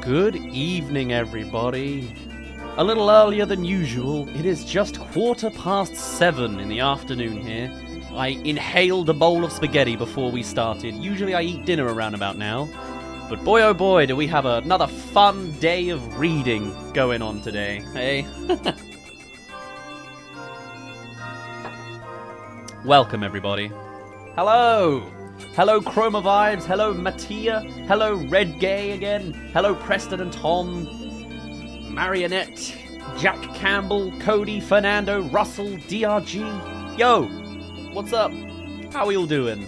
Good evening, everybody. A little earlier than usual, it is just 7:15 in the afternoon here. I inhaled a bowl of spaghetti before we started. Usually I eat dinner around about now. But boy oh boy, do we have another fun day of reading going on today, hey? Welcome, everybody. Hello! Hello, Chroma Vibes. Hello, Mattia. Hello, Red Gay again. Hello, Preston and Tom. Marionette. Jack Campbell. Cody. Fernando. Russell. DRG. Yo! What's up? How are we all doing?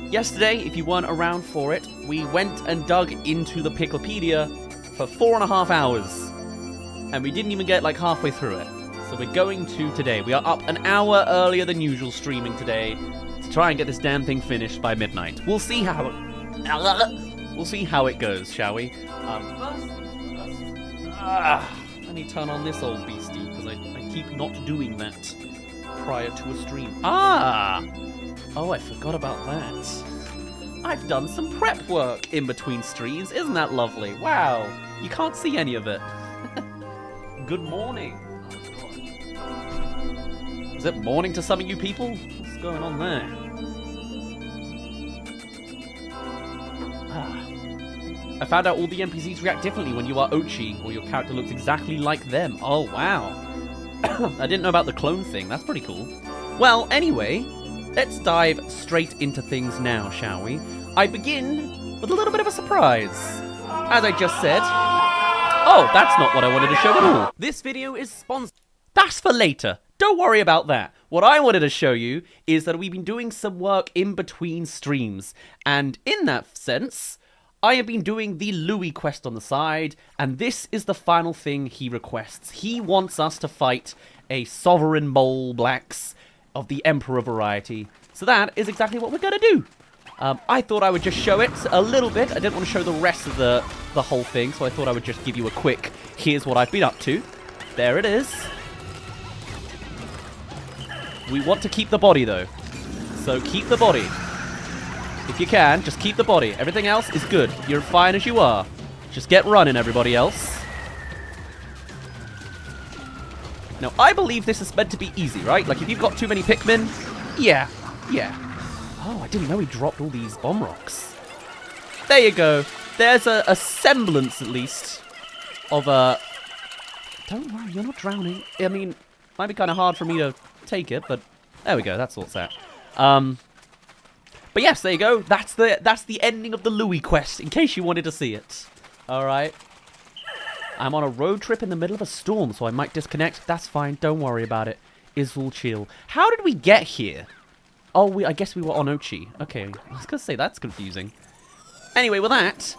Yesterday, if you weren't around for it, we went and dug into the Piklopedia for 4.5 hours. And we didn't even get like halfway through it. So we're going to today. We are up an hour earlier than usual streaming today to try and get this damn thing finished by midnight. We'll see how it goes, shall we? Let me turn on this old beastie because I keep not doing that prior to a stream. Oh, I forgot about that. I've done some prep work in between streams. Isn't that lovely? Wow. You can't see any of it. Good morning. Is it morning to some of you people? What's going on there? I found out all the NPCs react differently when you are Ochi, or your character looks exactly like them. Oh, wow. I didn't know about the clone thing. That's pretty cool. Well, anyway, let's dive straight into things now, shall we? I begin with a little bit of a surprise. As I just said... Oh, that's not what I wanted to show at all. This video is sponsored... That's for later. Don't worry about that. What I wanted to show you is that we've been doing some work in between streams. And in that sense, I have been doing the Louis quest on the side. And this is the final thing he requests. He wants us to fight a sovereign mole blacks of the Emperor variety. So that is exactly what we're going to do. I thought I would just show it a little bit. I didn't want to show the rest of the whole thing. So I thought I would just give you a quick, here's what I've been up to. There it is. We want to keep the body, though. So keep the body. If you can, just keep the body. Everything else is good. You're fine as you are. Just get running, everybody else. Now, I believe this is meant to be easy, right? Like, if you've got too many Pikmin, yeah. Oh, I didn't know he dropped all these bomb rocks. There you go. There's a semblance, at least, of a... Don't worry, you're not drowning. I mean, might be kind of hard for me to take it, but there we go. That sorts out. But yes, there you go. That's the ending of the Louis quest. In case you wanted to see it. All right. I'm on a road trip in the middle of a storm, so I might disconnect. That's fine. Don't worry about it. It's all chill. How did we get here? Oh, I guess we were on Ochi. Okay, I was gonna say that's confusing. Anyway, with that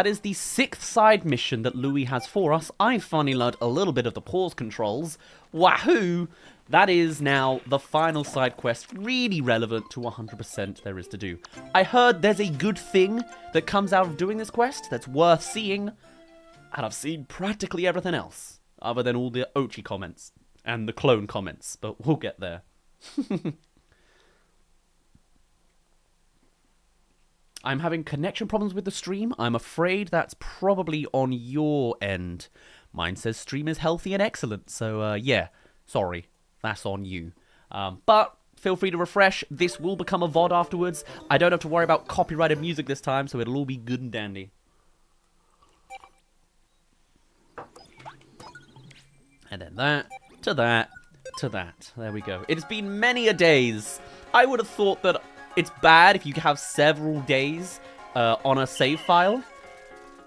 is the 6th side mission that Louis has for us. I finally learned a little bit of the pause controls. Wahoo! That is now the final side quest, really relevant to 100% there is to do. I heard there's a good thing that comes out of doing this quest that's worth seeing, and I've seen practically everything else, other than all the Ochi comments and the clone comments, but we'll get there. I'm having connection problems with the stream. I'm afraid that's probably on your end. Mine says stream is healthy and excellent, so yeah, sorry. That's on you. But feel free to refresh. This will become a VOD afterwards. I don't have to worry about copyrighted music this time, so it'll all be good and dandy. And then that, to that, to that. There we go. It's been many a days. I would have thought that it's bad if you have several days on a save file.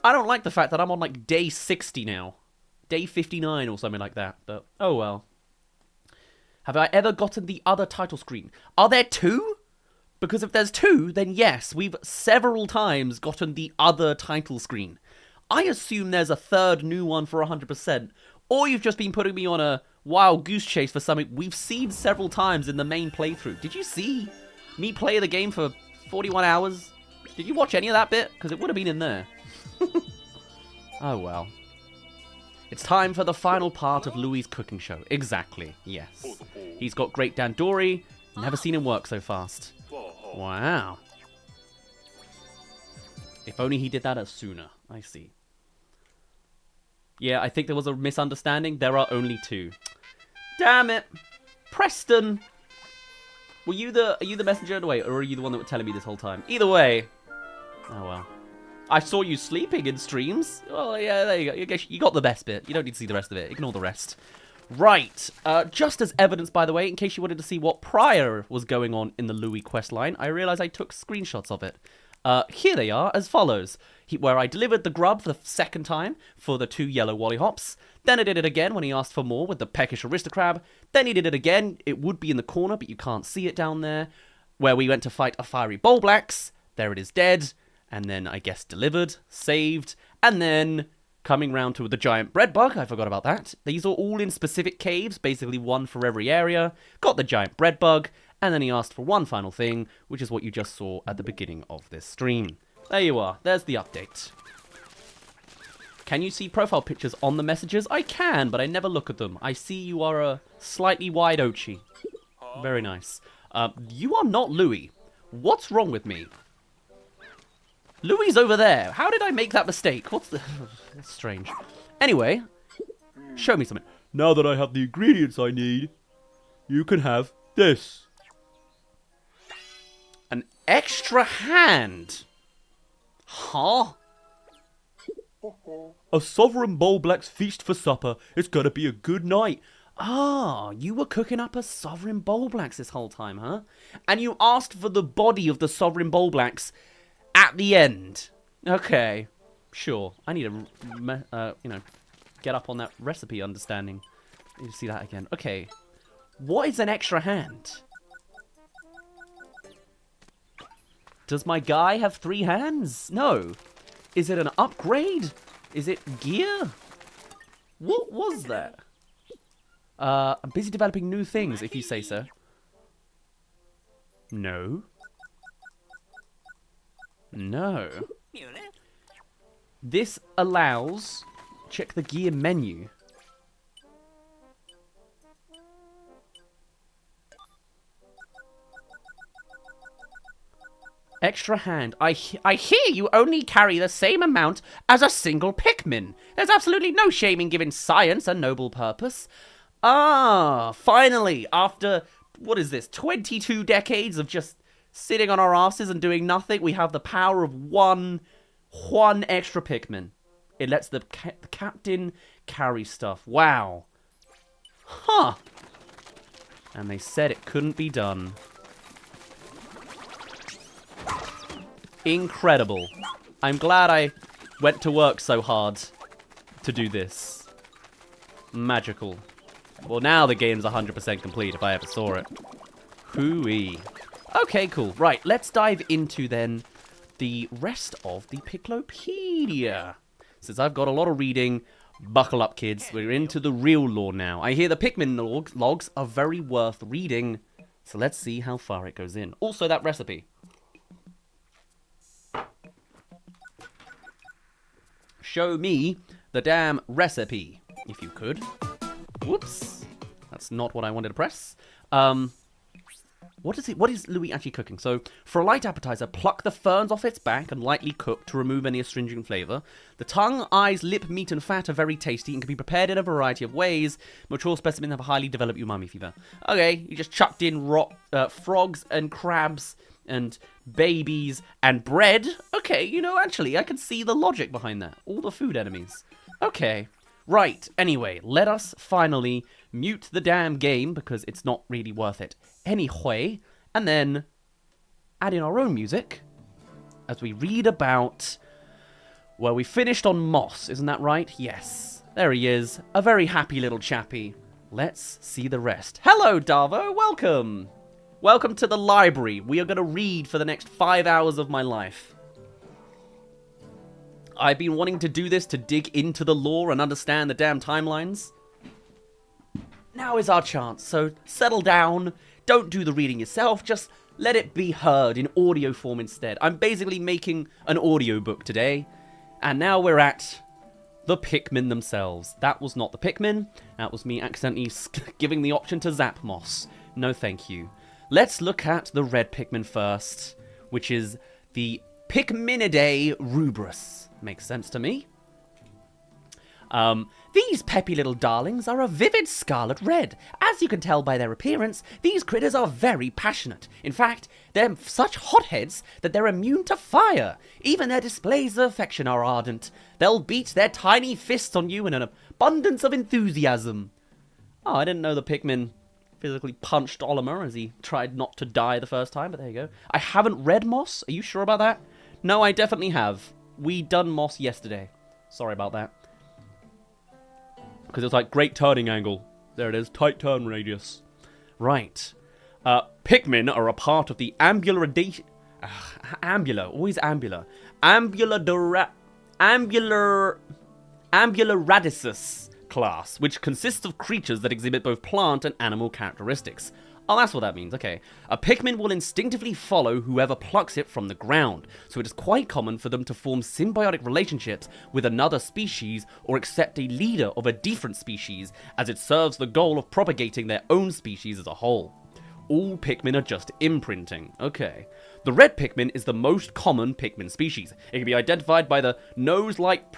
I don't like the fact that I'm on like day 60 now. Day 59 or something like that. But, oh well. Have I ever gotten the other title screen? Are there 2? Because if there's 2, then yes, we've several times gotten the other title screen. I assume there's a 3rd new one for 100%, or you've just been putting me on a wild goose chase for something we've seen several times in the main playthrough. Did you see me play the game for 41 hours? Did you watch any of that bit? Because it would have been in there. Oh well. It's time for the final part of Louis' cooking show. Exactly, yes. He's got great dandori. Never seen him work so fast. Wow. If only he did that sooner. I see. Yeah, I think there was a misunderstanding. There are only 2. Damn it. Preston! Are you the messenger in a way, or are you the one that was telling me this whole time? Either way. Oh, well. I saw you sleeping in streams. Oh, yeah, there you go. You got the best bit. You don't need to see the rest of it. Ignore the rest. Right. Just as evidence, by the way, in case you wanted to see what prior was going on in the Louis quest line, I realized I took screenshots of it. Here they are, as follows. Where I delivered the grub for the 2nd time for the 2 yellow wollyhops. Then I did it again when he asked for more with the peckish aristocrab. Then he did it again. It would be in the corner, but you can't see it down there. Where we went to fight a fiery bolblax. There it is dead. And then, I guess, delivered, saved, and then coming round to the giant bread bug. I forgot about that. These are all in specific caves, basically 1 for every area. Got the giant bread bug, and then he asked for one final thing, which is what you just saw at the beginning of this stream. There you are. There's the update. Can you see profile pictures on the messages? I can, but I never look at them. I see you are a slightly wide Ochi. Very nice. You are not Louis. What's wrong with me? Louis over there. How did I make that mistake? What's the... That's strange. Anyway, show me something. Now that I have the ingredients I need, you can have this. An extra hand. Huh? A sovereign bolblax feast for supper. It's gonna be a good night. Ah, you were cooking up a sovereign bolblax this whole time, huh? And you asked for the body of the sovereign bolblax at the end. Okay, sure. I need to, get up on that recipe understanding. I need to see that again. Okay, what is an extra hand? Does my guy have 3 hands? No. Is it an upgrade? Is it gear? What was that? I'm busy developing new things, if you say so. No. No. This allows... Check the gear menu. Extra hand. I hear you only carry the same amount as a single Pikmin. There's absolutely no shame in giving science a noble purpose. Ah, finally, after, what is this, 22 decades of just sitting on our asses and doing nothing, we have the power of one extra Pikmin. It lets the captain carry stuff. Wow. Huh. And they said it couldn't be done. Incredible. I'm glad I went to work so hard to do this. Magical. Well, now the game's 100% complete if I ever saw it. Hooey. Okay, cool. Right, let's dive into then the rest of the Piklopedia. Since I've got a lot of reading, buckle up, kids. We're into the real lore now. I hear the Pikmin logs are very worth reading, so let's see how far it goes in. Also, that recipe. Show me the damn recipe, if you could. Whoops. That's not what I wanted to press. What is Louis actually cooking? So, for a light appetizer, pluck the ferns off its back and lightly cook to remove any astringent flavor. The tongue, eyes, lip, meat, and fat are very tasty and can be prepared in a variety of ways. Mature specimens have a highly developed umami fever. Okay, you just chucked in frogs and crabs and babies and bread. Okay, you know, actually, I can see the logic behind that. All the food enemies. Okay. Right, anyway, let us finally mute the damn game because it's not really worth it anyway, and then add in our own music as we read about... Well, we finished on Moss, isn't that right? Yes, there he is, a very happy little chappy. Let's see the rest. Hello, Davo, welcome! Welcome to the library. We are going to read for the next 5 hours of my life. I've been wanting to do this to dig into the lore and understand the damn timelines. Now is our chance, so settle down. Don't do the reading yourself, just let it be heard in audio form instead. I'm basically making an audiobook today, and now we're at the Pikmin themselves. That was not the Pikmin, that was me accidentally giving the option to zap Moss. No thank you. Let's look at the red Pikmin first, which is the Pikminidae rubris. Makes sense to me. These peppy little darlings are a vivid scarlet red. As you can tell by their appearance, these critters are very passionate. In fact, they're such hotheads that they're immune to fire. Even their displays of affection are ardent. They'll beat their tiny fists on you in an abundance of enthusiasm. Oh, I didn't know the Pikmin physically punched Olimar as he tried not to die the first time, but there you go. I haven't read Moss. Are you sure about that? No, I definitely have. We done Moss yesterday. Sorry about that. Because it's like, great turning angle. There it is, tight turn radius. Right. Pikmin are a part of the ambular, always ambular. Ambuloradicis class, which consists of creatures that exhibit both plant and animal characteristics. Oh, that's what that means, okay. A Pikmin will instinctively follow whoever plucks it from the ground, so it is quite common for them to form symbiotic relationships with another species or accept a leader of a different species, as it serves the goal of propagating their own species as a whole. All Pikmin are just imprinting, okay. The red Pikmin is the most common Pikmin species. It can be identified by the nose-like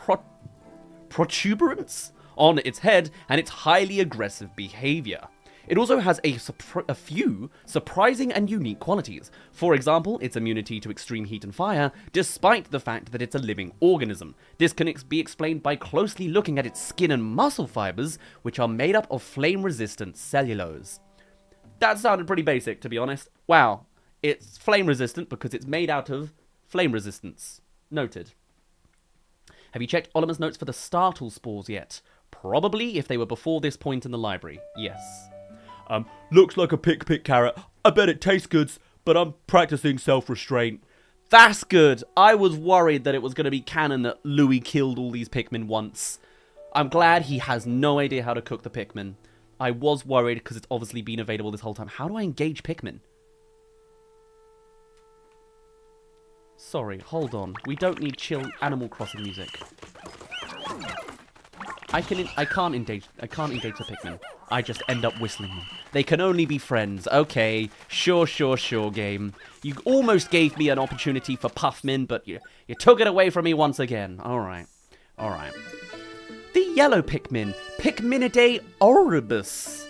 protuberance on its head and its highly aggressive behavior. It also has a few surprising and unique qualities. For example, its immunity to extreme heat and fire, despite the fact that it's a living organism. This can be explained by closely looking at its skin and muscle fibers, which are made up of flame-resistant cellulose. That sounded pretty basic, to be honest. Wow, it's flame-resistant because it's made out of flame resistance. Noted. Have you checked Olimar's notes for the startle spores yet? Probably, if they were before this point in the library. Yes. Looks like a pick carrot. I bet it tastes good, but I'm practicing self-restraint. That's good. I was worried that it was going to be canon that Louis killed all these Pikmin once. I'm glad he has no idea how to cook the Pikmin. I was worried because it's obviously been available this whole time. How do I engage Pikmin? Sorry, hold on. We don't need chill Animal Crossing music. I can't engage the Pikmin. I just end up whistling them. They can only be friends. Okay, sure, game. You almost gave me an opportunity for Puffmin, but you took it away from me once again. Alright. The yellow Pikmin, Pikminidae oribus.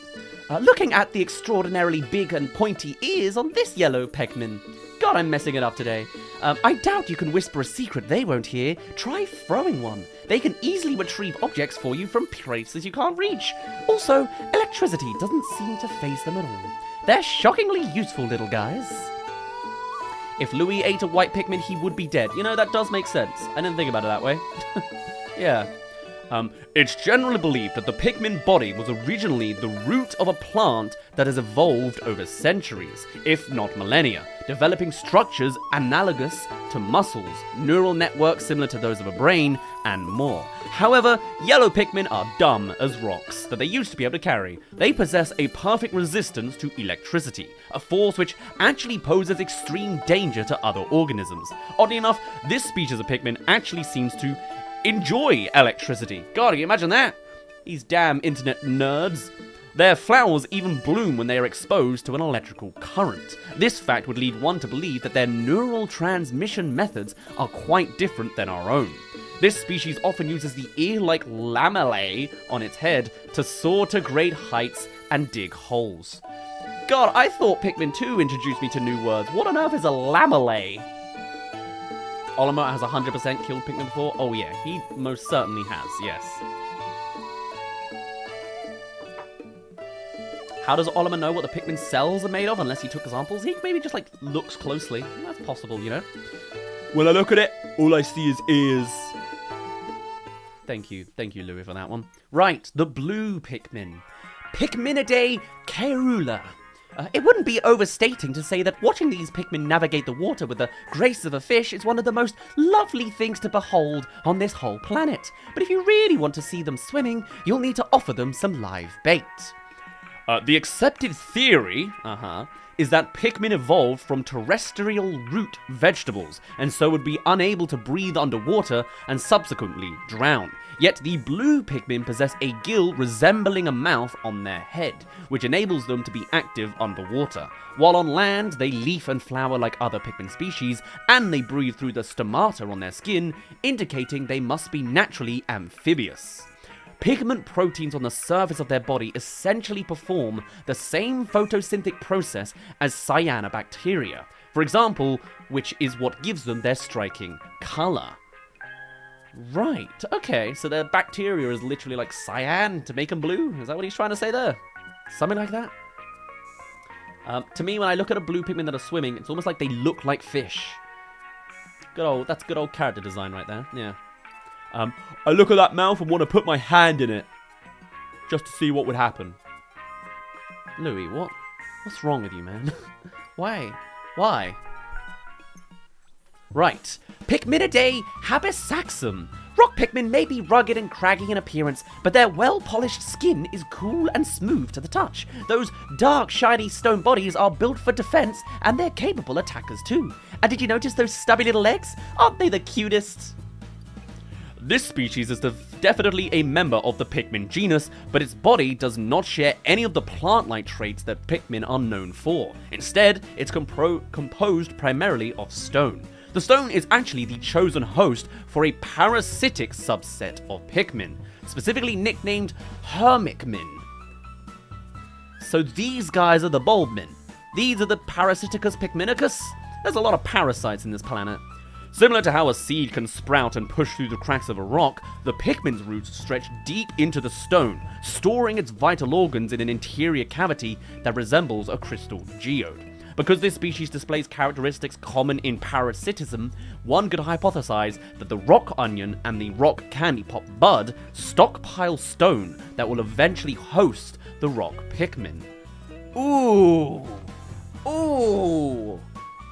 Looking at the extraordinarily big and pointy ears on this yellow Pikmin. God, I'm messing it up today. I doubt you can whisper a secret they won't hear. Try throwing one. They can easily retrieve objects for you from places you can't reach. Also, electricity doesn't seem to faze them at all. They're shockingly useful little guys. If Louis ate a white Pikmin, he would be dead. You know, that does make sense. I didn't think about it that way. Yeah. It's generally believed that the Pikmin body was originally the root of a plant that has evolved over centuries, if not millennia, developing structures analogous to muscles, neural networks similar to those of a brain, and more. However, yellow Pikmin are dumb as rocks that they used to be able to carry. They possess a perfect resistance to electricity, a force which actually poses extreme danger to other organisms. Oddly enough, this species of Pikmin actually seems to enjoy electricity. God, can you imagine that? These damn internet nerds. Their flowers even bloom when they are exposed to an electrical current. This fact would lead one to believe that their neural transmission methods are quite different than our own. This species often uses the ear-like lamellae on its head to soar to great heights and dig holes. God, I thought Pikmin 2 introduced me to new words. What on earth is a lamellae? Olimar has 100% killed Pikmin before? Oh yeah, he most certainly has, yes. How does Olimar know what the Pikmin cells are made of unless he took samples? He maybe just, looks closely. That's possible, you know? When I look at it, all I see is ears. Thank you, Louis, for that one. Right, the blue Pikmin. Pikminidae caerula. It wouldn't be overstating to say that watching these Pikmin navigate the water with the grace of a fish is one of the most lovely things to behold on this whole planet. But if you really want to see them swimming, you'll need to offer them some live bait. The accepted theory, is that Pikmin evolved from terrestrial root vegetables, and so would be unable to breathe underwater and subsequently drown. Yet the blue Pikmin possess a gill resembling a mouth on their head, which enables them to be active underwater. While on land, they leaf and flower like other Pikmin species, and they breathe through the stomata on their skin, indicating they must be naturally amphibious. pigment proteins on the surface of their body essentially perform the same photosynthetic process as cyanobacteria, for example, which is what gives them their striking color. Right, okay, so their bacteria is literally like cyan to make them blue? Is that what he's trying to say there? Something like that? To me, when I look at a blue Pikmin that are swimming, it's almost like they look like fish. That's good old character design right there, yeah. I look at that mouth and want to put my hand in it. Just to see what would happen. Louis, what's wrong with you, man? Why? Right. Pikminidae habes Saxon. Rock Pikmin may be rugged and craggy in appearance, but their well-polished skin is cool and smooth to the touch. Those dark, shiny stone bodies are built for defense, and they're capable attackers too. And did you notice those stubby little legs? Aren't they the cutest? This species is definitely a member of the Pikmin genus, but its body does not share any of the plant-like traits that Pikmin are known for. Instead, it's composed primarily of stone. The stone is actually the chosen host for a parasitic subset of Pikmin, specifically nicknamed Hermikmin. So these guys are the Bulbmin. These are the Parasiticus Pikminicus. There's a lot of parasites in this planet. Similar to how a seed can sprout and push through the cracks of a rock, the Pikmin's roots stretch deep into the stone, storing its vital organs in an interior cavity that resembles a crystal geode. Because this species displays characteristics common in parasitism, one could hypothesize that the rock onion and the rock candypop bud stockpile stone that will eventually host the rock Pikmin. Ooh!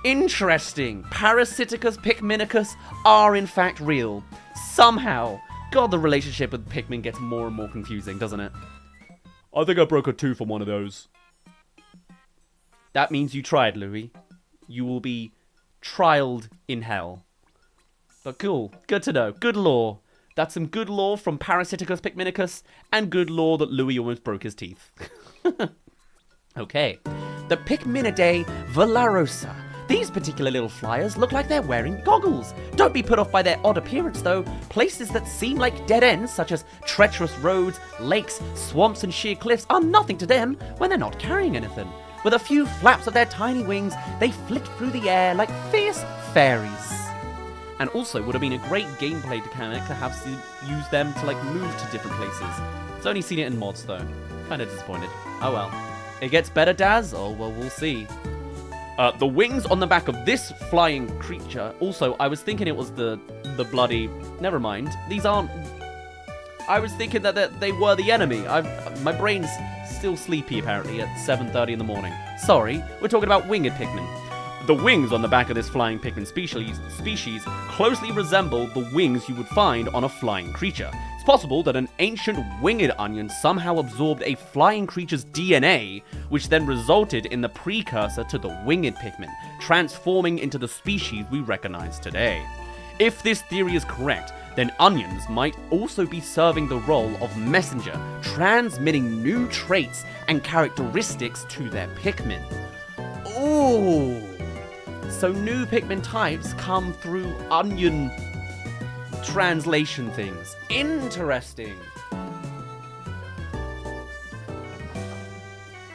Interesting. Parasiticus Pikminicus are in fact real. Somehow. God, the relationship with Pikmin gets more and more confusing, doesn't it? I think I broke a tooth on one of those. That means you tried, Louis. You will be trialed in hell. But cool. Good to know. Good lore. That's some good lore from Parasiticus Pikminicus, and good lore that Louis almost broke his teeth. Okay. The Pikminidae valarosa. These particular little flyers look like they're wearing goggles. Don't be put off by their odd appearance, though. Places that seem like dead ends, such as treacherous roads, lakes, swamps, and sheer cliffs, are nothing to them when they're not carrying anything. With a few flaps of their tiny wings, they flit through the air like fierce fairies. And also would have been a great gameplay mechanic to have use them to move to different places. It's only seen it in mods though. Kinda disappointed. Oh well. It gets better, Dazz? Oh well, we'll see. The wings on the back of this flying creature, also, I was thinking it was the bloody... Never mind. These aren't... I was thinking that they were the enemy. My brain's still sleepy, apparently, at 7:30 in the morning. Sorry, we're talking about winged Pikmin. The wings on the back of this flying Pikmin species closely resemble the wings you would find on a flying creature. It's possible that an ancient winged onion somehow absorbed a flying creature's DNA, which then resulted in the precursor to the winged Pikmin, transforming into the species we recognize today. If this theory is correct, then onions might also be serving the role of messenger, transmitting new traits and characteristics to their Pikmin. Ooh! So new Pikmin types come through onion translation things. Interesting.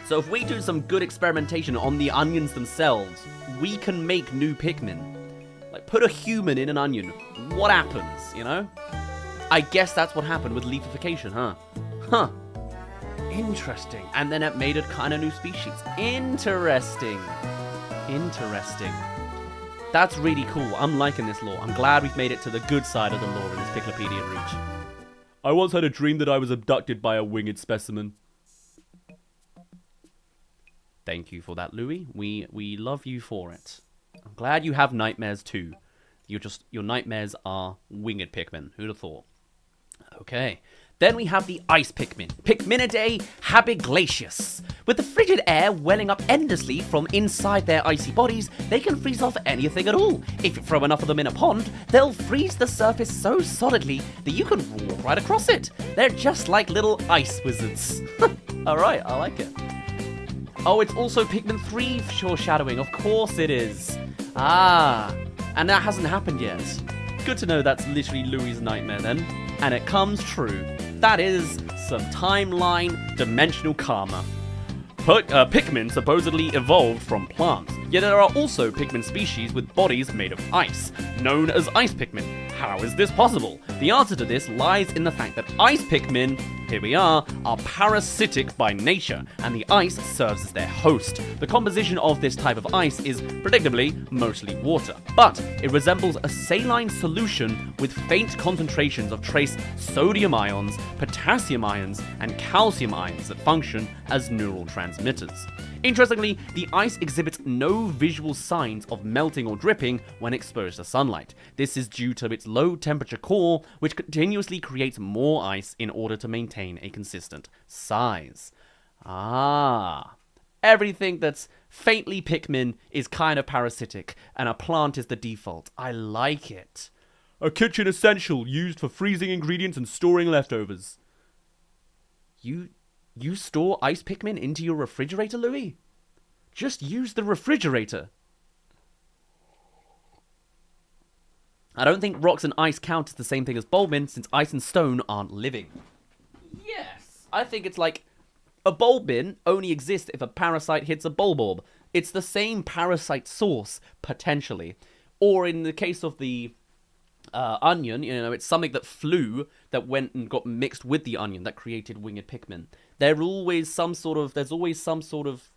So if we do some good experimentation on the onions themselves, we can make new Pikmin. Like, put a human in an onion. What happens, you know? I guess that's what happened with leafification, huh? Huh. Interesting. And then it made a kind of new species. Interesting. Interesting. That's really cool. I'm liking this lore. I'm glad we've made it to the good side of the lore in this Piklopedia route. I once had a dream that I was abducted by a winged specimen. Thank you for that, Louis. We love you for it. I'm glad you have nightmares too. Your nightmares are winged Pikmin. Who'd have thought? Okay. Then we have the ice Pikmin, Pikminidae habiglacius. With the frigid air welling up endlessly from inside their icy bodies, they can freeze off anything at all. If you throw enough of them in a pond, they'll freeze the surface so solidly that you can walk right across it. They're just like little ice wizards. Alright, I like it. Oh, it's also Pikmin 3 foreshadowing. Of course it is. Ah, and that hasn't happened yet. Good to know that's literally Louis' nightmare then. and it comes true. That is some timeline dimensional karma. Pikmin supposedly evolved from plants, yet there are also Pikmin species with bodies made of ice, known as ice Pikmin. How is this possible? The answer to this lies in the fact that ice Pikmin, here we are parasitic by nature, and the ice serves as their host. The composition of this type of ice is, predictably, mostly water, but it resembles a saline solution with faint concentrations of trace sodium ions, potassium ions, and calcium ions that function as neural transmitters. Interestingly, the ice exhibits no visual signs of melting or dripping when exposed to sunlight. This is due to its low temperature core, which continuously creates more ice in order to maintain a consistent size. Everything that's faintly Pikmin is kind of parasitic, and a plant is the default. I like it. A kitchen essential used for freezing ingredients and storing leftovers. You store ice Pikmin into your refrigerator, Louis? Just use the refrigerator. I don't think rocks and ice count as the same thing as bulbmin, since ice and stone aren't living. Yes, I think it's like a bulbmin only exists if a parasite hits a bulborb. It's the same parasite source, potentially. Or in the case of the onion, it's something that flew, that went and got mixed with the onion, that created winged Pikmin. There's always some sort of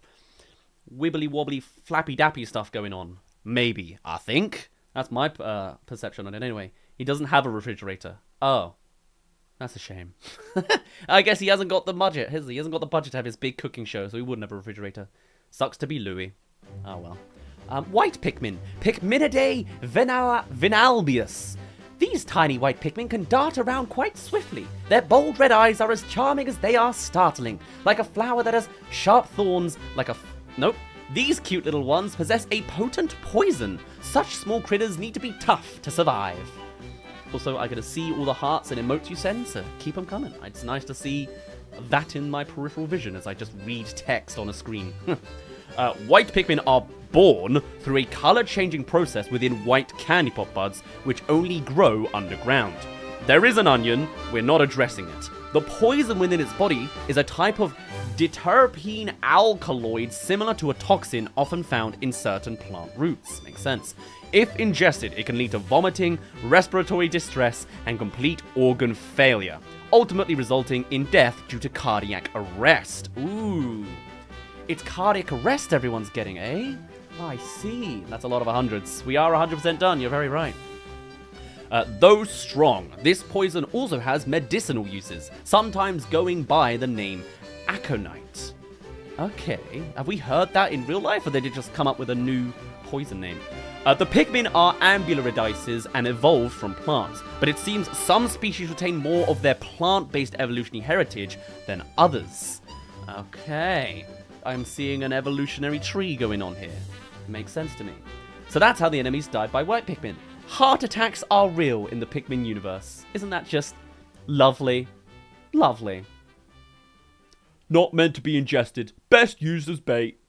wibbly wobbly flappy dappy stuff going on. Maybe, I think. That's my perception on it anyway. He doesn't have a refrigerator. Oh. That's a shame. I guess he hasn't got the budget, has he? He hasn't got the budget to have his big cooking show, so he wouldn't have a refrigerator. Sucks to be Louis. Oh well. White Pikmin. Pikminidae vinalbius. These tiny white Pikmin can dart around quite swiftly. Their bold red eyes are as charming as they are startling. Like a flower that has sharp thorns, Nope. These cute little ones possess a potent poison. Such small critters need to be tough to survive. Also, I get to see all the hearts and emotes you send, so keep them coming. It's nice to see that in my peripheral vision as I just read text on a screen. White Pikmin are born through a color-changing process within white candypop buds, which only grow underground. There is an onion, we're not addressing it. The poison within its body is a type of diterpene alkaloid similar to a toxin often found in certain plant roots. Makes sense. If ingested, it can lead to vomiting, respiratory distress, and complete organ failure, ultimately resulting in death due to cardiac arrest. Ooh. It's cardiac arrest everyone's getting, eh? I see. That's a lot of 100s. We are 100% done, you're very right. Though strong, this poison also has medicinal uses, sometimes going by the name aconite. Okay, have we heard that in real life, or did it just come up with a new poison name? The Pikmin are ambularidices and evolved from plants, but it seems some species retain more of their plant-based evolutionary heritage than others. Okay, I'm seeing an evolutionary tree going on here. Makes sense to me. So that's how the enemies died by white Pikmin. Heart attacks are real in the Pikmin universe. Isn't that just lovely? Lovely. Not meant to be ingested. Best used as bait.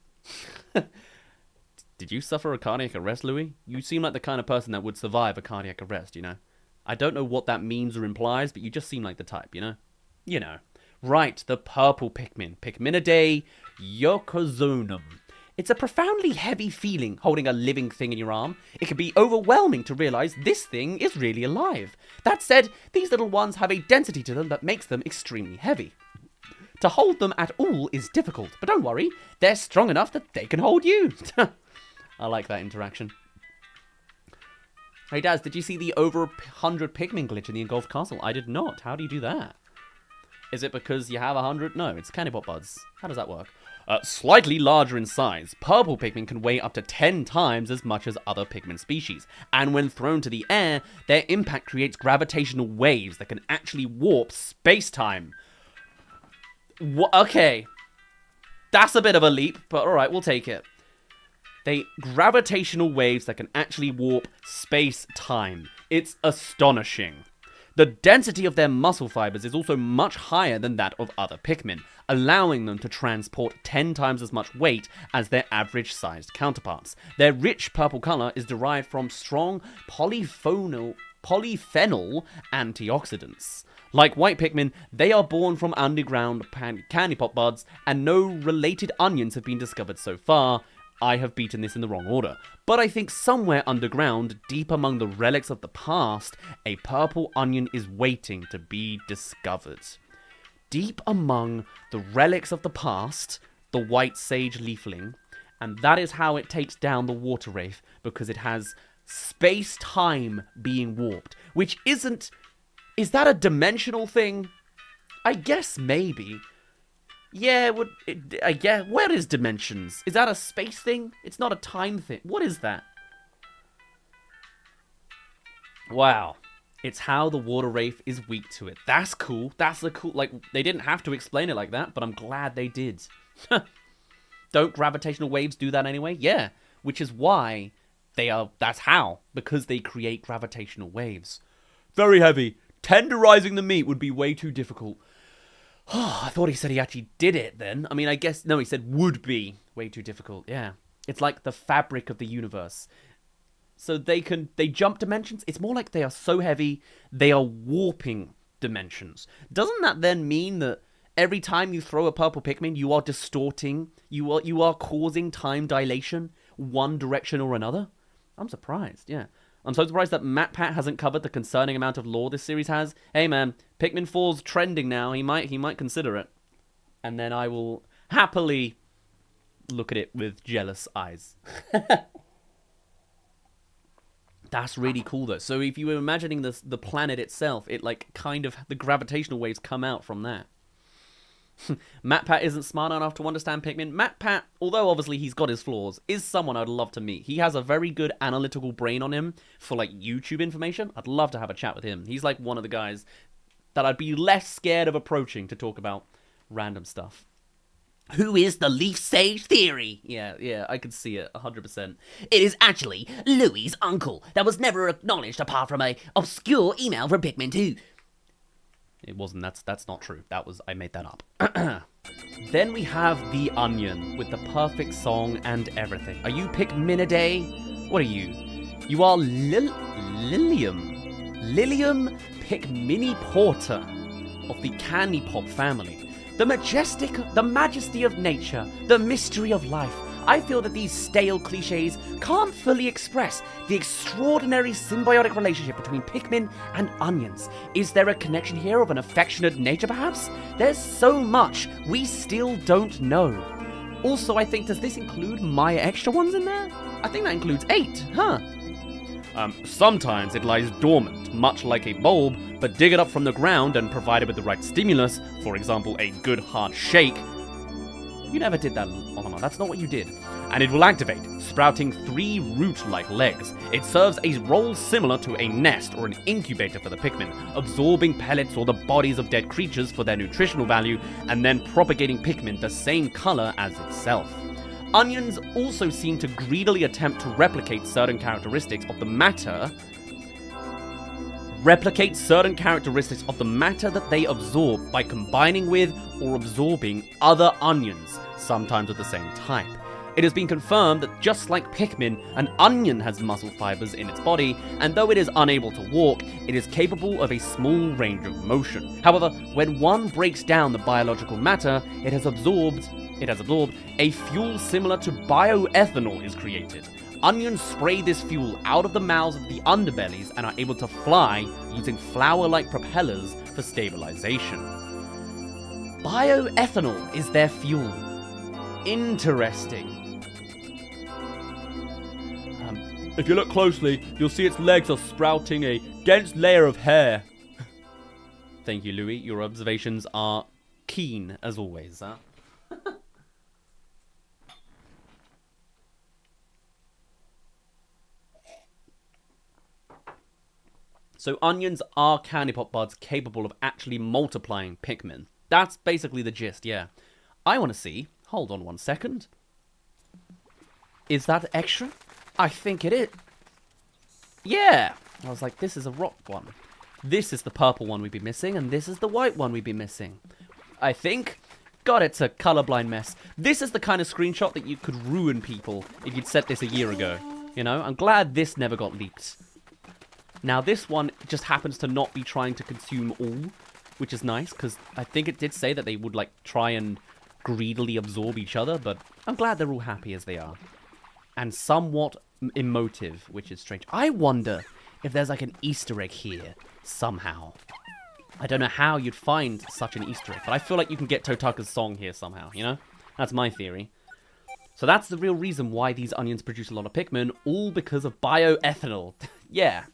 Did you suffer a cardiac arrest, Louis? You seem like the kind of person that would survive a cardiac arrest, you know? I don't know what that means or implies, but you just seem like the type, you know? You know. Right, the purple Pikmin. Pikminidae yokozonum. It's a profoundly heavy feeling holding a living thing in your arm. It can be overwhelming to realize this thing is really alive. That said, these little ones have a density to them that makes them extremely heavy. To hold them at all is difficult, but don't worry, they're strong enough that they can hold you. I like that interaction. Hey Dazz, did you see the over 100 Pikmin glitch in the engulfed castle? I did not. How do you do that? Is it because you have 100? No, it's candypop buds. How does that work? Slightly larger in size, purple Pikmin can weigh up to 10 times as much as other Pikmin species, and when thrown to the air, their impact creates gravitational waves that can actually warp space-time. Okay. That's a bit of a leap, but alright, we'll take it. Gravitational waves that can actually warp space-time. It's astonishing. The density of their muscle fibers is also much higher than that of other Pikmin, allowing them to transport 10 times as much weight as their average-sized counterparts. Their rich purple color is derived from strong polyphenols polyphenol antioxidants. Like white Pikmin, they are born from underground candypop buds, and no related onions have been discovered so far. I have beaten this in the wrong order. But I think somewhere underground, deep among the relics of the past, a purple onion is waiting to be discovered. Deep among the relics of the past, the white sage leafling, and that is how it takes down the water wraith, because it has space-time being warped, which isn't... Is that a dimensional thing? I guess maybe. Yeah, I guess. Where is dimensions? Is that a space thing? It's not a time thing. What is that? Wow. It's how the water wraith is weak to it. That's cool. That's a cool... Like, they didn't have to explain it like that, but I'm glad they did. Don't gravitational waves do that anyway? Yeah. Which is why they are... That's how. Because they create gravitational waves. Very heavy. Tenderizing the meat would be way too difficult. Oh, I thought he said he actually did it then. I mean, I guess... No, he said would be way too difficult. Yeah. It's like the fabric of the universe. So they jump dimensions. It's more like they are so heavy, they are warping dimensions. Doesn't that then mean that every time you throw a purple Pikmin, you are distorting, you are causing time dilation, one direction or another? I'm surprised, yeah. I'm so surprised that MatPat hasn't covered the concerning amount of lore this series has. Hey man, Pikmin 4's trending now. He might consider it. And then I will happily look at it with jealous eyes. That's really cool though. So if you were imagining the planet itself, it like kind of, the gravitational waves come out from that. MatPat isn't smart enough to understand Pikmin. MatPat, although obviously he's got his flaws, is someone I'd love to meet. He has a very good analytical brain on him for like YouTube information. I'd love to have a chat with him. He's like one of the guys that I'd be less scared of approaching to talk about random stuff. Who is the leaf sage theory? Yeah, I can see it, 100%. It is actually Louie's uncle that was never acknowledged apart from a obscure email from Pikmin 2. It wasn't, that's not true. I made that up. Then we have the onion with the perfect song and everything. Are you Pikminidae? What are you? You are Lilium Pikmini Porter of the candypop family. The majesty of nature, the mystery of life. I feel that these stale cliches can't fully express the extraordinary symbiotic relationship between Pikmin and onions. Is there a connection here of an affectionate nature, perhaps? There's so much we still don't know. Also, I think, does this include my extra ones in there? I think that includes 8, huh? Sometimes it lies dormant, much like a bulb, but dig it up from the ground and provide it with the right stimulus, for example, a good hard shake. You never did that, Olimar. That's not what you did. And it will activate, sprouting 3 root-like legs. It serves a role similar to a nest or an incubator for the Pikmin, absorbing pellets or the bodies of dead creatures for their nutritional value, and then propagating Pikmin the same color as itself. Onions also seem to greedily attempt to replicate certain characteristics of the matter that they absorb by combining with or absorbing other onions, sometimes of the same type. It has been confirmed that just like Pikmin, an onion has muscle fibers in its body, and though it is unable to walk, it is capable of a small range of motion. However, when one breaks down the biological matter, it has absorbed a fuel similar to bioethanol is created. Onions spray this fuel out of the mouths of the underbellies and are able to fly using flower-like propellers for stabilization. Bioethanol is their fuel. Interesting. If you look closely, you'll see its legs are sprouting a dense layer of hair. Thank you, Louis. Your observations are keen, as always, huh? So onions are candypop buds capable of actually multiplying Pikmin. That's basically the gist, yeah. I want to see... Hold on one second. Is that extra? I think it is. Yeah! I was like, this is a rock one. This is the purple one we'd be missing, and this is the white one we'd be missing. I think... God, it's a colorblind mess. This is the kind of screenshot that you could ruin people if you'd set this a year ago. You know? I'm glad this never got leaked. Now, this one just happens to not be trying to consume all, which is nice, because I think it did say that they would, like, try and greedily absorb each other, but I'm glad they're all happy as they are. And somewhat emotive, which is strange. I wonder if there's, like, an Easter egg here, somehow. I don't know how you'd find such an Easter egg, but I feel like you can get Totaka's song here somehow, you know? That's my theory. So that's the real reason why these onions produce a lot of Pikmin, all because of bioethanol. Yeah.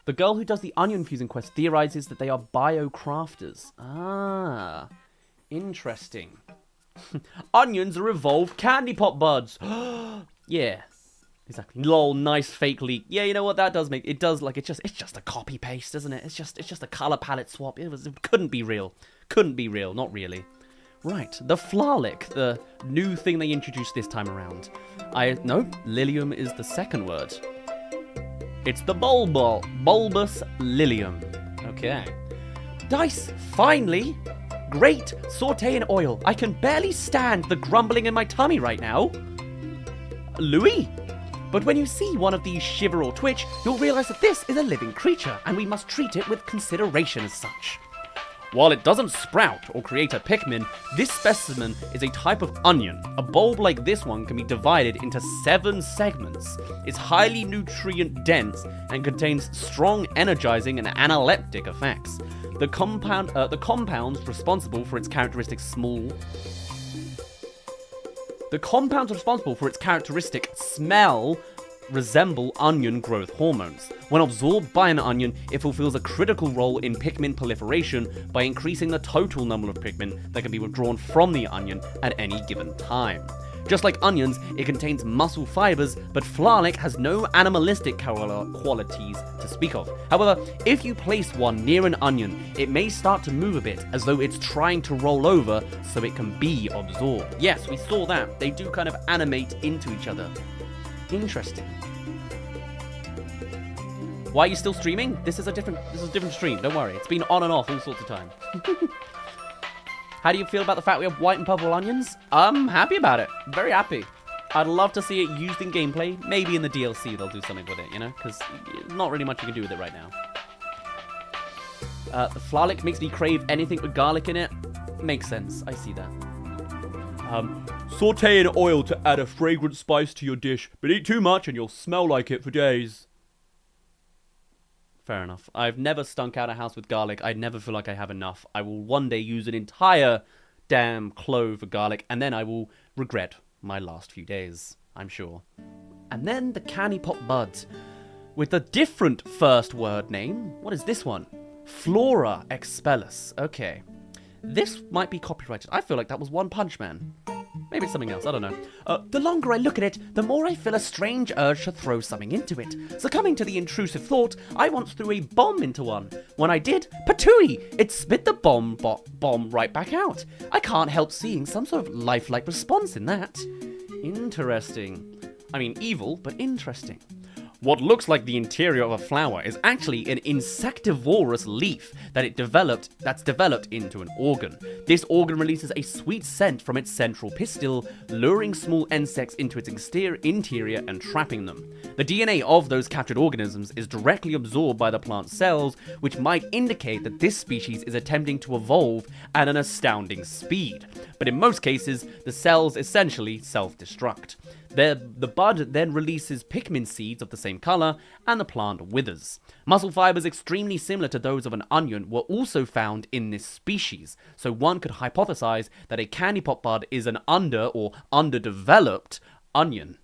The girl who does the onion fusing quest theorizes that they are biocrafters. Ah, interesting. Onions are evolved candypop buds. Yeah. Exactly. Lol, nice fake leak. Yeah, you know what that does make? It does, like, it's just a copy paste, isn't it? It's just a color palette swap. It couldn't be real. Couldn't be real, not really. Right, the flalic, the new thing they introduced this time around. No, lilium is the second word. It's the bulbous lilium. Okay. Dice, finally. Great, saute in oil. I can barely stand the grumbling in my tummy right now. Louis? But when you see one of these shiver or twitch, you'll realize that this is a living creature, and we must treat it with consideration as such. While it doesn't sprout or create a Pikmin, this specimen is a type of onion. A bulb like this one can be divided into 7 segments. It's highly nutrient dense and contains strong energizing and analeptic effects. The compounds responsible for its characteristic smell resemble onion growth hormones. When absorbed by an onion, it fulfills a critical role in Pikmin proliferation by increasing the total number of Pikmin that can be withdrawn from the onion at any given time. Just like onions, it contains muscle fibers, but flalic has no animalistic qualities to speak of. However, if you place one near an onion, it may start to move a bit, as though it's trying to roll over so it can be absorbed. Yes, we saw that. They do kind of animate into each other. Interesting. Why are you still streaming? This is a different stream. Don't worry. It's been on and off all sorts of time. How do you feel about the fact we have white and purple onions? I'm happy about it. Very happy. I'd love to see it used in gameplay. Maybe in the DLC they'll do something with it, you know? Because not really much you can do with it right now. The flalic makes me crave anything with garlic in it. Makes sense. I see that. Saute in oil to add a fragrant spice to your dish, but eat too much and you'll smell like it for days. Fair enough. I've never stunk out a house with garlic. I never feel like I have enough. I will one day use an entire damn clove of garlic, and then I will regret my last few days, I'm sure. And then the candypop buds, with a different first word name. What is this one? Flora expellus. Okay. This might be copyrighted. I feel like that was One Punch Man. Maybe it's something else, I don't know. The longer I look at it, the more I feel a strange urge to throw something into it. Succumbing to the intrusive thought, I once threw a bomb into one. When I did, patooey! It spit the bomb right back out. I can't help seeing some sort of lifelike response in that. Interesting. I mean, evil, but interesting. What looks like the interior of a flower is actually an insectivorous leaf that's developed into an organ. This organ releases a sweet scent from its central pistil, luring small insects into its interior and trapping them. The DNA of those captured organisms is directly absorbed by the plant cells, which might indicate that this species is attempting to evolve at an astounding speed. But in most cases, the cells essentially self-destruct. The bud then releases Pikmin seeds of the same color, and the plant withers. Muscle fibers extremely similar to those of an onion were also found in this species, so one could hypothesize that a candypop bud is an underdeveloped onion.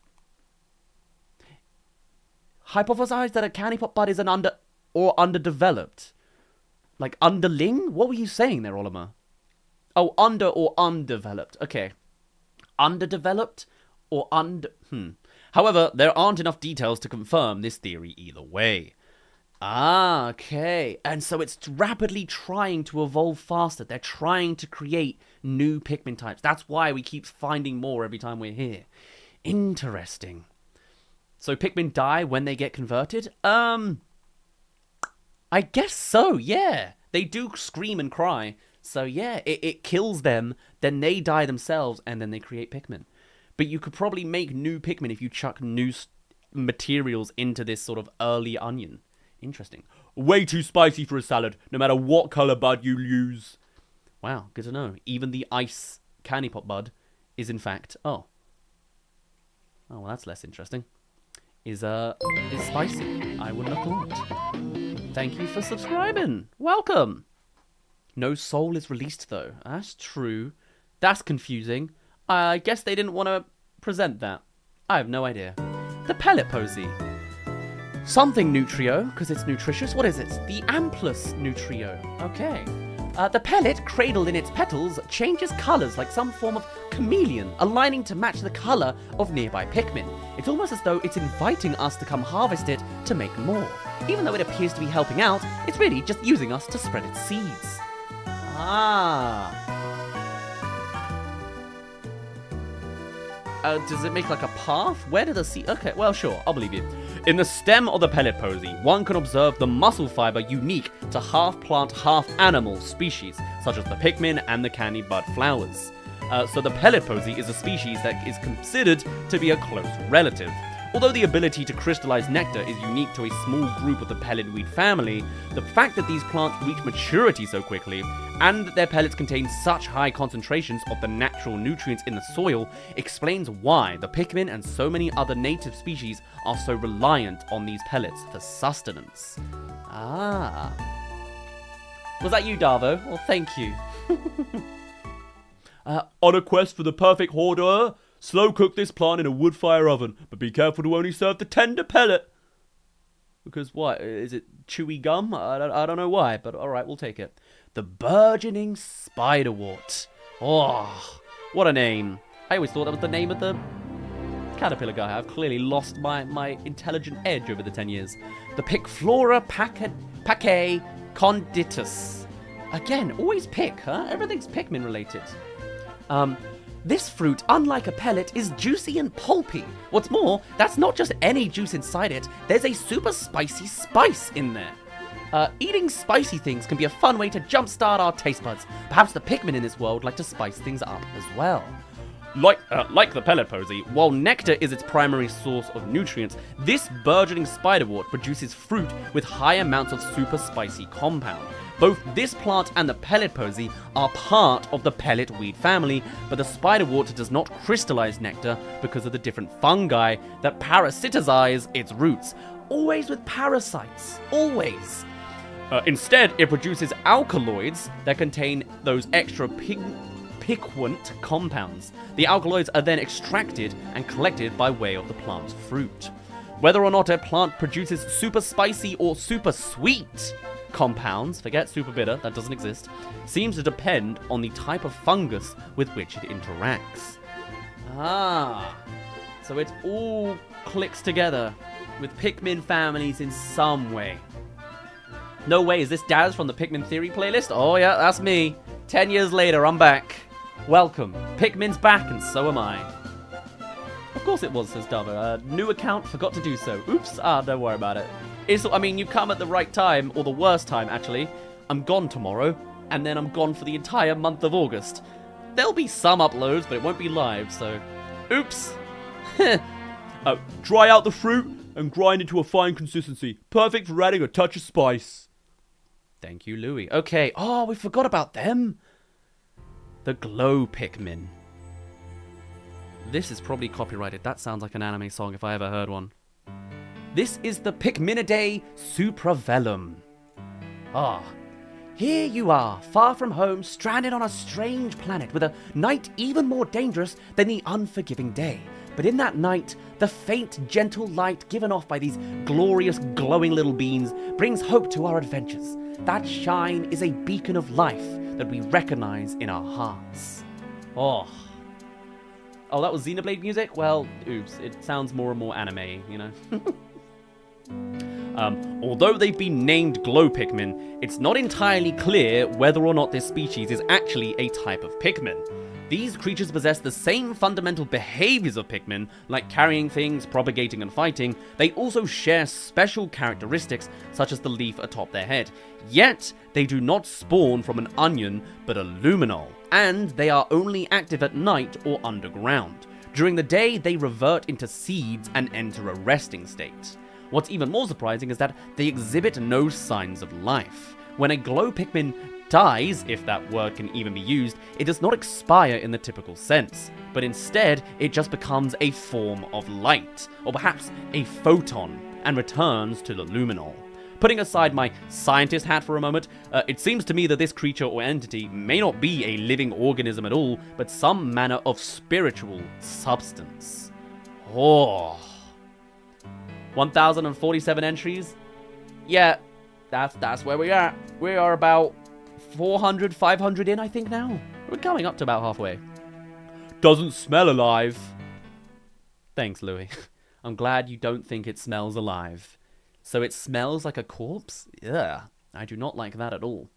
Hypothesize that a candypop bud is an underdeveloped? Like underling? What were you saying there, Oliver? Oh, under or undeveloped. Okay. Underdeveloped? Or However, there aren't enough details to confirm this theory either way. Ah, okay. And so it's rapidly trying to evolve faster. They're trying to create new Pikmin types. That's why we keep finding more every time we're here. Interesting. So Pikmin die when they get converted? I guess so, yeah. They do scream and cry. So yeah, it kills them, then they die themselves, and then they create Pikmin. But you could probably make new Pikmin if you chuck new materials into this sort of early onion. Interesting. Way too spicy for a salad, no matter what color bud you use. Wow, good to know. Even the ice candypop bud is in fact... Oh, well, that's less interesting. Is spicy. I wouldn't have thought. Thank you for subscribing. Welcome. No soul is released, though. That's true. That's confusing. I guess they didn't want to present that. I have no idea. The pellet posi. Something nutrio, because it's nutritious. What is it? The amplus nutrio. Okay. The pellet, cradled in its petals, changes colours like some form of chameleon, aligning to match the colour of nearby Pikmin. It's almost as though it's inviting us to come harvest it to make more. Even though it appears to be helping out, it's really just using us to spread its seeds. Ah. Does it make like a path? Where did the seed... Okay, well, sure, I'll believe you. In the stem of the pellet posi, one can observe the muscle fiber unique to half-plant, half-animal species, such as the Pikmin and the candy bud flowers. So the pellet posi is a species that is considered to be a close relative. Although the ability to crystallize nectar is unique to a small group of the pellet weed family, the fact that these plants reach maturity so quickly, and that their pellets contain such high concentrations of the natural nutrients in the soil, explains why the Pikmin and so many other native species are so reliant on these pellets for sustenance. Ah. Was that you, Darvo? Well, thank you. On a quest for the perfect hoarder, slow cook this plant in a wood fire oven, but be careful to only serve the tender pellet. Because what? Is it chewy gum? I don't know why, but alright, we'll take it. The burgeoning spiderwort. Oh, what a name. I always thought that was the name of the caterpillar guy. I've clearly lost my intelligent edge over the 10 years. The Pikflora pacae conditus. Again, always pick, huh? Everything's Pikmin related. This fruit, unlike a pellet, is juicy and pulpy. What's more, that's not just any juice inside it, there's a super spicy spice in there. Eating spicy things can be a fun way to jumpstart our taste buds. Perhaps the Pikmin in this world like to spice things up as well. Like the pellet posi, while nectar is its primary source of nutrients, this burgeoning spiderwort produces fruit with high amounts of super spicy compound. Both this plant and the pellet posi are part of the pellet weed family, but the spiderwort does not crystallize nectar because of the different fungi that parasitize its roots. Always with parasites. Always. Instead, it produces alkaloids that contain those extra piquant compounds. The alkaloids are then extracted and collected by way of the plant's fruit. Whether or not a plant produces super spicy or super sweet compounds, forget super bitter, that doesn't exist, seems to depend on the type of fungus with which it interacts. Ah, so it all clicks together with Pikmin families in some way. No way, is this Dazz from the Pikmin Theory playlist? Oh yeah, that's me. 10 years later, I'm back. Welcome. Pikmin's back, and so am I. Of course it was, says Davo. New account, forgot to do so. Oops, don't worry about it. I mean, you come at the right time, or the worst time, actually. I'm gone tomorrow, and then I'm gone for the entire month of August. There'll be some uploads, but it won't be live, so... Oops. Dry out the fruit and grind into a fine consistency. Perfect for adding a touch of spice. Thank you, Louis. Okay, oh, we forgot about them. The Glow Pikmin. This is probably copyrighted. That sounds like an anime song if I ever heard one. This is the Pikminidae supravellum. Here you are, far from home, stranded on a strange planet with a night even more dangerous than the unforgiving day. But in that night, the faint, gentle light given off by these glorious, glowing little beings brings hope to our adventures. That shine is a beacon of life that we recognize in our hearts. Oh, that was Xenoblade music? Well, oops, it sounds more and more anime, you know? Although they've been named Glow Pikmin, it's not entirely clear whether or not this species is actually a type of Pikmin. These creatures possess the same fundamental behaviors of Pikmin, like carrying things, propagating and fighting. They also share special characteristics, such as the leaf atop their head. Yet, they do not spawn from an onion, but a luminol, and they are only active at night or underground. During the day, they revert into seeds and enter a resting state. What's even more surprising is that they exhibit no signs of life. When a glow Pikmin dies, if that word can even be used, it does not expire in the typical sense, but instead it just becomes a form of light, or perhaps a photon, and returns to the luminol. Putting aside my scientist hat for a moment, it seems to me that this creature or entity may not be a living organism at all, but some manner of spiritual substance. Oh. 1,047 entries? Yeah, that's where we are. We are about 400, 500 in, I think, now. We're coming up to about halfway. Doesn't smell alive. Thanks, Louis. I'm glad you don't think it smells alive. So it smells like a corpse? Yeah, I do not like that at all.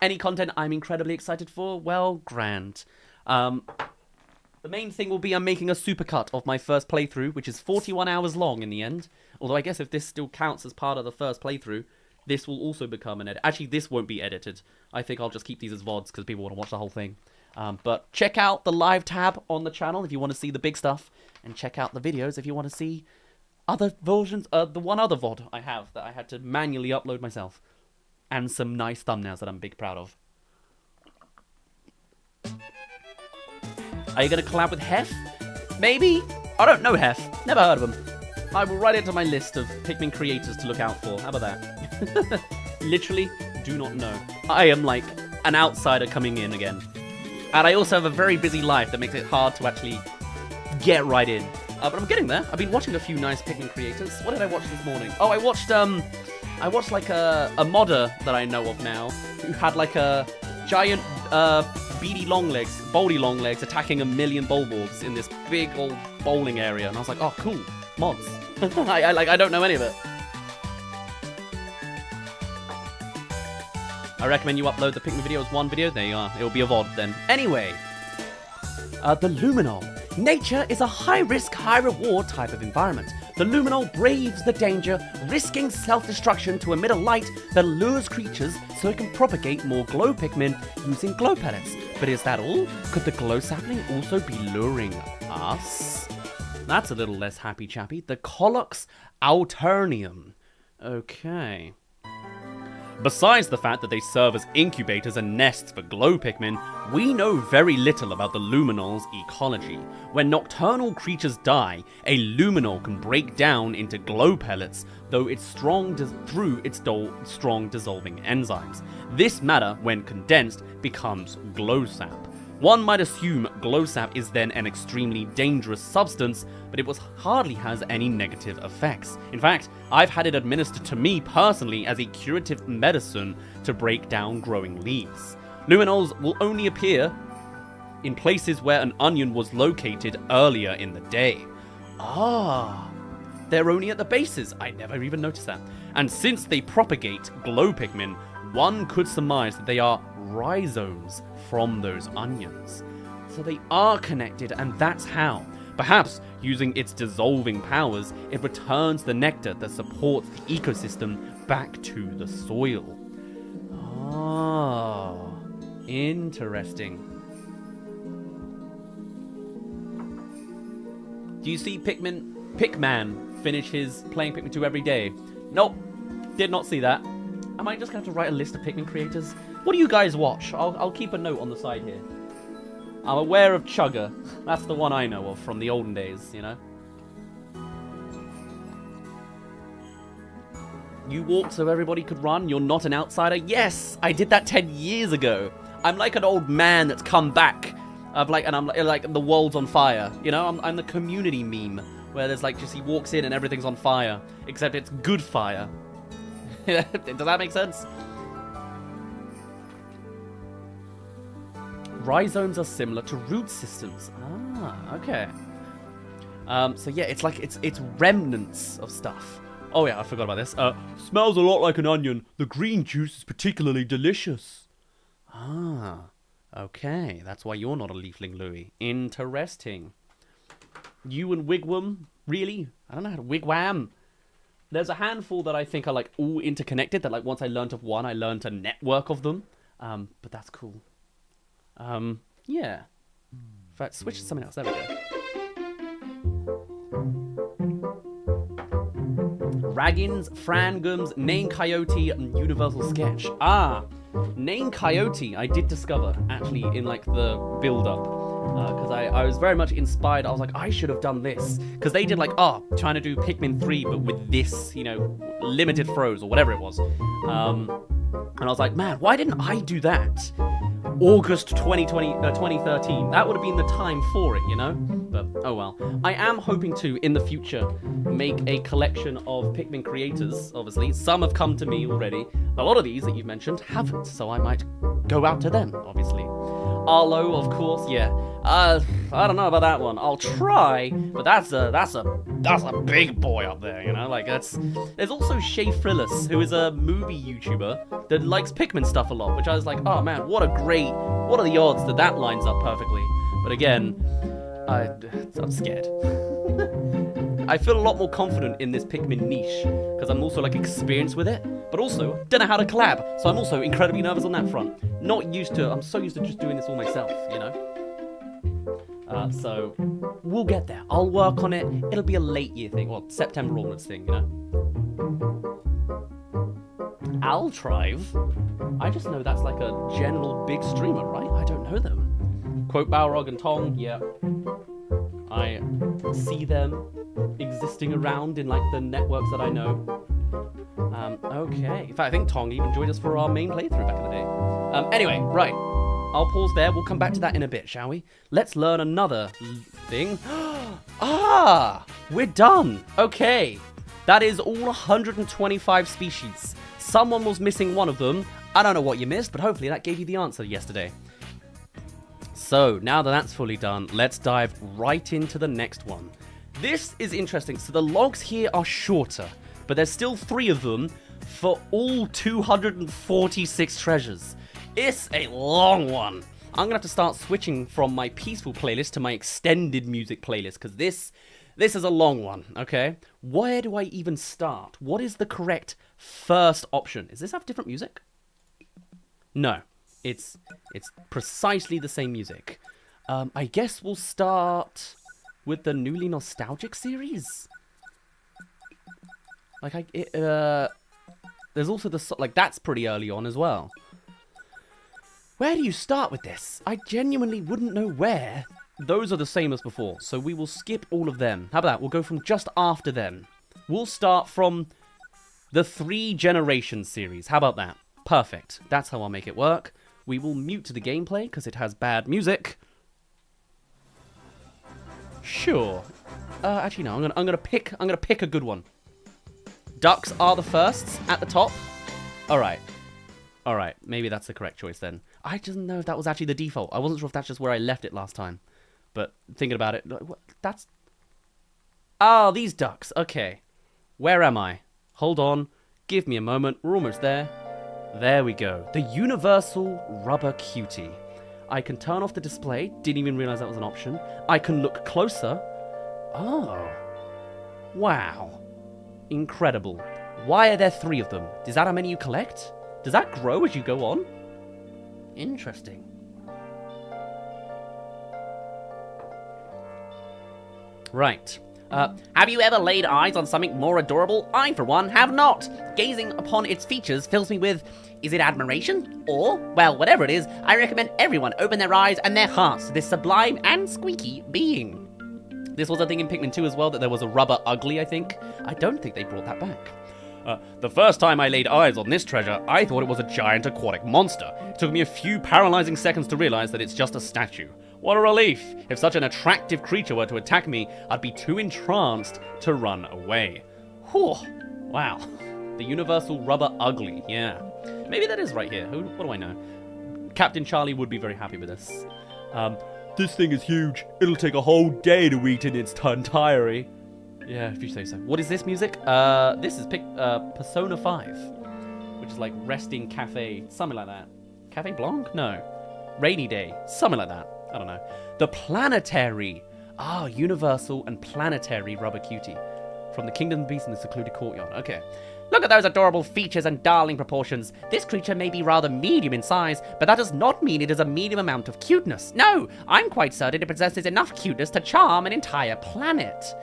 Any content I'm incredibly excited for? Well, grand. The main thing will be I'm making a supercut of my first playthrough, which is 41 hours long in the end. Although I guess if this still counts as part of the first playthrough, this will also become an edit. Actually, this won't be edited. I think I'll just keep these as VODs because people want to watch the whole thing. But check out the live tab on the channel if you want to see the big stuff. And check out the videos if you want to see other versions. The one other VOD I have that I had to manually upload myself. And some nice thumbnails that I'm big proud of. Are you going to collab with Hef? Maybe? I don't know Hef. Never heard of him. I will write it to my list of Pikmin creators to look out for. How about that? Literally, do not know. I am like an outsider coming in again. And I also have a very busy life that makes it hard to actually get right in. But I'm getting there. I've been watching a few nice Pikmin creators. What did I watch this morning? Oh, I watched like a modder that I know of now who had like a giant beady boldy long legs attacking 1 million Bulborgs in this big old bowling area, and I was like, oh cool, mods. I don't know any of it. I recommend you upload the Pikmin video as one video. There you are. It will be a VOD then. Anyway, the luminol. Nature is a high-risk, high-reward type of environment. The luminol braves the danger, risking self-destruction to emit a light that lures creatures so it can propagate more glow Pikmin using glow pellets. But is that all? Could the glow sapling also be luring us? That's a little less happy-chappy. The Colox alternium. Okay. Besides the fact that they serve as incubators and nests for glow Pikmin, we know very little about the luminol's ecology. When nocturnal creatures die, a luminol can break down into glow pellets, though it's strong through its strong dissolving enzymes. This matter, when condensed, becomes glow sap. One might assume glow sap is then an extremely dangerous substance, but it hardly has any negative effects. In fact, I've had it administered to me personally as a curative medicine to break down growing leaves. Luminols will only appear in places where an onion was located earlier in the day. Ah, they're only at the bases. I never even noticed that. And since they propagate glow Pikmin, one could surmise that they are rhizomes from those onions. So they are connected, and that's how. Perhaps using its dissolving powers, it returns the nectar that supports the ecosystem back to the soil. Oh, interesting. Do you see Pikman finish his playing Pikmin 2 every day? Nope, did not see that. Am I just going to have to write a list of Pikmin creators? What do you guys watch? I'll keep a note on the side here. I'm aware of Chugger. That's the one I know of from the olden days, you know? You walked so everybody could run? You're not an outsider? Yes! I did that 10 years ago. I'm like an old man that's come back. I'm like the world's on fire. You know, I'm the community meme. Where there's like, just he walks in and everything's on fire. Except it's good fire. Does that make sense? Rhizomes are similar to root systems. Ah, okay. So yeah, it's like it's remnants of stuff. Oh yeah, I forgot about this. Smells a lot like an onion. The green juice is particularly delicious. Ah, okay. That's why you're not a leafling, Louis. Interesting. You and Wigwam, really? I don't know how to wigwam. There's a handful that I think are like all interconnected. That like once I learned of one, I learned a network of them. But that's cool. Yeah. fact, switch to something else. There we go. Raggins, Frangums, Name Coyote, and Universal Sketch. Ah, Name Coyote I did discover, actually, in, like, the build-up. Because I was very much inspired. I was like, I should have done this. Because they did, like, trying to do Pikmin 3, but with this, you know, limited throws, or whatever it was. And I was like, man, why didn't I do that? August 2013. That would have been the time for it, you know? But, oh well. I am hoping to, in the future, make a collection of Pikmin Creators, obviously. Some have come to me already. A lot of these that you've mentioned haven't, so I might go out to them, obviously. Arlo, of course, yeah. I don't know about that one. I'll try, but that's a big boy up there, you know? Like, there's also Shay Frillis, who is a movie YouTuber that likes Pikmin stuff a lot, which I was like, oh man, what are the odds that that lines up perfectly? But again, I'm scared. I feel a lot more confident in this Pikmin niche, because I'm also, like, experienced with it, but also don't know how to collab, so I'm also incredibly nervous on that front. I'm so used to just doing this all myself, you know? So, we'll get there. I'll work on it. It'll be a late year thing, well, September onwards thing, you know? Altrive? I just know that's like a general big streamer, right? I don't know them. Quote Balrog and Tong, yeah. I see them existing around in, like, the networks that I know. Okay. In fact, I think Tong even joined us for our main playthrough back in the day. Anyway, right. I'll pause there. We'll come back to that in a bit, shall we? Let's learn another thing. We're done. Okay. That is all 125 species. Someone was missing one of them. I don't know what you missed, but hopefully that gave you the answer yesterday. So, now that that's fully done, let's dive right into the next one. This is interesting. So the logs here are shorter, but there's still 3 of them for all 246 treasures. It's a long one. I'm gonna have to start switching from my peaceful playlist to my extended music playlist, because this is a long one, okay? Where do I even start? What is the correct first option? Does this have different music? No. It's precisely the same music. I guess we'll start with the newly nostalgic series. Like, there's also the, like, that's pretty early on as well. Where do you start with this? I genuinely wouldn't know where. Those are the same as before, so we will skip all of them. How about that? We'll go from just after them. We'll start from the 3 Generations series. How about that? Perfect. That's how I'll make it work. We will mute the gameplay because it has bad music. Sure. Actually, no. I'm gonna pick a good one. Ducks are the firsts at the top. All right. Maybe that's the correct choice then. I didn't know if that was actually the default. I wasn't sure if that's just where I left it last time. But thinking about it, that's... Oh, these ducks. Okay. Where am I? Hold on. Give me a moment. We're almost there. There we go. The Universal Rubber Cutie. I can turn off the display. Didn't even realize that was an option. I can look closer. Oh. Wow. Incredible. Why are there 3 of them? Is that how many you collect? Does that grow as you go on? Interesting. Right. Have you ever laid eyes on something more adorable? I, for one, have not. Gazing upon its features fills me with, is it admiration? Or, well, whatever it is, I recommend everyone open their eyes and their hearts to this sublime and squeaky being. This was a thing in Pikmin 2 as well, that there was a rubber ugly, I think. I don't think they brought that back. The first time I laid eyes on this treasure, I thought it was a giant aquatic monster. It took me a few paralyzing seconds to realize that it's just a statue. What a relief! If such an attractive creature were to attack me, I'd be too entranced to run away. Whew. Wow. The Universal Rubber Ugly, yeah. Maybe that is right here. What do I know? Captain Charlie would be very happy with this. This thing is huge. It'll take a whole day to eat in its entirety. Yeah, if you say so. What is this music? This is Persona 5, which is like Resting Cafe, something like that. Cafe Blanc? No. Rainy Day, something like that. I don't know. The Planetary. Universal and Planetary Rubber Cutie. From the Kingdom of Beasts in the Secluded Courtyard. Okay. Look at those adorable features and darling proportions. This creature may be rather medium in size, but that does not mean it is a medium amount of cuteness. No, I'm quite certain it possesses enough cuteness to charm an entire planet.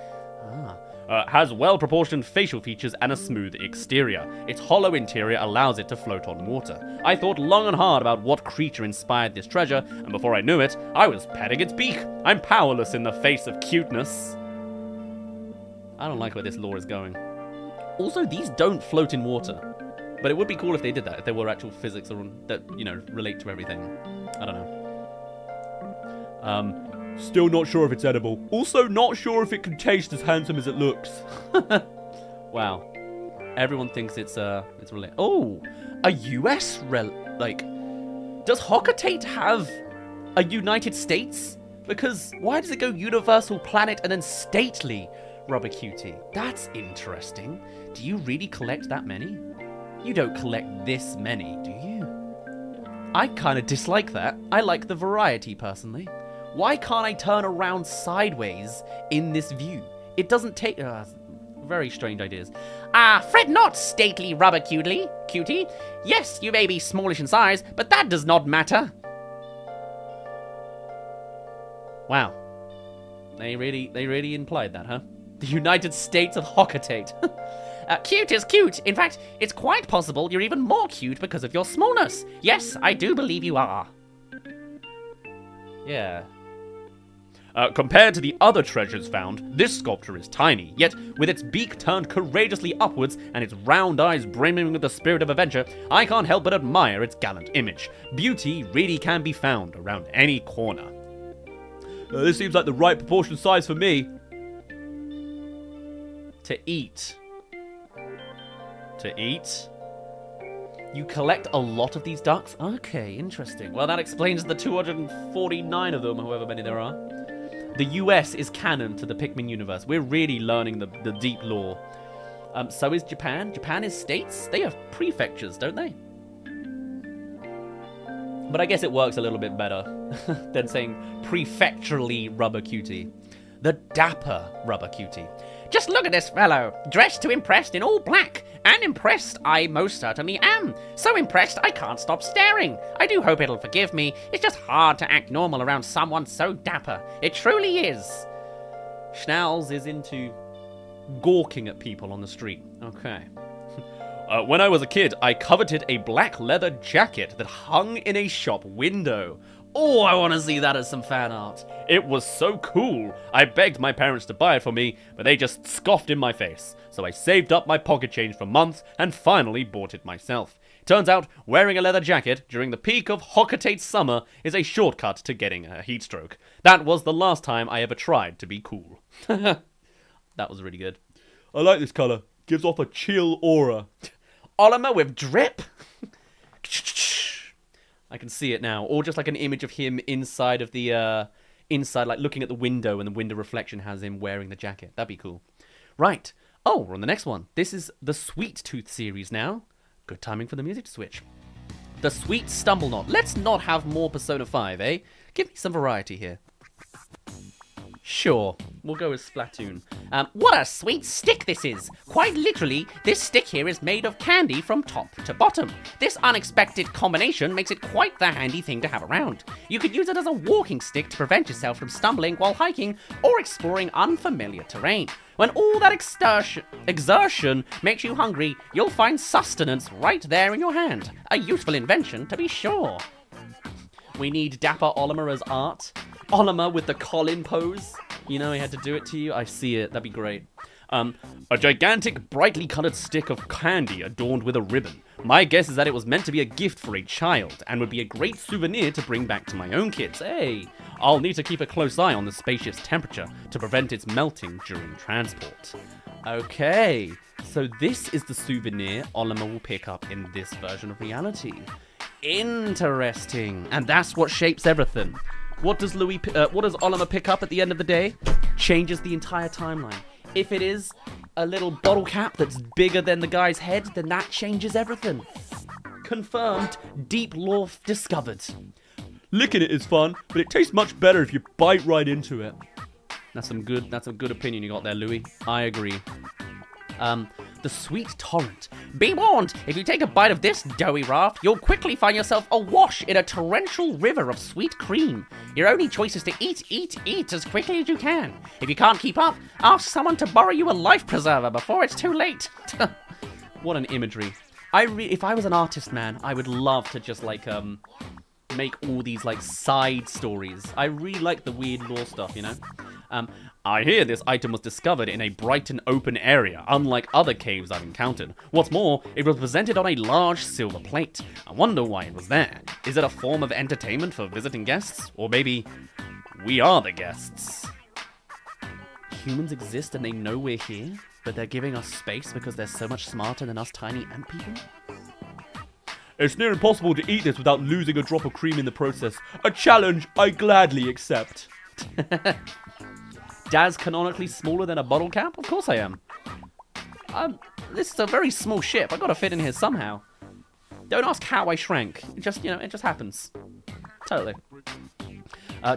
Has well-proportioned facial features and a smooth exterior. Its hollow interior allows it to float on water. I thought long and hard about what creature inspired this treasure, and before I knew it, I was petting its beak. I'm powerless in the face of cuteness. I don't like where this lore is going. Also, these don't float in water. But it would be cool if they did that, if there were actual physics that, you know, relate to everything. I don't know. Still not sure if it's edible. Also not sure if it can taste as handsome as it looks. Wow. Everyone thinks it's related. Oh, a US does Hockatate have a United States? Because why does it go universal planet and then stately rubber cutie? That's interesting. Do you really collect that many? You don't collect this many, do you? I kind of dislike that. I like the variety personally. Why can't I turn around sideways in this view? It doesn't take... very strange ideas. Fret not, stately rubber cutie. Yes, you may be smallish in size, but that does not matter. Wow. They really implied that, huh? The United States of Hockatate. Cute is cute. In fact, it's quite possible you're even more cute because of your smallness. Yes, I do believe you are. Yeah. Compared to the other treasures found, this sculpture is tiny, yet with its beak turned courageously upwards and its round eyes brimming with the spirit of adventure, I can't help but admire its gallant image. Beauty really can be found around any corner. This seems like the right proportion size for me. To eat. To eat? You collect a lot of these ducks? Okay, interesting. Well, that explains the 249 of them, however many there are. The US is canon to the Pikmin universe. We're really learning the deep lore. So is Japan. Japan is states. They have prefectures, don't they? But I guess it works a little bit better than saying prefecturally rubber cutie. The dapper rubber cutie. Just look at this fellow, dressed to impress in all black. And impressed I most certainly am. So impressed I can't stop staring. I do hope it'll forgive me. It's just hard to act normal around someone so dapper. It truly is. Schnauz is into gawking at people on the street. Okay. When I was a kid, I coveted a black leather jacket that hung in a shop window. Oh, I want to see that as some fan art. It was so cool. I begged my parents to buy it for me, but they just scoffed in my face. So I saved up my pocket change for months and finally bought it myself. Turns out, wearing a leather jacket during the peak of Hockatate's summer is a shortcut to getting a heat stroke. That was the last time I ever tried to be cool. That was really good. I like this color. Gives off a chill aura. Oliver with drip? I can see it now. Or just like an image of him inside of the, like looking at the window and the window reflection has him wearing the jacket. That'd be cool. Right. Oh, we're on the next one. This is the Sweet Tooth series now. Good timing for the music to switch. The Sweet Stumble Knot. Let's not have more Persona 5, eh? Give me some variety here. Sure, we'll go with Splatoon. What a sweet stick this is! Quite literally, this stick here is made of candy from top to bottom. This unexpected combination makes it quite the handy thing to have around. You could use it as a walking stick to prevent yourself from stumbling while hiking or exploring unfamiliar terrain. When all that exertion makes you hungry, you'll find sustenance right there in your hand. A useful invention, to be sure. We need Dapper Olimar as art. Olimar with the Colin pose. You know, he had to do it to you. I see it. That'd be great. A gigantic, brightly colored stick of candy adorned with a ribbon. My guess is that it was meant to be a gift for a child and would be a great souvenir to bring back to my own kids. Hey, I'll need to keep a close eye on the spaceship's temperature to prevent its melting during transport. Okay, so this is the souvenir Olimar will pick up in this version of reality. Interesting. And that's what shapes everything. What does Olimar pick up at the end of the day? Changes the entire timeline. If it is a little bottle cap that's bigger than the guy's head, then that changes everything. Confirmed. Deep lore discovered. Licking it is fun, but it tastes much better if you bite right into it. That's some good opinion you got there, Louis. I agree. the sweet torrent. Be warned, if you take a bite of this doughy raft, you'll quickly find yourself awash in a torrential river of sweet cream. Your only choice is to eat as quickly as you can. If you can't keep up, ask someone to borrow you a life preserver before it's too late. What an imagery. If I was an artist, man, I would love to just, like, make all these, like, side stories. I really like the weird lore stuff, you know? I hear this item was discovered in a bright and open area, unlike other caves I've encountered. What's more, it was presented on a large silver plate. I wonder why it was there. Is it a form of entertainment for visiting guests? Or maybe we are the guests? Humans exist and they know we're here, but they're giving us space because they're so much smarter than us tiny ant people? It's near impossible to eat this without losing a drop of cream in the process. A challenge I gladly accept. Dazz canonically smaller than a bottle cap? Of course I am. This is a very small ship. I gotta fit in here somehow. Don't ask how I shrank. It just, you know, it just happens. Totally.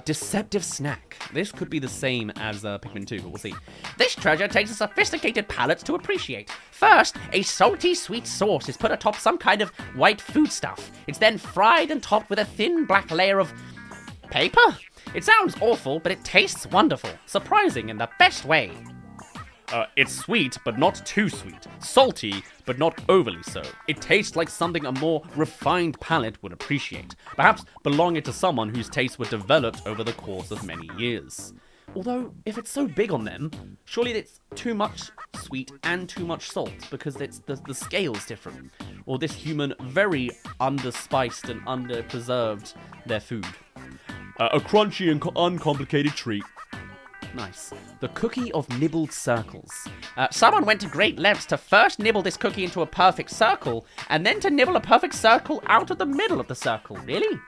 Deceptive snack. This could be the same as Pikmin 2, but we'll see. This treasure takes a sophisticated palate to appreciate. First, a salty sweet sauce is put atop some kind of white foodstuff. It's then fried and topped with a thin black layer of paper? It sounds awful, but it tastes wonderful. Surprising in the best way. It's sweet, but not too sweet. Salty, but not overly so. It tastes like something a more refined palate would appreciate. Perhaps belonging to someone whose tastes were developed over the course of many years. Although, if it's so big on them, surely it's too much sweet and too much salt, because it's the scale's different. Or this human very underspiced and underpreserved their food. A crunchy and uncomplicated treat. Nice. The cookie of nibbled circles. Someone went to great lengths to first nibble this cookie into a perfect circle, and then to nibble a perfect circle out of the middle of the circle. Really?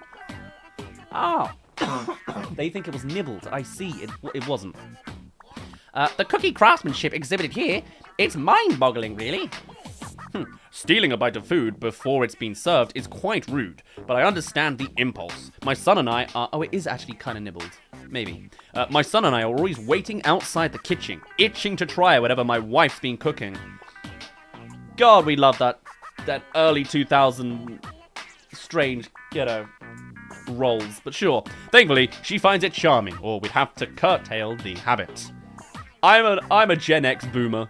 Oh. They think it was nibbled. I see. It wasn't. The cookie craftsmanship exhibited here, it's mind-boggling, really. Stealing a bite of food before it's been served is quite rude, but I understand the impulse. My son and I are... Oh, it is actually kind of nibbled. Maybe. My son and I are always waiting outside the kitchen, itching to try whatever my wife's been cooking. God, we love that early 2000 strange, you know, rolls. But sure, thankfully, she finds it charming, or we'd have to curtail the habit. I'm a Gen X boomer.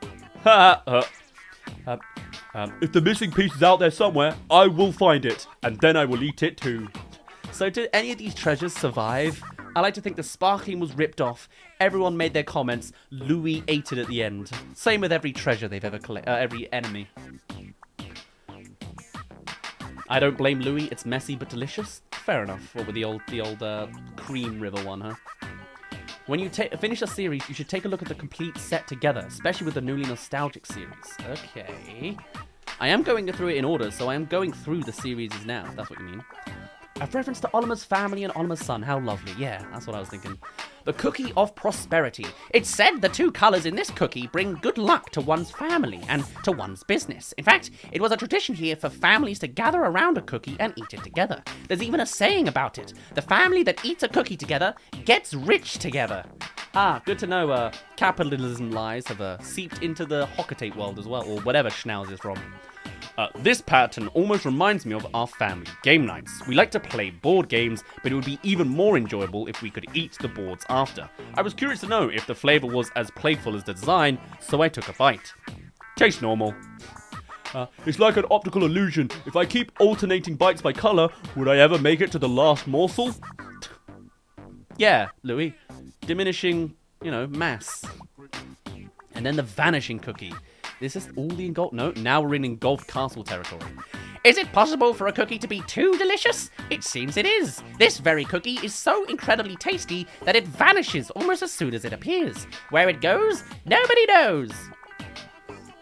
If the missing piece is out there somewhere, I will find it, and then I will eat it too. So did any of these treasures survive? I like to think the sparkling was ripped off. Everyone made their comments. Louis ate it at the end. Same with every treasure they've ever collected, every enemy. I don't blame Louis. It's messy but delicious. Fair enough. What with the old cream river one, huh? When you finish a series, you should take a look at the complete set together, especially with the newly nostalgic series. Okay. I am going through it in order, so I am going through the series now, if that's what you mean. A reference to Olima's family and Olima's son. How lovely. Yeah, that's what I was thinking. The cookie of prosperity. It's said the two colors in this cookie bring good luck to one's family and to one's business. In fact, it was a tradition here for families to gather around a cookie and eat it together. There's even a saying about it. The family that eats a cookie together gets rich together. Ah, good to know capitalism lies have seeped into the Hockatate world as well, or whatever Schnauz is from. This pattern almost reminds me of our family game nights. We like to play board games, but it would be even more enjoyable if we could eat the boards after. I was curious to know if the flavor was as playful as the design, so I took a bite. Tastes normal. It's like an optical illusion. If I keep alternating bites by color, would I ever make it to the last morsel? Yeah, Louis. Diminishing, you know, mass. And then the vanishing cookie. This is all the engulfed. No, now we're in engulfed castle territory. Is it possible for a cookie to be too delicious? It seems it is. This very cookie is so incredibly tasty that it vanishes almost as soon as it appears. Where it goes, nobody knows.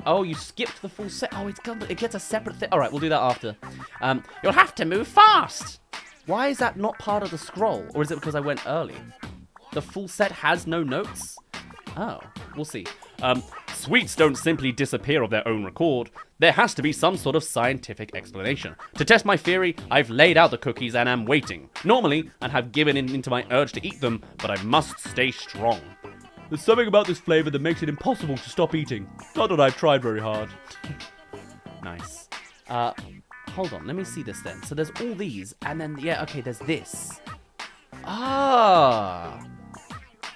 Oh, you skipped the full set. Oh, it gets a separate thing. All right, we'll do that after. You'll have to move fast. Why is that not part of the scroll? Or is it because I went early? The full set has no notes? Oh, we'll see. Sweets don't simply disappear of their own accord. There has to be some sort of scientific explanation. To test my theory, I've laid out the cookies and am waiting. Normally, I'd have given in to my urge to eat them, but I must stay strong. There's something about this flavor that makes it impossible to stop eating. Not that I've tried very hard. Nice. Hold on, let me see this then. So there's all these, and then, yeah, okay, there's this. Ah!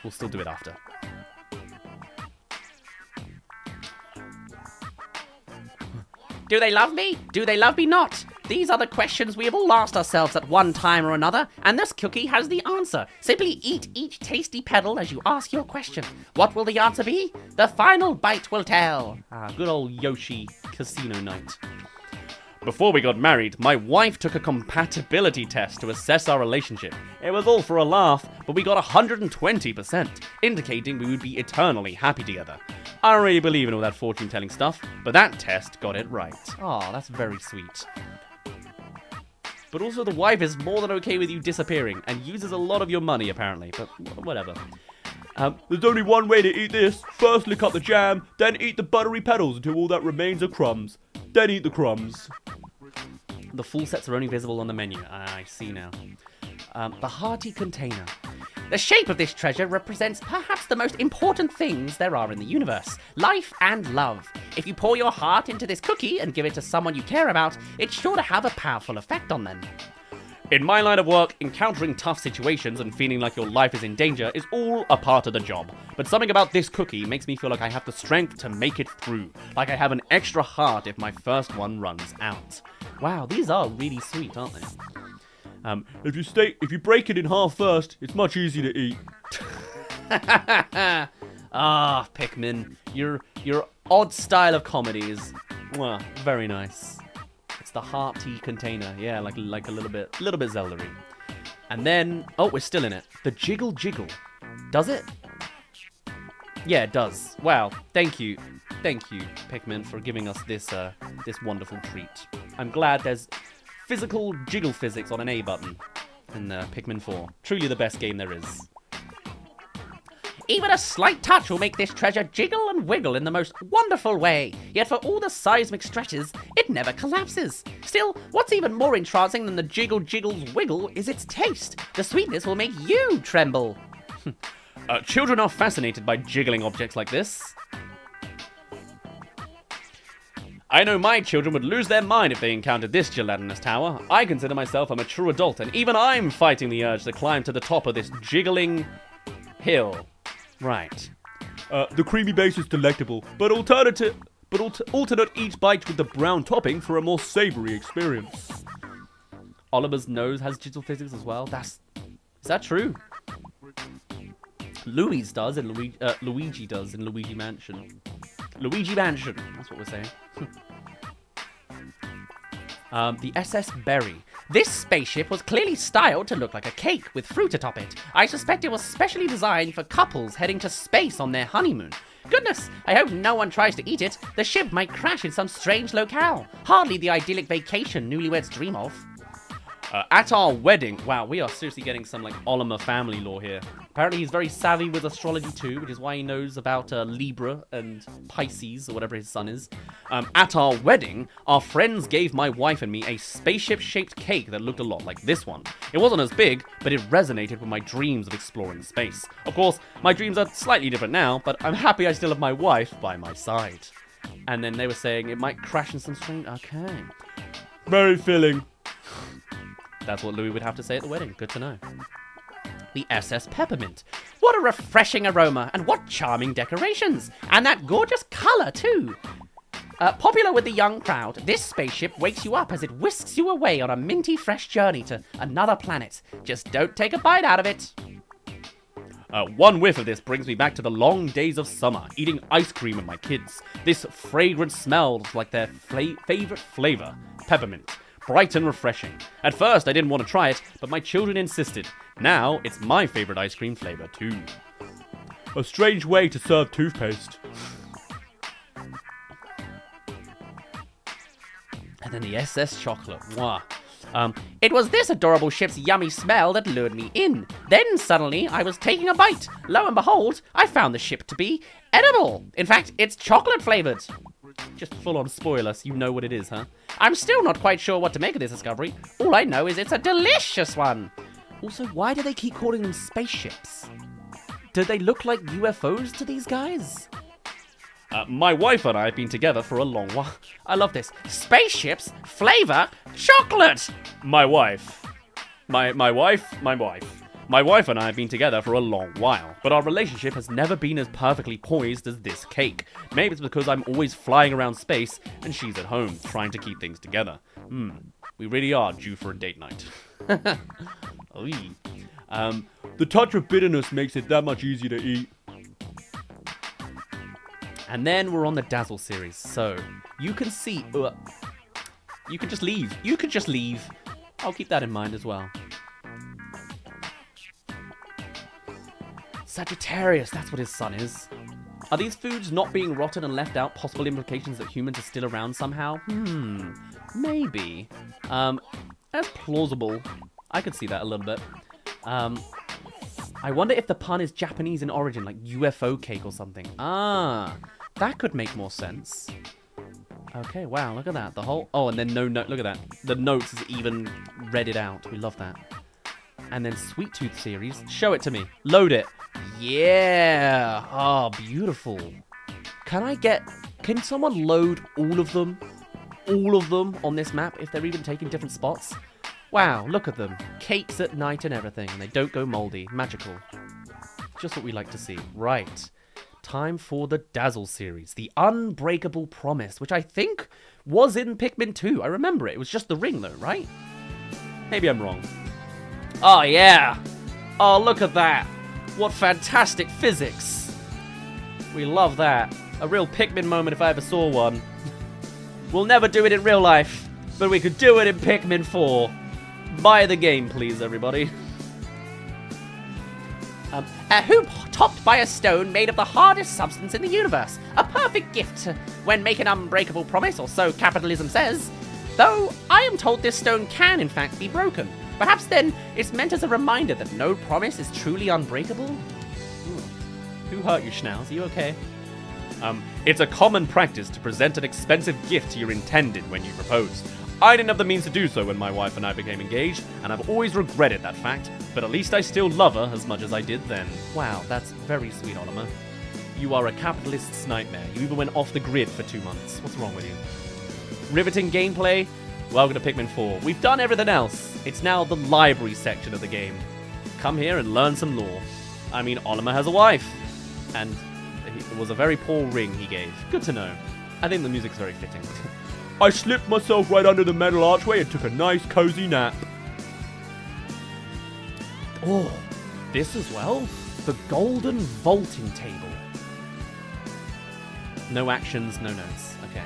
We'll still do it after. Do they love me? Do they love me not? These are the questions we have all asked ourselves at one time or another, and this cookie has the answer. Simply eat each tasty petal as you ask your question. What will the answer be? The final bite will tell. Ah, good old Yoshi casino night. Before we got married, my wife took a compatibility test to assess our relationship. It was all for a laugh, but we got 120%, indicating we would be eternally happy together. I don't really believe in all that fortune-telling stuff, but that test got it right. Oh, that's very sweet. But also the wife is more than okay with you disappearing, and uses a lot of your money, apparently, but whatever. There's only one way to eat this. First lick up the jam, then eat the buttery petals until all that remains are crumbs. Then eat the crumbs. The full sets are only visible on the menu. I see now. The hearty container. The shape of this treasure represents perhaps the most important things there are in the universe. Life and love. If you pour your heart into this cookie and give it to someone you care about, it's sure to have a powerful effect on them. In my line of work, encountering tough situations and feeling like your life is in danger is all a part of the job. But something about this cookie makes me feel like I have the strength to make it through. Like I have an extra heart if my first one runs out. Wow, these are really sweet, aren't they? If you break it in half first, it's much easier to eat. Ah, Pikmin, your odd style of comedy is very nice. It's the hearty container, yeah, like a little bit Zelda-y. And then, oh, we're still in it. The jiggle jiggle. Does it? Yeah, it does. Wow, thank you, Pikmin, for giving us this wonderful treat. I'm glad there's physical jiggle physics on an A button in Pikmin 4. Truly the best game there is. Even a slight touch will make this treasure jiggle and wiggle in the most wonderful way. Yet for all the seismic stretches, it never collapses. Still, what's even more entrancing than the jiggle jiggle's wiggle is its taste. The sweetness will make you tremble. Children are fascinated by jiggling objects like this. I know my children would lose their mind if they encountered this gelatinous tower. I consider myself a mature adult, and even I'm fighting the urge to climb to the top of this jiggling hill. Right. The creamy base is delectable, but alternate each bite with the brown topping for a more savory experience. Oliver's nose has jiggle physics as well. Is that true? Luigi does in Luigi Mansion. Luigi Mansion, that's what we're saying. The SS Berry. This spaceship was clearly styled to look like a cake with fruit atop it. I suspect it was specially designed for couples heading to space on their honeymoon. Goodness, I hope no one tries to eat it. The ship might crash in some strange locale. Hardly the idyllic vacation newlyweds dream of. At our wedding, wow, we are seriously getting some like Oliver family lore here. Apparently he's very savvy with astrology too, which is why he knows about Libra and Pisces, or whatever his sun is. At our wedding, our friends gave my wife and me a spaceship-shaped cake that looked a lot like this one. It wasn't as big, but it resonated with my dreams of exploring space. Of course, my dreams are slightly different now, but I'm happy I still have my wife by my side. And then they were saying it might crash in some strange... Okay. Very filling. That's what Louis would have to say at the wedding. Good to know. The SS Peppermint. What a refreshing aroma, and what charming decorations. And that gorgeous colour, too. Popular with the young crowd, this spaceship wakes you up as it whisks you away on a minty fresh journey to another planet. Just don't take a bite out of it. One whiff of this brings me back to the long days of summer, eating ice cream with my kids. This fragrant smells like their favorite flavor, peppermint. Bright and refreshing. At first, I didn't want to try it, but my children insisted. Now, it's my favorite ice cream flavor, too. A strange way to serve toothpaste. And then the SS Chocolate. Mwah. It was this adorable ship's yummy smell that lured me in. Then suddenly, I was taking a bite. Lo and behold, I found the ship to be edible. In fact, it's chocolate flavored. Just full-on spoiler, so you know what it is, huh? I'm still not quite sure what to make of this discovery. All I know is it's a delicious one. Also, why do they keep calling them spaceships? Do they look like UFOs to these guys? My wife and I have been together for a long while. I love this. Spaceships? Flavor? Chocolate! My wife. My wife and I have been together for a long while, but our relationship has never been as perfectly poised as this cake. Maybe it's because I'm always flying around space and she's at home trying to keep things together. We really are due for a date night. The touch of bitterness makes it that much easier to eat. And then we're on the Dazzle series, so you can see... you could just leave. You could just leave. I'll keep that in mind as well. Sagittarius, that's what his sun is. Are these foods not being rotten and left out possible implications that humans are still around somehow? Maybe. That's plausible. I could see that a little bit. I wonder if the pun is Japanese in origin, like UFO cake or something. That could make more sense. Okay, wow, look at that. The whole... Oh, and then no note. Look at that. The notes is even read out. We love that. And then Sweet Tooth series. Show it to me. Load it. Yeah. Oh, beautiful. Can someone load all of them? All of them on this map if they're even taking different spots? Wow, look at them. Cakes at night and everything. And they don't go moldy. Magical. Just what we like to see. Right. Time for the Dazzle series. The Unbreakable Promise, which I think was in Pikmin 2. I remember it. It was just the ring, though, right? Maybe I'm wrong. Oh, yeah. Oh, look at that. What fantastic physics. We love that. A real Pikmin moment if I ever saw one. We'll never do it in real life, but we could do it in Pikmin 4. Buy the game, please, everybody. A hoop topped by a stone made of the hardest substance in the universe. A perfect gift when making an unbreakable promise, or so capitalism says. Though I am told this stone can, in fact, be broken. Perhaps then it's meant as a reminder that no promise is truly unbreakable? Who hurt you, Schnauz? Are you okay? It's a common practice to present an expensive gift to your intended when you propose. I didn't have the means to do so when my wife and I became engaged, and I've always regretted that fact, but at least I still love her as much as I did then. Wow, that's very sweet, Oliver. You are a capitalist's nightmare. You even went off the grid for 2 months. What's wrong with you? Riveting gameplay? Welcome to Pikmin 4. We've done everything else. It's now the library section of the game. Come here and learn some lore. I mean, Oliver has a wife. And it was a very poor ring he gave. Good to know. I think the music's very fitting. I slipped myself right under the metal archway and took a nice cozy nap. Oh, this as well? The golden vaulting table. No actions, no notes. Okay.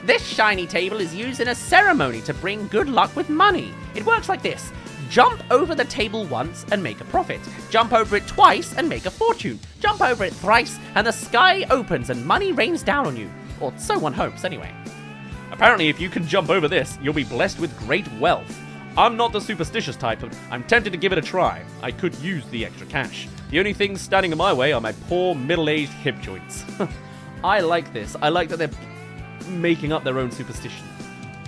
This shiny table is used in a ceremony to bring good luck with money. It works like this. Jump over the table once and make a profit. Jump over it twice and make a fortune. Jump over it thrice and the sky opens and money rains down on you. Or so one hopes, anyway. Apparently, if you can jump over this, you'll be blessed with great wealth. I'm not the superstitious type, but I'm tempted to give it a try. I could use the extra cash. The only things standing in my way are my poor, middle-aged hip joints. I like this. I like that they're making up their own superstition.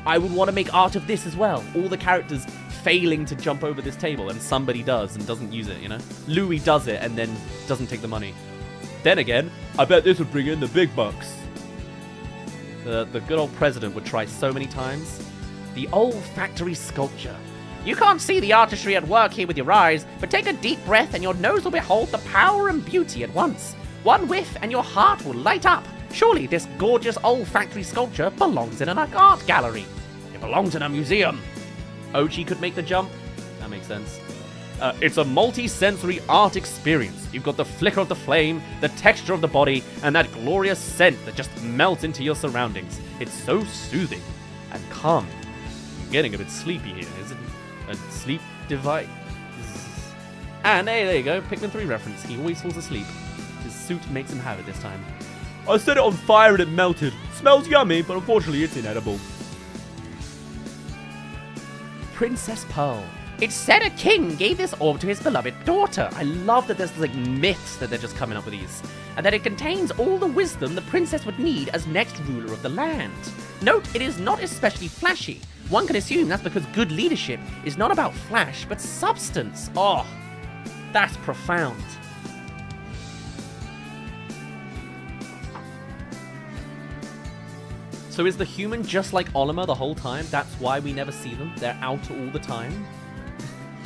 I would want to make art of this as well. All the characters failing to jump over this table, and somebody does and doesn't use it, you know? Louis does it and then doesn't take the money. Then again, I bet this would bring in the big bucks. The good old president would try so many times. The olfactory sculpture. You can't see the artistry at work here with your eyes, but take a deep breath and your nose will behold the power and beauty at once. One whiff and your heart will light up. Surely this gorgeous olfactory sculpture belongs in an art gallery. It belongs in a museum. Ochi could make the jump. That makes sense. It's a multi-sensory art experience. You've got the flicker of the flame, the texture of the body, and that glorious scent that just melts into your surroundings. It's so soothing and calming. I'm getting a bit sleepy here. Is it a sleep device? And hey, there you go. Pikmin 3 reference. He always falls asleep. His suit makes him have it this time. I set it on fire and it melted. Smells yummy, but unfortunately it's inedible. Princess Pearl. It's said a king gave this orb to his beloved daughter. I love that there's like myths that they're just coming up with these. And that it contains all the wisdom the princess would need as next ruler of the land. Note, it is not especially flashy. One can assume that's because good leadership is not about flash, but substance. Oh, that's profound. So is the human just like Olimar the whole time? That's why we never see them? They're out all the time?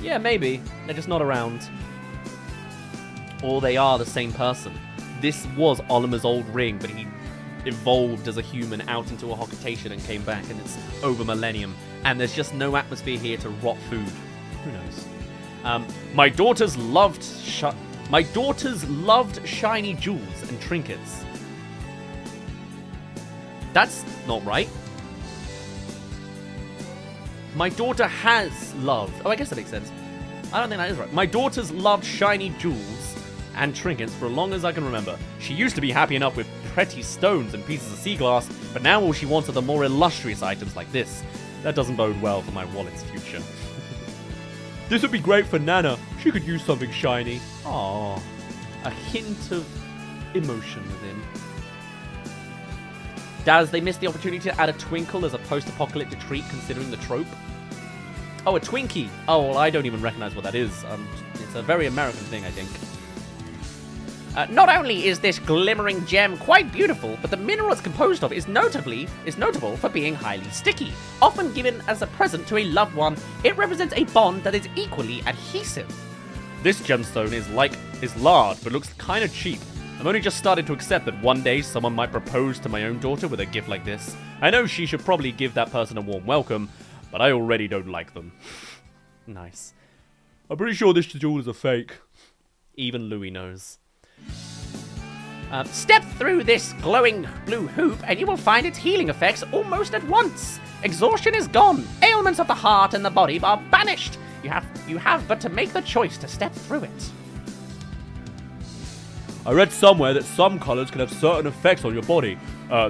Yeah, maybe. They're just not around. Or they are the same person. This was Olimar's old ring, but he evolved as a human out into a Hocotation and came back, and it's over millennium. And there's just no atmosphere here to rot food. Who knows? My daughters loved shiny jewels and trinkets. That's not right. My daughter has loved... Oh, I guess that makes sense. I don't think that is right. My daughters loved shiny jewels and trinkets for as long as I can remember. She used to be happy enough with pretty stones and pieces of sea glass, but now all she wants are the more illustrious items like this. That doesn't bode well for my wallet's future. This would be great for Nana. She could use something shiny. Aww. A hint of emotion within. Dazz, they missed the opportunity to add a twinkle as a post-apocalyptic treat considering the trope. Oh, a Twinkie. Oh, well, I don't even recognize what that is. It's a very American thing, I think. Not only is this glimmering gem quite beautiful, but the mineral it's composed of is notable for being highly sticky. Often given as a present to a loved one, it represents a bond that is equally adhesive. This gemstone is large, but looks kind of cheap. I'm only just started to accept that one day someone might propose to my own daughter with a gift like this. I know she should probably give that person a warm welcome, but I already don't like them. Nice. I'm pretty sure this jewel is a fake. Even Louis knows. Step through this glowing blue hoop and you will find its healing effects almost at once. Exhaustion is gone. Ailments of the heart and the body are banished. You have but to make the choice to step through it. I read somewhere that some colors can have certain effects on your body.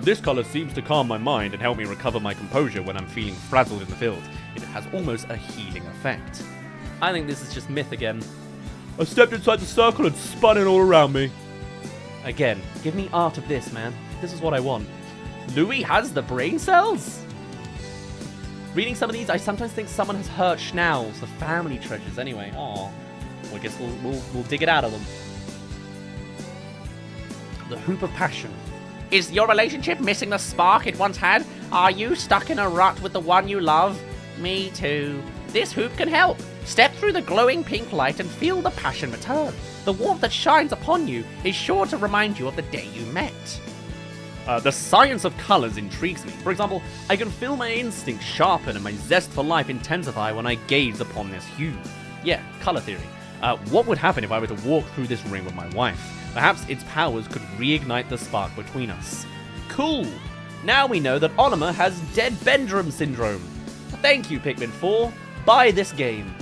This color seems to calm my mind and help me recover my composure when I'm feeling frazzled in the field. It has almost a healing effect. I think this is just myth again. I stepped inside the circle and spun it all around me. Again, give me art of this, man. This is what I want. Louis has the brain cells? Reading some of these, I sometimes think someone has hurt Schnauz, the family treasures. Anyway, aw. Well, I guess we'll dig it out of them. The Hoop of Passion. Is your relationship missing the spark it once had? Are you stuck in a rut with the one you love? Me too. This hoop can help. Step through the glowing pink light and feel the passion return. The warmth that shines upon you is sure to remind you of the day you met. The science of colors intrigues me. For example, I can feel my instincts sharpen and my zest for life intensify when I gaze upon this hue. Yeah, color theory. What would happen if I were to walk through this ring with my wife? Perhaps its powers could reignite the spark between us. Cool! Now we know that Olimar has Dead Benjamin syndrome. Thank you, Pikmin 4. Buy this game.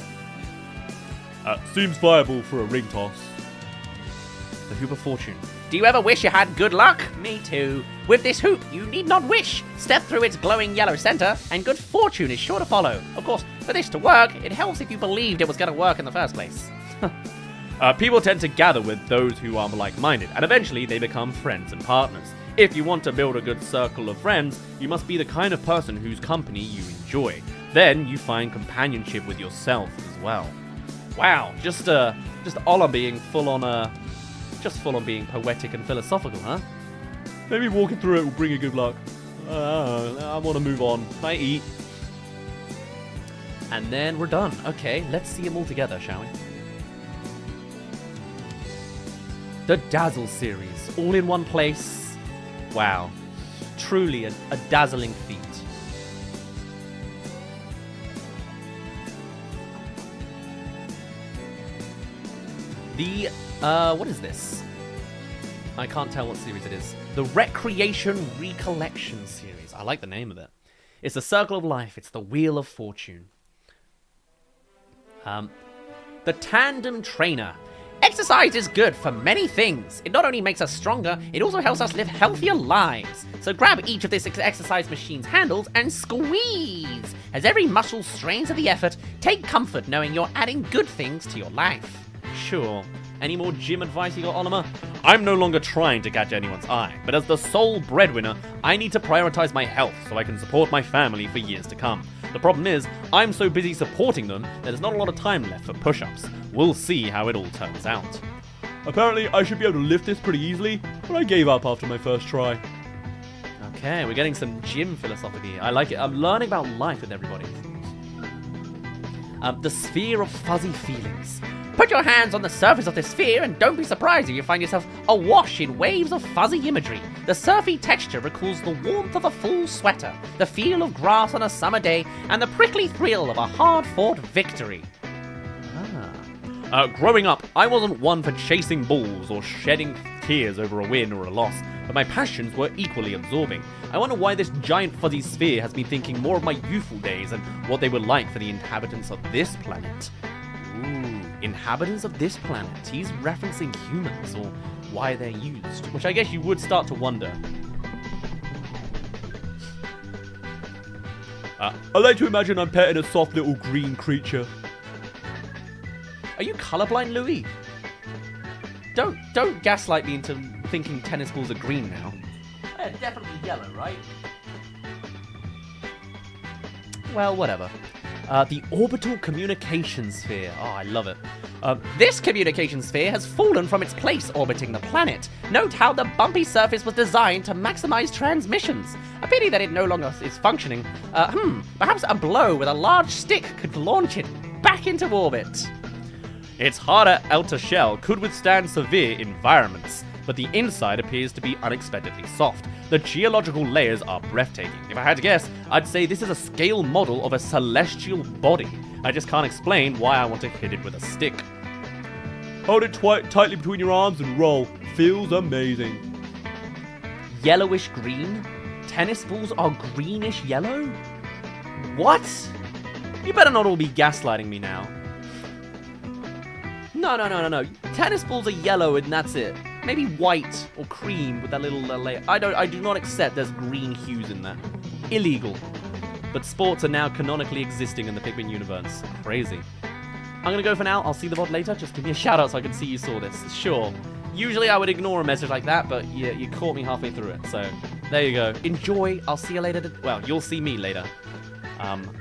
Seems viable for a ring toss. The Hoop of Fortune. Do you ever wish you had good luck? Me too. With this hoop, you need not wish. Step through its glowing yellow center, and good fortune is sure to follow. Of course, for this to work, it helps if you believed it was going to work in the first place. People tend to gather with those who are like-minded, and eventually they become friends and partners. If you want to build a good circle of friends, you must be the kind of person whose company you enjoy. Then you find companionship with yourself as well. Wow, just Olimar being full on being poetic and philosophical, huh? Maybe walking through it will bring you good luck. I want to move on. I eat. And then we're done. Okay, let's see them all together, shall we? The Dazzle series, all in one place. Wow, truly a dazzling feat. The, what is this? I can't tell what series it is. The Recreation Recollection series. I like the name of it. It's the Circle of Life. It's the Wheel of Fortune. The Tandem Trainer. Exercise is good for many things. It not only makes us stronger, it also helps us live healthier lives. So grab each of this exercise machine's handles and squeeze. As every muscle strains at the effort, take comfort knowing you're adding good things to your life. Sure. Any more gym advice you got, Olimar? I'm no longer trying to catch anyone's eye, but as the sole breadwinner, I need to prioritize my health so I can support my family for years to come. The problem is, I'm so busy supporting them that there's not a lot of time left for push-ups. We'll see how it all turns out. Apparently, I should be able to lift this pretty easily, but I gave up after my first try. Okay, we're getting some gym philosophy. I like it. I'm learning about life with everybody. The sphere of fuzzy feelings. Put your hands on the surface of the sphere and don't be surprised if you find yourself awash in waves of fuzzy imagery. The surfy texture recalls the warmth of a full sweater, the feel of grass on a summer day, and the prickly thrill of a hard-fought victory. Growing up, I wasn't one for chasing balls or shedding tears over a win or a loss, but my passions were equally absorbing. I wonder why this giant fuzzy sphere has been thinking more of my youthful days and what they were like for the inhabitants of this planet. Ooh, inhabitants of this planet. He's referencing humans, or why they're used, which I guess you would start to wonder. I like to imagine I'm petting a soft little green creature. Are you colorblind, Louis? Don't gaslight me into thinking tennis balls are green now. They're definitely yellow, right? Well, whatever. The orbital communication sphere. Oh, I love it. This communication sphere has fallen from its place orbiting the planet. Note how the bumpy surface was designed to maximize transmissions. A pity that it no longer is functioning. Perhaps a blow with a large stick could launch it back into orbit. Its harder outer shell could withstand severe environments, but the inside appears to be unexpectedly soft. The geological layers are breathtaking. If I had to guess, I'd say this is a scale model of a celestial body. I just can't explain why I want to hit it with a stick. Hold it tightly between your arms and roll. Feels amazing. Yellowish green? Tennis balls are greenish yellow? What? You better not all be gaslighting me now. No. Tennis balls are yellow and that's it. Maybe white or cream with that little layer. I do not accept there's green hues in that. Illegal. But sports are now canonically existing in the Pikmin universe. Crazy. I'm gonna go for now. I'll see the VOD later. Just give me a shout out so I can see you saw this. Sure. Usually I would ignore a message like that, but you caught me halfway through it. So there you go. Enjoy. I'll see you later. Well, you'll see me later.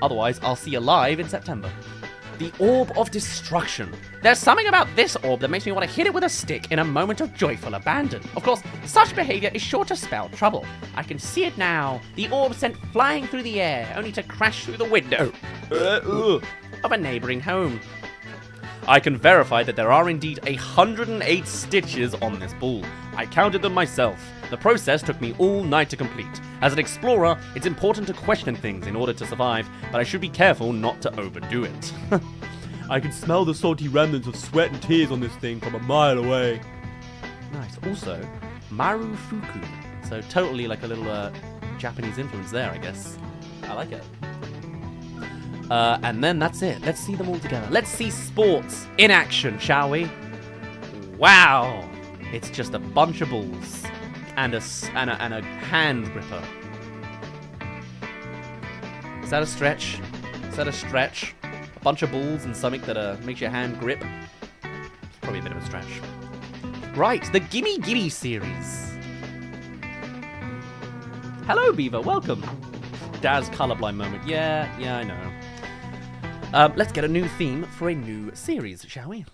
Otherwise, I'll see you live in September. The Orb of Destruction. There's something about this orb that makes me want to hit it with a stick in a moment of joyful abandon. Of course, such behavior is sure to spell trouble. I can see it now. The orb sent flying through the air, only to crash through the window of a neighboring home. I can verify that there are indeed 108 stitches on this ball. I counted them myself. The process took me all night to complete. As an explorer, it's important to question things in order to survive, but I should be careful not to overdo it. I can smell the salty remnants of sweat and tears on this thing from a mile away. Nice. Also, Marufuku. So totally like a little Japanese influence there, I guess. I like it. And then that's it. Let's see them all together. Let's see sports in action, shall we? Wow. It's just a bunch of balls. And a hand gripper. Is that a stretch? Is that a stretch? A bunch of balls and something that makes your hand grip? It's probably a bit of a stretch. Right, the Gimme Gimme series. Hello, Beaver. Welcome. Dazz colorblind moment. Yeah, I know. Let's get a new theme for a new series, shall we?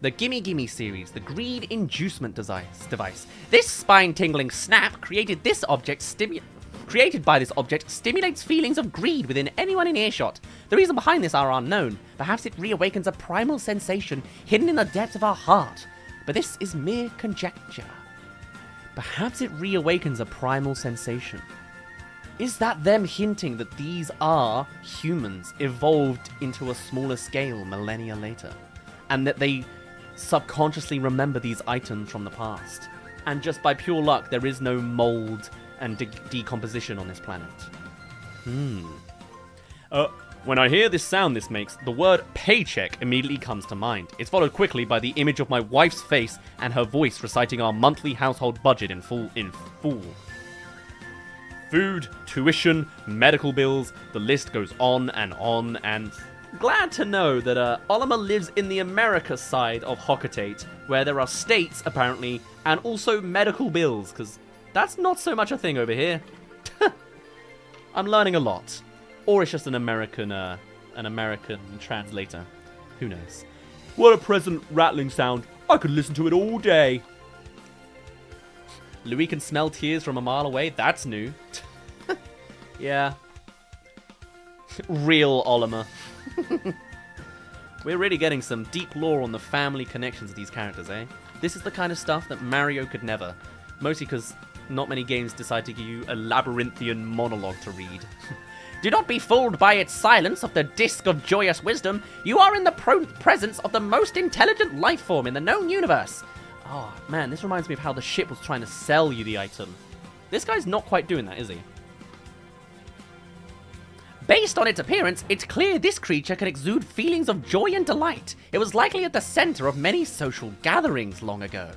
The Gimme Gimme series, the greed inducement device. This spine-tingling snap created by this object stimulates feelings of greed within anyone in earshot. The reason behind this are unknown. Perhaps it reawakens a primal sensation hidden in the depths of our heart. But this is mere conjecture. Perhaps it reawakens a primal sensation. Is that them hinting that these are humans evolved into a smaller scale millennia later? And that they subconsciously remember these items from the past? And just by pure luck, there is no mold and decomposition on this planet. When I hear this sound this makes, the word paycheck immediately comes to mind. It's followed quickly by the image of my wife's face and her voice reciting our monthly household budget in full. Food, tuition, medical bills, the list goes on, and glad to know that Olimar lives in the America side of Hockatate, where there are states, apparently, and also medical bills, because that's not so much a thing over here. I'm learning a lot. Or it's just an American translator. Who knows? What a pleasant rattling sound. I could listen to it all day. Louis can smell tears from a mile away. That's new. Yeah. Real Olimar. We're really getting some deep lore on the family connections of these characters, eh? This is the kind of stuff that Mario could never. Mostly because not many games decide to give you a labyrinthian monologue to read. Do not be fooled by its silence of the Disc of Joyous Wisdom. You are in the presence of the most intelligent life form in the known universe. Oh, man, this reminds me of how the ship was trying to sell you the item. This guy's not quite doing that, is he? Based on its appearance, it's clear this creature can exude feelings of joy and delight. It was likely at the center of many social gatherings long ago.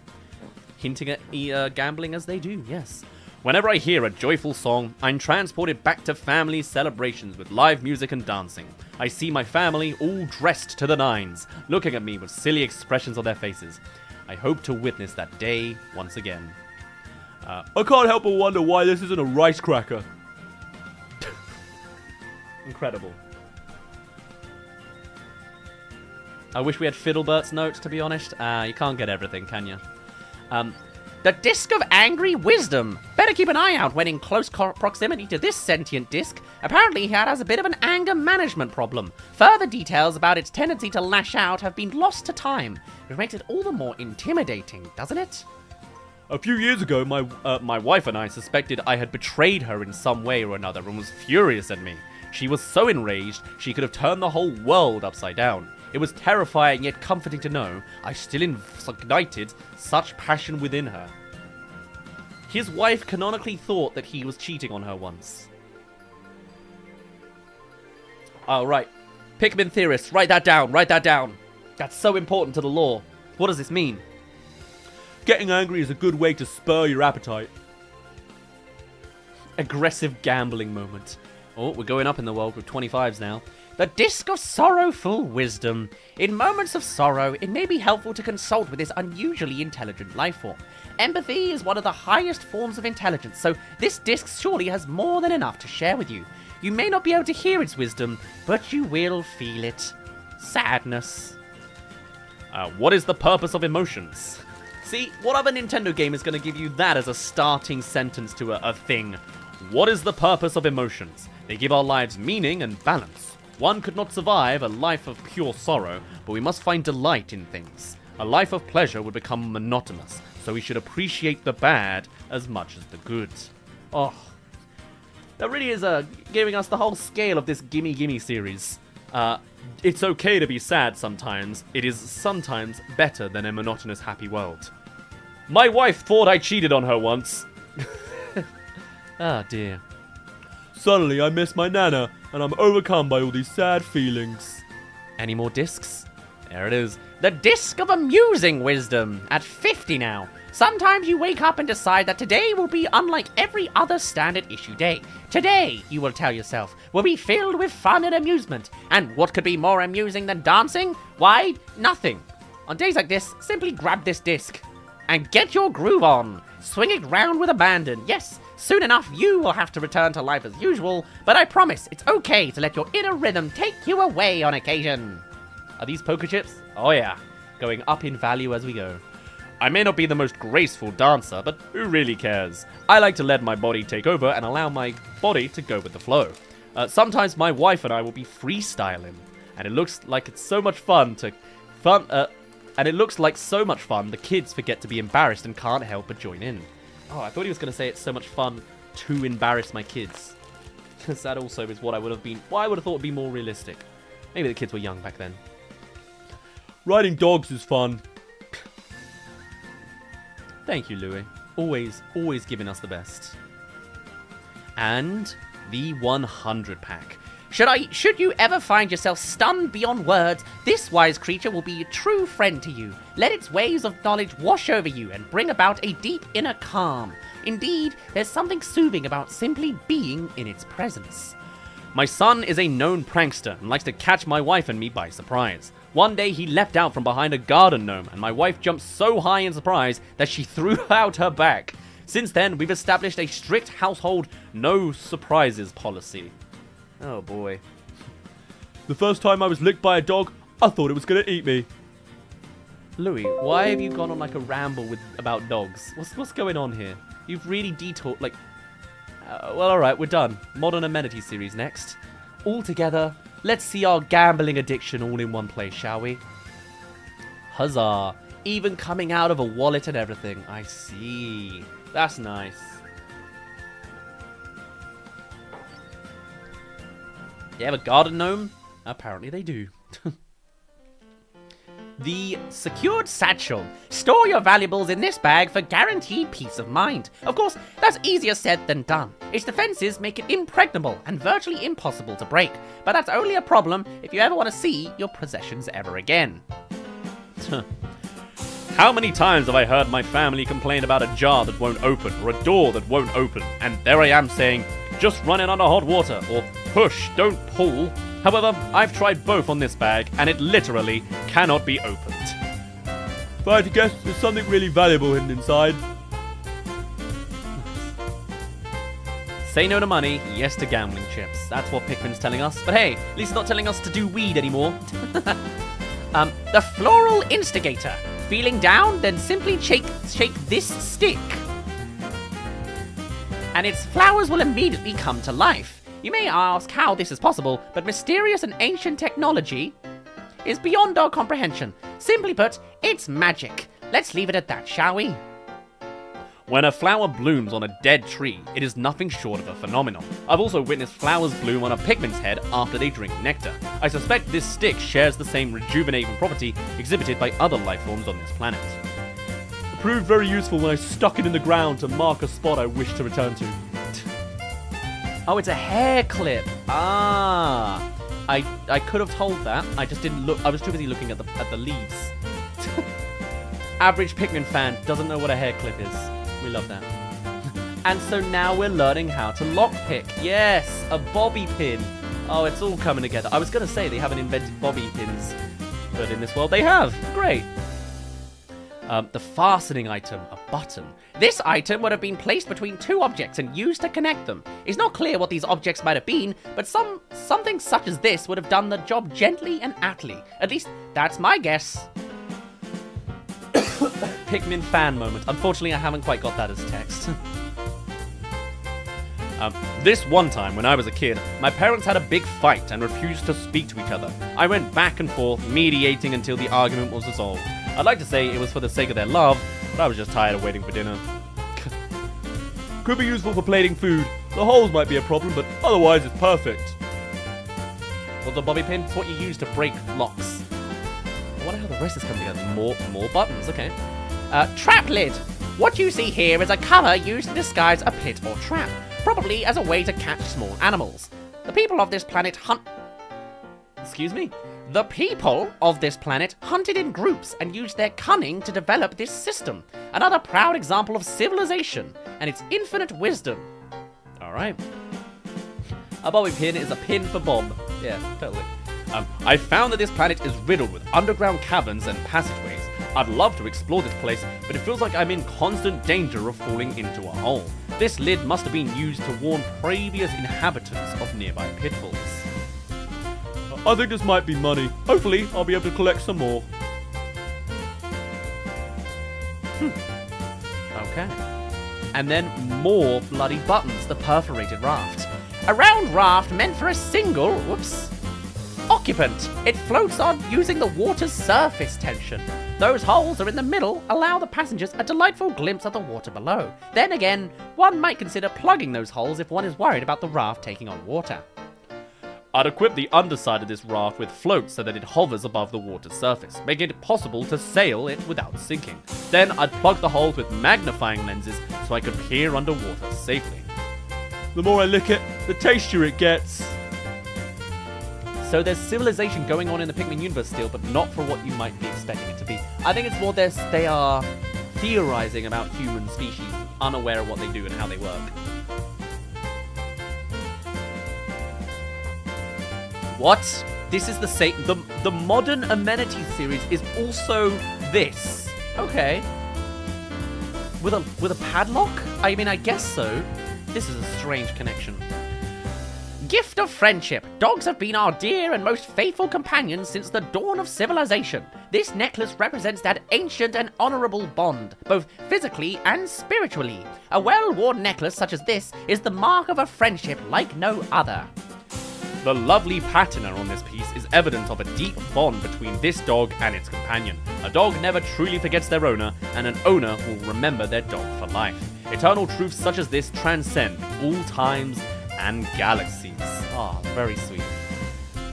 Hinting at gambling as they do, yes. Whenever I hear a joyful song, I'm transported back to family celebrations with live music and dancing. I see my family all dressed to the nines, looking at me with silly expressions on their faces. I hope to witness that day once again. I can't help but wonder why this isn't a rice cracker. Incredible. I wish we had Fiddlebert's notes, to be honest. You can't get everything, can you? The Disc of Angry Wisdom. Better keep an eye out when in close proximity to this sentient disc. Apparently, it has a bit of an anger management problem. Further details about its tendency to lash out have been lost to time, which makes it all the more intimidating, doesn't it? A few years ago, my wife and I suspected I had betrayed her in some way or another and was furious at me. She was so enraged, she could have turned the whole world upside down. It was terrifying yet comforting to know I still ignited such passion within her. His wife canonically thought that he was cheating on her once. Oh, right. Pikmin theorists, write that down, write that down. That's so important to the lore. What does this mean? Getting angry is a good way to spur your appetite. Aggressive gambling moment. Oh, we're going up in the world with 25s now. The Disc of Sorrowful Wisdom. In moments of sorrow, it may be helpful to consult with this unusually intelligent life form. Empathy is one of the highest forms of intelligence, so this disc surely has more than enough to share with you. You may not be able to hear its wisdom, but you will feel it. Sadness. What is the purpose of emotions? See, what other Nintendo game is going to give you that as a starting sentence to a thing? What is the purpose of emotions? They give our lives meaning and balance. One could not survive a life of pure sorrow, but we must find delight in things. A life of pleasure would become monotonous, so we should appreciate the bad as much as the good. Oh, that really is giving us the whole scale of this Gimme Gimme series. It's okay to be sad sometimes. It is sometimes better than a monotonous happy world. My wife thought I cheated on her once. Ah, dear. Suddenly I miss my Nana, and I'm overcome by all these sad feelings. Any more discs? There it is. The Disc of Amusing Wisdom. At 50 now. Sometimes you wake up and decide that today will be unlike every other standard issue day. Today, you will tell yourself, will be filled with fun and amusement. And what could be more amusing than dancing? Why, nothing. On days like this, simply grab this disc and get your groove on. Swing it round with abandon. Yes, soon enough you will have to return to life as usual, but I promise it's okay to let your inner rhythm take you away on occasion. Are these poker chips? Oh yeah, going up in value as we go. I may not be the most graceful dancer, but who really cares? I like to let my body take over and allow my body to go with the flow. Sometimes my wife and I will be freestyling, and it looks like it's so much fun the kids forget to be embarrassed and can't help but join in. Oh, I thought he was going to say it's so much fun to embarrass my kids. Because that also is what I would have thought would be more realistic. Maybe the kids were young back then. Riding dogs is fun. Thank you, Louis. Always giving us the best. And the 100 pack. Should you ever find yourself stunned beyond words, this wise creature will be a true friend to you. Let its waves of knowledge wash over you and bring about a deep inner calm. Indeed, there's something soothing about simply being in its presence. My son is a known prankster and likes to catch my wife and me by surprise. One day he leapt out from behind a garden gnome and my wife jumped so high in surprise that she threw out her back. Since then, we've established a strict household no surprises policy. Oh boy. The first time I was licked by a dog, I thought it was going to eat me. Louis, why have you gone on like a ramble about dogs? What's going on here? You've really detoured, like... well, alright, we're done. Modern Amenities series next. All together, let's see our gambling addiction all in one place, shall we? Huzzah. Even coming out of a wallet and everything. I see. That's nice. You have a garden gnome? Apparently they do. The secured satchel. Store your valuables in this bag for guaranteed peace of mind. Of course, that's easier said than done. Its defenses make it impregnable and virtually impossible to break. But that's only a problem if you ever want to see your possessions ever again. How many times have I heard my family complain about a jar that won't open or a door that won't open, and there I am saying, just run it under hot water, or push, don't pull. However, I've tried both on this bag, and it literally cannot be opened. If I had to guess, there's something really valuable hidden inside. Say no to money, yes to gambling chips. That's what Pikmin's telling us. But hey, at least it's not telling us to do weed anymore. The floral instigator. Feeling down? Then simply shake this stick. And its flowers will immediately come to life. You may ask how this is possible, but mysterious and ancient technology is beyond our comprehension. Simply put, it's magic. Let's leave it at that, shall we? When a flower blooms on a dead tree, it is nothing short of a phenomenon. I've also witnessed flowers bloom on a Pikmin's head after they drink nectar. I suspect this stick shares the same rejuvenating property exhibited by other life forms on this planet. It proved very useful when I stuck it in the ground to mark a spot I wish to return to. Oh, it's a hair clip. Ah, I could have told that. I just didn't look. I was too busy looking at the leaves. Average Pikmin fan doesn't know what a hair clip is. We love that. And so now we're learning how to lockpick. Yes, a bobby pin. Oh, it's all coming together. I was gonna say they haven't invented bobby pins, but in this world they have. Great. The fastening item, a button. This item would have been placed between two objects and used to connect them. It's not clear what these objects might have been, but something such as this would have done the job gently and aptly. At least, that's my guess. Pikmin fan moment. Unfortunately, I haven't quite got that as text. This one time when I was a kid, my parents had a big fight and refused to speak to each other. I went back and forth, mediating until the argument was resolved. I'd like to say it was for the sake of their love, but I was just tired of waiting for dinner. Could be useful for plating food. The holes might be a problem, but otherwise it's perfect. What's a bobby pin? It's what you use to break locks. I wonder how the rest is coming together. More buttons, okay. Trap lid. What you see here is a cover used to disguise a pit or trap, probably as a way to catch small animals. The people of this planet Excuse me? The people of this planet hunted in groups and used their cunning to develop this system. Another proud example of civilization and its infinite wisdom. Alright. A bobby pin is a pin for Bob. Yeah, totally. I found that this planet is riddled with underground caverns and passageways. I'd love to explore this place, but it feels like I'm in constant danger of falling into a hole. This lid must have been used to warn previous inhabitants of nearby pitfalls. I think this might be money. Hopefully, I'll be able to collect some more. Okay. And then more bloody buttons, the perforated raft. A round raft meant for a single, occupant. It floats on using the water's surface tension. Those holes are in the middle, allow the passengers a delightful glimpse of the water below. Then again, one might consider plugging those holes if one is worried about the raft taking on water. I'd equip the underside of this raft with floats so that it hovers above the water's surface, making it possible to sail it without sinking. Then I'd plug the holes with magnifying lenses so I could peer underwater safely. The more I lick it, the tastier it gets. So there's civilization going on in the Pikmin universe still, but not for what you might be expecting it to be. I think it's more they are theorizing about human species, unaware of what they do and how they work. What? This is the same. The modern amenities series is also this. Okay. With a padlock? I mean, I guess so. This is a strange connection. gift of friendship. Dogs have been our dear and most faithful companions since the dawn of civilization. This necklace represents that ancient and honorable bond, both physically and spiritually. A well-worn necklace such as this is the mark of a friendship like no other. The lovely patina on this piece is evidence of a deep bond between this dog and its companion. A dog never truly forgets their owner, and an owner will remember their dog for life. Eternal truths such as this transcend all times and galaxies. Ah, very sweet.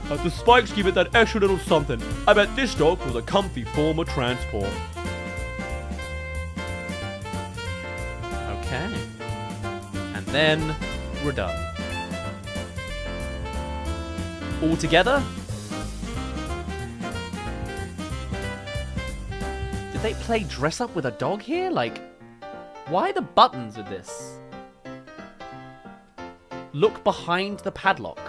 The spikes give it that extra little something. I bet this dog was a comfy form of transport. Okay. And then we're done. All together? Did they play dress up with a dog here? Like, why the buttons with this? Look behind the padlock.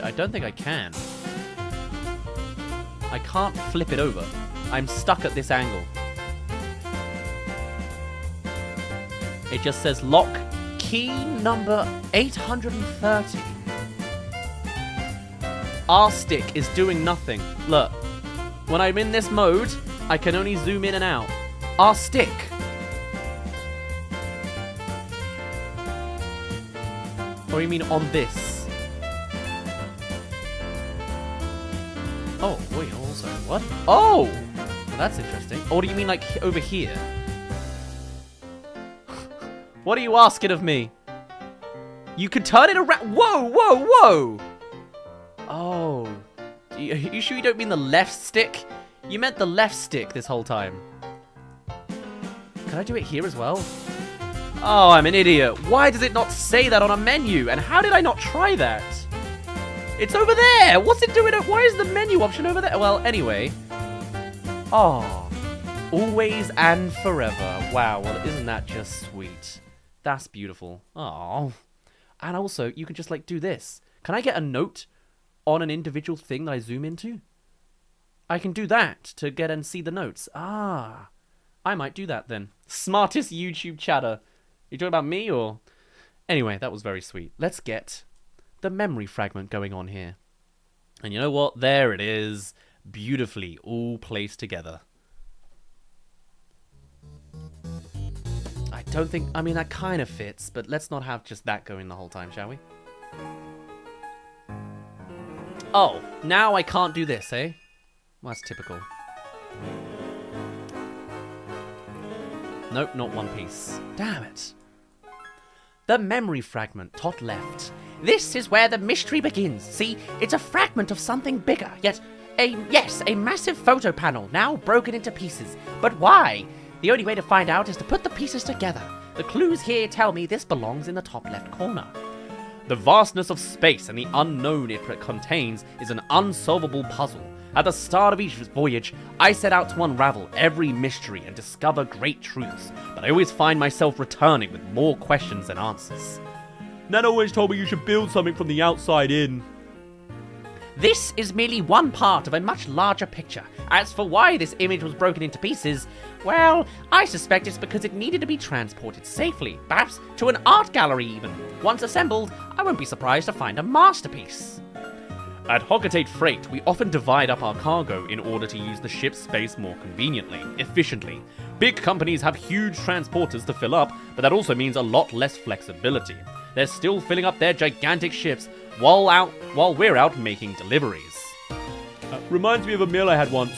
I don't think I can. I can't flip it over. I'm stuck at this angle. It just says lock key number 830. R stick is doing nothing. Look, when I'm in this mode, I can only zoom in and out. R stick. Or you mean on this? Oh, wait, also, what? Oh! Well, that's interesting. Or do you mean like over here? What are you asking of me? You can turn it around. Whoa, whoa, whoa! Oh. Are you sure you don't mean the left stick? You meant the left stick this whole time. Can I do it here as well? Oh, I'm an idiot. Why does it not say that on a menu? And how did I not try that? It's over there! What's it doing? Why is the menu option over there? Well, anyway. Oh. Always and forever. Wow, well, isn't that just sweet? That's beautiful. Oh. And also, you can just, like, do this. Can I get a note on an individual thing that I zoom into? I can do that to get and see the notes. Ah. I might do that then. Smartest YouTube chatter. You talking about me or? Anyway, that was very sweet. Let's get the memory fragment going on here. And you know what? There it is. Beautifully all placed together. I don't think... I mean, that kind of fits, but let's not have just that going the whole time, shall we? Oh, now I can't do this, eh? Well, that's typical. Nope, not one piece. Damn it. The memory fragment, top left. This is where the mystery begins. See, it's a fragment of something bigger, yet a massive photo panel, now broken into pieces. But why? The only way to find out is to put the pieces together. The clues here tell me this belongs in the top left corner. The vastness of space and the unknown it contains is an unsolvable puzzle. At the start of each voyage, I set out to unravel every mystery and discover great truths, but I always find myself returning with more questions than answers. Nan always told me you should build something from the outside in. This is merely one part of a much larger picture. As for why this image was broken into pieces, well, I suspect it's because it needed to be transported safely, perhaps to an art gallery even. Once assembled, I won't be surprised to find a masterpiece. At Hocketate Freight, we often divide up our cargo in order to use the ship's space more conveniently, efficiently. Big companies have huge transporters to fill up, but that also means a lot less flexibility. They're still filling up their gigantic ships while we're out making deliveries. Reminds me of a meal I had once.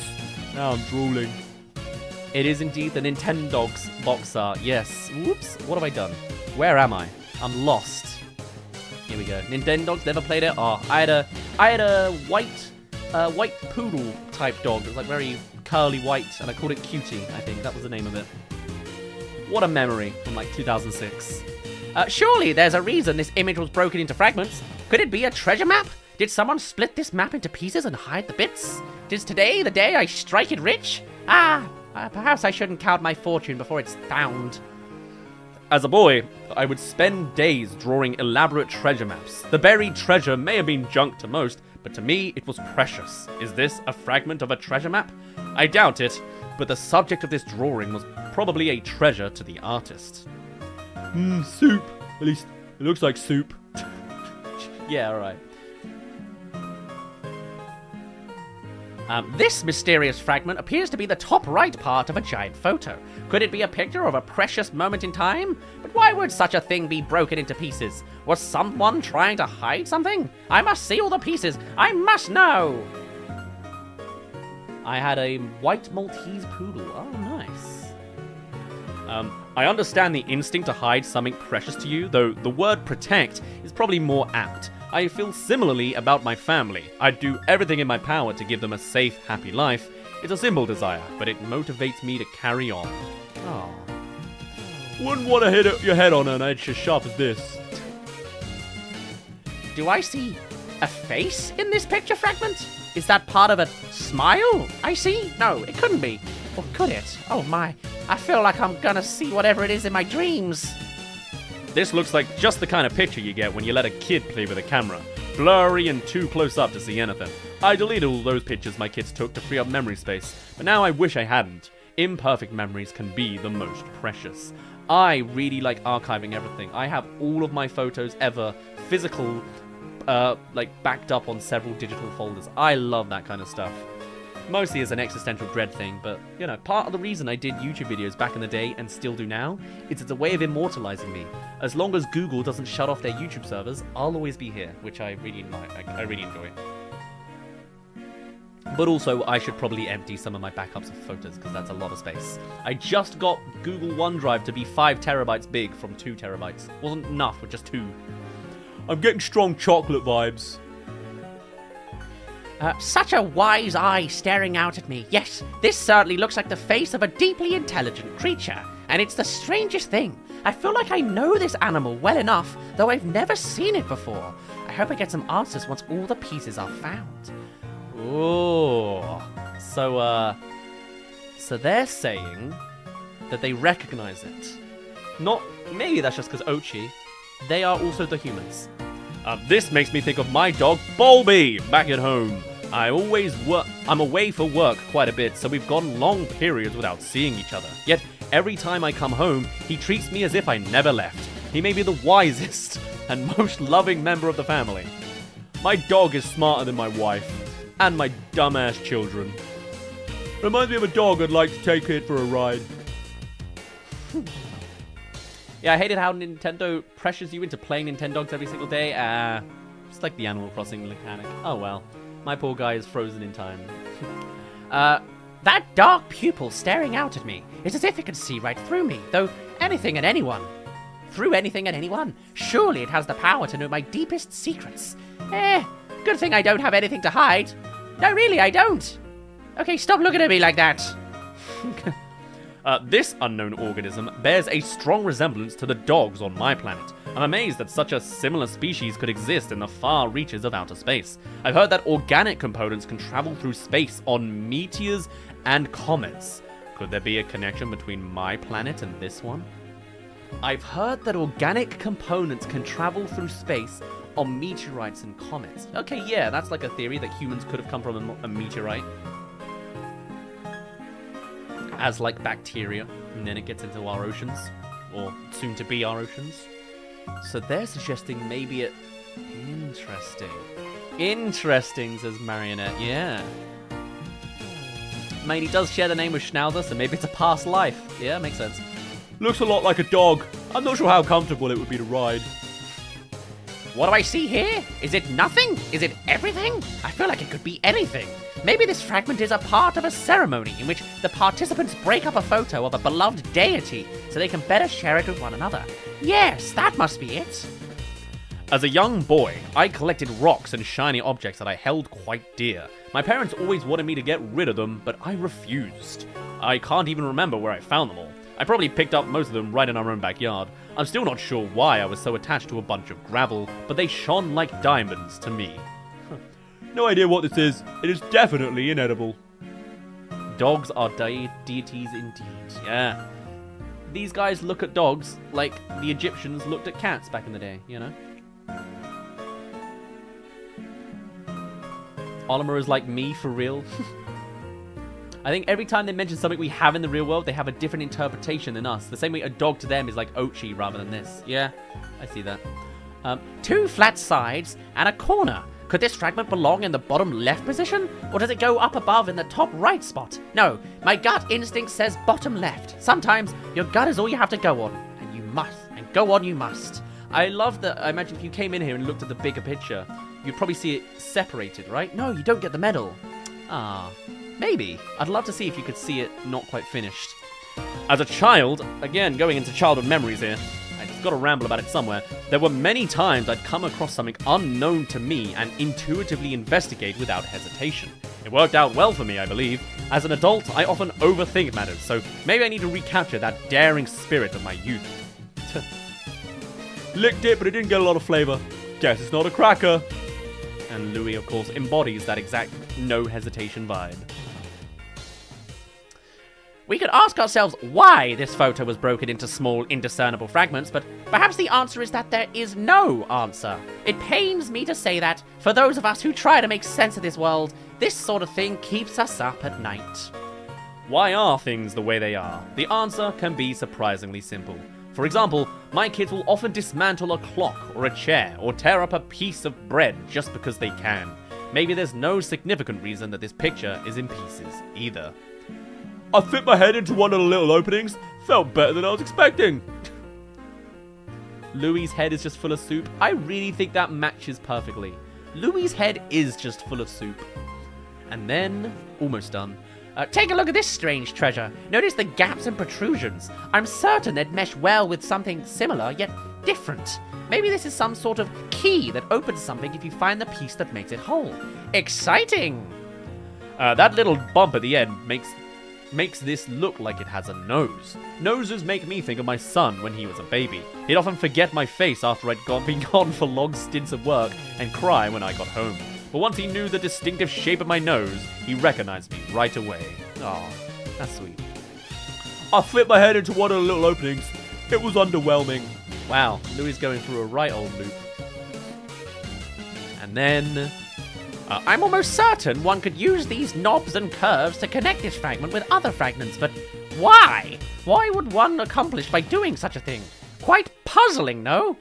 Now I'm drooling. It is indeed the Nintendogs box art. Yes. Whoops. What have I done? Where am I? I'm lost. Here we go. Nintendogs, never played it. Oh, I had a white poodle type dog. It was like very curly white, and I called it Cutie. I think that was the name of it. What a memory from like 2006. Surely there's a reason this image was broken into fragments. Could it be a treasure map? Did someone split this map into pieces and hide the bits? Is today the day I strike it rich? Perhaps I shouldn't count my fortune before it's found. As a boy, I would spend days drawing elaborate treasure maps. The buried treasure may have been junk to most, but to me it was precious. Is this a fragment of a treasure map? I doubt it, but the subject of this drawing was probably a treasure to the artist. Soup. At least it looks like soup. Yeah, alright. This mysterious fragment appears to be the top right part of a giant photo. Could it be a picture of a precious moment in time? But why would such a thing be broken into pieces? Was someone trying to hide something? I must see all the pieces. I must know. I had a white Maltese poodle. Oh, nice. I understand the instinct to hide something precious to you, though the word protect is probably more apt. I feel similarly about my family. I'd do everything in my power to give them a safe, happy life. It's a simple desire, but it motivates me to carry on. Oh. Wouldn't want to hit your head on an edge as sharp as this. Do I see a face in this picture fragment? Is that part of a smile I see? No, it couldn't be. Or could it? Oh my, I feel like I'm gonna see whatever it is in my dreams. This looks like just the kind of picture you get when you let a kid play with a camera. Blurry and too close up to see anything. I deleted all those pictures my kids took to free up memory space, but now I wish I hadn't. Imperfect memories can be the most precious. I really like archiving everything. I have all of my photos ever physical, backed up on several digital folders. I love that kind of stuff. Mostly as an existential dread thing, but, you know, part of the reason I did YouTube videos back in the day and still do now is it's a way of immortalizing me. As long as Google doesn't shut off their YouTube servers, I'll always be here, which I really like. I really enjoy. But also, I should probably empty some of my backups of photos, because that's a lot of space. I just got Google OneDrive to be 5 terabytes big from 2 terabytes. Wasn't enough with just 2. I'm getting strong chocolate vibes. Such a wise eye staring out at me. Yes, this certainly looks like the face of a deeply intelligent creature. And it's the strangest thing. I feel like I know this animal well enough, though I've never seen it before. I hope I get some answers once all the pieces are found. Ooh. So they're saying that they recognize it. Maybe that's just because Ochi. They are also the humans. This makes me think of my dog, Bulby, back at home. I'm away for work quite a bit, so we've gone long periods without seeing each other. Yet, every time I come home, he treats me as if I never left. He may be the wisest and most loving member of the family. My dog is smarter than my wife, and my dumbass children. Reminds me of a dog I'd like to take it for a ride. Yeah, I hated how Nintendo pressures you into playing Nintendogs every single day. Just like the Animal Crossing mechanic. Oh well. My poor guy is frozen in time. That dark pupil staring out at me. It's as if it can see right through me, though anything and anyone. Through anything and anyone. Surely it has the power to know my deepest secrets. Good thing I don't have anything to hide. No, really, I don't. Okay, stop looking at me like that. This unknown organism bears a strong resemblance to the dogs on my planet. I'm amazed that such a similar species could exist in the far reaches of outer space. I've heard that organic components can travel through space on meteors and comets. Could there be a connection between my planet and this one? I've heard that organic components can travel through space on meteorites and comets. Okay, yeah, that's like a theory that humans could have come from a meteorite. As like bacteria, and then it gets into our oceans, or soon to be our oceans. So they're suggesting maybe it... Interesting. Interesting, says Marionette, yeah. I mean, he does share the name with Schnauzer, so maybe it's a past life. Yeah, makes sense. Looks a lot like a dog. I'm not sure how comfortable it would be to ride. What do I see here? Is it nothing? Is it everything? I feel like it could be anything. Maybe this fragment is a part of a ceremony in which the participants break up a photo of a beloved deity so they can better share it with one another. Yes, that must be it. As a young boy, I collected rocks and shiny objects that I held quite dear. My parents always wanted me to get rid of them, but I refused. I can't even remember where I found them all. I probably picked up most of them right in our own backyard. I'm still not sure why I was so attached to a bunch of gravel, but they shone like diamonds to me. No idea what this is. It is definitely inedible. Dogs are deities indeed. Yeah. These guys look at dogs like the Egyptians looked at cats back in the day, you know? Oliver is like me for real. I think every time they mention something we have in the real world, they have a different interpretation than us. The same way a dog to them is like Ochi rather than this. Yeah, I see that. 2 flat sides and a corner. Could this fragment belong in the bottom left position? Or does it go up above in the top right spot? No, my gut instinct says bottom left. Sometimes your gut is all you have to go on. And you must. And go on you must. I love that. I imagine if you came in here and looked at the bigger picture, you'd probably see it separated, right? No, you don't get the medal. Ah, maybe. I'd love to see if you could see it not quite finished. As a child, again, going into childhood memories here, I just got to ramble about it somewhere. There were many times I'd come across something unknown to me and intuitively investigate without hesitation. It worked out well for me, I believe. As an adult, I often overthink matters, so maybe I need to recapture that daring spirit of my youth. Licked it, but it didn't get a lot of flavor. Guess it's not a cracker. And Louis, of course, embodies that exact no hesitation vibe. We could ask ourselves why this photo was broken into small, indiscernible fragments, but perhaps the answer is that there is no answer. It pains me to say that, for those of us who try to make sense of this world, this sort of thing keeps us up at night. Why are things the way they are? The answer can be surprisingly simple. For example, my kids will often dismantle a clock or a chair or tear up a piece of bread just because they can. Maybe there's no significant reason that this picture is in pieces either. I fit my head into one of the little openings. Felt better than I was expecting. Louis's head is just full of soup. I really think that matches perfectly. Louis's head is just full of soup. And then, almost done. Take a look at this strange treasure. Notice the gaps and protrusions. I'm certain they'd mesh well with something similar, yet different. Maybe this is some sort of key that opens something if you find the piece that makes it whole. Exciting! That little bump at the end makes this look like it has a nose. Noses make me think of my son when he was a baby. He'd often forget my face after I'd been gone for long stints of work and cry when I got home. But once he knew the distinctive shape of my nose, he recognized me right away. Aw, that's sweet. I flipped my head into one of the little openings. It was underwhelming. Wow, Louis going through a right old loop. And then... I'm almost certain one could use these knobs and curves to connect this fragment with other fragments, but why? Why would one accomplish by doing such a thing? Quite puzzling, no?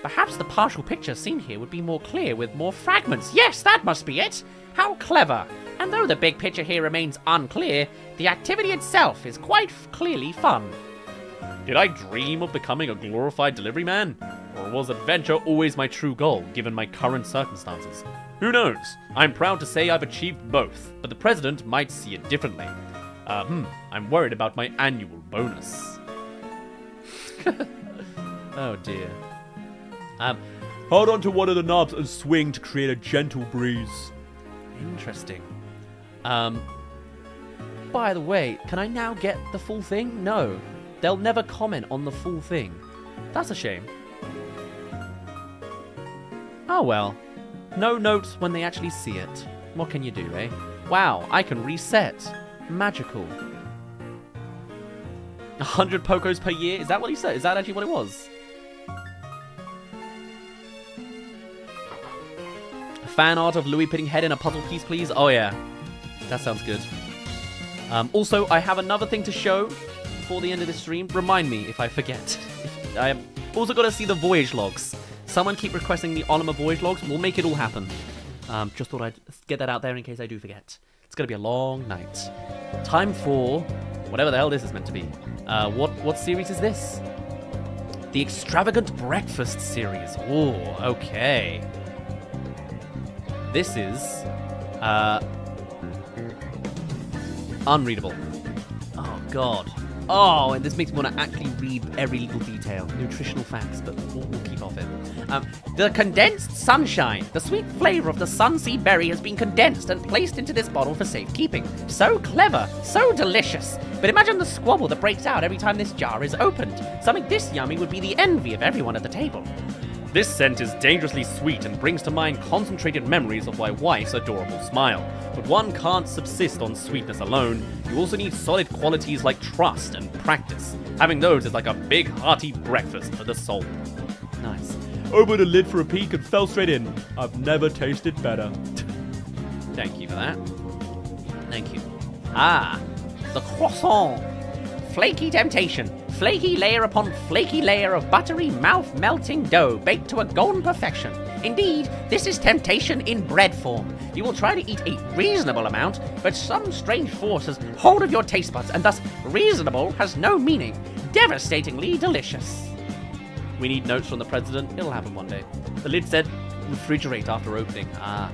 Perhaps the partial picture seen here would be more clear with more fragments. Yes, that must be it! How clever! And though the big picture here remains unclear, the activity itself is quite clearly fun. Did I dream of becoming a glorified delivery man? Or was adventure always my true goal, given my current circumstances? Who knows? I'm proud to say I've achieved both, but the president might see it differently. I'm worried about my annual bonus. Oh dear. Hold on to one of the knobs and swing to create a gentle breeze. Interesting. By the way, can I now get the full thing? No. They'll never comment on the full thing. That's a shame. Oh well. No notes when they actually see it. What can you do, eh? Wow, I can reset. Magical. 100 Pokos per year? Is that what he said? Is that actually what it was? Fan art of Louis putting head in a puzzle piece, please? Oh yeah. That sounds good. Also, I have another thing to show before the end of the stream. Remind me if I forget. I also got to see the voyage logs. Someone keep requesting the Olimar voyage logs. We'll make it all happen. Just thought I'd get that out there in case I do forget. It's going to be a long night. Time for whatever the hell this is meant to be. What series is this? The Extravagant Breakfast series. Oh, okay. This is unreadable. Oh, God. Oh, and this makes me want to actually read every little detail. Nutritional facts, but we'll keep off it. The condensed sunshine. The sweet flavor of the sunseed berry has been condensed and placed into this bottle for safekeeping. So clever, so delicious. But imagine the squabble that breaks out every time this jar is opened. Something this yummy would be the envy of everyone at the table. This scent is dangerously sweet and brings to mind concentrated memories of my wife's adorable smile. But one can't subsist on sweetness alone. You also need solid qualities like trust and practice. Having those is like a big hearty breakfast for the soul. Nice. Opened the lid for a peek and fell straight in. I've never tasted better. Thank you for that. Thank you. Ah, the croissant. Flaky temptation. Flaky layer upon flaky layer of buttery, mouth-melting dough baked to a golden perfection. Indeed, this is temptation in bread form. You will try to eat a reasonable amount, but some strange force has hold of your taste buds, and thus reasonable has no meaning. Devastatingly delicious. We need notes from the president. It'll happen one day. The lid said, refrigerate after opening. Ah.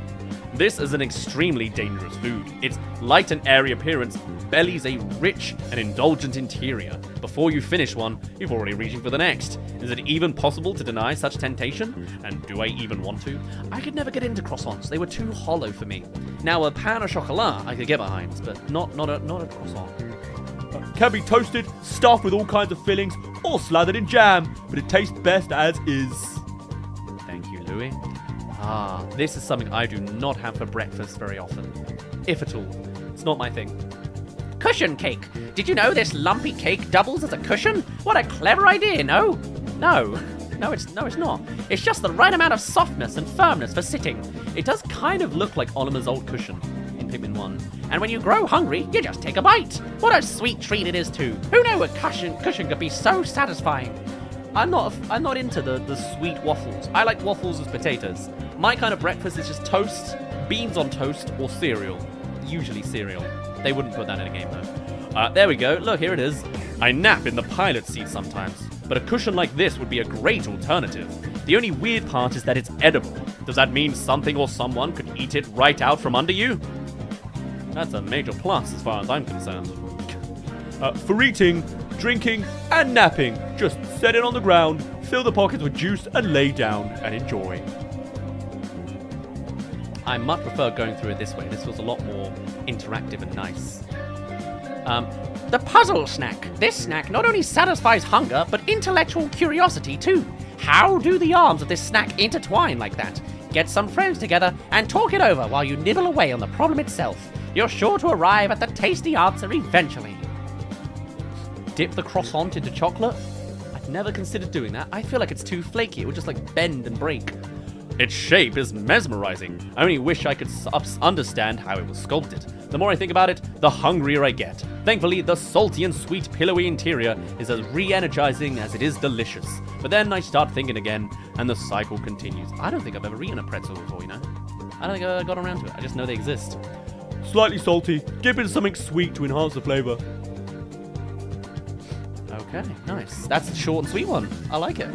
This is an extremely dangerous food. Its light and airy appearance bellies a rich and indulgent interior. Before you finish one, you're already reaching for the next. Is it even possible to deny such temptation? And do I even want to? I could never get into croissants. They were too hollow for me. Now, a pain au chocolat I could get behind, but not a croissant. Can be toasted, stuffed with all kinds of fillings, or slathered in jam, but it tastes best as is. Thank you, Louis. Ah, this is something I do not have for breakfast very often. If at all. It's not my thing. Cushion cake. Did you know this lumpy cake doubles as a cushion? What a clever idea, no? No, it's not. It's just the right amount of softness and firmness for sitting. It does kind of look like Oliver's old cushion in Pikmin 1. And when you grow hungry, you just take a bite. What a sweet treat it is too. Who knew a cushion could be so satisfying? I'm not into the sweet waffles. I like waffles with potatoes. My kind of breakfast is just toast, beans on toast, or cereal. Usually cereal. They wouldn't put that in a game though. There we go. Look, here it is. I nap in the pilot seat sometimes, but a cushion like this would be a great alternative. The only weird part is that it's edible. Does that mean something or someone could eat it right out from under you? That's a major plus as far as I'm concerned. For eating, drinking, and napping, just set it on the ground, fill the pockets with juice, and lay down and enjoy. I much prefer going through it this way. This was a lot more interactive and nice. The puzzle snack. This snack not only satisfies hunger, but intellectual curiosity too. How do the arms of this snack intertwine like that? Get some friends together and talk it over while you nibble away on the problem itself. You're sure to arrive at the tasty answer eventually. Dip the croissant into chocolate? I'd never considered doing that. I feel like it's too flaky. It would just like bend and break. Its shape is mesmerizing. I only wish I could understand how it was sculpted. The more I think about it, the hungrier I get. Thankfully, the salty and sweet pillowy interior is as re-energizing as it is delicious. But then I start thinking again, and the cycle continues. I don't think I've ever eaten a pretzel before, you know? I don't think I got around to it. I just know they exist. Slightly salty, dip in something sweet to enhance the flavor. Okay, nice. That's a short and sweet one. I like it.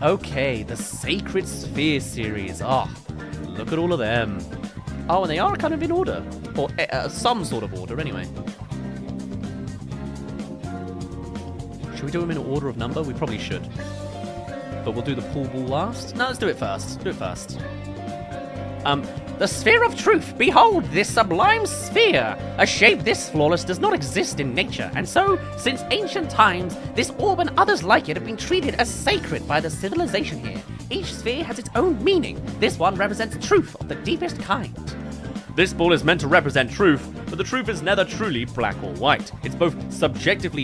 Okay, the Sacred Sphere series. Oh, look at all of them. Oh, and they are kind of in order. Or some sort of order, anyway. Should we do them in order of number? We probably should. But we'll do the pool ball last? No, let's do it first. Do it first. The sphere of truth. Behold this sublime sphere. A shape this flawless does not exist in nature, and so, since ancient times, this orb and others like it have been treated as sacred by the civilization here. Each sphere has its own meaning. This one represents truth of the deepest kind. This ball is meant to represent truth, but the truth is neither truly black or white. It's both subjective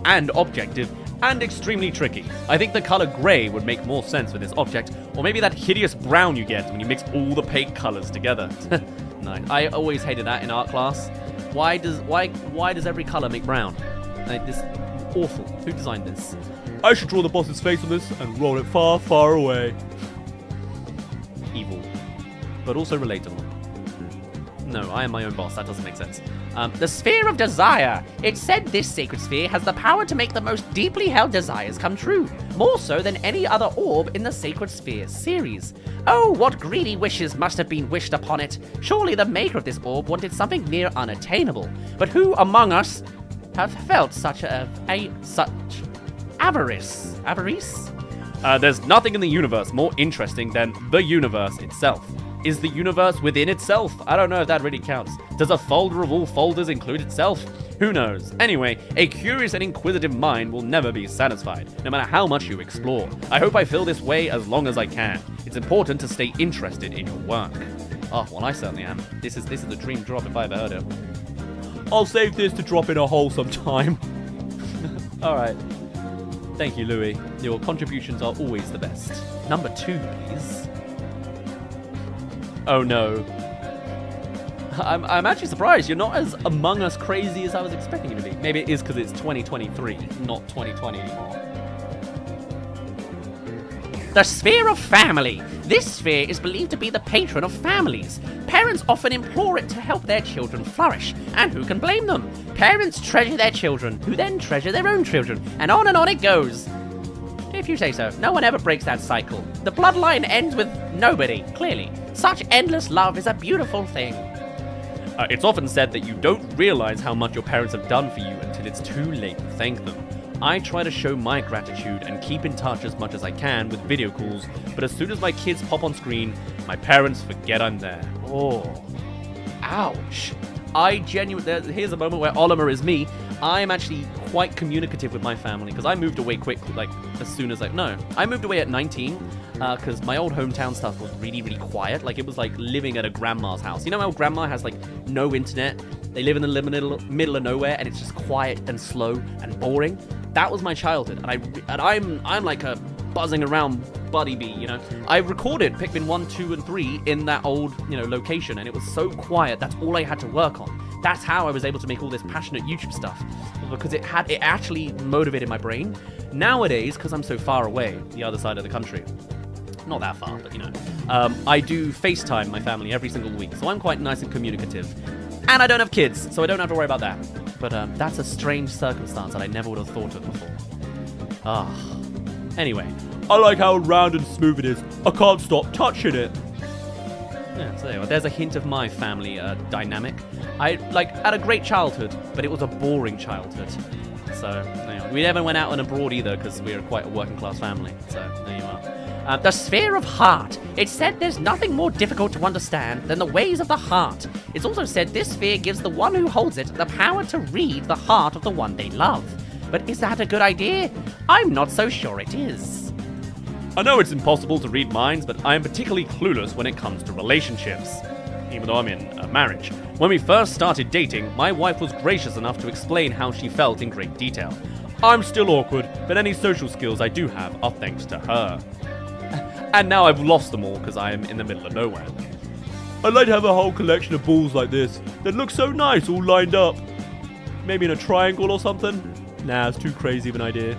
and objective, and extremely tricky. I think the color gray would make more sense for this object, or maybe that hideous brown you get when you mix all the paint colors together. No, I always hated that in art class. Why does every color make brown? Like, this awful. Who designed this? I should draw the boss's face on this and roll it far, far away. Evil, but also relatable. No, I am my own boss. That doesn't make sense. The sphere of desire. It's said this sacred sphere has the power to make the most deeply held desires come true, more so than any other orb in the Sacred Sphere series. Oh, what greedy wishes must have been wished upon it. Surely the maker of this orb wanted something near unattainable. But who among us have felt such avarice? Avarice? There's nothing in the universe more interesting than the universe itself. Is the universe within itself? I don't know if that really counts. Does a folder of all folders include itself? Who knows? Anyway, a curious and inquisitive mind will never be satisfied, no matter how much you explore. I hope I feel this way as long as I can. It's important to stay interested in your work. Oh, well, I certainly am. This is a dream drop if I ever heard it. I'll save this to drop in a hole sometime. All right. Thank you, Louis. Your contributions are always the best. Number 2, please. Oh no. I'm actually surprised. You're not as Among Us crazy as I was expecting you to be. Maybe it is because it's 2023, not 2020 anymore. The sphere of family. This sphere is believed to be the patron of families. Parents often implore it to help their children flourish, and who can blame them? Parents treasure their children, who then treasure their own children, and on it goes. If you say so, no one ever breaks that cycle. The bloodline ends with nobody, clearly. Such endless love is a beautiful thing. It's often said that you don't realize how much your parents have done for you until it's too late to thank them. I try to show my gratitude and keep in touch as much as I can with video calls, but as soon as my kids pop on screen, my parents forget I'm there. Oh, ouch. Here's a moment where Oliver is me. I'm actually quite communicative with my family because I moved away quickly, like as soon as I moved away at 19 because my old hometown stuff was really, really quiet. Like it was like living at a grandma's house. You know how grandma has like no internet? They live in the middle of nowhere and it's just quiet and slow and boring. That was my childhood, and I'm like a buzzing around buddy bee, you know. I recorded Pikmin 1, 2, and 3 in that old, location, and it was so quiet. That's all I had to work on. That's how I was able to make all this passionate YouTube stuff, because it actually motivated my brain. Nowadays, because I'm so far away, the other side of the country, not that far, but I do FaceTime my family every single week, so I'm quite nice and communicative. And I don't have kids, so I don't have to worry about that. But that's a strange circumstance that I never would have thought of before. Anyway. I like how round and smooth it is. I can't stop touching it. Yeah, so there's a hint of my family dynamic. I had a great childhood, but it was a boring childhood. So anyway, we never went out and abroad either because we were quite a working class family. So there you are. The sphere of heart. It's said there's nothing more difficult to understand than the ways of the heart. It's also said this sphere gives the one who holds it the power to read the heart of the one they love. But is that a good idea? I'm not so sure it is. I know it's impossible to read minds, but I am particularly clueless when it comes to relationships, even though I'm in a marriage. When we first started dating, my wife was gracious enough to explain how she felt in great detail. I'm still awkward, but any social skills I do have are thanks to her. And now I've lost them all because I am in the middle of nowhere. I'd like to have a whole collection of balls like this that look so nice all lined up. Maybe in a triangle or something? Nah, it's too crazy of an idea.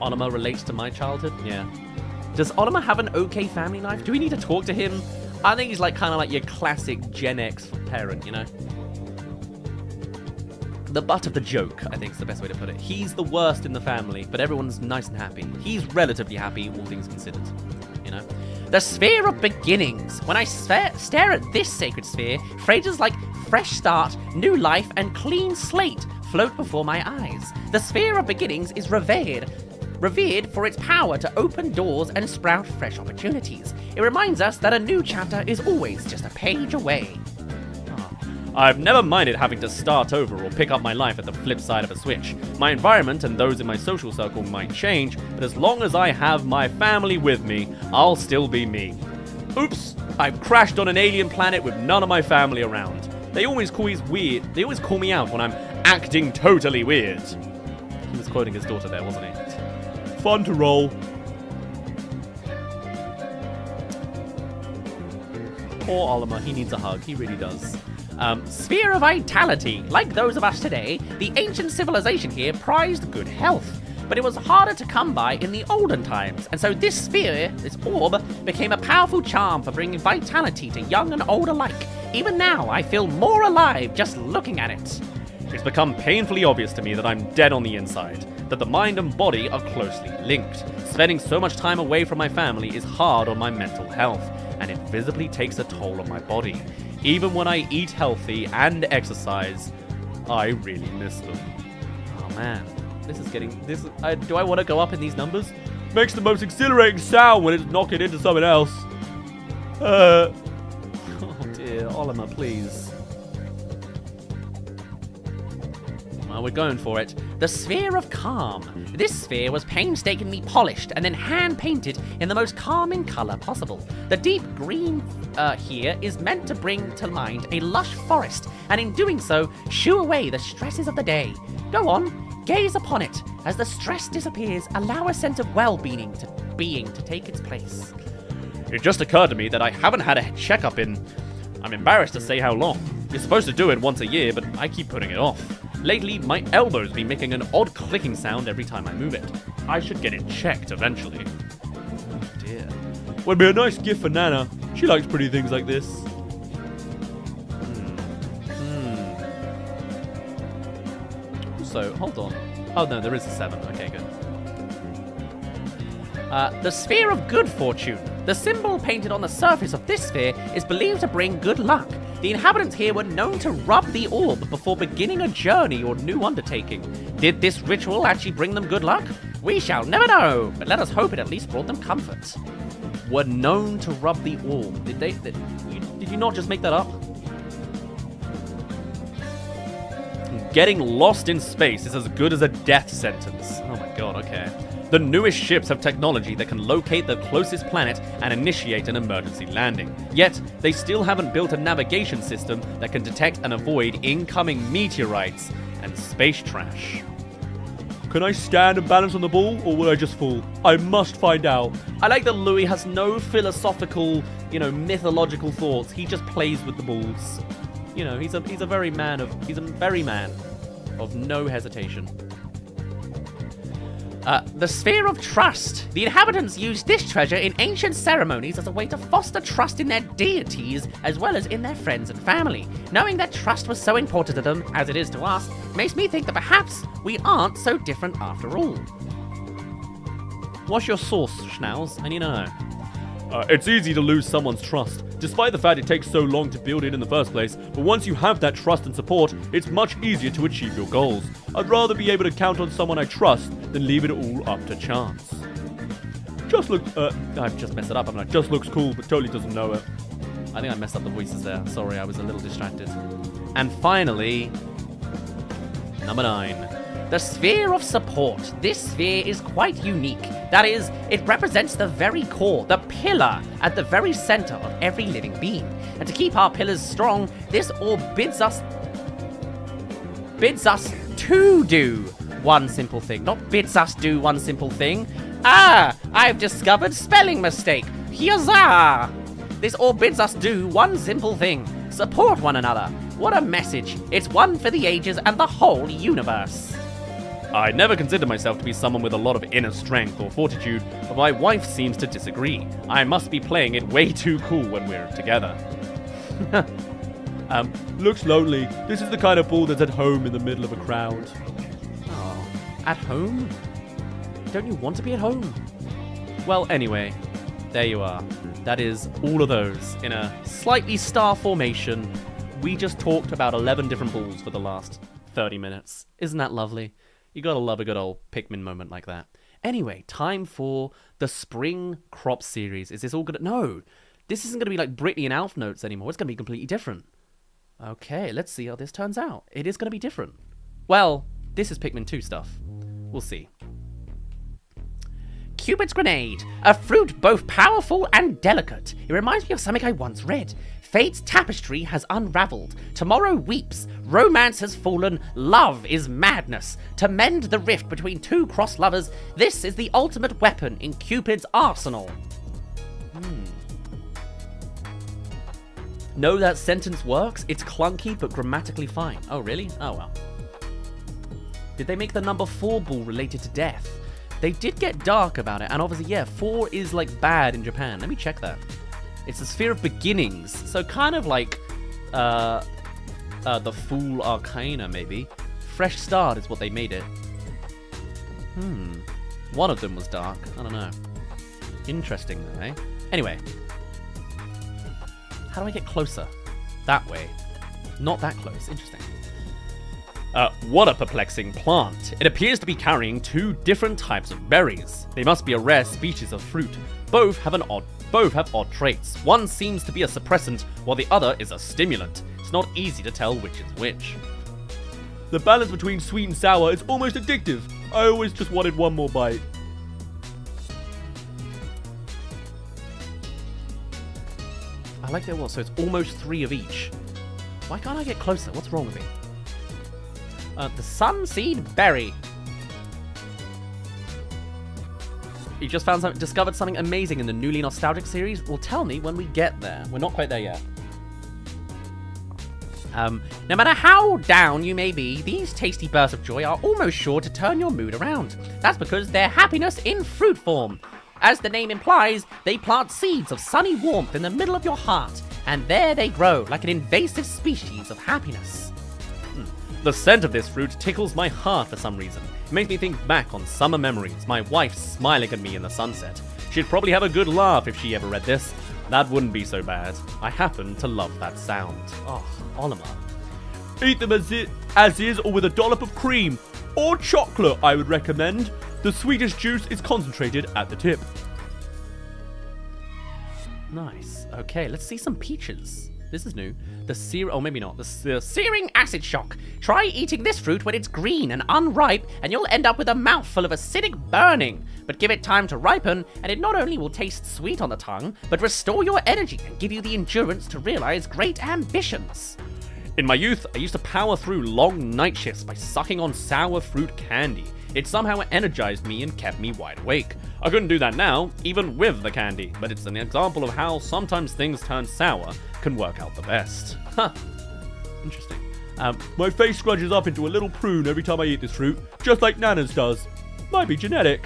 Onima relates to my childhood? Yeah. Does Onima have an okay family life? Do we need to talk to him? I think he's kind of like your classic Gen X parent, The butt of the joke, I think is the best way to put it. He's the worst in the family, but everyone's nice and happy. He's relatively happy, all things considered, The sphere of beginnings. When I stare at this sacred sphere, phrases like fresh start, new life, and clean slate float before my eyes. The sphere of beginnings is revered for its power to open doors and sprout fresh opportunities. It reminds us that a new chapter is always just a page away. I've never minded having to start over or pick up my life at the flip side of a switch. My environment and those in my social circle might change, but as long as I have my family with me, I'll still be me. Oops, I've crashed on an alien planet with none of my family around. They always call me out when I'm acting totally weird. He was quoting his daughter there, wasn't he? Fun to roll. Poor Oliver, he needs a hug, he really does. Sphere of vitality. Like those of us today, the ancient civilization here prized good health. But it was harder to come by in the olden times, and so this sphere, this orb, became a powerful charm for bringing vitality to young and old alike. Even now, I feel more alive just looking at it. It's become painfully obvious to me that I'm dead on the inside, that the mind and body are closely linked. Spending so much time away from my family is hard on my mental health, and it visibly takes a toll on my body. Even when I eat healthy and exercise, I really miss them. Oh man, do I want to go up in these numbers? Makes the most exhilarating sound when it's knocking into something else. Oh dear, Oliver, please. Well, we're going for it. The sphere of calm. This sphere was painstakingly polished and then hand-painted in the most calming color possible. The deep green here is meant to bring to mind a lush forest, and in doing so, shoo away the stresses of the day. Go on, gaze upon it. As the stress disappears, allow a sense of well-being to take its place. It just occurred to me that I haven't had a checkup in I'm embarrassed to say how long. You're supposed to do it once a year, but I keep putting it off. Lately, my elbow's been making an odd clicking sound every time I move it. I should get it checked eventually. Oh dear. Would be a nice gift for Nana. She likes pretty things like this. So, hold on. Oh no, there is a 7. Okay, good. The sphere of good fortune. The symbol painted on the surface of this sphere is believed to bring good luck. The inhabitants here were known to rub the orb before beginning a journey or new undertaking. Did this ritual actually bring them good luck? We shall never know, but let us hope it at least brought them comfort. Were known to rub the orb. Did you not just make that up? Getting lost in space is as good as a death sentence. Oh my god, okay. The newest ships have technology that can locate the closest planet and initiate an emergency landing. Yet, they still haven't built a navigation system that can detect and avoid incoming meteorites and space trash. Can I stand and balance on the ball, or will I just fall? I must find out. I like that Louis has no philosophical, mythological thoughts. He just plays with the balls. He's a very man of no hesitation. The sphere of trust. The inhabitants used this treasure in ancient ceremonies as a way to foster trust in their deities as well as in their friends and family. Knowing that trust was so important to them, as it is to us, makes me think that perhaps we aren't so different after all. What's your source, Schnauz? I need to know. It's easy to lose someone's trust, despite the fact it takes so long to build it in the first place, but once you have that trust and support, it's much easier to achieve your goals. I'd rather be able to count on someone I trust than leave it all up to chance. I've just messed it up. I'm like, Just looks cool, but totally doesn't know it. I think I messed up the voices there. Sorry, I was a little distracted. And finally, number 9. The sphere of support. This sphere is quite unique. That is, it represents the very core, the pillar at the very center of every living being. And to keep our pillars strong, this orb bids us to do one simple thing. Not bids us do one simple thing. Ah, I've discovered spelling mistake. Huzzah! This orb bids us do one simple thing. Support one another. What a message. It's one for the ages and the whole universe. I never considered myself to be someone with a lot of inner strength or fortitude, but my wife seems to disagree. I must be playing it way too cool when we're together. Looks lonely. This is the kind of ball that's at home in the middle of a crowd. Oh, at home? Don't you want to be at home? Well, anyway, there you are. That is all of those in a slightly star formation. We just talked about 11 different balls for the last 30 minutes. Isn't that lovely? You gotta love a good old Pikmin moment like that. Anyway, time for the Spring Crop series. Is this all gonna... No! This isn't gonna be like Brittany and Alf notes anymore. It's gonna be completely different. Okay, let's see how this turns out. It is gonna be different. Well, this is Pikmin 2 stuff. We'll see. Cupid's Grenade, a fruit both powerful and delicate. It reminds me of something I once read. Fate's tapestry has unraveled. Tomorrow weeps. Romance has fallen. Love is madness. To mend the rift between two cross lovers, this is the ultimate weapon in Cupid's arsenal. No, that sentence works. It's clunky, but grammatically fine. Oh, really? Oh, well. Did they make the number 4 ball related to death? They did get dark about it, and obviously, yeah, 4 is, like, bad in Japan. Let me check that. It's the Sphere of Beginnings, so kind of like the Fool Arcana, maybe. Fresh Start is what they made it. One of them was dark. I don't know. Interesting, though, eh? Anyway. How do I get closer? That way. Not that close. Interesting. What a perplexing plant. It appears to be carrying 2 different types of berries. They must be a rare species of fruit. Both have odd traits. One seems to be a suppressant, while the other is a stimulant. It's not easy to tell which is which. The balance between sweet and sour is almost addictive. I always just wanted one more bite. I like that. So it's almost 3 of each. Why can't I get closer? What's wrong with me? The Sunseed Berry. You just discovered something amazing in the newly nostalgic series? Well, tell me when we get there. We're not quite there yet. No matter how down you may be, these tasty bursts of joy are almost sure to turn your mood around. That's because they're happiness in fruit form. As the name implies, they plant seeds of sunny warmth in the middle of your heart, and there they grow like an invasive species of happiness. The scent of this fruit tickles my heart for some reason. It makes me think back on summer memories, my wife smiling at me in the sunset. She'd probably have a good laugh if she ever read this. That wouldn't be so bad. I happen to love that sound. Oh, Oliver. Eat them as is or with a dollop of cream. Or chocolate, I would recommend. The sweetest juice is concentrated at the tip. Nice. Okay, let's see some peaches. This is new. Oh, maybe not. The Searing acid shock. Try eating this fruit when it's green and unripe, and you'll end up with a mouthful of acidic burning. But give it time to ripen, and it not only will taste sweet on the tongue, but restore your energy and give you the endurance to realize great ambitions. In my youth, I used to power through long night shifts by sucking on sour fruit candy. It somehow energized me and kept me wide awake. I couldn't do that now, even with the candy, but it's an example of how sometimes things turn sour can work out the best. Huh. Interesting. My face scrunches up into a little prune every time I eat this fruit, just like Nana's does. Might be genetic.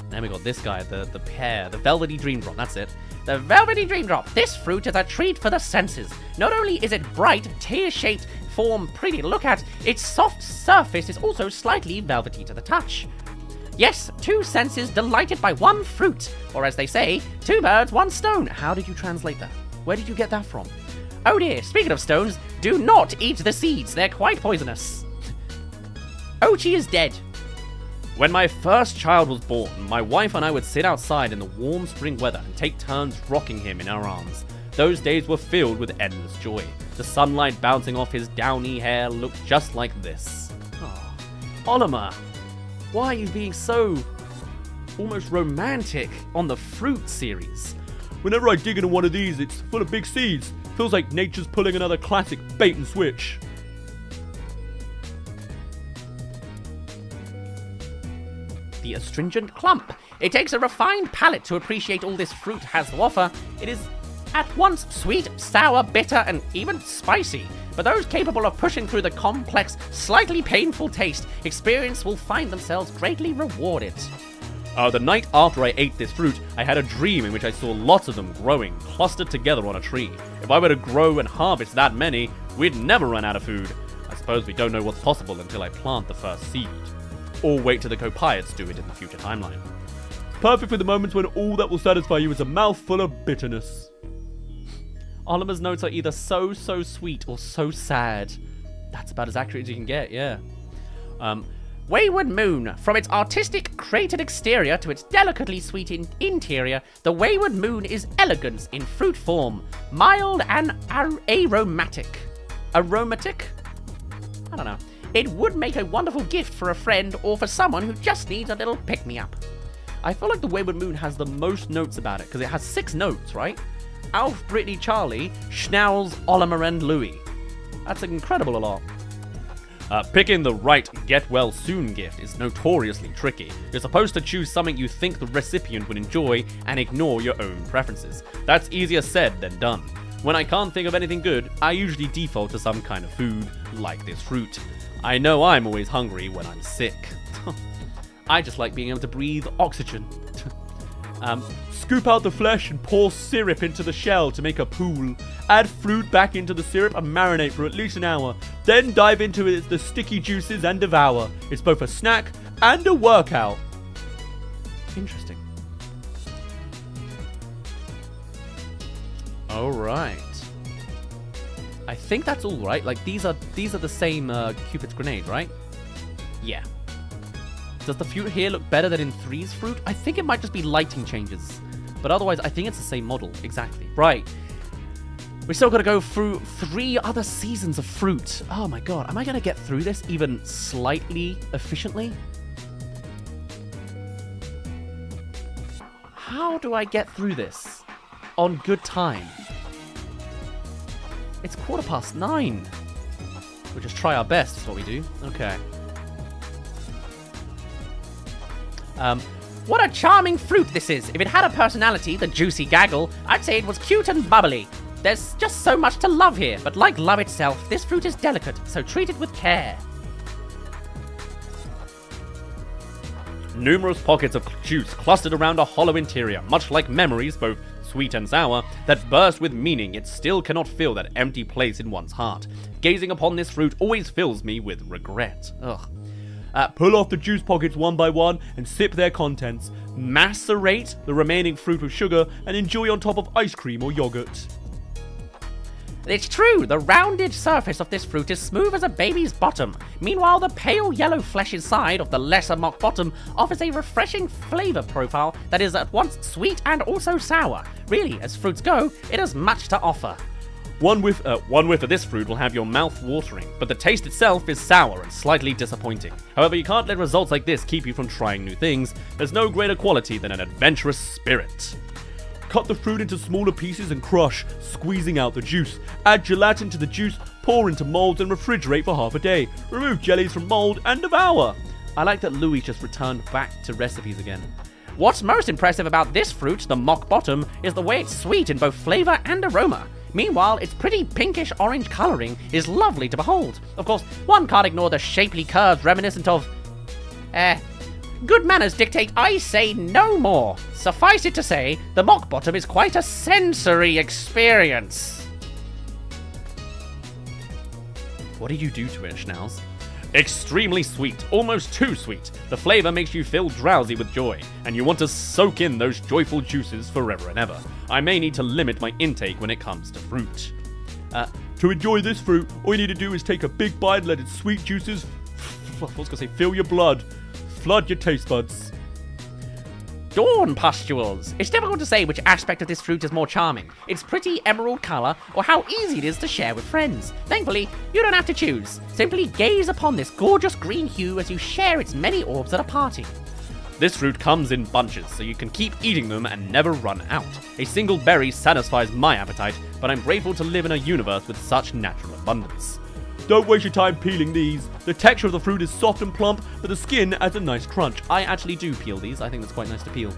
Then we got this guy, the pear, the velvety dream drop. That's it. The velvety dream drop. This fruit is a treat for the senses. Not only is it bright, tear-shaped form pretty to look at, its soft surface is also slightly velvety to the touch. Yes, two senses delighted by one fruit. Or as they say, two birds, one stone. How did you translate that? Where did you get that from? Oh dear, speaking of stones, do not eat the seeds. They're quite poisonous. Ochi is dead. When my first child was born, my wife and I would sit outside in the warm spring weather and take turns rocking him in our arms. Those days were filled with endless joy. The sunlight bouncing off his downy hair looked just like this. Oh, Oliver, why are you being so almost romantic on the fruit series? Whenever I dig into one of these, it's full of big seeds. Feels like nature's pulling another classic bait and switch. The astringent clump. It takes a refined palate to appreciate all this fruit has to offer. It is at once sweet, sour, bitter, and even spicy. For those capable of pushing through the complex, slightly painful taste, experience will find themselves greatly rewarded. The night after I ate this fruit, I had a dream in which I saw lots of them growing, clustered together on a tree. If I were to grow and harvest that many, we'd never run out of food. I suppose we don't know what's possible until I plant the first seed. Or wait till the Copiots do it in the future timeline. Perfect for the moments when all that will satisfy you is a mouthful of bitterness. Oliver's notes are either so sweet or so sad. That's about as accurate as you can get, yeah. Wayward Moon. From its artistic, created exterior to its delicately sweet interior, the Wayward Moon is elegance in fruit form, mild and aromatic. Aromatic? I don't know. It would make a wonderful gift for a friend or for someone who just needs a little pick-me-up. I feel like the Wayward Moon has the most notes about it, because it has 6 notes, right? Alf, Brittany, Charlie, Schnauz, Oliver, and Louis. That's incredible a lot. Picking the right get-well-soon gift is notoriously tricky. You're supposed to choose something you think the recipient would enjoy and ignore your own preferences. That's easier said than done. When I can't think of anything good, I usually default to some kind of food, like this fruit. I know I'm always hungry when I'm sick. I just like being able to breathe oxygen. Scoop out the flesh and pour syrup into the shell to make a pool. Add fruit back into the syrup and marinate for at least an hour. Then dive into the sticky juices and devour. It's both a snack and a workout. Interesting. All right. I think that's all right. Like these are the same Cupid's grenade, right? Yeah. Does the fruit here look better than in 3's fruit? I think it might just be lighting changes. But otherwise, I think it's the same model. Exactly. Right. We still got to go through 3 other seasons of fruit. Oh my god. Am I going to get through this even slightly efficiently? How do I get through this on good time? It's 9:15. We'll just try our best, is what we do. Okay. What a charming fruit this is. If it had a personality, the juicy gaggle, I'd say it was cute and bubbly. There's just so much to love here, but like love itself, this fruit is delicate, so treat it with care. Numerous pockets of juice clustered around a hollow interior, much like memories, both sweet and sour, that burst with meaning yet still cannot fill that empty place in one's heart. Gazing upon this fruit always fills me with regret. Ugh. Pull off the juice pockets one by one and sip their contents. Macerate the remaining fruit with sugar and enjoy on top of ice cream or yogurt. It's true, the rounded surface of this fruit is smooth as a baby's bottom. Meanwhile, the pale yellow flesh inside of the lesser mock bottom offers a refreshing flavor profile that is at once sweet and also sour. Really, as fruits go, it has much to offer. One whiff of this fruit will have your mouth watering, but the taste itself is sour and slightly disappointing. However, you can't let results like this keep you from trying new things. There's no greater quality than an adventurous spirit. Cut the fruit into smaller pieces and crush, squeezing out the juice. Add gelatin to the juice, pour into molds and refrigerate for half a day. Remove jellies from mold and devour. I like that Louis just returned back to recipes again. What's most impressive about this fruit, the mock bottom, is the way it's sweet in both flavor and aroma. Meanwhile, its pretty pinkish orange coloring is lovely to behold. Of course, one can't ignore the shapely curves reminiscent of... good manners dictate I say no more. Suffice it to say, the mock bottom is quite a sensory experience. What did you do to it, Schnauz? Extremely sweet, almost too sweet. The flavor makes you feel drowsy with joy, and you want to soak in those joyful juices forever and ever. I may need to limit my intake when it comes to fruit. To enjoy this fruit, all you need to do is take a big bite and let its sweet juices fill your blood. Flood your taste buds. Dawn pustules. It's difficult to say which aspect of this fruit is more charming, its pretty emerald color or how easy it is to share with friends. Thankfully, you don't have to choose. Simply gaze upon this gorgeous green hue as you share its many orbs at a party. This fruit comes in bunches, so you can keep eating them and never run out. A single berry satisfies my appetite, but I'm grateful to live in a universe with such natural abundance. Don't waste your time peeling these. The texture of the fruit is soft and plump, but the skin adds a nice crunch. I actually do peel these. I think that's quite nice to peel.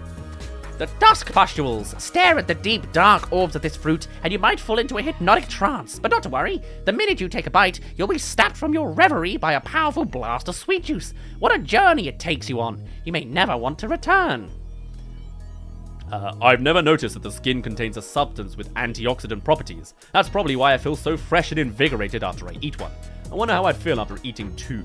The dusk pustules. Stare at the deep, dark orbs of this fruit, and you might fall into a hypnotic trance. But not to worry. The minute you take a bite, you'll be snapped from your reverie by a powerful blast of sweet juice. What a journey it takes you on. You may never want to return. I've never noticed that the skin contains a substance with antioxidant properties. That's probably why I feel so fresh and invigorated after I eat one. I wonder how I'd feel after eating 2.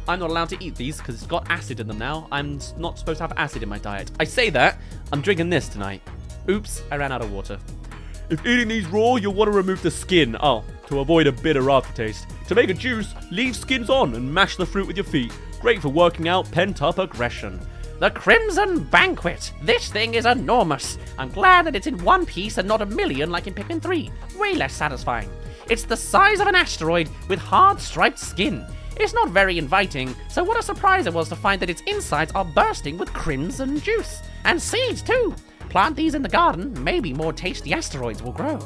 I'm not allowed to eat these because it's got acid in them now. I'm not supposed to have acid in my diet. I say that. I'm drinking this tonight. Oops, I ran out of water. If eating these raw, you'll want to remove the skin. To avoid a bitter aftertaste. To make a juice, leave skins on and mash the fruit with your feet. Great for working out pent-up aggression. The Crimson Banquet. This thing is enormous. I'm glad that it's in one piece and not a million like in Pikmin 3. Way less satisfying. It's the size of an asteroid with hard striped skin. It's not very inviting, so what a surprise it was to find that its insides are bursting with crimson juice. And seeds too. Plant these in the garden, maybe more tasty asteroids will grow.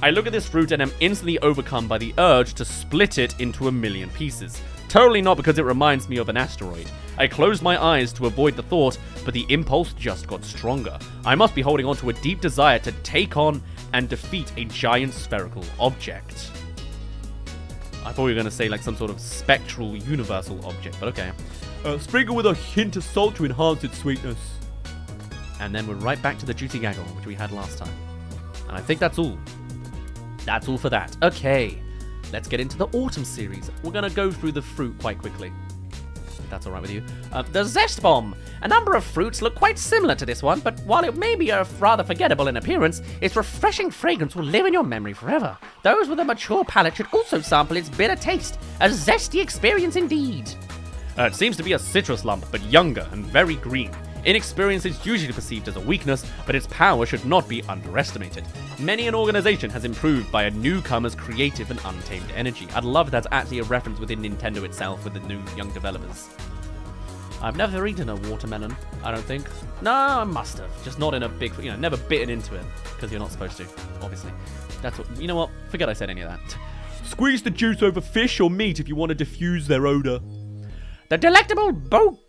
I look at this fruit and am instantly overcome by the urge to split it into a million pieces. Totally not because it reminds me of an asteroid. I closed my eyes to avoid the thought, but the impulse just got stronger. I must be holding on to a deep desire to take on and defeat a giant spherical object. I thought you were going to say like some sort of spectral universal object, but okay. Sprinkle with a hint of salt to enhance its sweetness. And then we're right back to the Juicy Gaggle, which we had last time. And I think that's all. That's all for that. Okay, let's get into the autumn series. We're going to go through the fruit quite quickly. If that's all right with you. The Zest Bomb. A number of fruits look quite similar to this one, but while it may be rather forgettable in appearance, its refreshing fragrance will live in your memory forever. Those with a mature palate should also sample its bitter taste. A zesty experience indeed. It seems to be a citrus lump, but younger and very green. Inexperience is usually perceived as a weakness, but its power should not be underestimated. Many an organization has improved by a newcomer's creative and untamed energy. I'd love if that's actually a reference within Nintendo itself with the new young developers. I've never eaten a watermelon, I don't think. No, I must have. Just not in a big, never bitten into it. Because you're not supposed to, obviously. That's what, you know what? Forget I said any of that. Squeeze the juice over fish or meat if you want to diffuse their odor. The delectable Bouquet?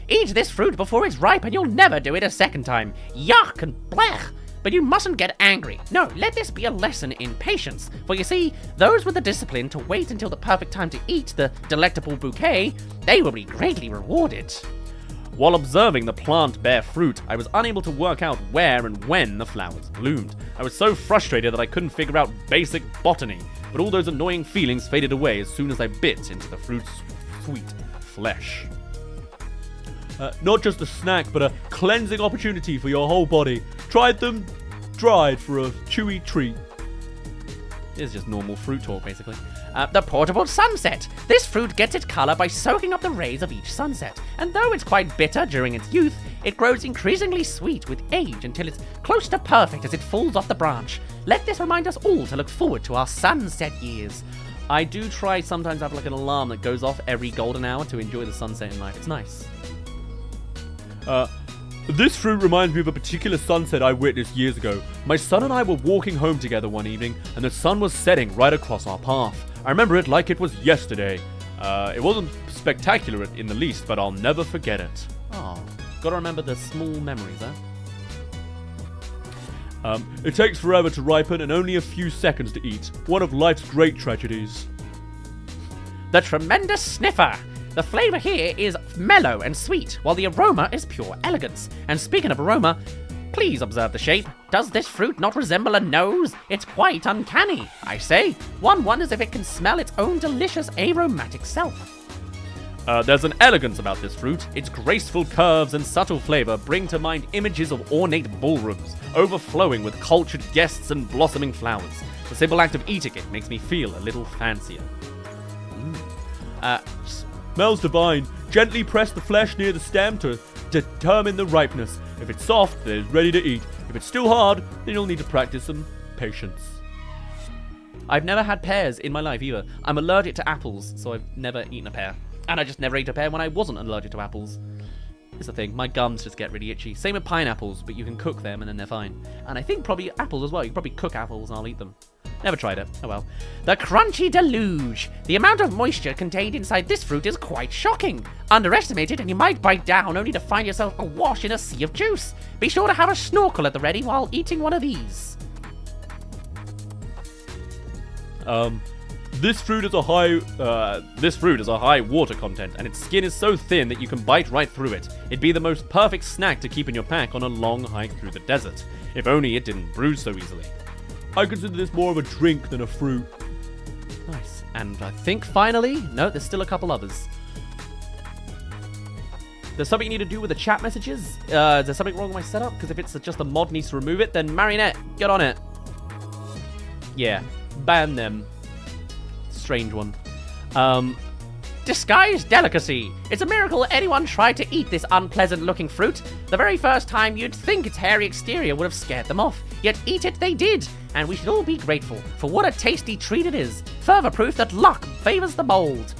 Eat this fruit before it's ripe and you'll never do it a second time. Yuck and blech! But you mustn't get angry. No, let this be a lesson in patience. For you see, those with the discipline to wait until the perfect time to eat the delectable bouquet, they will be greatly rewarded. While observing the plant bear fruit, I was unable to work out where and when the flowers bloomed. I was so frustrated that I couldn't figure out basic botany, but all those annoying feelings faded away as soon as I bit into the fruit's sweet flesh. Not just a snack, but a cleansing opportunity for your whole body. Tried them dried for a chewy treat. It's just normal fruit talk, basically. The portable sunset. This fruit gets its color by soaking up the rays of each sunset. And though it's quite bitter during its youth, it grows increasingly sweet with age until it's close to perfect as it falls off the branch. Let this remind us all to look forward to our sunset years. I do try sometimes have like an alarm that goes off every golden hour to enjoy the sunset in life. It's nice. This fruit reminds me of a particular sunset I witnessed years ago. My son and I were walking home together one evening, and the sun was setting right across our path. I remember it like it was yesterday. It wasn't spectacular in the least, but I'll never forget it. Oh, gotta remember the small memories, huh? It takes forever to ripen and only a few seconds to eat. One of life's great tragedies. The tremendous sniffer. The flavor here is mellow and sweet, while the aroma is pure elegance. And speaking of aroma, please observe the shape. Does this fruit not resemble a nose? It's quite uncanny, I say. One wonders if it can smell its own delicious aromatic self. There's an elegance about this fruit. Its graceful curves and subtle flavor bring to mind images of ornate ballrooms, overflowing with cultured guests and blossoming flowers. The simple act of eating it makes me feel a little fancier. Smells divine. Gently press the flesh near the stem to determine the ripeness. If it's soft, then it's ready to eat. If it's still hard, then you'll need to practice some patience. I've never had pears in my life either. I'm allergic to apples, so I've never eaten a pear. And I just never ate a pear when I wasn't allergic to apples. It's the thing, my gums just get really itchy. Same with pineapples, but you can cook them and then they're fine. And I think probably apples as well. You can probably cook apples and I'll eat them. Never tried it. Oh well. The crunchy deluge. The amount of moisture contained inside this fruit is quite shocking. Underestimate it and you might bite down only to find yourself awash in a sea of juice. Be sure to have a snorkel at the ready while eating one of these. This fruit is a high water content, and its skin is so thin that you can bite right through it. It'd be the most perfect snack to keep in your pack on a long hike through the desert. If only it didn't bruise so easily. I consider this more of a drink than a fruit. Nice. And I think finally, no, there's still a couple others. There's something you need to do with the chat messages? Is there something wrong with my setup? Because if it's just a mod needs to remove it, then Marionette, get on it. Yeah, ban them. Strange one. Disguised delicacy. It's a miracle anyone tried to eat this unpleasant-looking fruit. The very first time you'd think its hairy exterior would have scared them off. Yet eat it they did, and we should all be grateful for what a tasty treat it is. Further proof that luck favors the bold.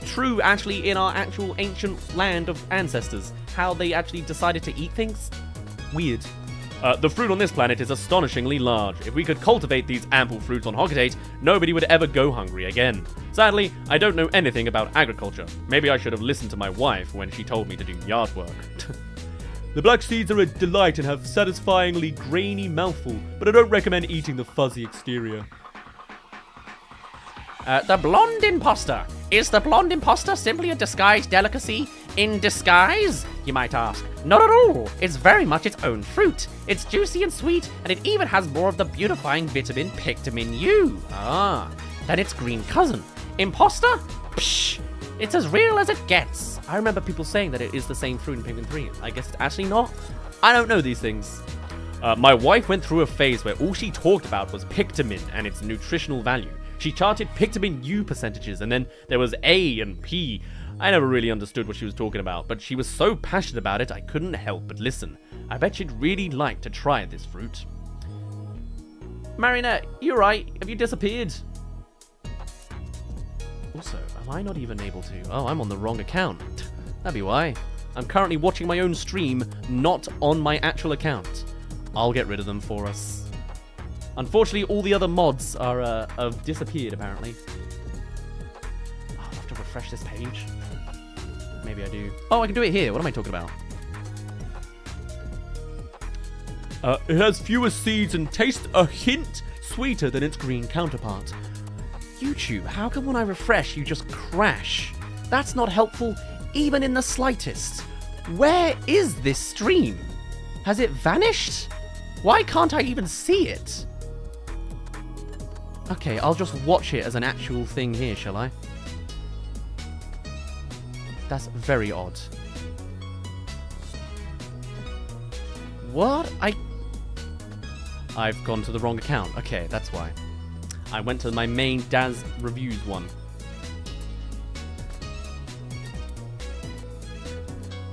True, actually, in our actual ancient land of ancestors, how they actually decided to eat things? Weird. The fruit on this planet is astonishingly large. If we could cultivate these ample fruits on Hoggetate, nobody would ever go hungry again. Sadly, I don't know anything about agriculture. Maybe I should have listened to my wife when she told me to do yard work. The black seeds are a delight and have satisfyingly grainy mouthful, but I don't recommend eating the fuzzy exterior. The blonde imposter. Is the blonde imposter simply a disguised delicacy in disguise, you might ask? Not at all. It's very much its own fruit. It's juicy and sweet, and it even has more of the beautifying vitamin Pikmin U. Than its green cousin. Imposter? Psh! It's as real as it gets. I remember people saying that it is the same fruit in Pikmin 3. I guess it's actually not. I don't know these things. My wife went through a phase where all she talked about was Pikmin and its nutritional value. She charted Pikmin U percentages, and then there was A and P. I never really understood what she was talking about, but she was so passionate about it I couldn't help but listen. I bet she'd really like to try this fruit. Marionette, you right? Have you disappeared? Also, am I not even able to? Oh, I'm on the wrong account. That'd be why. I'm currently watching my own stream, not on my actual account. I'll get rid of them for us. Unfortunately, all the other mods are have disappeared, apparently. I'll have to refresh this page. Maybe I do. Oh, I can do it here. What am I talking about? It has fewer seeds and tastes a hint sweeter than its green counterpart. YouTube, how come when I refresh, you just crash? That's not helpful, even in the slightest. Where is this stream? Has it vanished? Why can't I even see it? Okay, I'll just watch it as an actual thing here, shall I? That's very odd. What? I've gone to the wrong account. Okay, that's why. I went to my main Dazz reviews one.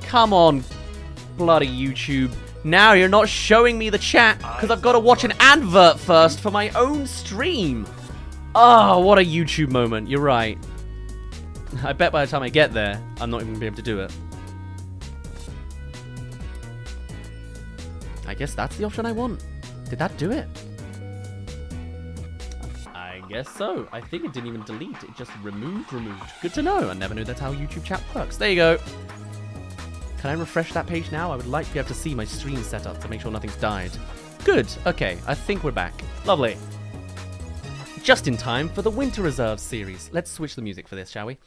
Come on, bloody YouTube. Now you're not showing me the chat because I've got to watch an advert first for my own stream. Oh, what a YouTube moment. You're right. I bet by the time I get there, I'm not even going to be able to do it. I guess that's the option I want. Did that do it? I guess so. I think it didn't even delete. It just removed. Good to know. I never knew that's how YouTube chat works. There you go. Can I refresh that page now? I would like to be able to see my stream setup to make sure nothing's died. Good. Okay. I think we're back. Lovely. Just in time for the Winter Reserve series. Let's switch the music for this, shall we?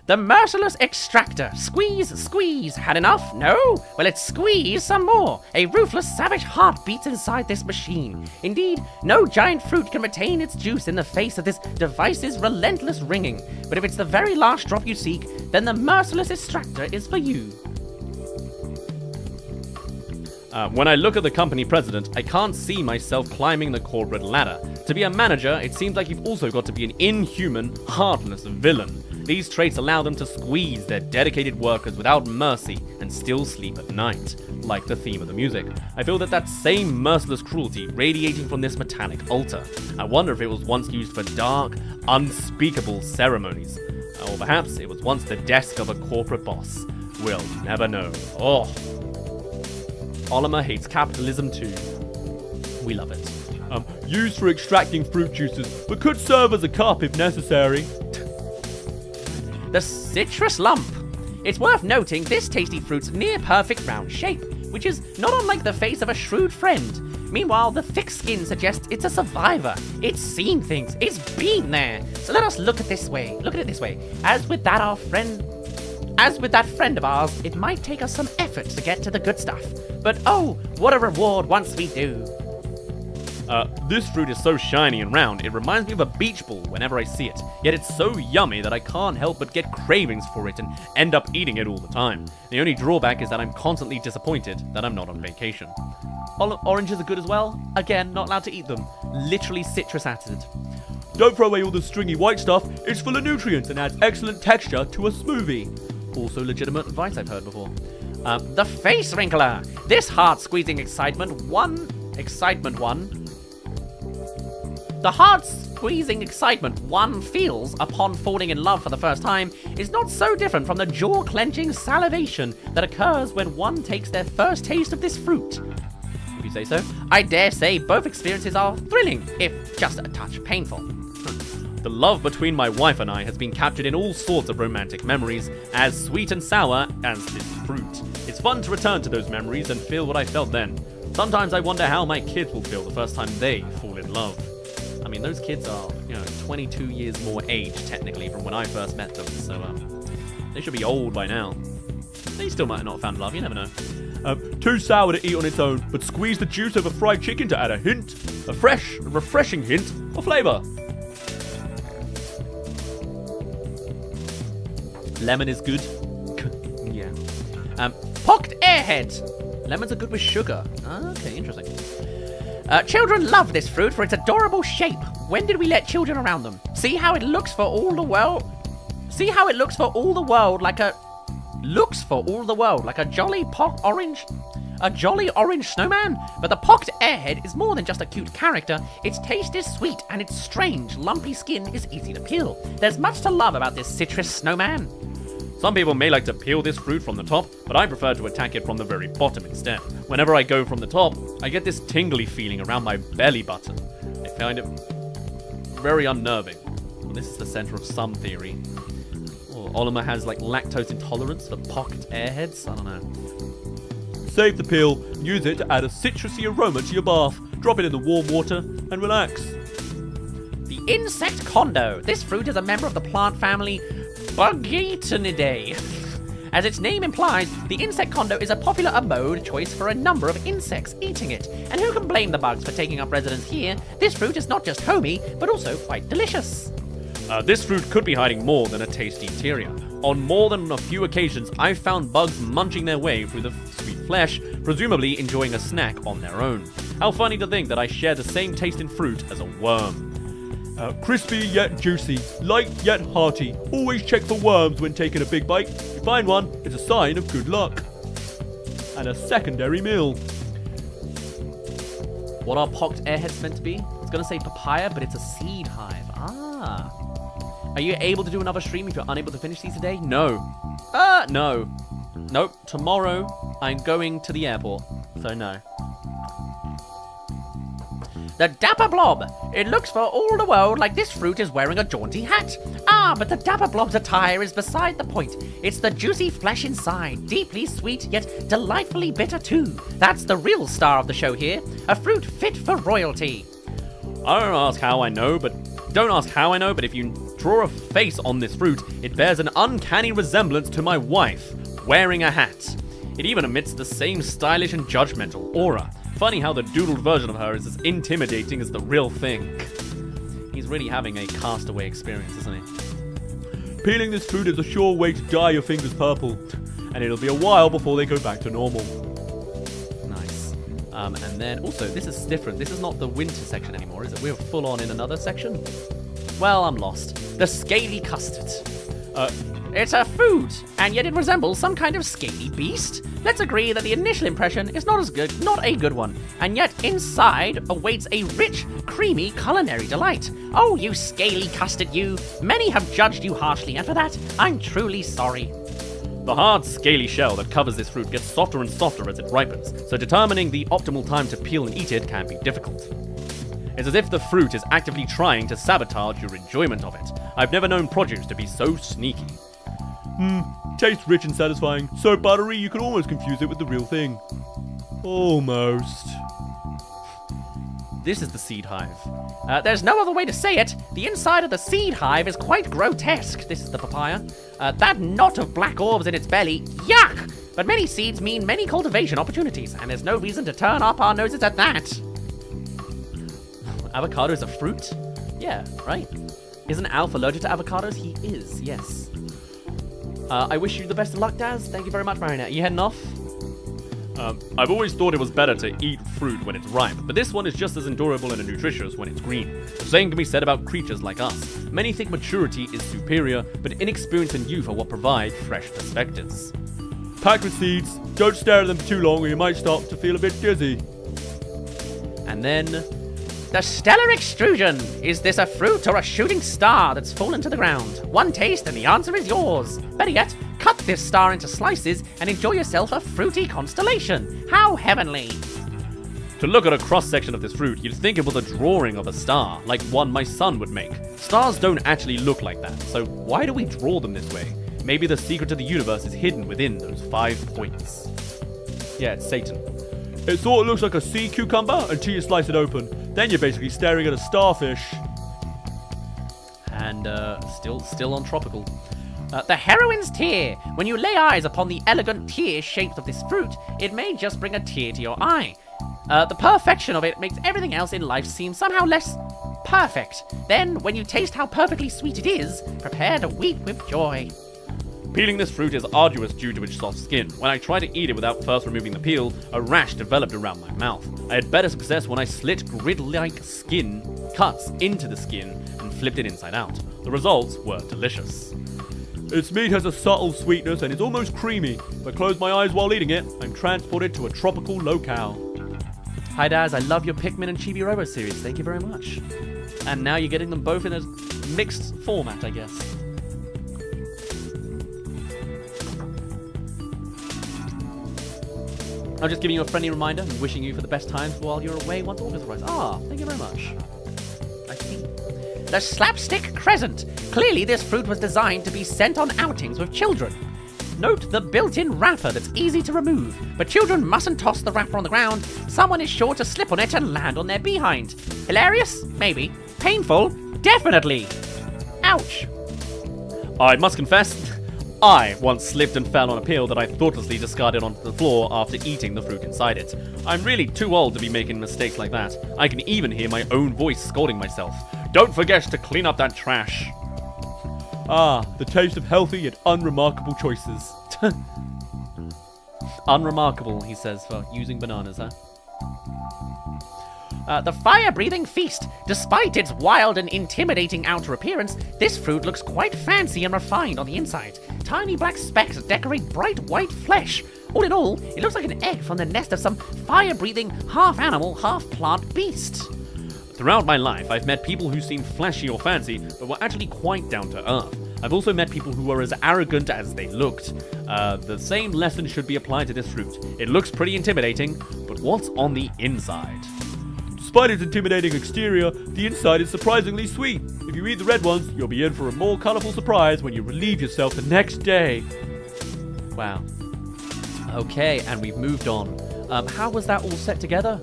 The merciless extractor. Squeeze, squeeze. Had enough? No? Well, let's squeeze some more. A ruthless, savage heart beats inside this machine. Indeed, no giant fruit can retain its juice in the face of this device's relentless ringing. But if it's the very last drop you seek, then the merciless extractor is for you. When I look at the company president, I can't see myself climbing the corporate ladder. To be a manager, it seems like you've also got to be an inhuman, heartless villain. These traits allow them to squeeze their dedicated workers without mercy and still sleep at night, like the theme of the music. I feel that same merciless cruelty radiating from this metallic altar. I wonder if it was once used for dark, unspeakable ceremonies. Or perhaps it was once the desk of a corporate boss. We'll never know. Oh. Oliver hates capitalism too. We love it. Used for extracting fruit juices, but could serve as a cup if necessary. The citrus lump. It's worth noting this tasty fruit's near-perfect round shape, which is not unlike the face of a shrewd friend. Meanwhile, the thick skin suggests it's a survivor. It's seen things. It's been there. So let us look at it this way. As with that friend of ours, it might take us some effort to get to the good stuff. But oh, what a reward once we do. This fruit is so shiny and round, it reminds me of a beach ball whenever I see it. Yet it's so yummy that I can't help but get cravings for it and end up eating it all the time. The only drawback is that I'm constantly disappointed that I'm not on vacation. Oranges are good as well. Again, not allowed to eat them. Literally citrus acid. Don't throw away all the stringy white stuff. It's full of nutrients and adds excellent texture to a smoothie. Also legitimate advice I've heard before. The face wrinkler. This heart-squeezing excitement one feels upon falling in love for the first time is not so different from the jaw-clenching salivation that occurs when one takes their first taste of this fruit. If you say so. I dare say both experiences are thrilling, if just a touch painful. The love between my wife and I has been captured in all sorts of romantic memories, as sweet and sour as this fruit. It's fun to return to those memories and feel what I felt then. Sometimes I wonder how my kids will feel the first time they fall in love. I mean, those kids are, 22 years more age, technically, from when I first met them, so, they should be old by now. They still might not have found love, you never know. Too sour to eat on its own, but squeeze the juice of a fried chicken to add a refreshing hint of flavor. Lemon is good. Yeah. Pocked airhead. Lemons are good with sugar. Okay, interesting. Children love this fruit for its adorable shape. When did we let children around them? See how it looks for all the world like a jolly orange snowman. But the pocked airhead is more than just a cute character. Its taste is sweet and its strange, lumpy skin is easy to peel. There's much to love about this citrus snowman. Some people may like to peel this fruit from the top, but I prefer to attack it from the very bottom instead. Whenever I go from the top, I get this tingly feeling around my belly button. I find it very unnerving. Well, this is the center of some theory. Oh, Or Olimar has like lactose intolerance for pocket airheads? I don't know. Save the peel, use it to add a citrusy aroma to your bath. Drop it in the warm water and relax. The insect condo. This fruit is a member of the plant family Bugytonidae. As its name implies, the insect condo is a popular abode choice for a number of insects eating it. And who can blame the bugs for taking up residence here? This fruit is not just homey, but also quite delicious. This fruit could be hiding more than a tasty interior. On more than a few occasions, I've found bugs munching their way through the sweet flesh, presumably enjoying a snack on their own. How funny to think that I share the same taste in fruit as a worm. Crispy yet juicy, light yet hearty. Always check for worms when taking a big bite. If you find one, it's a sign of good luck. And a secondary meal. What are pocked airheads meant to be? It's going to say papaya, but it's a seed hive. Ah. Are you able to do another stream if you're unable to finish these today? No. No. Nope. Tomorrow, I'm going to the airport. So no. The Dapper Blob. It looks for all the world like this fruit is wearing a jaunty hat. Ah, but the Dapper Blob's attire is beside the point. It's the juicy flesh inside, deeply sweet yet delightfully bitter too. That's the real star of the show here, a fruit fit for royalty. I don't ask how I know, but if you draw a face on this fruit, it bears an uncanny resemblance to my wife, wearing a hat. It even emits the same stylish and judgmental aura. Funny how the doodled version of her is as intimidating as the real thing. He's really having a castaway experience, isn't he? Peeling this fruit is a sure way to dye your fingers purple. And it'll be a while before they go back to normal. Nice. And then also, this is different. This is not the winter section anymore, is it? We're full on in another section. Well, I'm lost. The scaly custard. It's a food, and yet it resembles some kind of scaly beast. Let's agree that the initial impression is not a good one, and yet inside awaits a rich, creamy culinary delight. Oh, you scaly custard, you! Many have judged you harshly, and for that, I'm truly sorry. The hard, scaly shell that covers this fruit gets softer and softer as it ripens, so determining the optimal time to peel and eat it can be difficult. It's as if the fruit is actively trying to sabotage your enjoyment of it. I've never known produce to be so sneaky. Tastes rich and satisfying, so buttery you can almost confuse it with the real thing. Almost. This is the seed hive. There's no other way to say it. The inside of the seed hive is quite grotesque. This is the papaya. That knot of black orbs in its belly, yuck! But many seeds mean many cultivation opportunities, and there's no reason to turn up our noses at that. Avocado is a fruit? Yeah, right? Isn't Alf allergic to avocados? He is, yes. I wish you the best of luck, Dazz. Thank you very much, Marinette. Are you heading off? I've always thought it was better to eat fruit when it's ripe, but this one is just as endurable and nutritious when it's green. The same can be said about creatures like us. Many think maturity is superior, but inexperience and youth are what provide fresh perspectives. Packed with seeds, don't stare at them for too long or you might start to feel a bit dizzy. And then... The stellar extrusion. Is this a fruit or a shooting star that's fallen to the ground? One taste and the answer is yours. Better yet, cut this star into slices and enjoy yourself a fruity constellation. How heavenly. To look at a cross-section of this fruit, you'd think it was a drawing of a star, like one my son would make. Stars don't actually look like that, so why do we draw them this way? Maybe the secret to the universe is hidden within those 5 points. Yeah, it's Satan. It sort of looks like a sea cucumber until you slice it open. Then you're basically staring at a starfish. And, still on tropical. The heroine's tear. When you lay eyes upon the elegant tear shapes of this fruit, it may just bring a tear to your eye. The perfection of it makes everything else in life seem somehow less perfect. Then, when you taste how perfectly sweet it is, prepare to weep with joy. Peeling this fruit is arduous due to its soft skin. When I tried to eat it without first removing the peel, a rash developed around my mouth. I had better success when I slit grid-like skin cuts into the skin and flipped it inside out. The results were delicious. Its meat has a subtle sweetness and is almost creamy. If I close my eyes while eating it, I'm transported to a tropical locale. Hi Daz, I love your Pikmin and Chibi Robo series. Thank you very much. And now you're getting them both in a mixed format, I guess. I'm just giving you a friendly reminder and wishing you for the best times while you're away once August arrives. Ah, thank you very much. I see. the slapstick crescent. Clearly this fruit was designed to be sent on outings with children. Note the built-in wrapper that's easy to remove, but children mustn't toss the wrapper on the ground. Someone is sure to slip on it and land on their behind. Hilarious? Maybe. Painful? Definitely. Ouch. I must confess, I once slipped and fell on a peel that I thoughtlessly discarded onto the floor after eating the fruit inside it. I'm really too old to be making mistakes like that. I can even hear my own voice scolding myself. Don't forget to clean up that trash. Ah, the taste of healthy yet unremarkable choices. Unremarkable, he says, for using bananas, huh? The fire-breathing feast. Despite its wild and intimidating outer appearance, this fruit looks quite fancy and refined on the inside. Tiny black specks decorate bright white flesh. All in all, it looks like an egg from the nest of some fire-breathing, half-animal, half-plant beast. Throughout my life, I've met people who seemed flashy or fancy, but were actually quite down to earth. I've also met people who were as arrogant as they looked. The same lesson should be applied to this fruit. It looks pretty intimidating, but what's on the inside? Despite its intimidating exterior, the inside is surprisingly sweet. If you eat the red ones, you'll be in for a more colourful surprise when you relieve yourself the next day. Wow. Okay, and we've moved on. How was that all set together?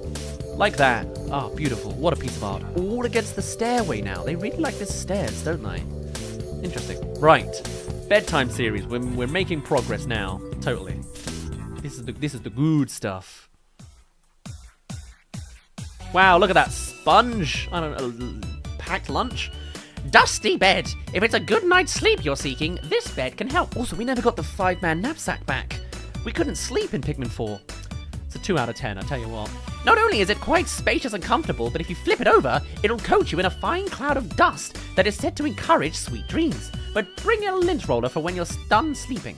Like that. Ah, beautiful. What a piece of art. All against the stairway now. They really like the stairs, don't they? Interesting. Right. Bedtime series. We're making progress now. Totally. This is the good stuff. Wow, look at that sponge. I don't know, packed lunch. Dusty bed. If it's a good night's sleep you're seeking, this bed can help. Also, we never got the 5-man knapsack back. We couldn't sleep in Pikmin 4. It's a 2 out of 10, I tell you what. Not only is it quite spacious and comfortable, but if you flip it over, it'll coat you in a fine cloud of dust that is said to encourage sweet dreams. But bring a lint roller for when you're done sleeping.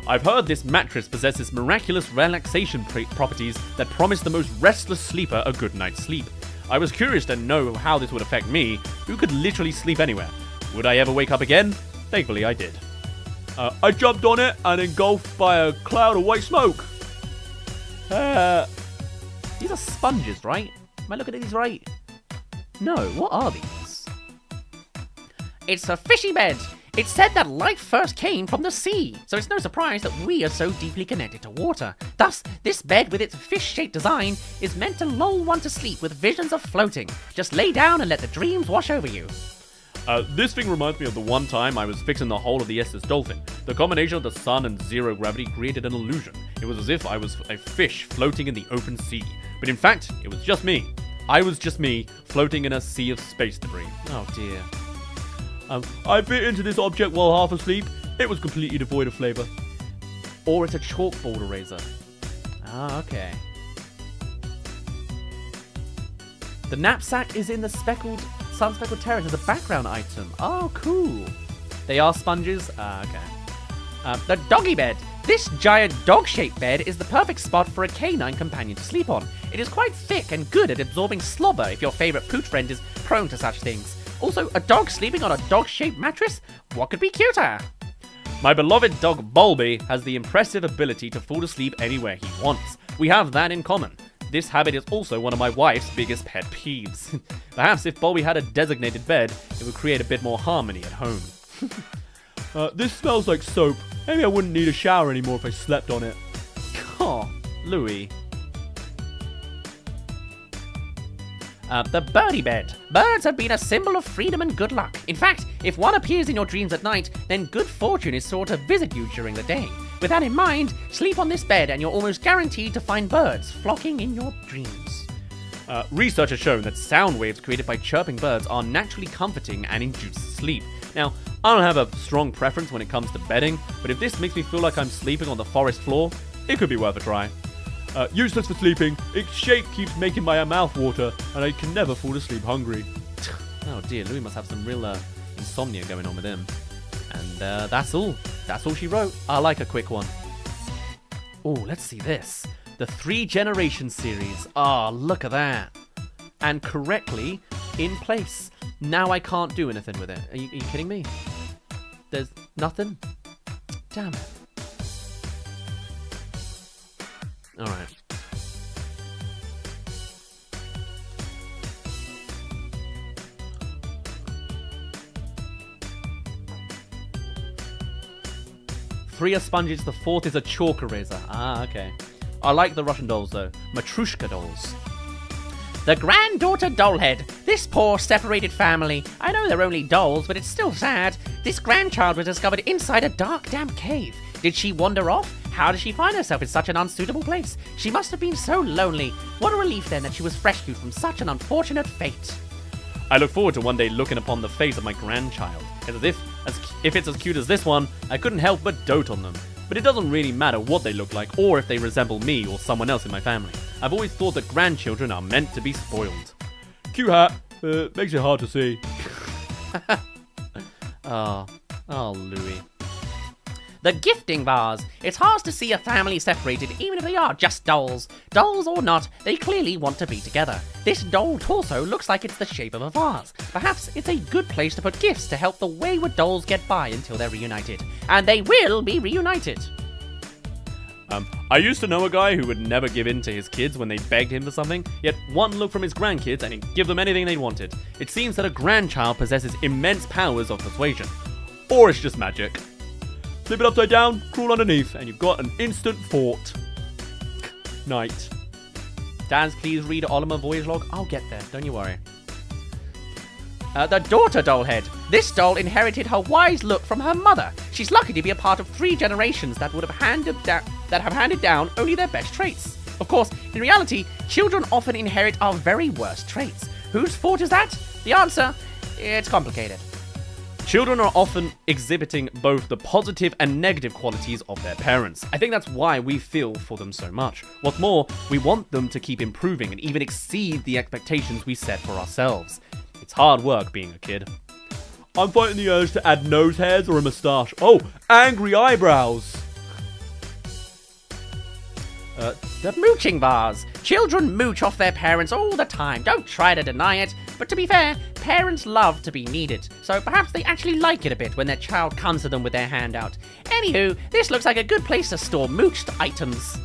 I've heard this mattress possesses miraculous relaxation properties that promise the most restless sleeper a good night's sleep. I was curious to know how this would affect me, who could literally sleep anywhere. Would I ever wake up again? Thankfully I did. I jumped on it and engulfed by a cloud of white smoke. These are sponges, right? Am I looking at these right? No, what are these? It's a fishy bed. It's said that life first came from the sea, so it's no surprise that we are so deeply connected to water. Thus, this bed with its fish-shaped design is meant to lull one to sleep with visions of floating. Just lay down and let the dreams wash over you. This thing reminds me of the one time I was fixing the hull of the Estes Dolphin. The combination of the sun and zero gravity created an illusion. It was as if I was a fish floating in the open sea. But in fact, it was just me. I was just me, floating in a sea of space debris. Oh dear. I bit into this object while half asleep. It was completely devoid of flavour. Or it's a chalkboard eraser. Ah, okay. The knapsack is in the sun-speckled terrace as a background item. Oh, cool. They are sponges? Ah, okay. The doggy bed. This giant dog-shaped bed is the perfect spot for a canine companion to sleep on. It is quite thick and good at absorbing slobber if your favourite pooch friend is prone to such things. Also, a dog sleeping on a dog-shaped mattress? What could be cuter? My beloved dog Bulby has the impressive ability to fall asleep anywhere he wants. We have that in common. This habit is also one of my wife's biggest pet peeves. Perhaps if Bulby had a designated bed, it would create a bit more harmony at home. This smells like soap. Maybe I wouldn't need a shower anymore if I slept on it. Oh, Louis. The birdie bed. Birds have been a symbol of freedom and good luck. In fact, if one appears in your dreams at night, then good fortune is sure to visit you during the day. With that in mind, sleep on this bed and you're almost guaranteed to find birds flocking in your dreams. Research has shown that sound waves created by chirping birds are naturally comforting and induce sleep. Now, I don't have a strong preference when it comes to bedding, but if this makes me feel like I'm sleeping on the forest floor, it could be worth a try. Useless for sleeping. Its shape keeps making my mouth water, and I can never fall asleep hungry. Oh dear, Louis must have some real insomnia going on with him. And that's all. That's all she wrote. I like a quick one. Oh, let's see this. The 3 Generations series. Ah, look at that. And correctly in place. Now I can't do anything with it. Are you kidding me? There's nothing? Damn it. Alright. 3 are sponges, the 4th is a chalk eraser. Ah, okay. I like the Russian dolls, though. Matrushka dolls. The granddaughter dollhead. This poor separated family. I know they're only dolls, but it's still sad. This grandchild was discovered inside a dark, damp cave. Did she wander off? How did she find herself in such an unsuitable place? She must have been so lonely. What a relief then that she was rescued from such an unfortunate fate. I look forward to one day looking upon the face of my grandchild. It's as if it's as cute as this one, I couldn't help but dote on them. But it doesn't really matter what they look like or if they resemble me or someone else in my family. I've always thought that grandchildren are meant to be spoiled. Cute hat. Makes it hard to see. Oh, Louis. The gifting vase. It's hard to see a family separated even if they are just dolls. Dolls or not, they clearly want to be together. This doll torso looks like it's the shape of a vase. Perhaps it's a good place to put gifts to help the wayward dolls get by until they're reunited. And they will be reunited. I used to know a guy who would never give in to his kids when they begged him for something, yet one look from his grandkids and he'd give them anything they wanted. It seems that a grandchild possesses immense powers of persuasion. Or it's just magic. Flip it upside down, crawl underneath, and you've got an instant fort. Night. Dazz, please read Olimar Voyage Log. I'll get there, don't you worry. The daughter dollhead. This doll inherited her wise look from her mother. She's lucky to be a part of 3 generations that have handed down only their best traits. Of course, in reality, children often inherit our very worst traits. Whose fault is that? The answer? It's complicated. Children are often exhibiting both the positive and negative qualities of their parents. I think that's why we feel for them so much. What's more, we want them to keep improving and even exceed the expectations we set for ourselves. It's hard work being a kid. I'm fighting the urge to add nose hairs or a moustache. Oh, angry eyebrows. The mooching vase. Children mooch off their parents all the time. Don't try to deny it. But to be fair, parents love to be needed. So perhaps they actually like it a bit when their child comes to them with their hand out. Anywho, this looks like a good place to store mooched items.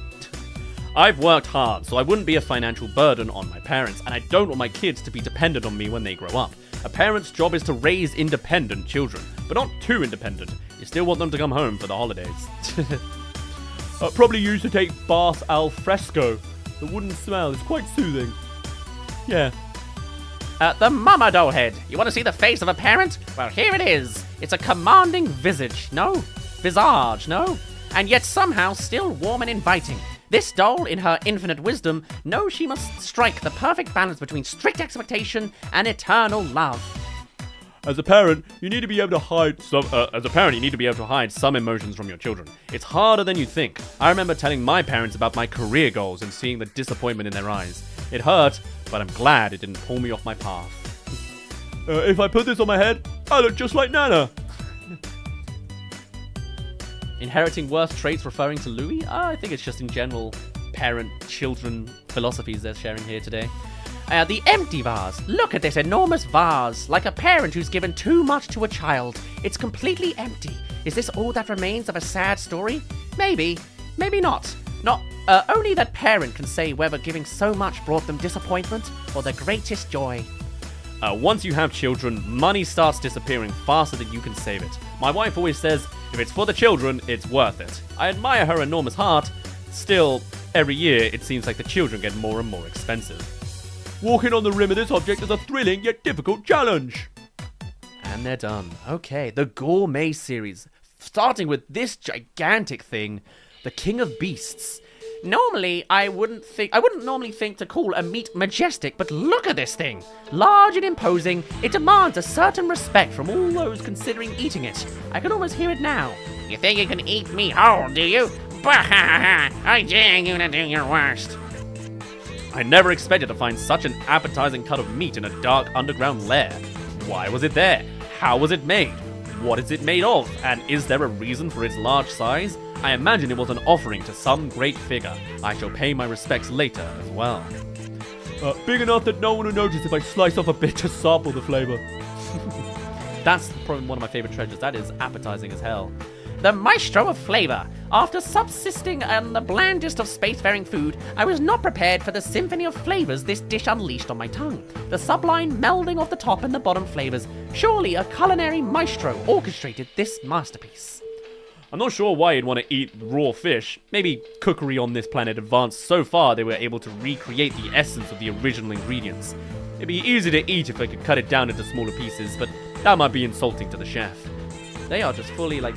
I've worked hard, so I wouldn't be a financial burden on my parents, and I don't want my kids to be dependent on me when they grow up. A parent's job is to raise independent children, but not too independent. You still want them to come home for the holidays. Probably used to take bath al fresco. The wooden smell is quite soothing. Yeah. The mama dollhead. You want to see the face of a parent? Well, here it is. It's a commanding visage, no? Visage, no? And yet somehow still warm and inviting. This doll, in her infinite wisdom, knows she must strike the perfect balance between strict expectation and eternal love. As a parent, you need to be able to hide some. You need to be able to hide some emotions from your children. It's harder than you think. I remember telling my parents about my career goals and seeing the disappointment in their eyes. It hurt, but I'm glad it didn't pull me off my path. If I put this on my head, I look just like Nana. Inheriting worst traits referring to Louis? I think it's just in general parent-children philosophies they're sharing here today. The empty vase. Look at this enormous vase, like a parent who's given too much to a child. It's completely empty. Is this all that remains of a sad story? Maybe. Maybe not. Only that parent can say whether giving so much brought them disappointment or the greatest joy. Once you have children, money starts disappearing faster than you can save it. My wife always says, if it's for the children, it's worth it. I admire her enormous heart. Still, every year, it seems like the children get more and more expensive. Walking on the rim of this object is a thrilling yet difficult challenge. And they're done. Okay, the Gourmet series. Starting with this gigantic thing, the King of Beasts. Normally, I wouldn't normally think to call a meat majestic, but look at this thing. Large and imposing, it demands a certain respect from all those considering eating it. I can almost hear it now. You think you can eat me whole, do you? I dare you to do your worst. I never expected to find such an appetizing cut of meat in a dark underground lair. Why was it there? How was it made? What is it made of? And is there a reason for its large size? I imagine it was an offering to some great figure. I shall pay my respects later as well. Big enough that no one will notice if I slice off a bit to sample the flavor. That's probably one of my favorite treasures. That is appetizing as hell. The maestro of flavor. After subsisting on the blandest of spacefaring food, I was not prepared for the symphony of flavors this dish unleashed on my tongue. The sublime melding of the top and the bottom flavors. Surely a culinary maestro orchestrated this masterpiece. I'm not sure why you'd want to eat raw fish. Maybe cookery on this planet advanced so far they were able to recreate the essence of the original ingredients. It'd be easy to eat if I could cut it down into smaller pieces, but that might be insulting to the chef. They are just fully, like,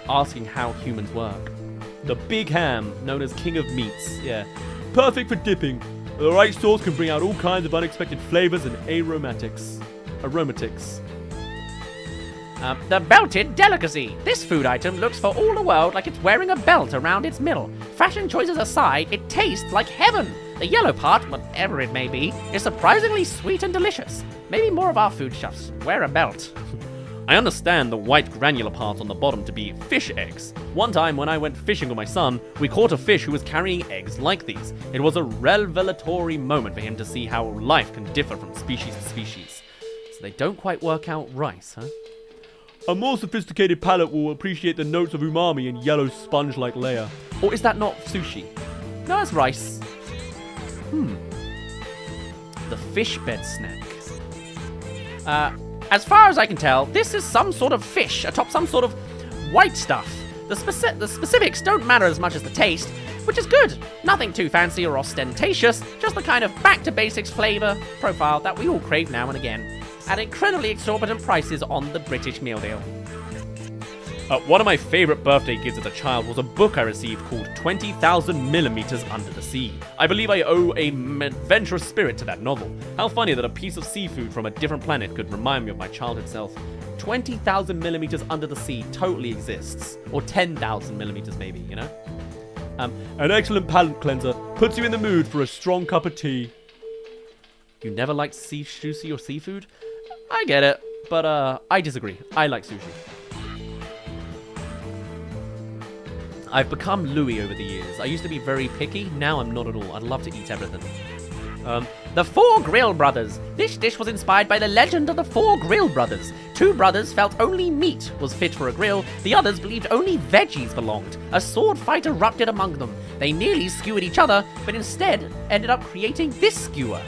asking how humans work. The big ham, known as king of meats. Yeah. Perfect for dipping. The right sauce can bring out all kinds of unexpected flavors and aromatics. The belted delicacy. This food item looks for all the world like it's wearing a belt around its middle. Fashion choices aside, it tastes like heaven. The yellow part, whatever it may be, is surprisingly sweet and delicious. Maybe more of our food chefs wear a belt. I understand the white granular part on the bottom to be fish eggs. One time when I went fishing with my son, we caught a fish who was carrying eggs like these. It was a revelatory moment for him to see how life can differ from species to species. So they don't quite work out rice, huh? A more sophisticated palate will appreciate the notes of umami and yellow sponge-like layer. Or is that not sushi? No, it's rice. The fish bed snack. As far as I can tell, this is some sort of fish atop some sort of white stuff. The specifics don't matter as much as the taste, which is good. Nothing too fancy or ostentatious, just the kind of back-to-basics flavor profile that we all crave now and again, at incredibly exorbitant prices on the British meal deal. One of my favorite birthday gifts as a child was a book I received called 20,000 Millimeters Under the Sea. I believe I owe a adventurous spirit to that novel. How funny that a piece of seafood from a different planet could remind me of my childhood self. 20,000 millimeters under the sea totally exists. Or 10,000 millimeters maybe, you know? An excellent palate cleanser puts you in the mood for a strong cup of tea. You never liked sushi or seafood? I get it, but I disagree. I like sushi. I've become Louis over the years. I used to be very picky, now I'm not at all. I'd love to eat everything. The Four Grill Brothers. This dish was inspired by the legend of the Four Grill Brothers. Two brothers felt only meat was fit for a grill. The others believed only veggies belonged. A sword fight erupted among them. They nearly skewered each other, but instead ended up creating this skewer.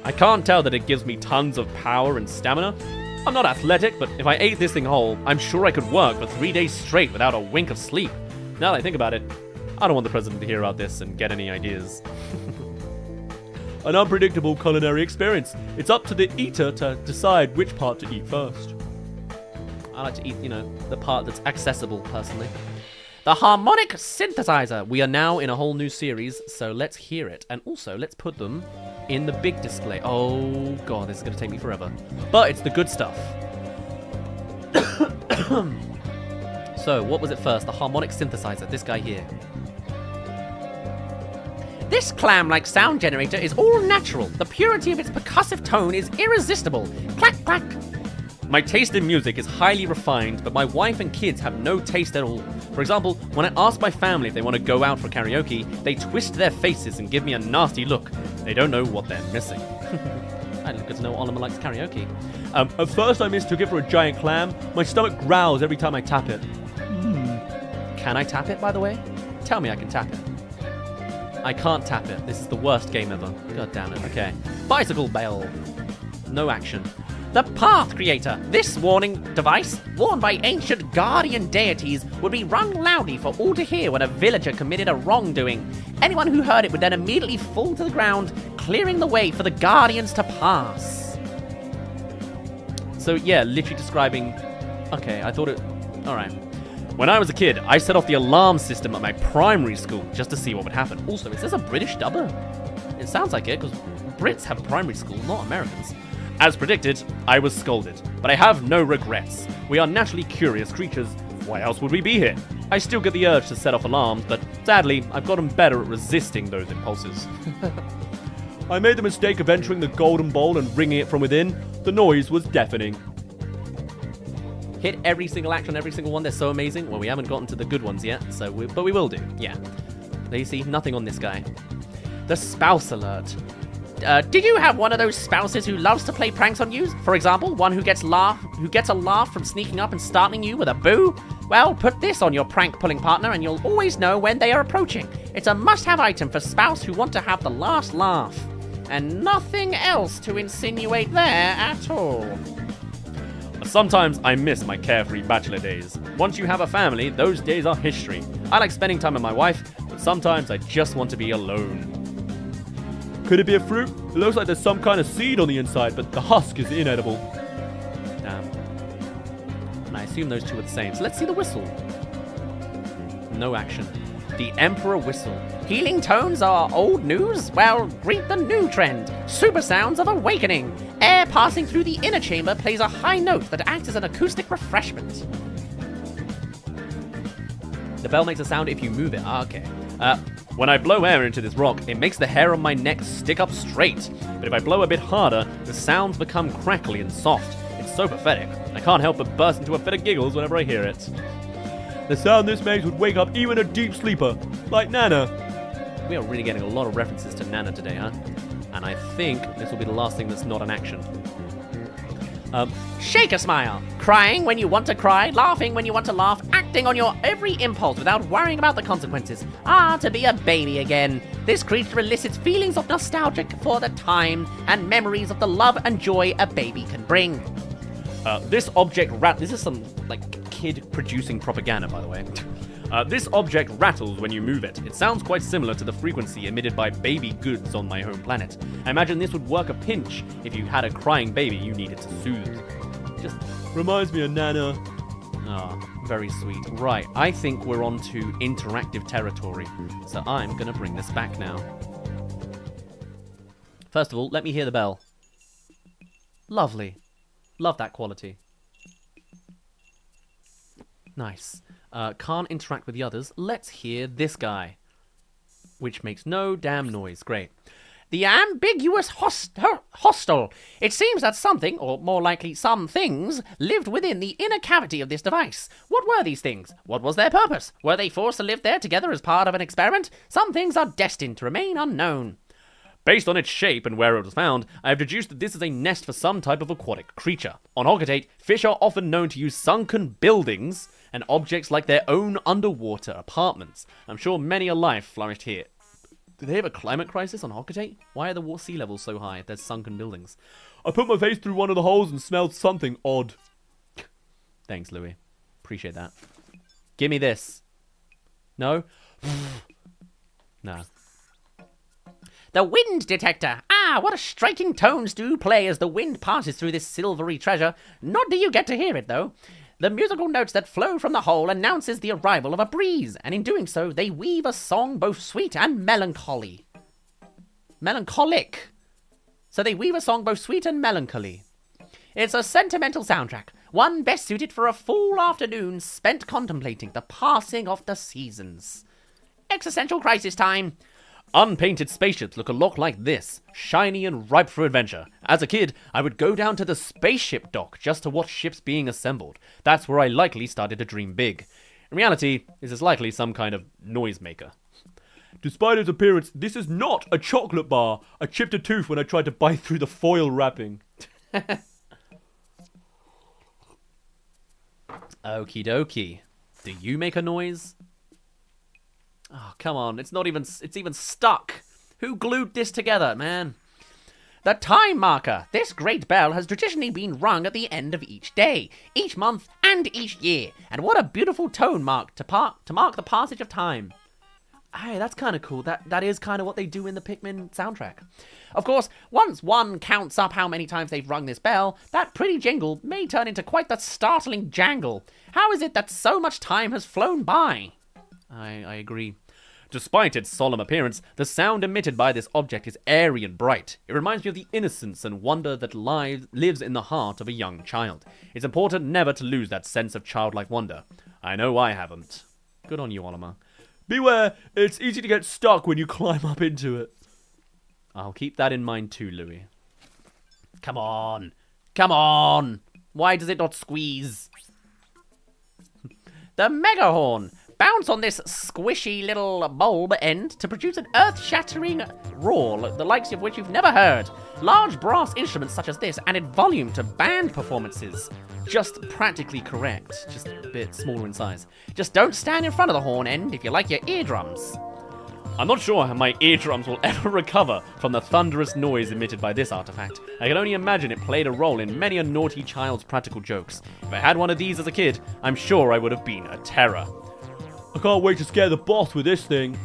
I can't tell that it gives me tons of power and stamina. I'm not athletic, but if I ate this thing whole, I'm sure I could work for 3 days straight without a wink of sleep. Now that I think about it, I don't want the president to hear about this and get any ideas. An unpredictable culinary experience. It's up to the eater to decide which part to eat first. I like to eat, the part that's accessible, personally. The harmonic synthesizer. We are now in a whole new series, so let's hear it. And also, let's put them in the big display. Oh, God, this is going to take me forever. But it's the good stuff. So, what was it first? The harmonic synthesizer, this guy here. This clam-like sound generator is all natural. The purity of its percussive tone is irresistible. Clack, clack. My taste in music is highly refined, but my wife and kids have no taste at all. For example, when I ask my family if they want to go out for karaoke, they twist their faces and give me a nasty look. They don't know what they're missing. I look to know Oliver likes karaoke. At first I mistook it for a giant clam. My stomach growls every time I tap it. Can I tap it, by the way? Tell me I can tap it. I can't tap it. This is the worst game ever. God damn it. Okay. Bicycle bell. No action. The Path Creator. This warning device, worn by ancient guardian deities, would be rung loudly for all to hear when a villager committed a wrongdoing. Anyone who heard it would then immediately fall to the ground, clearing the way for the guardians to pass. So, yeah, literally describing... Okay, I thought it... Alright. When I was a kid, I set off the alarm system at my primary school just to see what would happen. Also, is this a British dubber? It sounds like it, because Brits have a primary school, not Americans. As predicted, I was scolded, but I have no regrets. We are naturally curious creatures. Why else would we be here? I still get the urge to set off alarms, but sadly, I've gotten better at resisting those impulses. I made the mistake of entering the golden bowl and ringing it from within. The noise was deafening. Hit every single action, every single one. They're so amazing. Well, we haven't gotten to the good ones yet, but we will do. Yeah. There you see, nothing on this guy. The spouse alert. Did you have one of those spouses who loves to play pranks on you? For example, one who gets a laugh from sneaking up and startling you with a boo? Well, put this on your prank-pulling partner and you'll always know when they are approaching. It's a must-have item for spouse who want to have the last laugh. And nothing else to insinuate there at all. A Sometimes I miss my carefree bachelor days. Once you have a family, those days are history. I like spending time with my wife, but sometimes I just want to be alone. Could it be a fruit? It looks like there's some kind of seed on the inside, but the husk is inedible. Damn. And I assume those two are the same. So let's see the whistle. No action. The Emperor Whistle. Healing tones are old news? Well, greet the new trend. Super sounds of awakening. Air passing through the inner chamber plays a high note that acts as an acoustic refreshment. The bell makes a sound if you move it. Ah, okay. When I blow air into this rock, it makes the hair on my neck stick up straight. But if I blow a bit harder, the sounds become crackly and soft. It's so pathetic. I can't help but burst into a fit of giggles whenever I hear it. The sound this makes would wake up even a deep sleeper, like Nana. We are really getting a lot of references to Nana today, huh? And I think this will be the last thing that's not an action. Shake a smile. Crying when you want to cry, laughing when you want to laugh, acting on your every impulse without worrying about the consequences. Ah, to be a baby again. This creature elicits feelings of nostalgia for the time and memories of the love and joy a baby can bring. This is some, like, kid producing propaganda, by the way. This object rattles when you move it. It sounds quite similar to the frequency emitted by baby goods on my home planet. I imagine this would work a pinch if you had a crying baby you needed to soothe. Just Reminds me of Nana. ah, very sweet. Right, I think we're on to interactive territory. So I'm gonna bring this back now. First of all, let me hear the bell. Lovely. Love that quality. Nice. Can't interact with the others. Let's hear this guy. Which makes no damn noise. Great. The ambiguous hostel. It seems that something, or more likely some things, lived within the inner cavity of this device. What were these things? What was their purpose? Were they forced to live there together as part of an experiment? Some things are destined to remain unknown. Based on its shape and where it was found, I have deduced that this is a nest for some type of aquatic creature. On Hogatate, fish are often known to use sunken buildings and objects like their own underwater apartments. I'm sure many a life flourished here. Do they have a climate crisis on Hogatate? Why are the sea levels so high if there's sunken buildings? I put my face through one of the holes and smelled something odd. Thanks, Louis. Appreciate that. Give me this. No? Nah. The wind detector. Ah, what a striking tones do play as the wind passes through this silvery treasure. Not do you get to hear it, though. The musical notes that flow from the hole announces the arrival of a breeze, and in doing so, they weave a song both sweet and melancholy. Melancholic. So they weave a song both sweet and melancholy. It's a sentimental soundtrack, one best suited for a full afternoon spent contemplating the passing of the seasons. Existential crisis time. Unpainted spaceships look a lot like this, shiny and ripe for adventure. As a kid, I would go down to the spaceship dock just to watch ships being assembled. That's where I likely started to dream big. In reality, this is likely some kind of noisemaker. Despite its appearance, this is not a chocolate bar. I chipped a tooth when I tried to bite through the foil wrapping. Okie dokie. Do you make a noise? Oh, come on. It's even stuck. Who glued this together, man? The time marker. This great bell has traditionally been rung at the end of each day, each month, and each year. And what a beautiful tone mark to mark the passage of time. Hey, that's kind of cool. That is kind of what they do in the Pikmin soundtrack. Of course, once one counts up how many times they've rung this bell, that pretty jingle may turn into quite the startling jangle. How is it that so much time has flown by? I agree. Despite its solemn appearance, the sound emitted by this object is airy and bright. It reminds me of the innocence and wonder that lives in the heart of a young child. It's important never to lose that sense of childlike wonder. I know I haven't. Good on you, Olimar. Beware, it's easy to get stuck when you climb up into it. I'll keep that in mind too, Louis. Come on. Come on. Why does it not squeeze? The megahorn. Bounce on this squishy little bulb end to produce an earth-shattering roar, the likes of which you've never heard. Large brass instruments such as this added volume to band performances. Just practically correct. Just a bit smaller in size. Just don't stand in front of the horn end if you like your eardrums. I'm not sure how my eardrums will ever recover from the thunderous noise emitted by this artifact. I can only imagine it played a role in many a naughty child's practical jokes. If I had one of these as a kid, I'm sure I would have been a terror. I can't wait to scare the boss with this thing.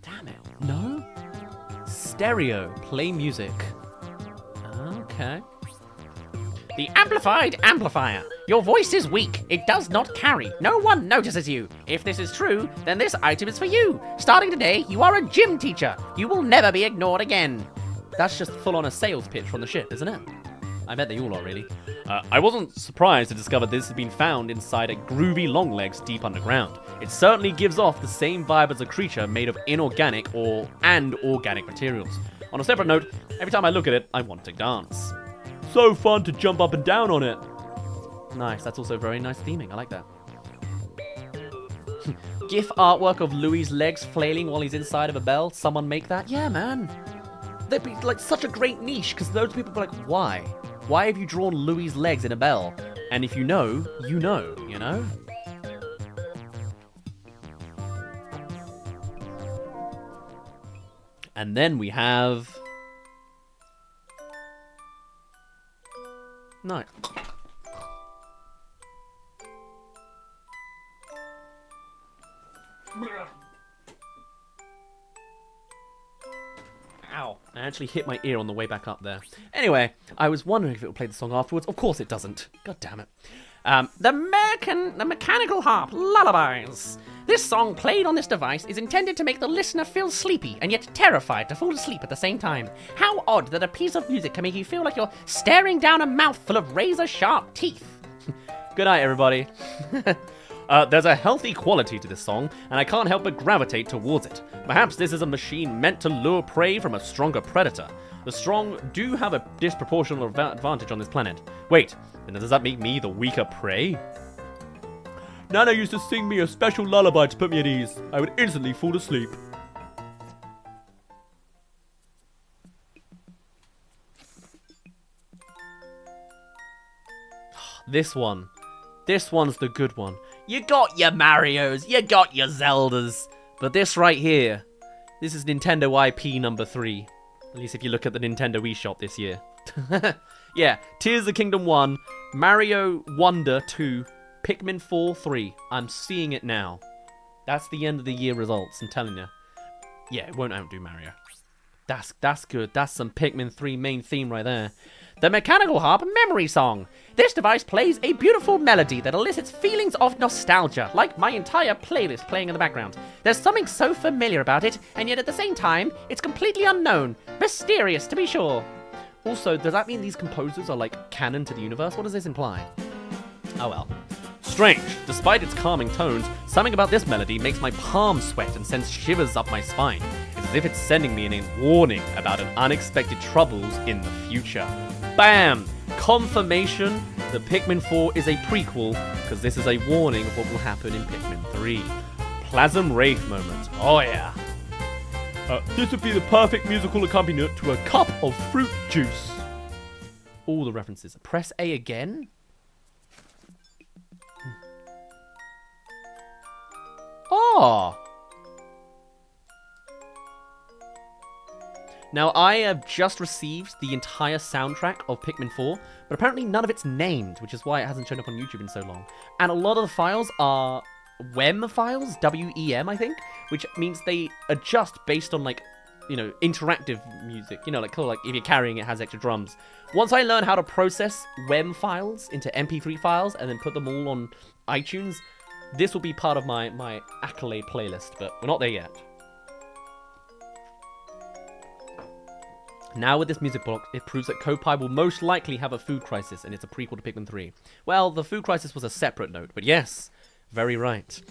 Damn it. No? Stereo. Play music. Okay. The amplified amplifier. Your voice is weak. It does not carry. No one notices you. If this is true, then this item is for you. Starting today, you are a gym teacher. You will never be ignored again. That's just full on a sales pitch from the ship, isn't it? I bet they all are, really. I wasn't surprised to discover this had been found inside a groovy longlegs deep underground. It certainly gives off the same vibe as a creature made of inorganic and organic materials. On a separate note, every time I look at it, I want to dance. So fun to jump up and down on it. Nice, that's also very nice theming. I like that. GIF artwork of Louis' legs flailing while he's inside of a bell. Someone make that? Yeah, man. That'd be like such a great niche, because those people be like, why? Why have you drawn Louis' legs in a bell? And if you know, you know, you know? And then we have... Nice. Ow. I actually hit my ear on the way back up there. Anyway, I was wondering if it would play the song afterwards. Of course it doesn't. God damn it. The mechanical harp lullabies. This song played on this device is intended to make the listener feel sleepy and yet terrified to fall asleep at the same time. How odd that a piece of music can make you feel like you're staring down a mouthful of razor-sharp teeth. Good night, everybody. There's a healthy quality to this song, and I can't help but gravitate towards it. Perhaps this is a machine meant to lure prey from a stronger predator. The strong do have a disproportional advantage on this planet. Wait, then does that make me the weaker prey? Nana used to sing me a special lullaby to put me at ease. I would instantly fall asleep. This one. This one's the good one. You got your Marios, you got your Zeldas. But this right here, this is Nintendo IP number 3. At least if you look at the Nintendo Wii shop this year. Yeah, Tears of the Kingdom 1, Mario Wonder 2, Pikmin 4 3. I'm seeing it now. That's the end of the year results, I'm telling you. Yeah, it won't outdo Mario. That's good. That's some Pikmin 3 main theme right there. The mechanical harp memory song. This device plays a beautiful melody that elicits feelings of nostalgia, like my entire playlist playing in the background. There's something so familiar about it, and yet at the same time, it's completely unknown. Mysterious, to be sure. Also, does that mean these composers are like canon to the universe? What does this imply? Oh well. Strange. Despite its calming tones, something about this melody makes my palms sweat and sends shivers up my spine. It's as if it's sending me a warning about unexpected troubles in the future. Bam! Confirmation that Pikmin 4 is a prequel, because this is a warning of what will happen in Pikmin 3. Plasm Wraith moment. Oh yeah. This would be the perfect musical accompaniment to a cup of fruit juice. All the references. Press A again? Oh! Now, I have just received the entire soundtrack of Pikmin 4, but apparently none of it's named, which is why it hasn't shown up on YouTube in so long. And a lot of the files are WEM files, W-E-M, I think, which means they adjust based on, like, you know, interactive music. You know, like, cool, like, if you're carrying it has extra drums. Once I learn how to process WEM files into MP3 files and then put them all on iTunes, this will be part of my accolade playlist, but we're not there yet. Now with this music block, it proves that Kopai will most likely have a food crisis, and it's a prequel to Pikmin 3. Well, the food crisis was a separate note, but yes, very right.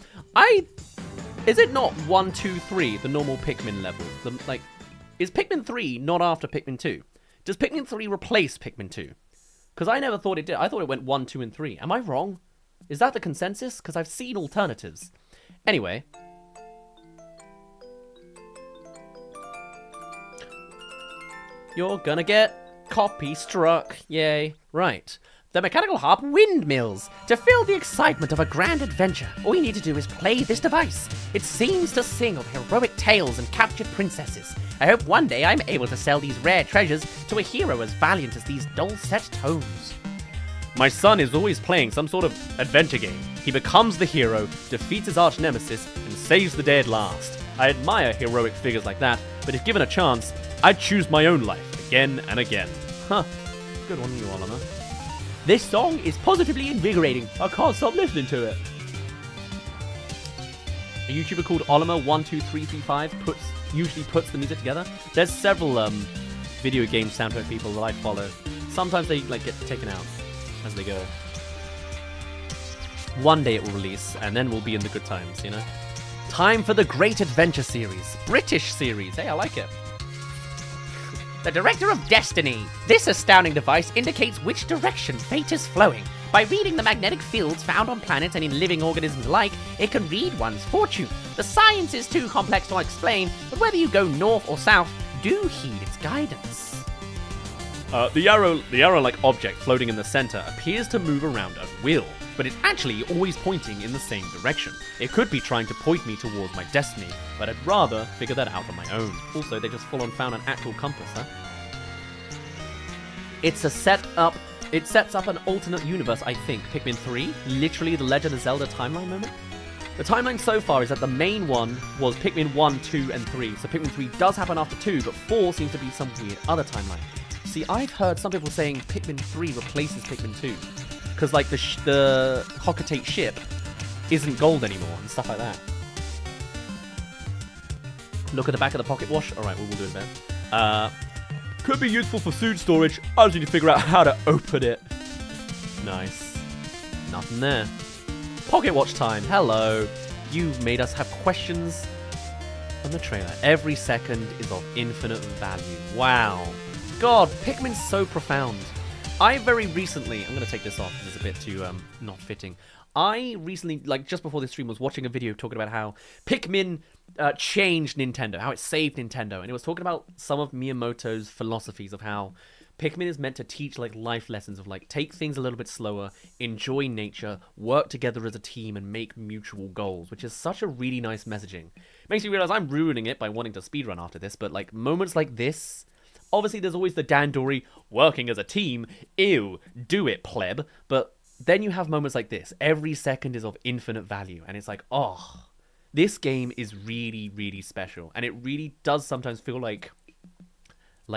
Is it not 1, 2, 3, the normal Pikmin level? Is Pikmin 3 not after Pikmin 2? Does Pikmin 3 replace Pikmin 2? Because I never thought it did. I thought it went 1, 2, and 3. Am I wrong? Is that the consensus? Because I've seen alternatives. Anyway. You're gonna get copy struck. Yay. Right. The mechanical harp windmills. To feel the excitement of a grand adventure, all you need to do is play this device. It seems to sing of heroic tales and captured princesses. I hope one day I'm able to sell these rare treasures to a hero as valiant as these dulcet tones. My son is always playing some sort of adventure game. He becomes the hero, defeats his arch nemesis, and saves the day at last. I admire heroic figures like that, but if given a chance, I'd choose my own life again and again. Huh. Good on you, Oliver. This song is positively invigorating. I can't stop listening to it. A YouTuber called Olimer12335 usually puts the music together. There's several video game soundtrack people that I follow. Sometimes they like get taken out as they go. One day it will release, and then we'll be in the good times, you know? Time for the Great Adventure series. British series. Hey, I like it. The Director of Destiny. This astounding device indicates which direction fate is flowing. By reading the magnetic fields found on planets and in living organisms alike, it can read one's fortune. The science is too complex to explain, but whether you go north or south, do heed its guidance. The arrow-like object floating in the center appears to move around at will, but it's actually always pointing in the same direction. It could be trying to point me towards my destiny, but I'd rather figure that out on my own. Also, they just full-on found an actual compass, huh? It sets up an alternate universe, I think. Pikmin 3, literally the Legend of Zelda timeline moment. The timeline so far is that the main one was Pikmin 1, 2, and 3. So Pikmin 3 does happen after 2, but 4 seems to be some weird other timeline. See, I've heard some people saying Pikmin 3 replaces Pikmin 2. Because, like, the Hockatate ship isn't gold anymore and stuff like that. Look at the back of the pocket wash. Alright, we'll do it then. Could be useful for food storage. I just need to figure out how to open it. Nice. Nothing there. Pocket watch time. Hello. You've made us have questions on the trailer. Every second is of infinite value. Wow. God, Pikmin's so profound. I very recently, I'm going to take this off because it's a bit too not fitting. I recently, like just before this stream, was watching a video talking about how Pikmin changed Nintendo, how it saved Nintendo. And it was talking about some of Miyamoto's philosophies of how Pikmin is meant to teach like life lessons of like take things a little bit slower, enjoy nature, work together as a team, and make mutual goals, which is such a really nice messaging. Makes me realize I'm ruining it by wanting to speedrun after this, but like moments like this, obviously there's always the Dan Dory working as a team, ew, do it pleb, but then you have moments like this. Every second is of infinite value, and it's like, oh, this game is really, really special, and it really does sometimes feel like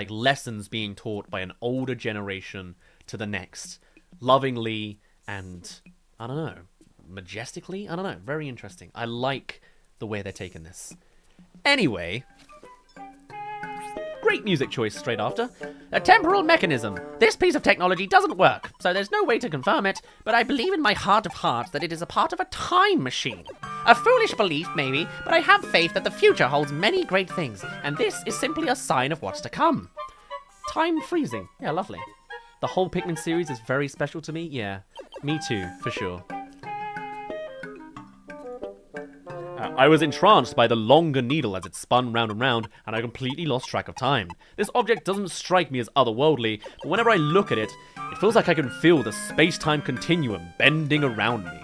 lessons being taught by an older generation to the next, lovingly and, I don't know, majestically? I don't know, very interesting. I like the way they're taking this. Anyway, great music choice straight after. A temporal mechanism. This piece of technology doesn't work, so there's no way to confirm it, but I believe in my heart of hearts that it is a part of a time machine. A foolish belief, maybe, but I have faith that the future holds many great things, and this is simply a sign of what's to come. Time freezing. Yeah, lovely. The whole Pikmin series is very special to me. Yeah, me too, for sure. I was entranced by the longer needle as it spun round and round, and I completely lost track of time. This object doesn't strike me as otherworldly, but whenever I look at it, it feels like I can feel the space-time continuum bending around me.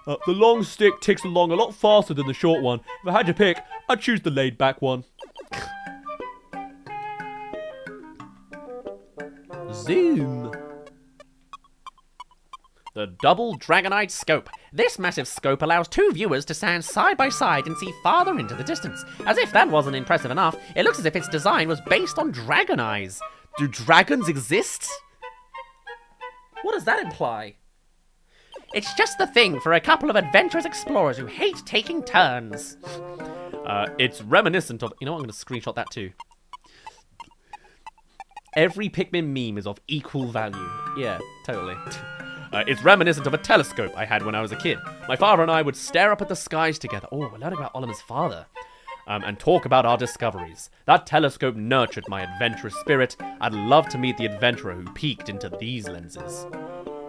The long stick ticks along a lot faster than the short one. If I had to pick, I'd choose the laid-back one. Zoom. The double Dragonite scope. This massive scope allows two viewers to stand side by side and see farther into the distance. As if that wasn't impressive enough, it looks as if its design was based on dragon eyes. Do dragons exist? What does that imply? It's just the thing for a couple of adventurous explorers who hate taking turns. It's reminiscent of... You know what? I'm going to screenshot that too. Every Pikmin meme is of equal value. Yeah, totally. It's reminiscent of a telescope I had when I was a kid. My father and I would stare up at the skies together. Oh, we're learning about Oliver's father. And talk about our discoveries. That telescope nurtured my adventurous spirit. I'd love to meet the adventurer who peeked into these lenses.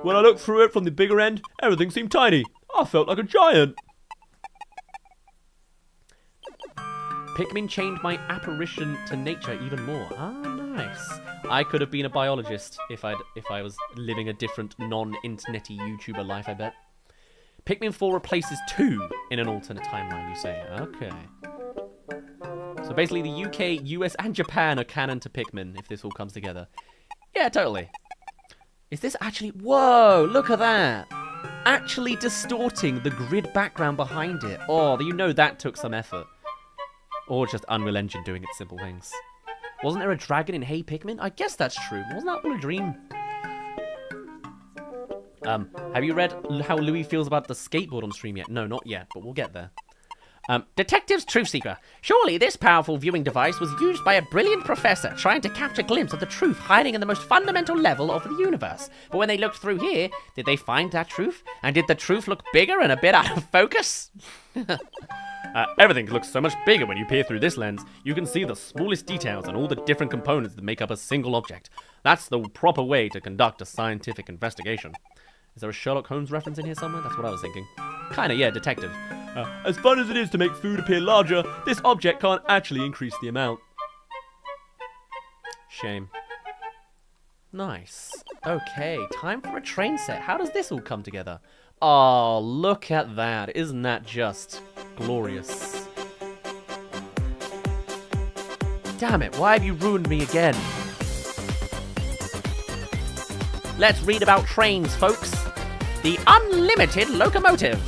When I looked through it from the bigger end, everything seemed tiny. I felt like a giant. Pikmin changed my apparition to nature even more. Ah, Nice. I could have been a biologist if I was living a different non-internety YouTuber life, I bet. Pikmin 4 replaces 2 in an alternate timeline, you say? Okay. So basically the UK, US, and Japan are canon to Pikmin if this all comes together. Yeah, totally. Is this actually... Whoa, look at that. Actually distorting the grid background behind it. Oh, you know that took some effort. Or just Unreal Engine doing its simple things. Wasn't there a dragon in Hey Pikmin? I guess that's true. Wasn't that all a dream? Have you read how Louis feels about the skateboard on stream yet? No, not yet, but we'll get there. Detective's Truth Seeker. Surely this powerful viewing device was used by a brilliant professor trying to capture a glimpse of the truth hiding in the most fundamental level of the universe. But when they looked through here, did they find that truth? And did the truth look bigger and a bit out of focus? Everything looks so much bigger when you peer through this lens. You can see the smallest details and all the different components that make up a single object. That's the proper way to conduct a scientific investigation. Is there a Sherlock Holmes reference in here somewhere? That's what I was thinking. Kinda, yeah, detective. As fun as it is to make food appear larger, this object can't actually increase the amount. Shame. Nice. Okay, time for a train set. How does this all come together? Oh, look at that. Isn't that just glorious? Damn it, why have you ruined me again? Let's read about trains, folks. The unlimited locomotive.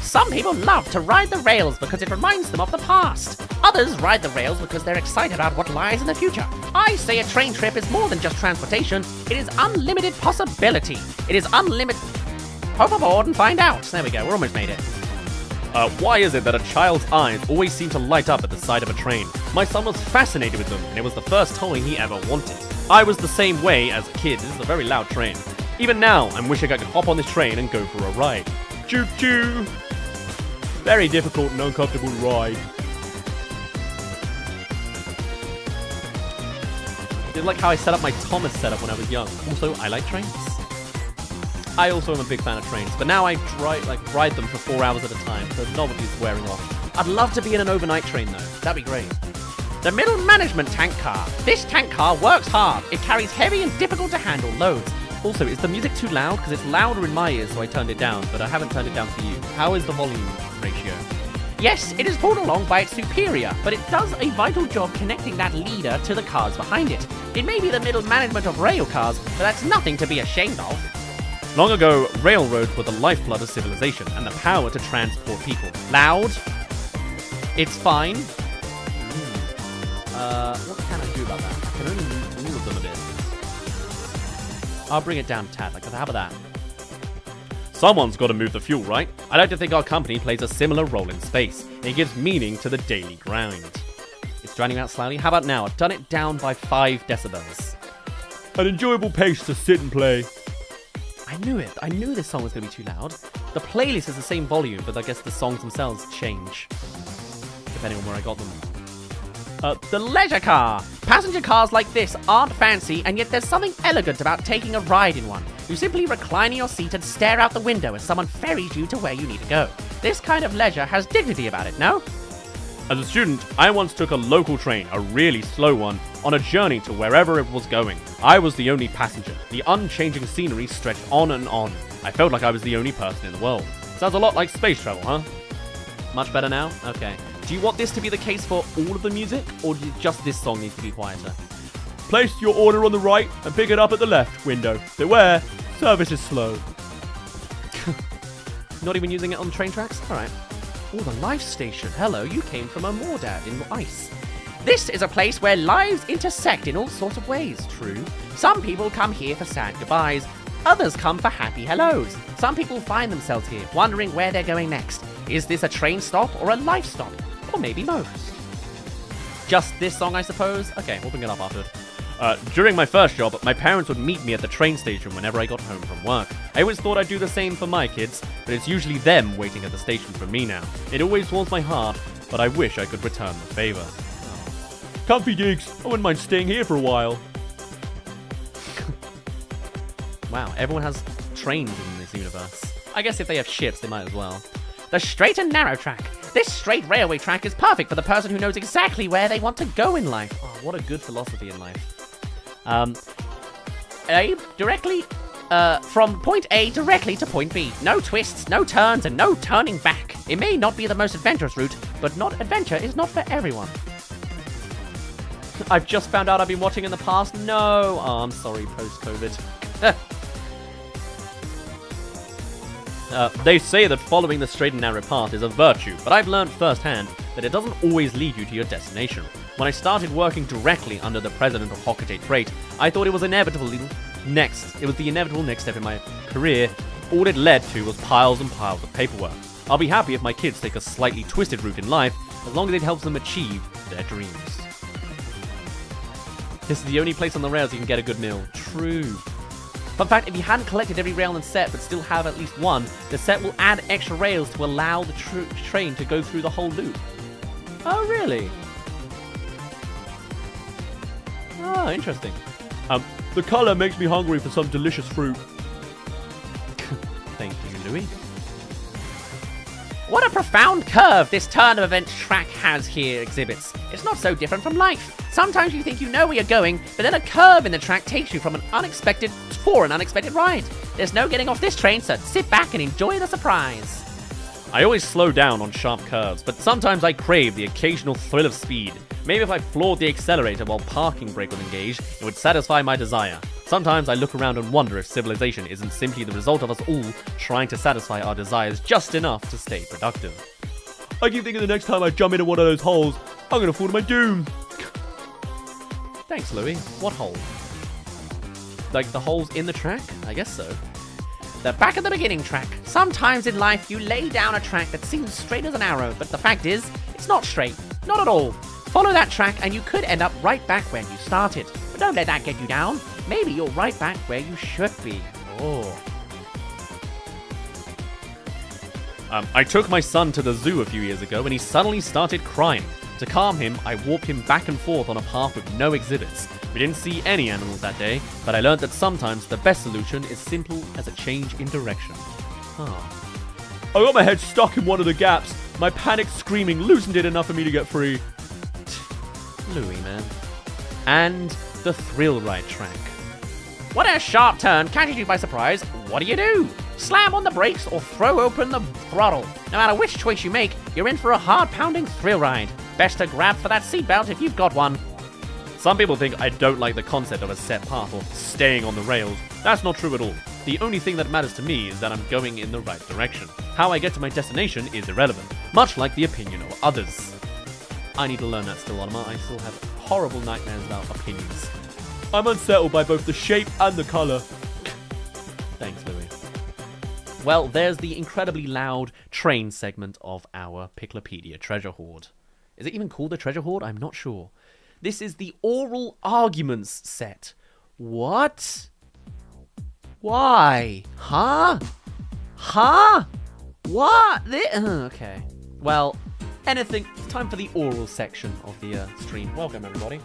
Some people love to ride the rails because it reminds them of the past. Others ride the rails because they're excited about what lies in the future. I say a train trip is more than just transportation. It is unlimited possibility. It is unlimited... Hop aboard and find out. There we go, we're almost made it. Why is it that a child's eyes always seem to light up at the sight of a train? My son was fascinated with them, and it was the first toy he ever wanted. I was the same way as a kid. This is a very loud train. Even now, I'm wishing I could hop on this train and go for a ride. Choo-choo! Very difficult and uncomfortable ride. I did like how I set up my Thomas setup when I was young. Also, I like trains. I also am a big fan of trains, but now I ride them for 4 hours at a time. The novelty is wearing off. I'd love to be in an overnight train though. That'd be great. The middle management tank car. This tank car works hard. It carries heavy and difficult to handle loads. Also, is the music too loud? Because it's louder in my ears, so I turned it down, but I haven't turned it down for you. How is the volume ratio? Yes, it is pulled along by its superior, but it does a vital job connecting that leader to the cars behind it. It may be the middle management of rail cars, but that's nothing to be ashamed of. Long ago, railroads were the lifeblood of civilization and the power to transport people. Loud. It's fine. What can I do about that? I can only move them a bit. I'll bring it down a tad. Like, how about that? Someone's got to move the fuel, right? I like to think our company plays a similar role in space. It gives meaning to the daily grind. It's drowning out slightly. How about now? I've done it down by 5 decibels. An enjoyable pace to sit and play. I knew it. I knew this song was going to be too loud. The playlist is the same volume, but I guess the songs themselves change, depending on where I got them. The leisure car. Passenger cars like this aren't fancy, and yet there's something elegant about taking a ride in one. You simply recline in your seat and stare out the window as someone ferries you to where you need to go. This kind of leisure has dignity about it, no? As a student, I once took a local train, a really slow one, on a journey to wherever it was going. I was the only passenger. The unchanging scenery stretched on and on. I felt like I was the only person in the world. Sounds a lot like space travel, huh? Much better now? Okay. Do you want this to be the case for all of the music, or just this song needs to be quieter? Place your order on the right and pick it up at the left window. Beware, service is slow. Not even using it on train tracks? Alright. Oh, the life station. Hello, you came from a Mordad in ice. This is a place where lives intersect in all sorts of ways. True. Some people come here for sad goodbyes. Others come for happy hellos. Some people find themselves here, wondering where they're going next. Is this a train stop or a life stop? Or maybe both. Just this song, I suppose? Okay, we'll bring it up afterward. During my first job, my parents would meet me at the train station whenever I got home from work. I always thought I'd do the same for my kids, but it's usually them waiting at the station for me now. It always warms my heart, but I wish I could return the favor. Comfy digs. I wouldn't mind staying here for a while. Wow, everyone has trains in this universe. I guess if they have ships, they might as well. The straight and narrow track. This straight railway track is perfect for the person who knows exactly where they want to go in life. Oh, what a good philosophy in life. Directly from point A directly to point B. No twists, no turns, and no turning back. It may not be the most adventurous route, but adventure is not for everyone. I've just found out I've been watching in the past. No. Oh, I'm sorry, post-COVID. They say that following the straight and narrow path is a virtue, but I've learned firsthand that it doesn't always lead you to your destination. When I started working directly under the president of Hockaday Freight, I thought it was the inevitable next step in my career. All it led to was piles and piles of paperwork. I'll be happy if my kids take a slightly twisted route in life, as long as it helps them achieve their dreams. This is the only place on the rails you can get a good meal. True. Fun fact, if you hadn't collected every rail in the set but still have at least one, the set will add extra rails to allow the train to go through the whole loop. Oh, really? Oh, interesting. The colour makes me hungry for some delicious fruit. Thank you, Louis. What a profound curve this turn of events track has here exhibits. It's not so different from life. Sometimes you think you know where you're going, but then a curve in the track takes you for an unexpected ride. There's no getting off this train, so sit back and enjoy the surprise. I always slow down on sharp curves, but sometimes I crave the occasional thrill of speed. Maybe if I floored the accelerator while parking brake was engaged, it would satisfy my desire. Sometimes I look around and wonder if civilization isn't simply the result of us all trying to satisfy our desires just enough to stay productive. I keep thinking the next time I jump into one of those holes, I'm gonna fall to my doom. Thanks, Louis. What hole? Like the holes in the track? I guess so. The back of the beginning track. Sometimes in life you lay down a track that seems straight as an arrow, but the fact is, it's not straight. Not at all. Follow that track and you could end up right back where you started. But don't let that get you down. Maybe you're right back where you should be. Oh. I took my son to the zoo a few years ago and he suddenly started crying. To calm him, I walked him back and forth on a path with no exhibits. We didn't see any animals that day, but I learned that sometimes the best solution is simple as a change in direction. I got my head stuck in one of the gaps. My panicked screaming loosened it enough for me to get free. Louis, man. And the thrill ride track. When a sharp turn catches you by surprise, what do? Slam on the brakes or throw open the throttle. No matter which choice you make, you're in for a hard-pounding thrill ride. Best to grab for that seatbelt if you've got one. Some people think I don't like the concept of a set path or staying on the rails. That's not true at all. The only thing that matters to me is that I'm going in the right direction. How I get to my destination is irrelevant, much like the opinion of others. I need to learn that still, Olimar. I still have horrible nightmares about opinions. I'm unsettled by both the shape and the colour. Thanks, Louis. Well, there's the incredibly loud train segment of our Piklopedia treasure hoard. Is it even called the treasure hoard? I'm not sure. This is the oral arguments set. What? Why? Huh? What? Okay. Well, anything. It's time for the oral section of the stream. Welcome, everybody.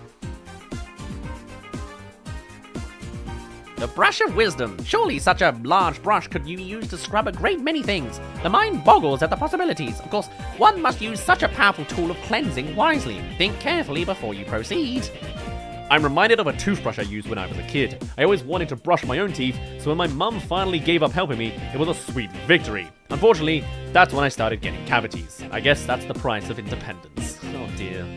The brush of wisdom. Surely such a large brush could be used to scrub a great many things. The mind boggles at the possibilities. Of course, one must use such a powerful tool of cleansing wisely. Think carefully before you proceed. I'm reminded of a toothbrush I used when I was a kid. I always wanted to brush my own teeth, so when my mum finally gave up helping me, it was a sweet victory. Unfortunately, that's when I started getting cavities. I guess that's the price of independence. Oh dear.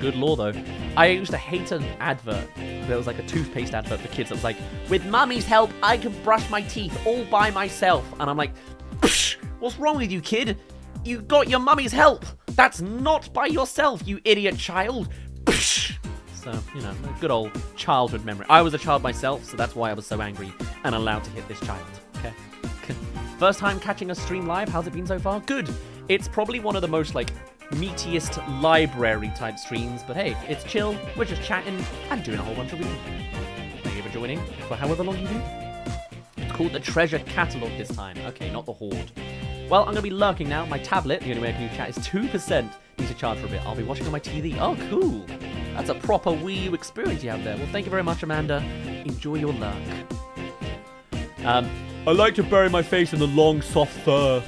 Good law though. I used to hate an advert. There was like a toothpaste advert for kids that was like, with mummy's help, I can brush my teeth all by myself. And I'm like, psh, what's wrong with you, kid? You got your mummy's help. That's not by yourself, you idiot child. Psh. So, you know, a good old childhood memory. I was a child myself, so that's why I was so angry and allowed to hit this child. Okay. First time catching a stream live. How's it been so far? Good. It's probably one of the most, like, meatiest library type streams, but hey, it's chill, we're just chatting and doing a whole bunch of reading. Thank you for joining for however long you do. It's called the treasure catalogue this time. Okay, not the hoard. Well, I'm gonna be lurking now. My tablet, the only way I can chat, is 2%. Need to charge for a bit. I'll be watching on my TV. Oh, cool. That's a proper Wii U experience you have there. Well, thank you very much, Amanda. Enjoy your lurk. I like to bury my face in the long, soft fur.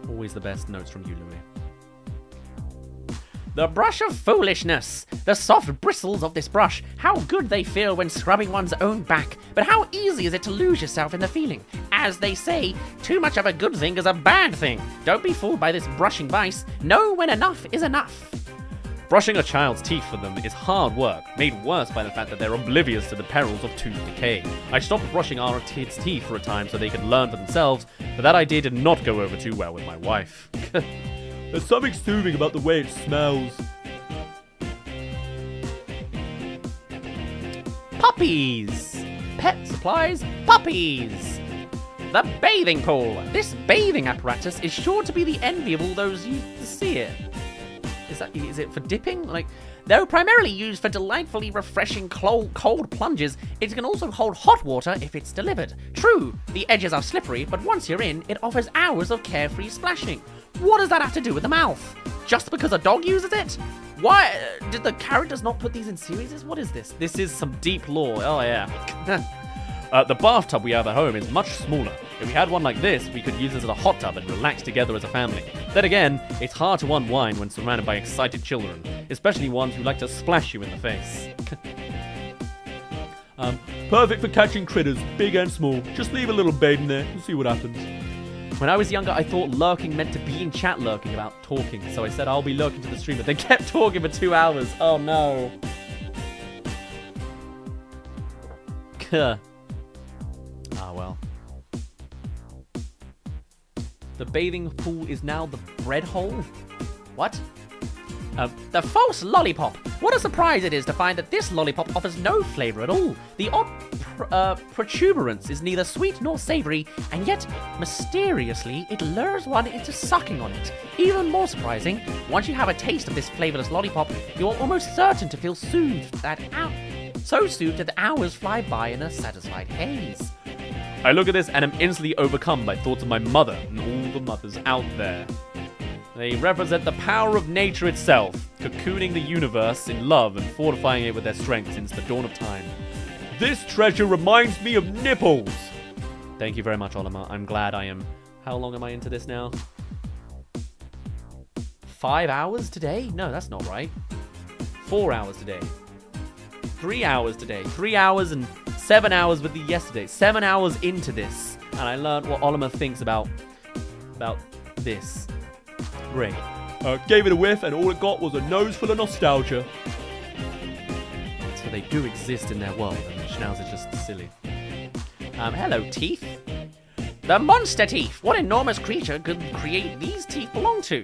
Always the best notes from you, Louis. The brush of foolishness. The soft bristles of this brush. How good they feel when scrubbing one's own back. But how easy is it to lose yourself in the feeling? As they say, too much of a good thing is a bad thing. Don't be fooled by this brushing vice. Know when enough is enough. Brushing a child's teeth for them is hard work, made worse by the fact that they're oblivious to the perils of tooth decay. I stopped brushing our kids' teeth for a time so they could learn for themselves, but that idea did not go over too well with my wife. There's something soothing about the way it smells. Puppies. Pet supplies, puppies. The bathing pool. This bathing apparatus is sure to be the envy of all those who see it. Is it for dipping? Though primarily used for delightfully refreshing cold plunges, it can also hold hot water if it's delivered. True, the edges are slippery, but once you're in, it offers hours of carefree splashing. What does that have to do with the mouth? Just because a dog uses it? Why did the characters not put these in series? What is this? This is some deep lore. Oh yeah. The bathtub we have at home is much smaller. If we had one like this, we could use it as a hot tub and relax together as a family. Then again, it's hard to unwind when surrounded by excited children, especially ones who like to splash you in the face. Perfect for catching critters, big and small. Just leave a little bait in there and see what happens. When I was younger, I thought lurking meant to be in chat lurking about talking, so I said I'll be lurking to the stream, but they kept talking for 2 hours. Oh no. Ah well. The bathing pool is now the bread hole? What? The false lollipop. What a surprise it is to find that this lollipop offers no flavor at all. The odd protuberance is neither sweet nor savory, and yet, mysteriously, it lures one into sucking on it. Even more surprising, once you have a taste of this flavorless lollipop, you are almost certain to feel soothed so soothed that the hours fly by in a satisfied haze. I look at this and am instantly overcome by thoughts of my mother and all the mothers out there. They represent the power of nature itself, cocooning the universe in love and fortifying it with their strength since the dawn of time. This treasure reminds me of nipples. Thank you very much, Olimar. I'm glad I am... How long am I into this now? 5 hours today? No, that's not right. 4 hours today. 3 hours today. 3 hours and 7 hours with the yesterday. 7 hours into this. And I learned what Olimar thinks about this. Great. Gave it a whiff and all it got was a nose full of nostalgia. So they do exist in their world, and Schnauzer's just silly. Hello, teeth. The monster teeth. What enormous creature could create these teeth belong to?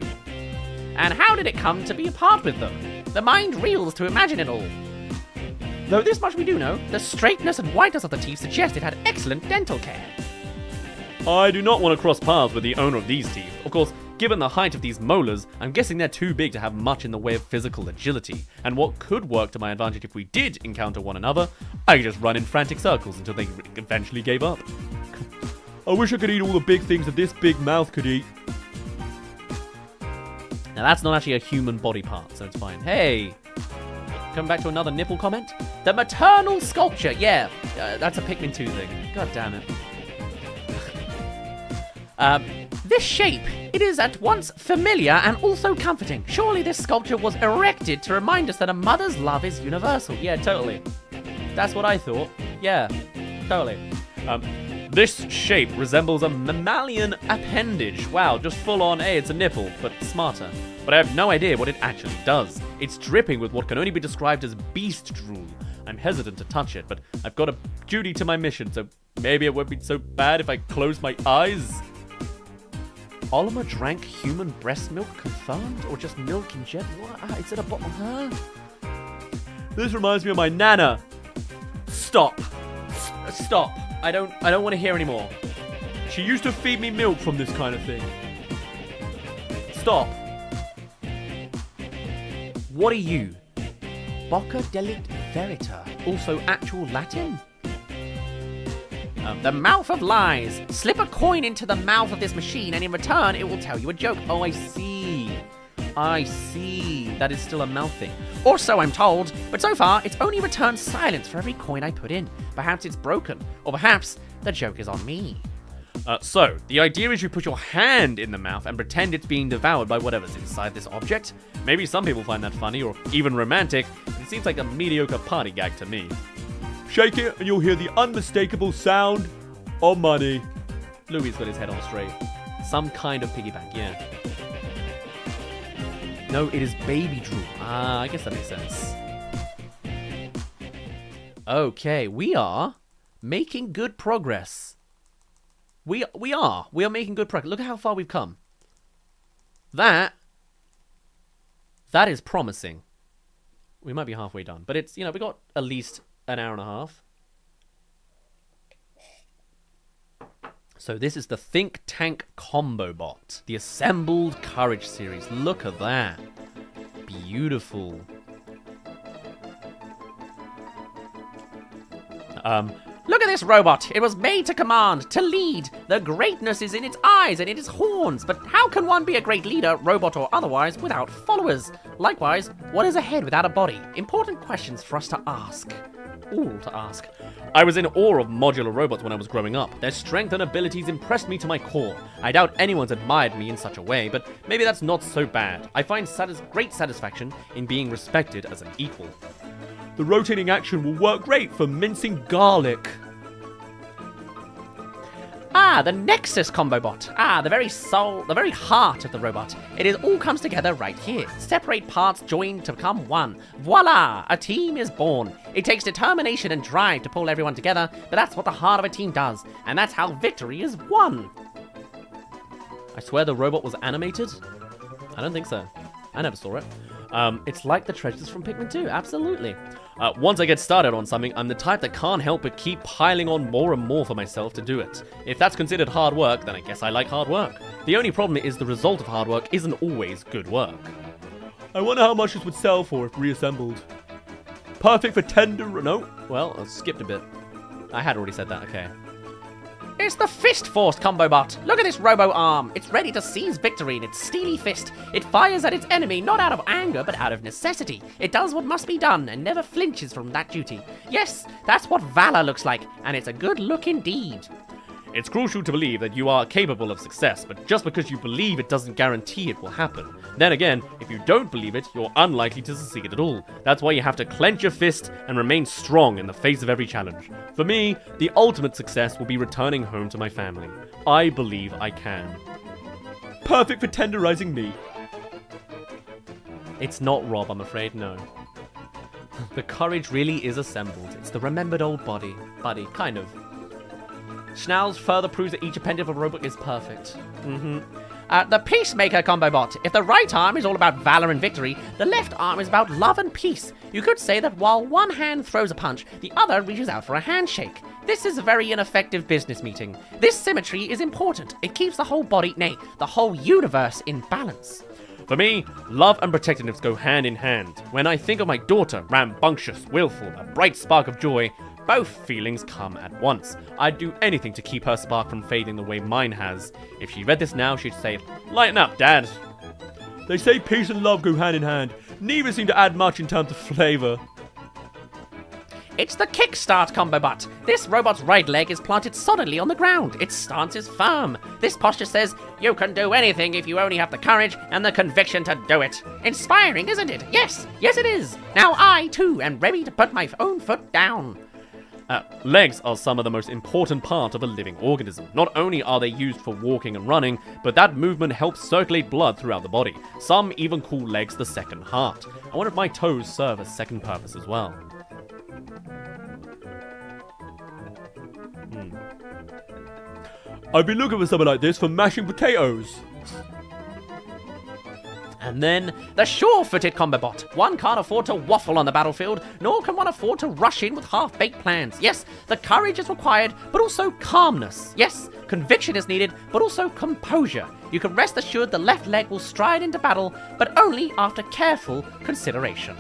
And how did it come to be a part with them? The mind reels to imagine it all. Though this much we do know, the straightness and whiteness of the teeth suggest it had excellent dental care. I do not want to cross paths with the owner of these teeth. Of course, given the height of these molars, I'm guessing they're too big to have much in the way of physical agility, and what could work to my advantage if we did encounter one another, I could just run in frantic circles until they eventually gave up. I wish I could eat all the big things that this big mouth could eat. Now that's not actually a human body part, so it's fine. Hey! Coming back to another nipple comment. The maternal sculpture, yeah. That's a Pikmin 2 thing. God damn it. This shape, it is at once familiar and also comforting. Surely this sculpture was erected to remind us that a mother's love is universal. Yeah, totally. That's what I thought. Yeah, totally. This shape resembles a mammalian appendage. Wow, just full on, hey, it's a nipple, but smarter. But I have no idea what it actually does. It's dripping with what can only be described as beast drool. I'm hesitant to touch it, but I've got a duty to my mission, so maybe it won't be so bad if I close my eyes. Olimar drank human breast milk confirmed? Or just milk in general? What? It's in a bottle, huh? This reminds me of my nana. Stop. Stop. I don't want to hear anymore. She used to feed me milk from this kind of thing. Stop. What are you? Bocca delict verita. Also actual Latin? The mouth of lies. Slip a coin into the mouth of this machine and in return it will tell you a joke. Oh, I see. I see. That is still a mouth thing. Or so I'm told, but so far it's only returned silence for every coin I put in. Perhaps it's broken, or perhaps the joke is on me. So, the idea is you put your hand in the mouth and pretend it's being devoured by whatever's inside this object. Maybe some people find that funny or even romantic, but it seems like a mediocre party gag to me. Shake it and you'll hear the unmistakable sound of money. Louis got his head on straight. Some kind of piggy bank, yeah. No, it is baby drool. Ah, I guess that makes sense. Okay, we are making good progress. We are making good progress. Look at how far we've come. That is promising. We might be halfway done, but it's, we got at least an hour and a half. So this is the Think Tank Combo Bot, the Assembled Courage series. Look at that. Beautiful. Look at this robot. It was made to command, to lead. The greatness is in its eyes and in its horns. But how can one be a great leader, robot or otherwise, without followers? Likewise, what is a head without a body? Important questions for us to ask. All to ask. I was in awe of modular robots when I was growing up. Their strength and abilities impressed me to my core. I doubt anyone's admired me in such a way, but maybe that's not so bad. I find great satisfaction in being respected as an equal. The rotating action will work great for mincing garlic. Ah, the Nexus Combo Bot. Ah, the very soul, the very heart of the robot. It all comes together right here. Separate parts joined to become one. Voila! A team is born. It takes determination and drive to pull everyone together, but that's what the heart of a team does. And that's how victory is won. I swear the robot was animated? I don't think so. I never saw it. It's like the treasures from Pikmin 2, absolutely. Once I get started on something, I'm the type that can't help but keep piling on more and more for myself to do it. If that's considered hard work, then I guess I like hard work. The only problem is the result of hard work isn't always good work. I wonder how much this would sell for if reassembled. Perfect for tender... No. Well, I skipped a bit. I had already said that, okay. It's the Fist Force Combo Bot. Look at this robo arm. It's ready to seize victory in its steely fist. It fires at its enemy not out of anger, but out of necessity. It does what must be done and never flinches from that duty. Yes, that's what valor looks like, and it's a good look indeed. It's crucial to believe that you are capable of success, but just because you believe it doesn't guarantee it will happen. Then again, if you don't believe it, you're unlikely to succeed at all. That's why you have to clench your fist and remain strong in the face of every challenge. For me, the ultimate success will be returning home to my family. I believe I can. Perfect for tenderizing meat. It's not Rob, I'm afraid, no. The courage really is assembled. It's the remembered old buddy, kind of. Schnauz further proves that each appendage of a robot is perfect. The Peacemaker Combo Bot. If the right arm is all about valor and victory, the left arm is about love and peace. You could say that while one hand throws a punch, the other reaches out for a handshake. This is a very ineffective business meeting. This symmetry is important. It keeps the whole body, nay, the whole universe in balance. For me, love and protectiveness go hand in hand. When I think of my daughter, rambunctious, willful, a bright spark of joy, both feelings come at once. I'd do anything to keep her spark from fading the way mine has. If she read this now, she'd say, "Lighten up, Dad." They say peace and love go hand in hand. Neither seem to add much in terms of flavor. It's the Kickstart Combo Bot. This robot's right leg is planted solidly on the ground. Its stance is firm. This posture says, you can do anything if you only have the courage and the conviction to do it. Inspiring, isn't it? Yes, it is. Now I, too, am ready to put my own foot down. Legs are some of the most important part of a living organism. Not only are they used for walking and running, but that movement helps circulate blood throughout the body. Some even call legs the second heart. I wonder if my toes serve a second purpose as well. I'd be looking for something like this for mashing potatoes. And then, the sure-footed Combo Bot. One can't afford to waffle on the battlefield, nor can one afford to rush in with half-baked plans. Yes, the courage is required, but also calmness. Yes, conviction is needed, but also composure. You can rest assured the left leg will stride into battle, but only after careful consideration.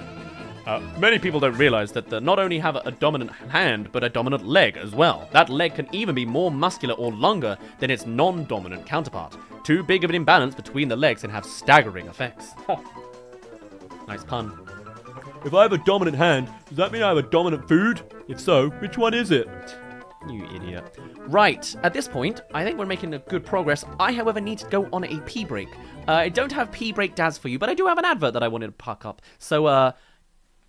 Many people don't realize that they not only have a dominant hand, but a dominant leg as well. That leg can even be more muscular or longer than its non-dominant counterpart. Too big of an imbalance between the legs can have staggering effects. Nice pun. If I have a dominant hand, does that mean I have a dominant food? If so, which one is it? You idiot. Right, at this point, I think we're making a good progress. I, however, need to go on a pee break. I don't have pee break Dazz for you, but I do have an advert that I wanted to pack up. So,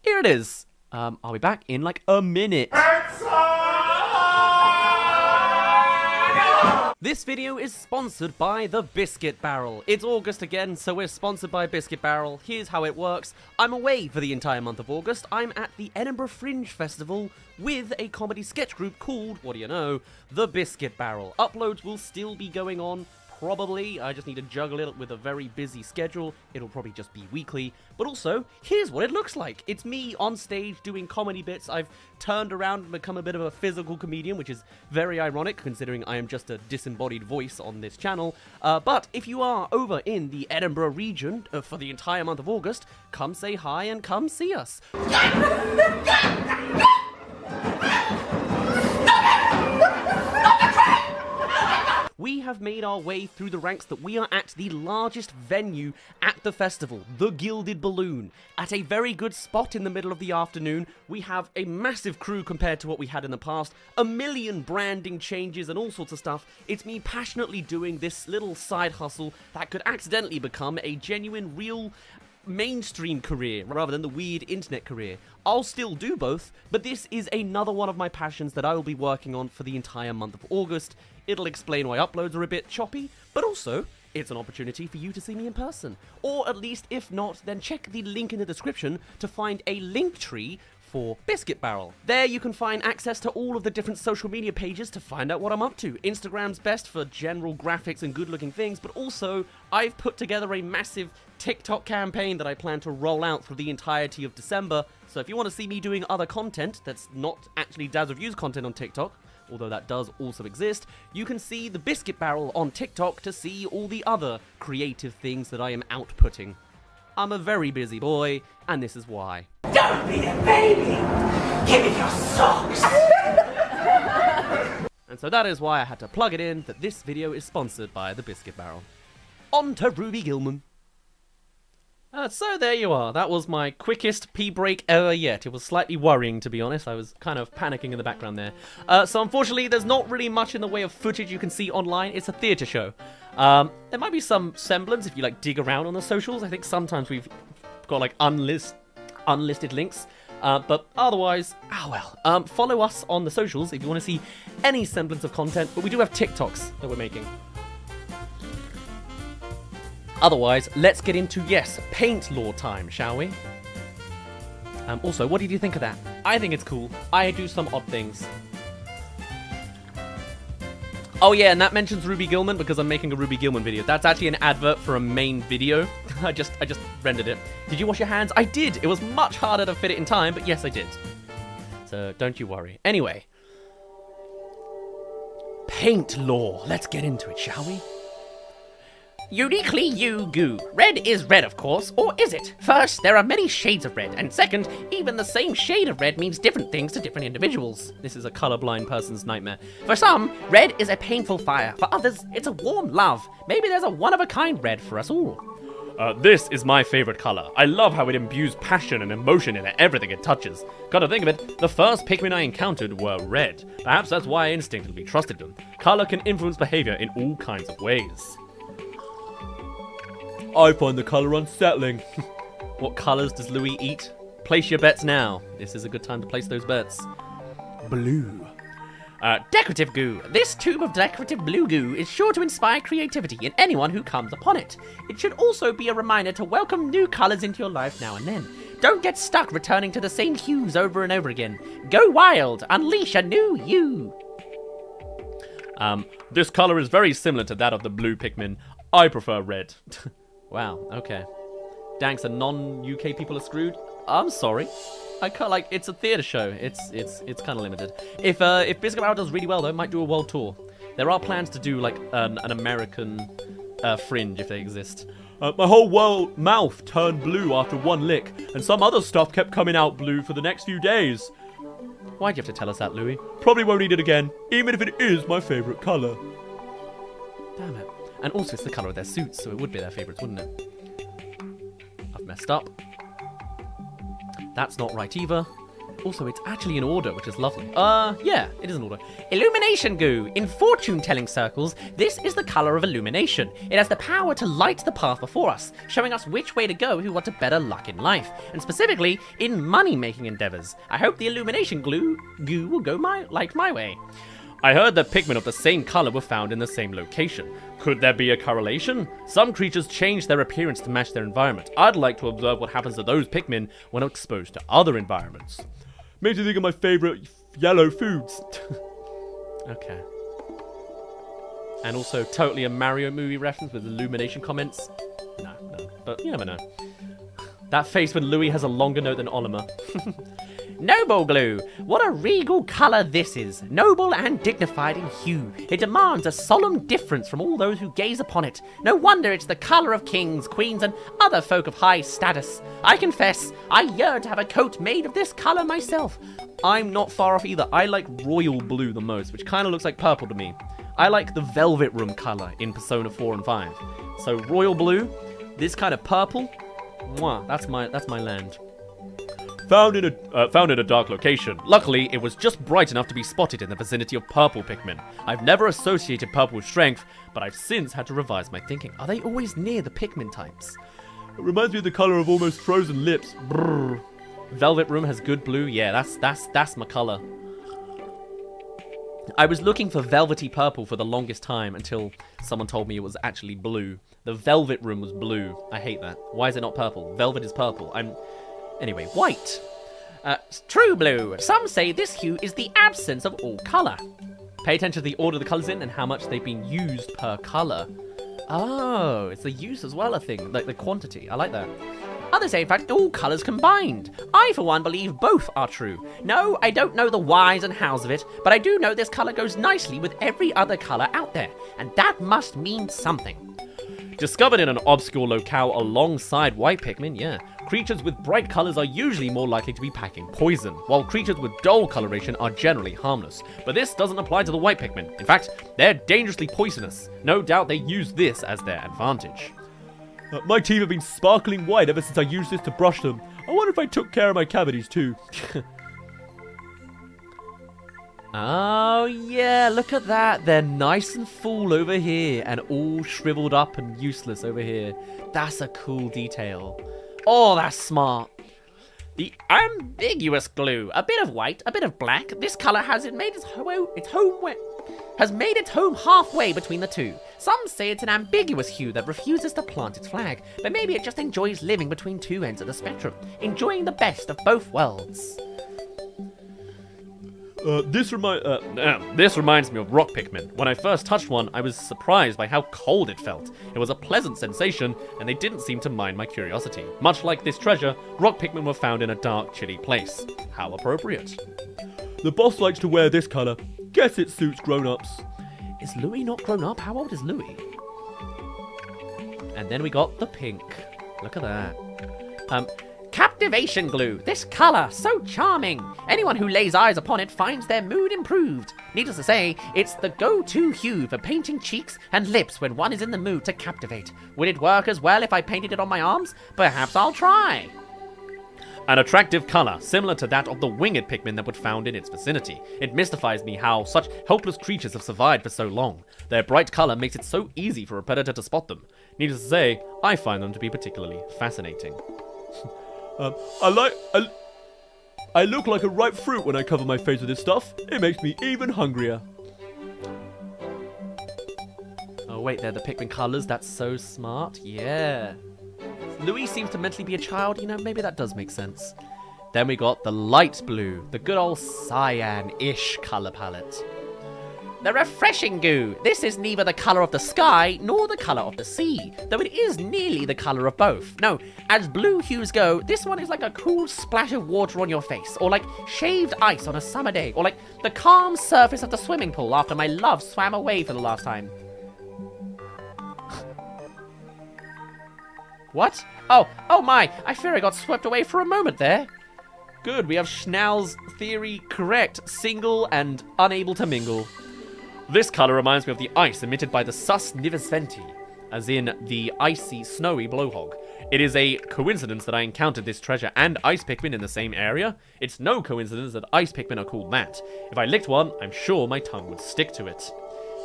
here it is. I'll be back in like a minute. This video is sponsored by the Biscuit Barrel. It's August again, so we're sponsored by Biscuit Barrel. Here's how it works. I'm away for the entire month of August. I'm at the Edinburgh Fringe Festival with a comedy sketch group called, what do you know, the Biscuit Barrel. Uploads will still be going on. Probably. I just need to juggle it with a very busy schedule. It'll probably just be weekly. But also, here's what it looks like. It's me on stage doing comedy bits. I've turned around and become a bit of a physical comedian, which is very ironic considering I am just a disembodied voice on this channel. But if you are over in the Edinburgh region for the entire month of August, come say hi and come see us. We have made our way through the ranks that we are at the largest venue at the festival, the Gilded Balloon. At a very good spot in the middle of the afternoon, we have a massive crew compared to what we had in the past, a million branding changes and all sorts of stuff. It's me passionately doing this little side hustle that could accidentally become a genuine, real mainstream career rather than the weird internet career. I'll still do both, but this is another one of my passions that I will be working on for the entire month of August. It'll explain why uploads are a bit choppy, but also it's an opportunity for you to see me in person. Or at least, if not, then check the link in the description to find a link tree for Biscuit Barrel. There you can find access to all of the different social media pages to find out what I'm up to. Instagram's best for general graphics and good looking things, but also I've put together a massive TikTok campaign that I plan to roll out through the entirety of December. So if you want to see me doing other content that's not actually Dazz Reviews content on TikTok, although that does also exist, you can see the Biscuit Barrel on TikTok to see all the other creative things that I am outputting. I'm a very busy boy, and this is why. Don't be a baby! Give me your socks! And so that is why I had to plug it in that this video is sponsored by the Biscuit Barrel. On to Ruby Gilman. So there you are. That was my quickest pee break ever yet. It was slightly worrying, to be honest. I was kind of panicking in the background there. So unfortunately, there's not really much in the way of footage you can see online. It's a theatre show. There might be some semblance if you like dig around on the socials. I think sometimes we've got like unlisted links. But otherwise, follow us on the socials if you want to see any semblance of content. But we do have TikToks that we're making. Otherwise, let's get into, yes, paint lore time, shall we? Also, what did you think of that? I think it's cool. I do some odd things. Oh yeah, and that mentions Ruby Gilman because I'm making a Ruby Gilman video. That's actually an advert for a main video. I just rendered it. Did you wash your hands? I did. It was much harder to fit it in time, but yes, I did. So don't you worry. Anyway. Paint lore. Let's get into it, shall we? Uniquely you goo. Red is red, of course, or is it? First, there are many shades of red, and second, even the same shade of red means different things to different individuals. This is a colorblind person's nightmare. For some, red is a painful fire. For others, it's a warm love. Maybe there's a one-of-a-kind red for us all. This is my favorite color. I love how it imbues passion and emotion into everything it touches. Gotta think of it, the first Pikmin I encountered were red. Perhaps that's why I instinctively trusted them. Color can influence behavior in all kinds of ways. I find the colour unsettling. What colours does Louis eat? Place your bets now. This is a good time to place those bets. Blue. Decorative goo. This tube of decorative blue goo is sure to inspire creativity in anyone who comes upon it. It should also be a reminder to welcome new colours into your life now and then. Don't get stuck returning to the same hues over and over again. Go wild. Unleash a new you. This color is very similar to that of the blue Pikmin. I prefer red. Wow, okay. Dang, so non-UK people are screwed? I'm sorry. I can't, like, it's a theatre show. It's kind of limited. If Biscuit Barrel does really well, though, it might do a world tour. There are plans to do, like, an American fringe, if they exist. My whole mouth turned blue after one lick, and some other stuff kept coming out blue for the next few days. Why'd you have to tell us that, Louis? Probably won't eat it again, even if it is my favourite colour. Damn it. And also, it's the colour of their suits, so it would be their favourites, wouldn't it? I've messed up. That's not right either. Also, it's actually in order, which is lovely. Yeah, it is in order. Illumination goo. In fortune-telling circles, this is the color of illumination. It has the power to light the path before us, showing us which way to go if we want a better luck in life, and specifically in money-making endeavors. I hope the illumination goo will go my way. I heard that Pikmin of the same color were found in the same location. Could there be a correlation? Some creatures change their appearance to match their environment. I'd like to observe what happens to those Pikmin when exposed to other environments. Makes me think of my favorite yellow foods. Okay. And also totally a Mario movie reference with illumination comments. No, but you never know. That face when Louis has a longer note than Oliver. Noble glue. What a regal colour this is. Noble and dignified in hue. It demands a solemn difference from all those who gaze upon it. No wonder it's the colour of kings, queens, and other folk of high status. I confess, I yearn to have a coat made of this colour myself. I'm not far off either. I like royal blue the most, which kind of looks like purple to me. I like the velvet room color in Persona 4 and 5. So royal blue, this kind of purple, mwah, that's my land. Found in a dark location. Luckily, it was just bright enough to be spotted in the vicinity of purple Pikmin. I've never associated purple with strength, but I've since had to revise my thinking. Are they always near the Pikmin types? It reminds me of the color of almost frozen lips. Brrr. Velvet room has good blue. Yeah, that's my color. I was looking for velvety purple for the longest time until someone told me it was actually blue. The velvet room was blue. I hate that. Why is it not purple? Velvet is purple. Anyway, white. True blue. Some say this hue is the absence of all colour. Pay attention to the order the colours in and how much they've been used per colour. Oh, it's the use as well a thing, like the quantity. I like that. Others say, in fact, all colours combined. I, for one, believe both are true. No, I don't know the whys and hows of it, but I do know this colour goes nicely with every other colour out there, and that must mean something. Discovered in an obscure locale alongside white Pikmin, yeah. Creatures with bright colours are usually more likely to be packing poison, while creatures with dull coloration are generally harmless. But this doesn't apply to the white Pikmin. In fact, they're dangerously poisonous. No doubt they use this as their advantage. My teeth have been sparkling white ever since I used this to brush them. I wonder if I took care of my cavities too. Oh yeah, look at that. They're nice and full over here and all shriveled up and useless over here. That's a cool detail. Oh, that's smart. The ambiguous glue. A bit of white, a bit of black. This colour has made its home halfway between the two. Some say it's an ambiguous hue that refuses to plant its flag, but maybe it just enjoys living between two ends of the spectrum, enjoying the best of both worlds. This reminds me of rock Pikmin. When I first touched one, I was surprised by how cold it felt. It was a pleasant sensation, and they didn't seem to mind my curiosity. Much like this treasure, rock Pikmin were found in a dark, chilly place. How appropriate. The boss likes to wear this color. Guess it suits grown-ups. Is Louis not grown up? How old is Louis? And then we got the pink. Look at that. Captivation glue. This colour, so charming. Anyone who lays eyes upon it finds their mood improved. Needless to say, it's the go-to hue for painting cheeks and lips when one is in the mood to captivate. Would it work as well if I painted it on my arms? Perhaps I'll try. An attractive colour, similar to that of the winged Pikmin that were found in its vicinity. It mystifies me how such helpless creatures have survived for so long. Their bright colour makes it so easy for a predator to spot them. Needless to say, I find them to be particularly fascinating. I look like a ripe fruit when I cover my face with this stuff. It makes me even hungrier. Oh wait, they're the Pikmin colours. That's so smart. Yeah. Louis seems to mentally be a child. You know, maybe that does make sense. Then we got the light blue, the good old cyan-ish colour palette. The refreshing goo. This is neither the colour of the sky nor the colour of the sea, though it is nearly the colour of both. No, as blue hues go, this one is like a cool splash of water on your face, or like shaved ice on a summer day, or like the calm surface of the swimming pool after my love swam away for the last time. What? Oh my, I fear I got swept away for a moment there. Good, we have Schnell's theory correct. Single and unable to mingle. This colour reminds me of the ice emitted by the Sus Nivisventi, as in the icy, snowy blowhog. It is a coincidence that I encountered this treasure and ice Pikmin in the same area. It's no coincidence that ice Pikmin are called that. If I licked one, I'm sure my tongue would stick to it.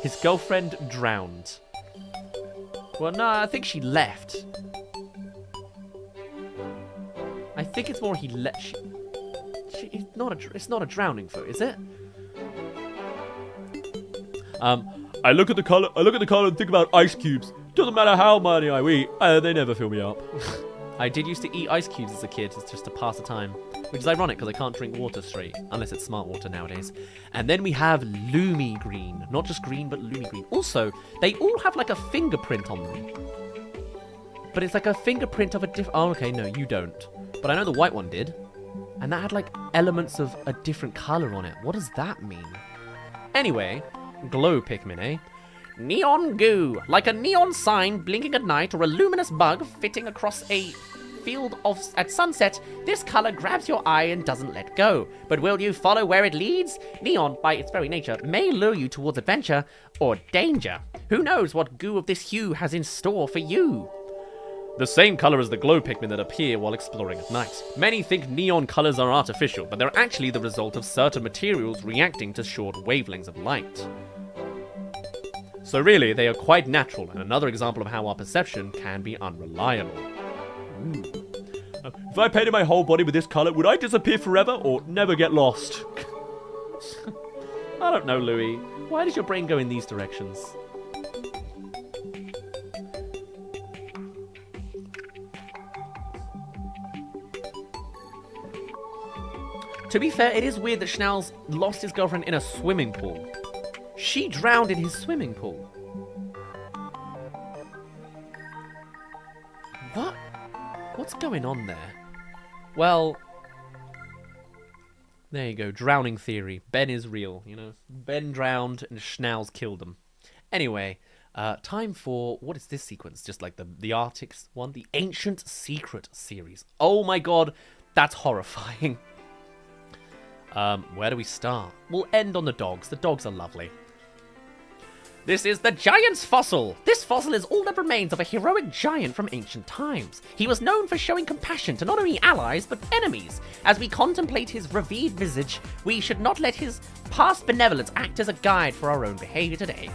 His girlfriend drowned. Well, no, I think she left. I think it's more he left. It's not a drowning foot, is it? I look at the color and think about ice cubes. Doesn't matter how many I eat, they never fill me up. I did used to eat ice cubes as a kid, just to pass the time. Which is ironic, because I can't drink water straight, unless it's smart water nowadays. And then we have Lumi Green. Not just green, but Lumi Green. Also, they all have like a fingerprint on them. But it's like a fingerprint of a different... Oh, okay, no, you don't. But I know the white one did. And that had like elements of a different color on it. What does that mean? Anyway, glow Pikmin, eh? Neon goo, like a neon sign blinking at night or a luminous bug fitting across a field at sunset. This color grabs your eye and doesn't let go. But will you follow where it leads? Neon, by its very nature, may lure you towards adventure or danger. Who knows what goo of this hue has in store for you? The same color as the glow Pikmin that appear while exploring at night. Many think neon colors are artificial, but they're actually the result of certain materials reacting to short wavelengths of light. So really, they are quite natural, and another example of how our perception can be unreliable. If I painted my whole body with this color, would I disappear forever or never get lost? I don't know, Louis. Why does your brain go in these directions? To be fair, it is weird that Schnau's lost his girlfriend in a swimming pool. She drowned in his swimming pool. What? What's going on there? Well, there you go. Drowning theory. Ben is real, you know. Ben drowned and Schnauz killed him. Anyway, time for... What is this sequence? Just like the Arctic one? The Ancient Secret series. Oh my god, that's horrifying. Where do we start? We'll end on the dogs. The dogs are lovely. This is the giant's fossil. This fossil is all that remains of a heroic giant from ancient times. He was known for showing compassion to not only allies, but enemies. As we contemplate his revered visage, we should not let his past benevolence act as a guide for our own behavior today.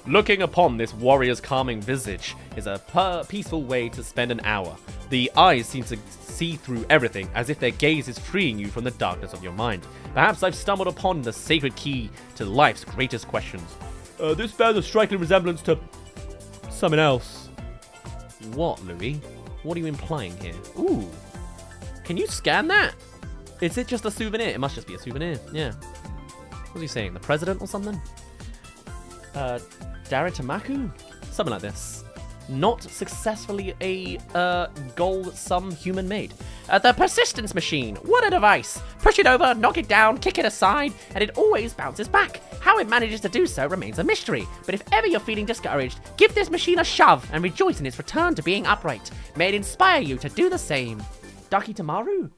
Looking upon this warrior's calming visage is a peaceful way to spend an hour. The eyes seem to see through everything, as if their gaze is freeing you from the darkness of your mind. Perhaps I've stumbled upon the sacred key to life's greatest questions. This bears a striking resemblance to something else. What, Louis? What are you implying here? Ooh. Can you scan that? Is it just a souvenir? It must just be a souvenir. Yeah. What was he saying? The president or something? Daritamaku? Something like this. Not successfully a goal that some human made. The persistence machine. What a device. Push it over, knock it down, kick it aside, and it always bounces back. How it manages to do so remains a mystery. But if ever you're feeling discouraged, give this machine a shove and rejoice in its return to being upright. May it inspire you to do the same. Daki Tamaru?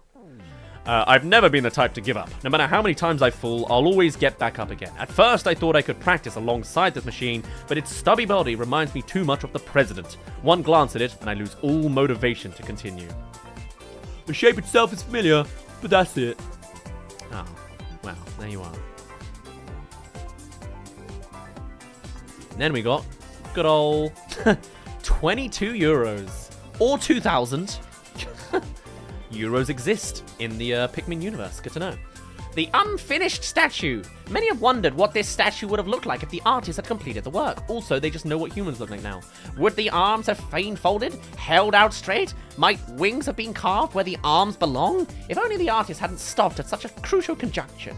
I've never been the type to give up. No matter how many times I fall, I'll always get back up again. At first, I thought I could practice alongside this machine, but its stubby body reminds me too much of the president. One glance at it, and I lose all motivation to continue. The shape itself is familiar, but that's it. Oh, well, there you are. And then we got good old 22 euros. Or 2,000. Euros exist in the Pikmin universe. Good to know. The unfinished statue. Many have wondered what this statue would have looked like if the artist had completed the work. Also, they just know what humans look like now. Would the arms have been folded, held out straight? Might wings have been carved where the arms belong? If only the artist hadn't stopped at such a crucial juncture.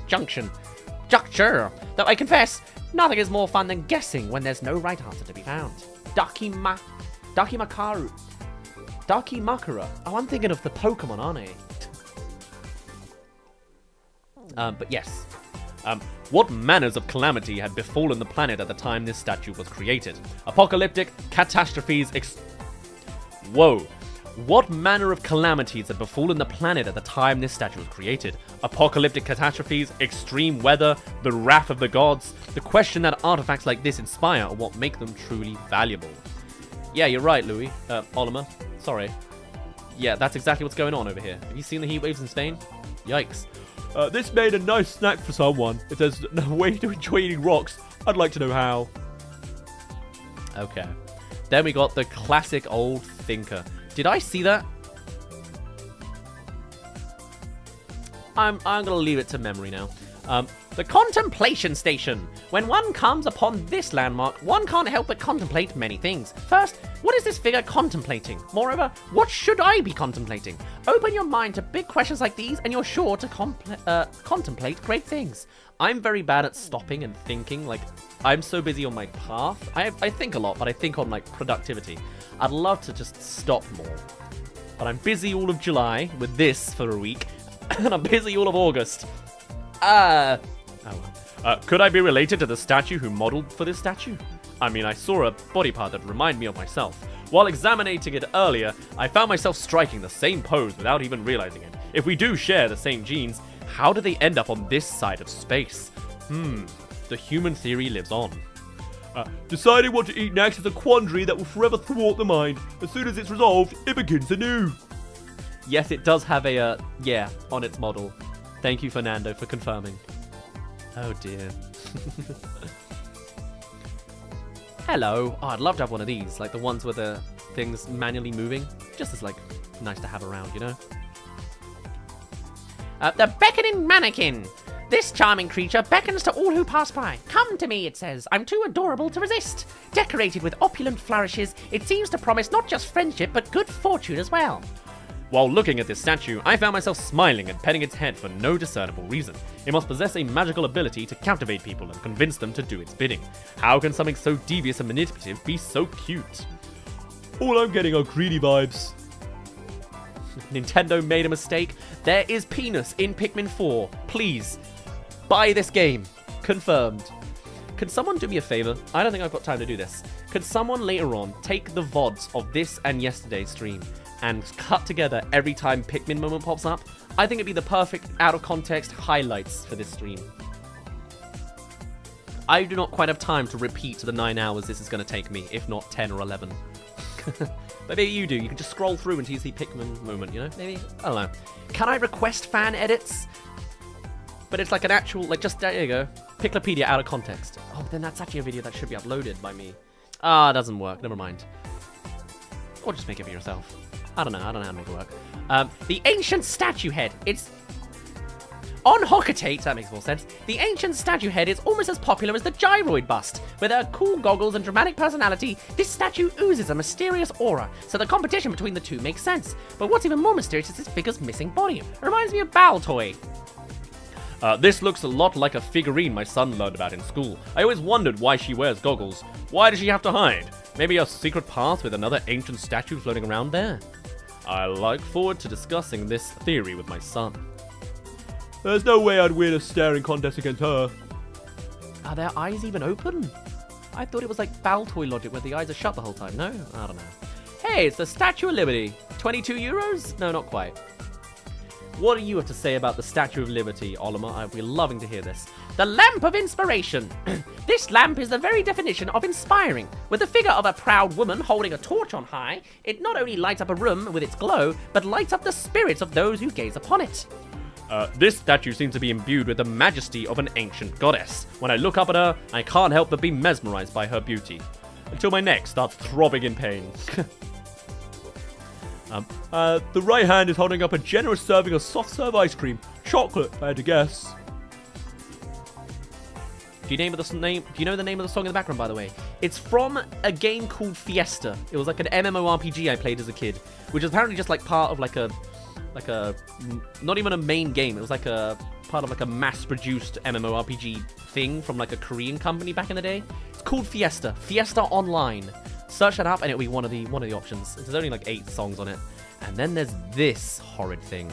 Though I confess, nothing is more fun than guessing when there's no right answer to be found. Dakimakura. Oh, I'm thinking of the Pokemon, aren't I? But yes. What manners of calamity had befallen the planet at the time this statue was created? Apocalyptic catastrophes. Whoa. What manner of calamities had befallen the planet at the time this statue was created? Apocalyptic catastrophes, extreme weather, the wrath of the gods. The question that artifacts like this inspire are what make them truly valuable. Yeah, you're right, Louis. Oliver. Sorry. Yeah, that's exactly what's going on over here. Have you seen the heat waves in Spain? Yikes. This made a nice snack for someone. If there's no way to enjoy eating rocks, I'd like to know how. Okay. Then we got the classic old thinker. Did I see that? I'm gonna leave it to memory now. The contemplation station. When one comes upon this landmark, one can't help but contemplate many things. First, what is this figure contemplating? Moreover, what should I be contemplating? Open your mind to big questions like these and you're sure to contemplate great things. I'm very bad at stopping and thinking. Like, I'm so busy on my path. I think a lot, but I think on, like, productivity. I'd love to just stop more. But I'm busy all of July with this for a week. And I'm busy all of August. Oh well. Could I be related to the statue who modeled for this statue? I mean, I saw a body part that reminded me of myself. While examining it earlier, I found myself striking the same pose without even realizing it. If we do share the same genes, how did they end up on this side of space? The human theory lives on. Deciding what to eat next is a quandary that will forever thwart the mind. As soon as it's resolved, it begins anew. Yes, it does have a, yeah, on its model. Thank you, Fernando, for confirming. Oh, dear. Hello. Oh, I'd love to have one of these, like the ones where the thing's manually moving. Just as, like, nice to have around, you know? The beckoning mannequin. This charming creature beckons to all who pass by. Come to me, it says. I'm too adorable to resist. Decorated with opulent flourishes, it seems to promise not just friendship, but good fortune as well. While looking at this statue, I found myself smiling and petting its head for no discernible reason. It must possess a magical ability to captivate people and convince them to do its bidding. How can something so devious and manipulative be so cute? All I'm getting are greedy vibes. Nintendo made a mistake. There is penis in Pikmin 4. Please, buy this game. Confirmed. Can someone do me a favor? I don't think I've got time to do this. Could someone later on take the VODs of this and yesterday's stream and cut together every time Pikmin moment pops up? I think it'd be the perfect out-of-context highlights for this stream. I do not quite have time to repeat the 9 hours this is going to take me, if not 10 or 11. But maybe you do. You can just scroll through until you see Pikmin moment, you know? Maybe? I don't know. Can I request fan edits? But it's like an actual, like, just, there you go. Piklopedia out of context. Oh, then that's actually a video that should be uploaded by me. Ah, it doesn't work. Never mind. Or just make it for yourself. I don't know how to make it work. The ancient statue head. It's on Hocketate, that makes more sense. The ancient statue head is almost as popular as the gyroid bust. With her cool goggles and dramatic personality, this statue oozes a mysterious aura, so the competition between the two makes sense. But what's even more mysterious is this figure's missing body. It reminds me of Baltoy. This looks a lot like a figurine my son learned about in school. I always wondered why she wears goggles. Why does she have to hide? Maybe a secret path with another ancient statue floating around there? I look forward to discussing this theory with my son. There's no way I'd win a staring contest against her. Are their eyes even open? I thought it was like Baltoy logic where the eyes are shut the whole time. No? I don't know. Hey, it's the Statue of Liberty. 22 euros? No, not quite. What do you have to say about the Statue of Liberty, Oliver? I'd be loving to hear this. The lamp of inspiration. This lamp is the very definition of inspiring. With the figure of a proud woman holding a torch on high, it not only lights up a room with its glow, but lights up the spirits of those who gaze upon it. This statue seems to be imbued with the majesty of an ancient goddess. When I look up at her, I can't help but be mesmerized by her beauty. Until my neck starts throbbing in pain. The right hand is holding up a generous serving of soft serve ice cream. Chocolate, if I had to guess. Do you know the name of the song in the background, by the way? It's from a game called Fiesta. It was like an MMORPG I played as a kid, which is apparently just like part of like a not even a main game. It was like a part of like a mass-produced MMORPG thing from like a Korean company back in the day. It's called Fiesta. Fiesta Online. Search that up and it'll be one of the options. There's only like 8 songs on it. And then there's this horrid thing.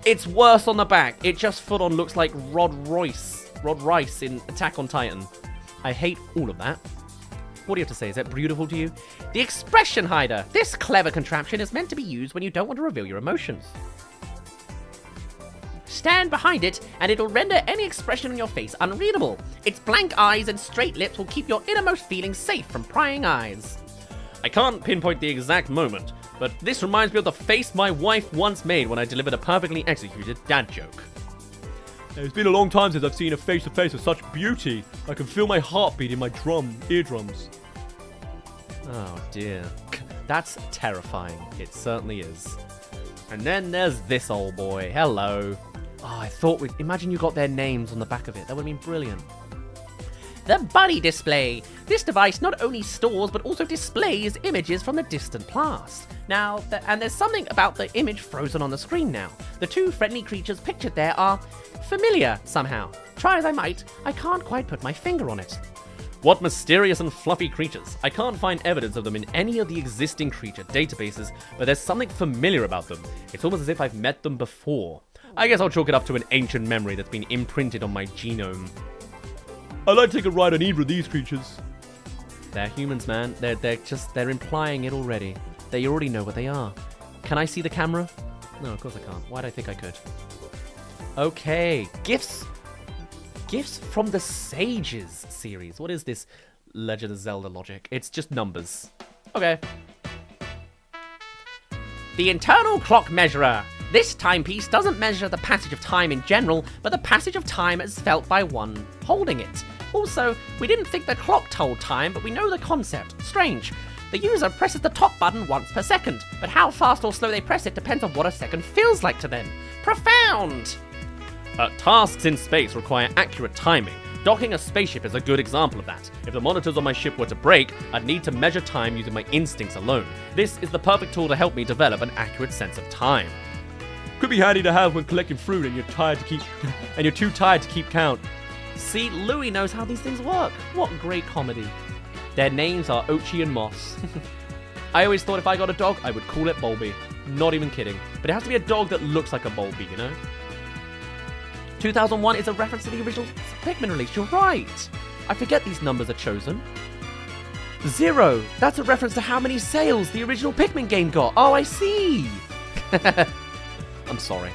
It's worse on the back. It just full on looks like Rod Rice in Attack on Titan. I hate all of that. What do you have to say? Is that beautiful to you? The expression hider. This clever contraption is meant to be used when you don't want to reveal your emotions. Stand behind it, and it'll render any expression on your face unreadable. Its blank eyes and straight lips will keep your innermost feelings safe from prying eyes. I can't pinpoint the exact moment, but this reminds me of the face my wife once made when I delivered a perfectly executed dad joke. It's been a long time since I've seen a face-to-face of such beauty. I can feel my heartbeat in my eardrums. Oh dear. That's terrifying. It certainly is. And then there's this old boy. Hello. Oh, I thought imagine you got their names on the back of it. That would have been brilliant. The Buddy Display. This device not only stores but also displays images from the distant past. Now, and there's something about the image frozen on the screen now. The two friendly creatures pictured there are familiar somehow. Try as I might, I can't quite put my finger on it. What mysterious and fluffy creatures. I can't find evidence of them in any of the existing creature databases, but there's something familiar about them. It's almost as if I've met them before. I guess I'll chalk it up to an ancient memory that's been imprinted on my genome. I'd like to take a ride on either of these creatures. They're humans, man. They're implying it already. They already know what they are. Can I see the camera? No, of course I can't. Why'd I think I could? Okay, gifts. Gifts from the Sages series. What is this Legend of Zelda logic? It's just numbers. Okay. The internal clock measurer. This timepiece doesn't measure the passage of time in general, but the passage of time as felt by one holding it. Also, we didn't think the clock told time, but we know the concept. Strange. The user presses the top button once per second, but how fast or slow they press it depends on what a second feels like to them. Profound! Tasks in space require accurate timing. Docking a spaceship is a good example of that. If the monitors on my ship were to break, I'd need to measure time using my instincts alone. This is the perfect tool to help me develop an accurate sense of time. Could be handy to have when collecting fruit and you're too tired to keep count. See, Louis knows how these things work. What great comedy. Their names are Ochi and Moss. I always thought if I got a dog, I would call it Bulby. Not even kidding. But it has to be a dog that looks like a Bulby, you know? 2001 is a reference to the original Pikmin release. You're right. I forget these numbers are chosen. 0. That's a reference to how many sales the original Pikmin game got. Oh, I see. I'm sorry.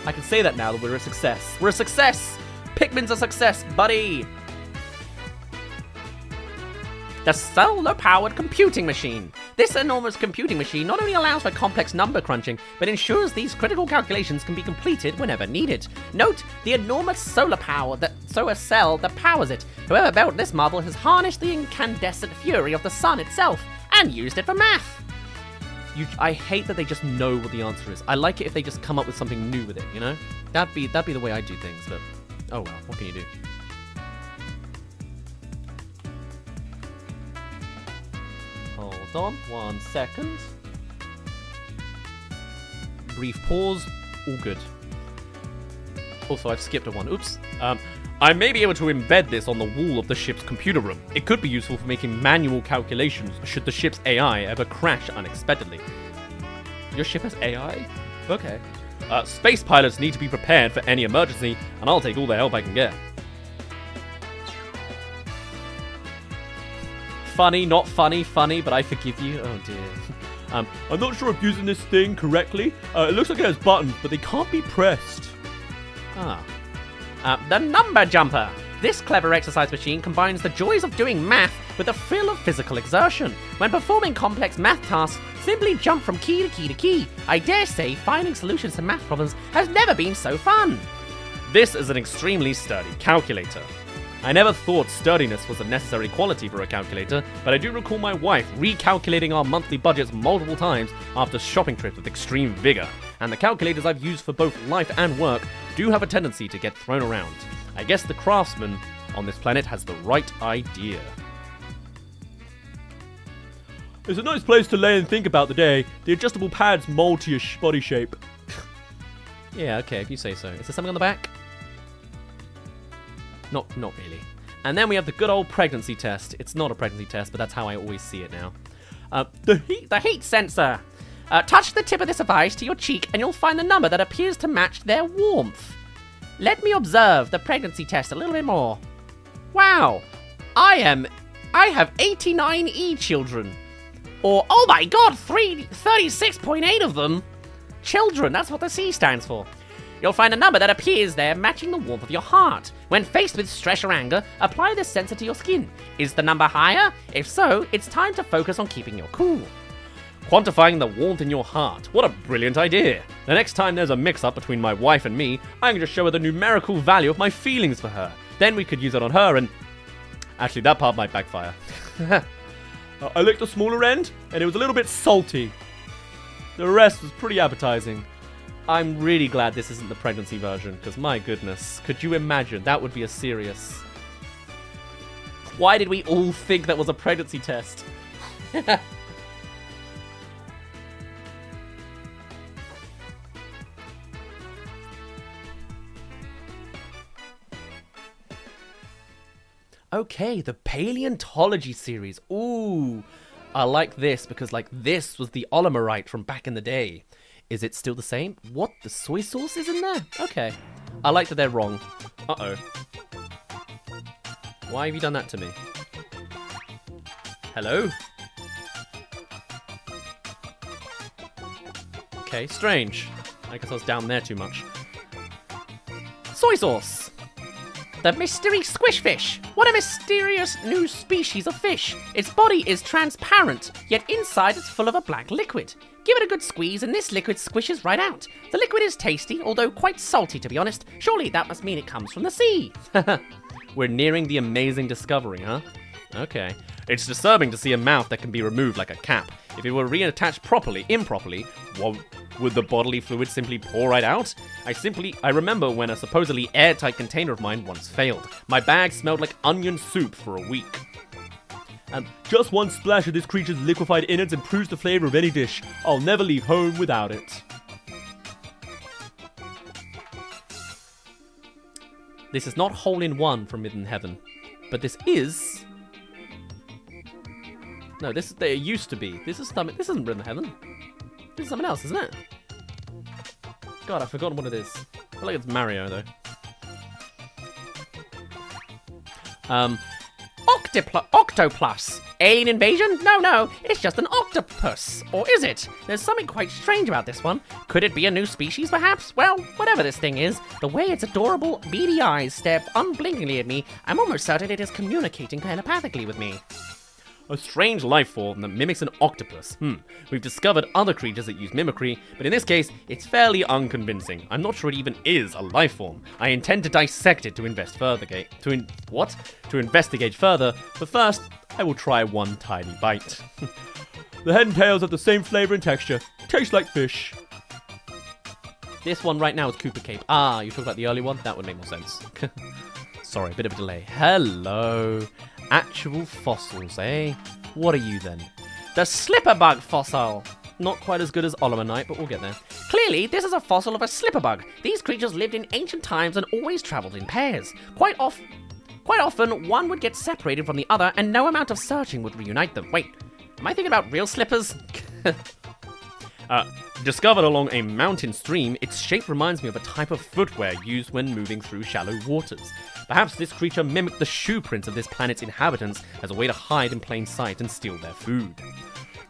I can say that now that we're a success. We're a success. Pikmin's a success, buddy. The solar-powered computing machine. This enormous computing machine not only allows for complex number crunching, but ensures these critical calculations can be completed whenever needed. Note the enormous solar cell that powers it. Whoever built this marvel has harnessed the incandescent fury of the sun itself and used it for math. I hate that they just know what the answer is. I like it if they just come up with something new with it, you know? That'd be the way I do things, but oh well, what can you do? Hold on, 1 second. Brief pause, all good. Also, I've skipped a one, oops. I may be able to embed this on the wall of the ship's computer room. It could be useful for making manual calculations should the ship's AI ever crash unexpectedly. Your ship has AI? Okay. Space pilots need to be prepared for any emergency, and I'll take all the help I can get. Funny, not funny, funny, but I forgive you. Oh dear. I'm not sure if using this thing correctly. It looks like it has buttons, but they can't be pressed. The number jumper. This clever exercise machine combines the joys of doing math with the thrill of physical exertion. When performing complex math tasks, simply jump from key to key to key. I dare say finding solutions to math problems has never been so fun. This is an extremely sturdy calculator. I never thought sturdiness was a necessary quality for a calculator, but I do recall my wife recalculating our monthly budgets multiple times after shopping trips with extreme vigor, and the calculators I've used for both life and work do have a tendency to get thrown around. I guess the craftsman on this planet has the right idea. It's a nice place to lay and think about the day. The adjustable pads mold to your body shape. Yeah, okay, if you say so. Is there something on the back? Not really. And then we have the good old pregnancy test. It's not a pregnancy test, but that's how I always see it now. The heat sensor. Touch the tip of this device to your cheek and you'll find the number that appears to match their warmth. Let me observe the pregnancy test a little bit more. Wow, I have 89 children. Or, oh my god, 36.8 of them. Children, that's what the C stands for. you'll find a number that appears there matching the warmth of your heart. When faced with stress or anger, apply this sensor to your skin. Is the number higher? If so, it's time to focus on keeping your cool. Quantifying the warmth in your heart. What a brilliant idea. The next time there's a mix-up between my wife and me, I can just show her the numerical value of my feelings for her. Then we could use it on her and... Actually, that part might backfire. I licked the smaller end, and it was a little bit salty. The rest was pretty appetizing. I'm really glad this isn't the pregnancy version, because my goodness, could you imagine? That would be a serious... Why did we all think that was a pregnancy test? Okay, the paleontology series. Ooh, I like this because, like, this was the olimerite from back in the day. Is it still the same? What? The soy sauce is in there? Okay. I like that they're wrong. Uh-oh. Why have you done that to me? Hello? Okay, strange. I guess I was down there too much. Soy sauce! The mystery squishfish. What a mysterious new species of fish. Its body is transparent, yet inside it's full of a black liquid. Give it a good squeeze and this liquid squishes right out. The liquid is tasty, although quite salty to be honest. Surely that must mean it comes from the sea. We're nearing the amazing discovery, huh? Okay. It's disturbing to see a mouth that can be removed like a cap. If it were reattached improperly, would the bodily fluid simply pour right out? I remember when a supposedly airtight container of mine once failed. My bag smelled like onion soup for a week. Just one splash of this creature's liquefied innards improves the flavor of any dish. I'll never leave home without it. This is not hole-in-one from Midden Heaven, but this is... No, it used to be. This isn't Midden Heaven. This is something else, isn't it? God, I've forgotten what it is. I feel like it's Mario, though. Octoplus. Alien invasion? No, it's just an octopus. Or is it? There's something quite strange about this one. Could it be a new species, perhaps? Well, whatever this thing is, the way its adorable, beady eyes stare unblinkingly at me, I'm almost certain it is communicating telepathically with me. A strange life form that mimics an octopus. We've discovered other creatures that use mimicry, but in this case, it's fairly unconvincing. I'm not sure it even is a life form. I intend to dissect it to investigate further, but first, I will try one tiny bite. The head and tails have the same flavor and texture. Tastes like fish. This one right now is Cooper Cape. Ah, you talk about the early one? That would make more sense. Sorry, a bit of a delay. Hello. Actual fossils, eh? What are you then? The slipperbug fossil. Not quite as good as Olimanite, but we'll get there. Clearly, this is a fossil of a slipperbug. These creatures lived in ancient times and always traveled in pairs. Quite often, one would get separated from the other and no amount of searching would reunite them. Wait, am I thinking about real slippers? Discovered along a mountain stream, its shape reminds me of a type of footwear used when moving through shallow waters. Perhaps this creature mimicked the shoe prints of this planet's inhabitants as a way to hide in plain sight and steal their food.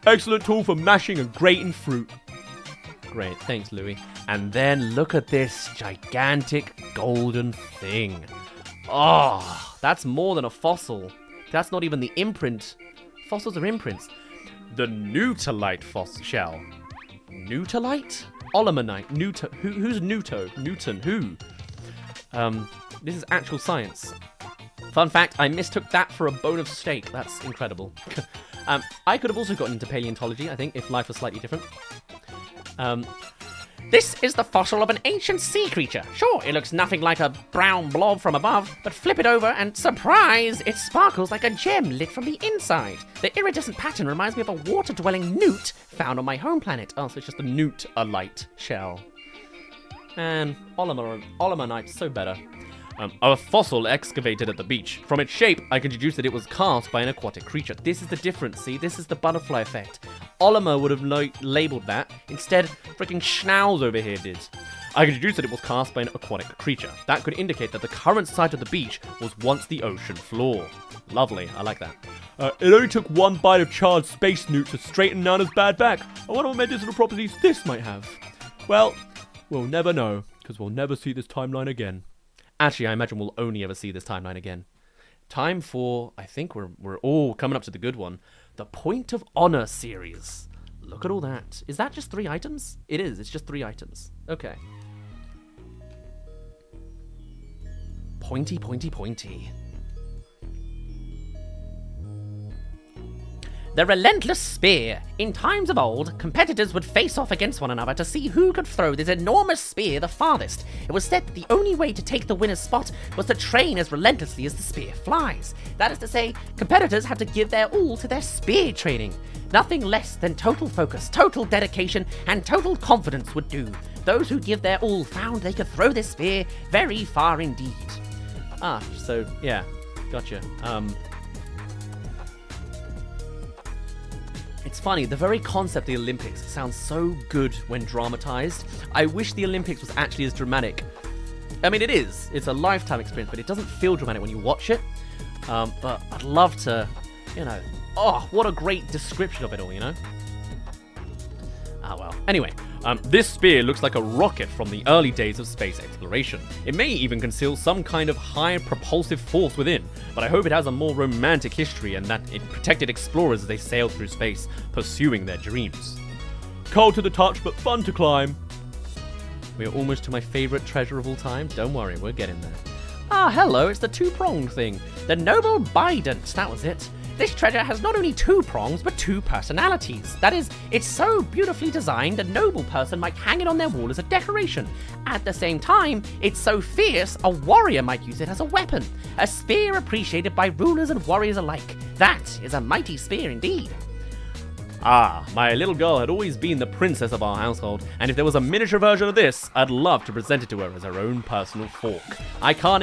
Excellent tool for mashing and grating fruit. Great, thanks, Louis. And then look at this gigantic golden thing. Oh, that's more than a fossil. That's not even the imprint. Fossils are imprints. The Newtolite fossil shell. Newtolite? Olimanite. Who's Newto? Newton. Who? This is actual science. Fun fact, I mistook that for a bone of steak. That's incredible. I could have also gotten into paleontology, I think, if life was slightly different. This is the fossil of an ancient sea creature. Sure, it looks nothing like a brown blob from above, but flip it over and surprise, it sparkles like a gem lit from the inside. The iridescent pattern reminds me of a water-dwelling newt found on my home planet. Oh, so it's just a newt-alite shell. And Olimanite's so better. A fossil excavated at the beach. From its shape, I can deduce that it was cast by an aquatic creature. This is the difference, see? This is the butterfly effect. Olimer would have labeled that. Instead, freaking Schnauz over here did. I can deduce that it was cast by an aquatic creature. That could indicate that the current site of the beach was once the ocean floor. Lovely, I like that. It only took one bite of charred space newt to straighten Nana's bad back. I wonder what medicinal properties this might have. Well, we'll never know. Because we'll never see this timeline again. Actually, I imagine we'll only ever see this timeline again. Time for, I think we're all coming up to the good one. The Point of Honor series. Look at all that. Is that just 3 items? It is. It's just 3 items. Okay. Pointy, pointy, pointy. The relentless spear. In times of old, competitors would face off against one another to see who could throw this enormous spear the farthest. It was said that the only way to take the winner's spot was to train as relentlessly as the spear flies. That is to say, competitors had to give their all to their spear training. Nothing less than total focus, total dedication, and total confidence would do. Those who give their all found they could throw this spear very far indeed. Ah, so, yeah. Gotcha. It's funny, the very concept of the Olympics sounds so good when dramatized. I wish the Olympics was actually as dramatic. I mean, it is. It's a lifetime experience, but it doesn't feel dramatic when you watch it. But I'd love to, you know... Oh, what a great description of it all, you know? Ah, well. Anyway, this spear looks like a rocket from the early days of space exploration. It may even conceal some kind of high propulsive force within, but I hope it has a more romantic history and that it protected explorers as they sailed through space, pursuing their dreams. Cold to the touch, but fun to climb. We're almost to my favorite treasure of all time. Don't worry, we're getting there. Ah, hello, it's the 2-pronged thing. The noble bident, that was it. This treasure has not only 2 prongs, but 2 personalities. That is, it's so beautifully designed, a noble person might hang it on their wall as a decoration. At the same time, it's so fierce, a warrior might use it as a weapon. A spear appreciated by rulers and warriors alike. That is a mighty spear indeed. Ah, my little girl had always been the princess of our household, and if there was a miniature version of this, I'd love to present it to her as her own personal fork. I can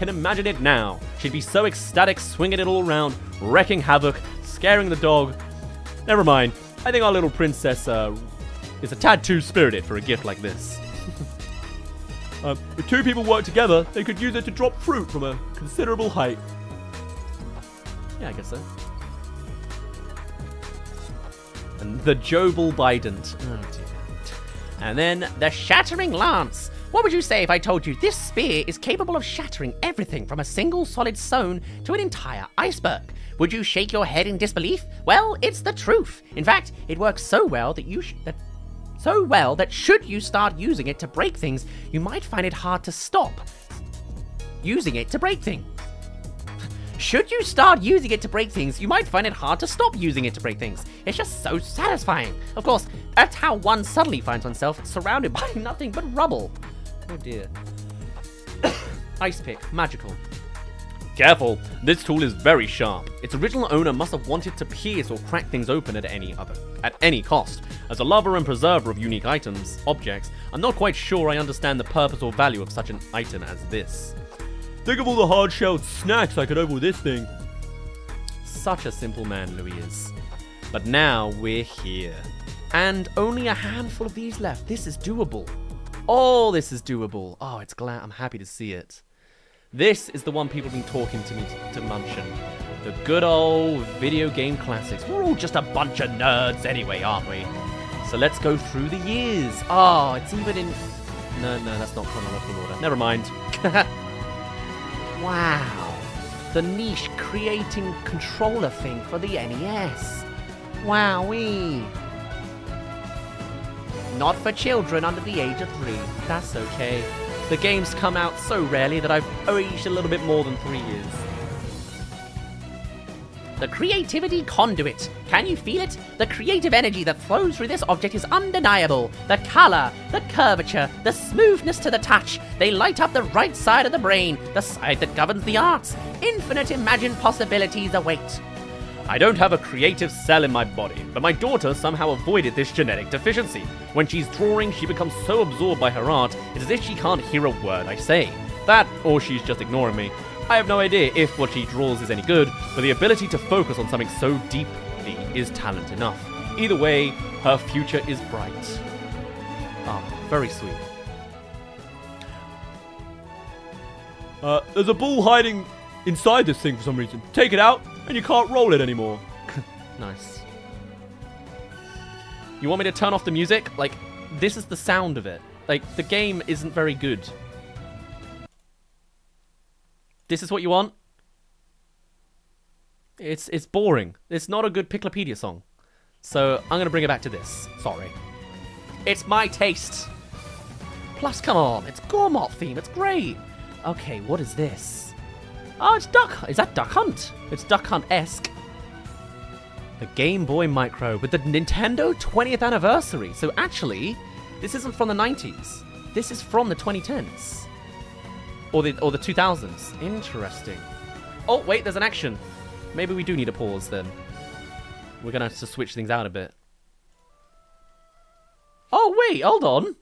imagine it now. She'd be so ecstatic, swinging it all around, wrecking havoc, scaring the dog. Never mind, I think our little princess is a tad too spirited for a gift like this. If 2 people work together, they could use it to drop fruit from a considerable height. Yeah, I guess so. And the Jobal Bident. Oh dear. And then the Shattering Lance. What would you say if I told you this spear is capable of shattering everything from a single solid stone to an entire iceberg? Would you shake your head in disbelief? Well, it's the truth. In fact, it works so well that should you start using it to break things, you might find it hard to stop using it to break things. Should you start using it to break things, you might find it hard to stop using it to break things. It's just so satisfying. Of course, that's how one suddenly finds oneself surrounded by nothing but rubble. Oh dear. Ice pick, magical. Careful, this tool is very sharp. Its original owner must have wanted to pierce or crack things open at any cost. As a lover and preserver of unique objects, I'm not quite sure I understand the purpose or value of such an item as this. Think of all the hard-shelled snacks I could have with this thing. Such a simple man, Louis is. But now we're here. And only a handful of these left. This is doable. Oh, this is doable. Oh, I'm happy to see it. This is the one people have been talking to me to mention. The good old video game classics. We're all just a bunch of nerds anyway, aren't we? So let's go through the years. Oh, it's even in... No, that's not chronological order. Never mind. Wow. The niche creating controller thing for the NES. Wowee. Not for children under the age of 3. That's okay. The games come out so rarely that I've aged a little bit more than 3 years. The creativity conduit. Can you feel it? The creative energy that flows through this object is undeniable. The color, the curvature, the smoothness to the touch. They light up the right side of the brain, the side that governs the arts. Infinite imagined possibilities await. I don't have a creative cell in my body, but my daughter somehow avoided this genetic deficiency. When she's drawing, she becomes so absorbed by her art, it's as if she can't hear a word I say. That, or she's just ignoring me. I have no idea if what she draws is any good, but the ability to focus on something so deeply is talent enough. Either way, her future is bright. Ah, very sweet. There's a ball hiding inside this thing for some reason. Take it out, and you can't roll it anymore. Nice. You want me to turn off the music? Like, this is the sound of it. Like, the game isn't very good. This is what you want? It's boring. It's not a good Piklopedia song. So, I'm gonna bring it back to this. Sorry. It's my taste. Plus, come on. It's Gourmet theme. It's great. Okay, what is this? Oh, it's Duck. Is that Duck Hunt? It's Duck Hunt-esque. The Game Boy Micro with the Nintendo 20th anniversary. So actually, this isn't from the 90s. This is from the 2010s. Or the 2000s. Interesting. Oh, wait, there's an action. Maybe we do need a pause then. We're gonna have to switch things out a bit. Oh, wait, hold on.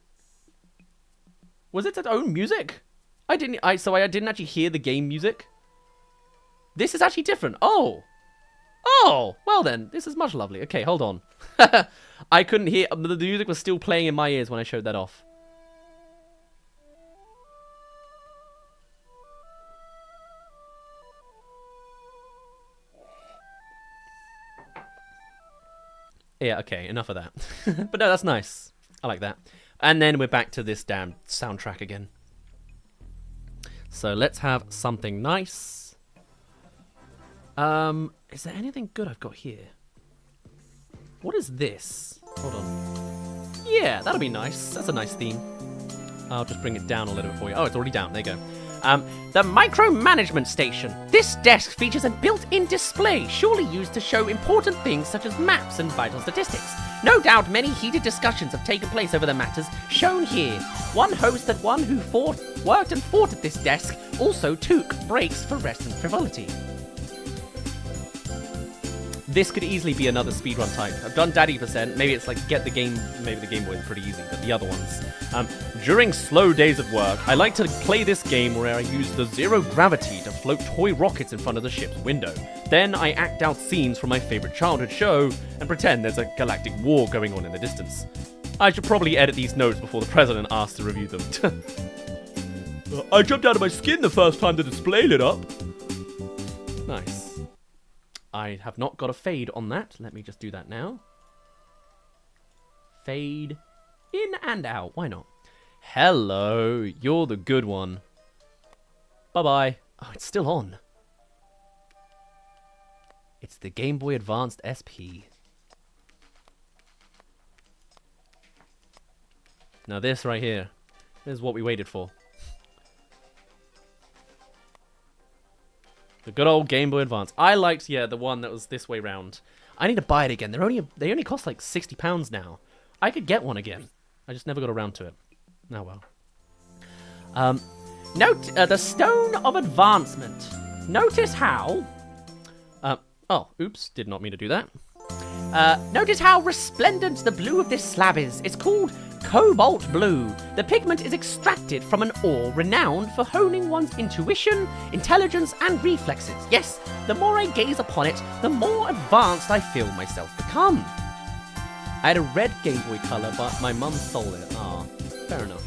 Was it its own music? I didn't actually hear the game music. This is actually different. Oh. Oh, well then, this is much lovely. Okay, hold on. I couldn't hear, the music was still playing in my ears when I showed that off. Yeah, okay, enough of that. But no, that's nice. I like that. And then we're back to this damn soundtrack again. So let's have something nice. Is there anything good I've got here? What is this? Hold on. Yeah, that'll be nice. That's a nice theme. I'll just bring it down a little bit for you. Oh, it's already down. There you go. The micromanagement station. This desk features a built-in display, surely used to show important things such as maps and vital statistics. No doubt many heated discussions have taken place over the matters shown here. One hopes that one who worked and fought at this desk also took breaks for rest and frivolity. This could easily be another speedrun type. I've done Daddy %. Maybe it's like get the game. Maybe the Game Boy is pretty easy, but the other ones. During slow days of work, I like to play this game where I use the zero gravity to float toy rockets in front of the ship's window. Then I act out scenes from my favorite childhood show and pretend there's a galactic war going on in the distance. I should probably edit these notes before the president asks to review them. I jumped out of my skin the first time the display lit up. Nice. I have not got a fade on that. Let me just do that now. Fade in and out. Why not? Hello. You're the good one. Bye-bye. Oh, it's still on. It's the Game Boy Advanced SP. Now this right here is what we waited for. The good old Game Boy Advance. I liked, yeah, the one that was this way round. I need to buy it again. They only cost like £60 now. I could get one again. I just never got around to it. Oh well. Note the Stone of Advancement. Notice how... oh, oops. Did not mean to do that. Notice how resplendent the blue of this slab is. It's called cobalt blue. The pigment is extracted from an ore renowned for honing one's intuition, intelligence, and reflexes. Yes, the more I gaze upon it, the more advanced I feel myself become. I had a red Game Boy Color, but my mum sold it. Ah, fair enough.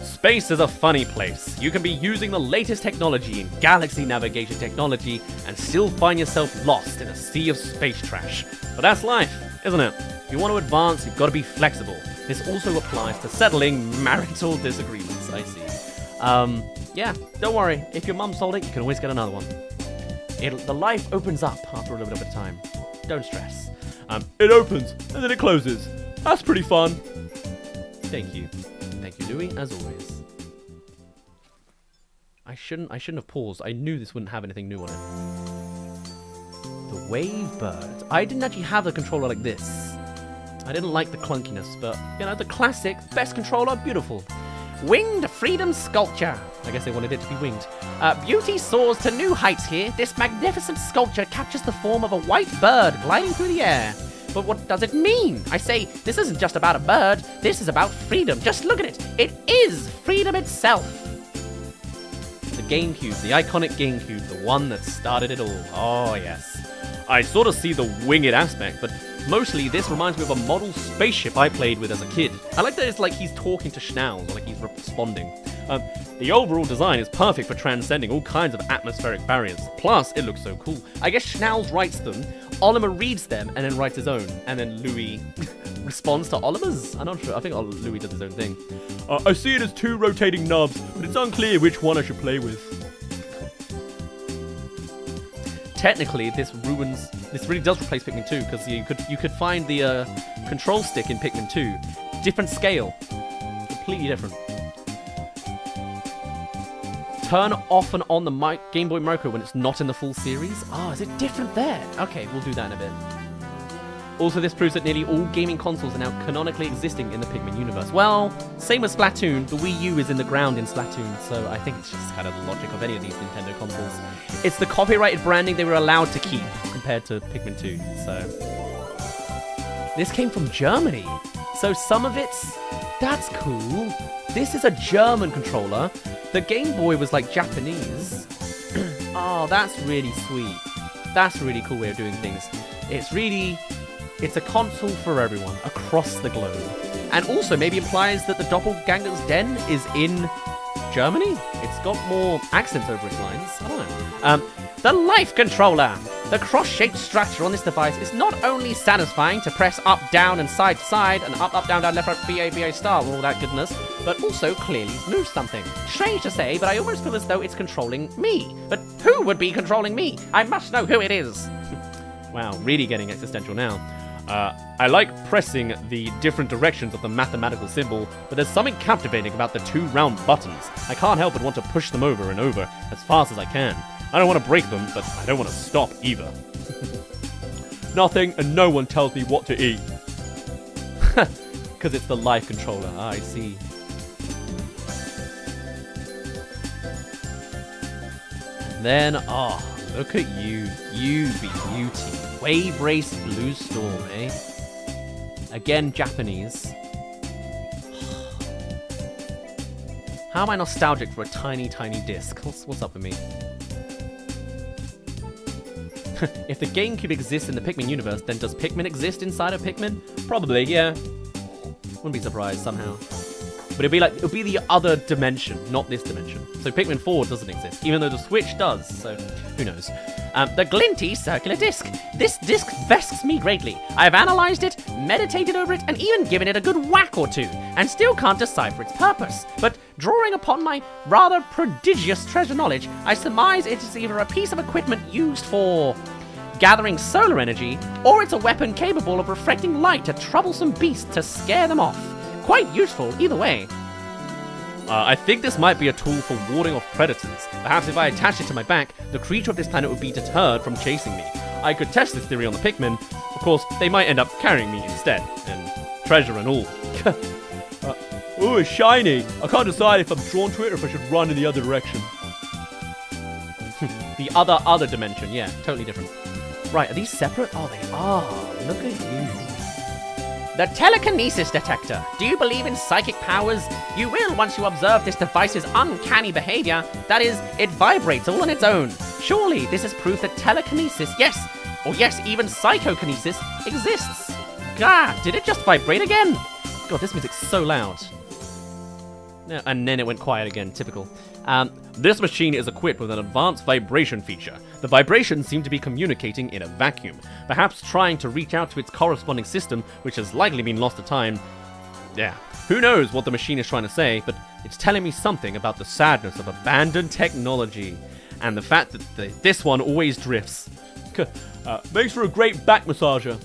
Space is a funny place. You can be using the latest technology in galaxy navigation technology and still find yourself lost in a sea of space trash. But that's life, isn't it? If you want to advance, you've got to be flexible. This also applies to settling marital disagreements, I see. Yeah, don't worry. If your mum sold it, you can always get another one. The life opens up after a little bit of time. Don't stress. It opens, and then it closes. That's pretty fun. Thank you. Thank you, Louis, as always. I shouldn't have paused. I knew this wouldn't have anything new on it. The Wave Bird. I didn't actually have a controller like this. I didn't like the clunkiness, but, you know, the classic, best controller, beautiful. Winged Freedom Sculpture. I guess they wanted it to be winged. Beauty soars to new heights here. This magnificent sculpture captures the form of a white bird gliding through the air. But what does it mean? I say, this isn't just about a bird. This is about freedom. Just look at it. It is freedom itself. The GameCube, the iconic GameCube, the one that started it all. Oh, yes. I sort of see the winged aspect, but mostly this reminds me of a model spaceship I played with as a kid. I like that it's like he's talking to Schnauz, or like he's responding. The overall design is perfect for transcending all kinds of atmospheric barriers. Plus, it looks so cool. I guess Schnauz writes them, Oliver reads them, and then writes his own. And then Louis responds to Oliver's? I'm not sure. I think Louis does his own thing. I see it as 2 rotating knobs, but it's unclear which one I should play with. Technically, this really does replace Pikmin 2, because you could find the control stick in Pikmin 2. Different scale. Completely different. Turn off and on the Game Boy Micro when it's not in the full series. Oh, is it different there? Okay, we'll do that in a bit. Also, this proves that nearly all gaming consoles are now canonically existing in the Pikmin universe. Well, same with Splatoon. The Wii U is in the ground in Splatoon, so I think it's just kind of the logic of any of these Nintendo consoles. It's the copyrighted branding they were allowed to keep compared to Pikmin 2, so... This came from Germany, so some of it's... That's cool. This is a German controller. The Game Boy was like Japanese. Oh, that's really sweet. That's a really cool way of doing things. It's a console for everyone across the globe. And also maybe implies that the Doppelganger's Den is in Germany? It's got more accents over its lines. I don't know. The Life Controller. The cross-shaped structure on this device is not only satisfying to press up, down, and side to side, and up, down, left, right, BA, start, all that goodness, but also clearly moves something. Strange to say, but I almost feel as though it's controlling me. But who would be controlling me? I must know who it is. Wow, really getting existential now. I like pressing the different directions of the mathematical symbol, but there's something captivating about the 2 round buttons. I can't help but want to push them over and over as fast as I can. I don't want to break them, but I don't want to stop either. Nothing and no one tells me what to eat. Because it's the Life Controller. Ah, I see. Then, oh, look at you. You beauty. Wave Race Blue Storm, eh? Again, Japanese. How am I nostalgic for a tiny, tiny disc? What's up with me? If the GameCube exists in the Pikmin universe, then does Pikmin exist inside of Pikmin? Probably, yeah. Wouldn't be surprised somehow. But it'll be the other dimension, not this dimension. So Pikmin 4 doesn't exist, even though the Switch does, so who knows. The glinty circular disc. This disc vests me greatly. I've analyzed it, meditated over it, and even given it a good whack or two, and still can't decipher its purpose. But drawing upon my rather prodigious treasure knowledge, I surmise it is either a piece of equipment used for gathering solar energy, or it's a weapon capable of reflecting light to troublesome beasts to scare them off. Quite useful either way. I think this might be a tool for warding off predators. Perhaps if I attach it to my back, the creature of this planet would be deterred from chasing me. I could test this theory on the Pikmin. Of course, they might end up carrying me instead, and treasure and all. Ooh, it's shiny. I can't decide if I'm drawn to it or if I should run in the other direction. The other dimension, yeah, totally different. Right, are these separate? Oh, they are. Look at you. The telekinesis detector. Do you believe in psychic powers? You will once you observe this device's uncanny behavior. That is, it vibrates all on its own. Surely this is proof that telekinesis, yes, or yes, even psychokinesis exists. Gah, did it just vibrate again? God, this music's so loud. Yeah, and then it went quiet again, typical. This machine is equipped with an advanced vibration feature. The vibrations seem to be communicating in a vacuum, perhaps trying to reach out to its corresponding system, which has likely been lost to time. Yeah, who knows what the machine is trying to say, but it's telling me something about the sadness of abandoned technology, and the fact that this one always drifts. Makes for a great back massager.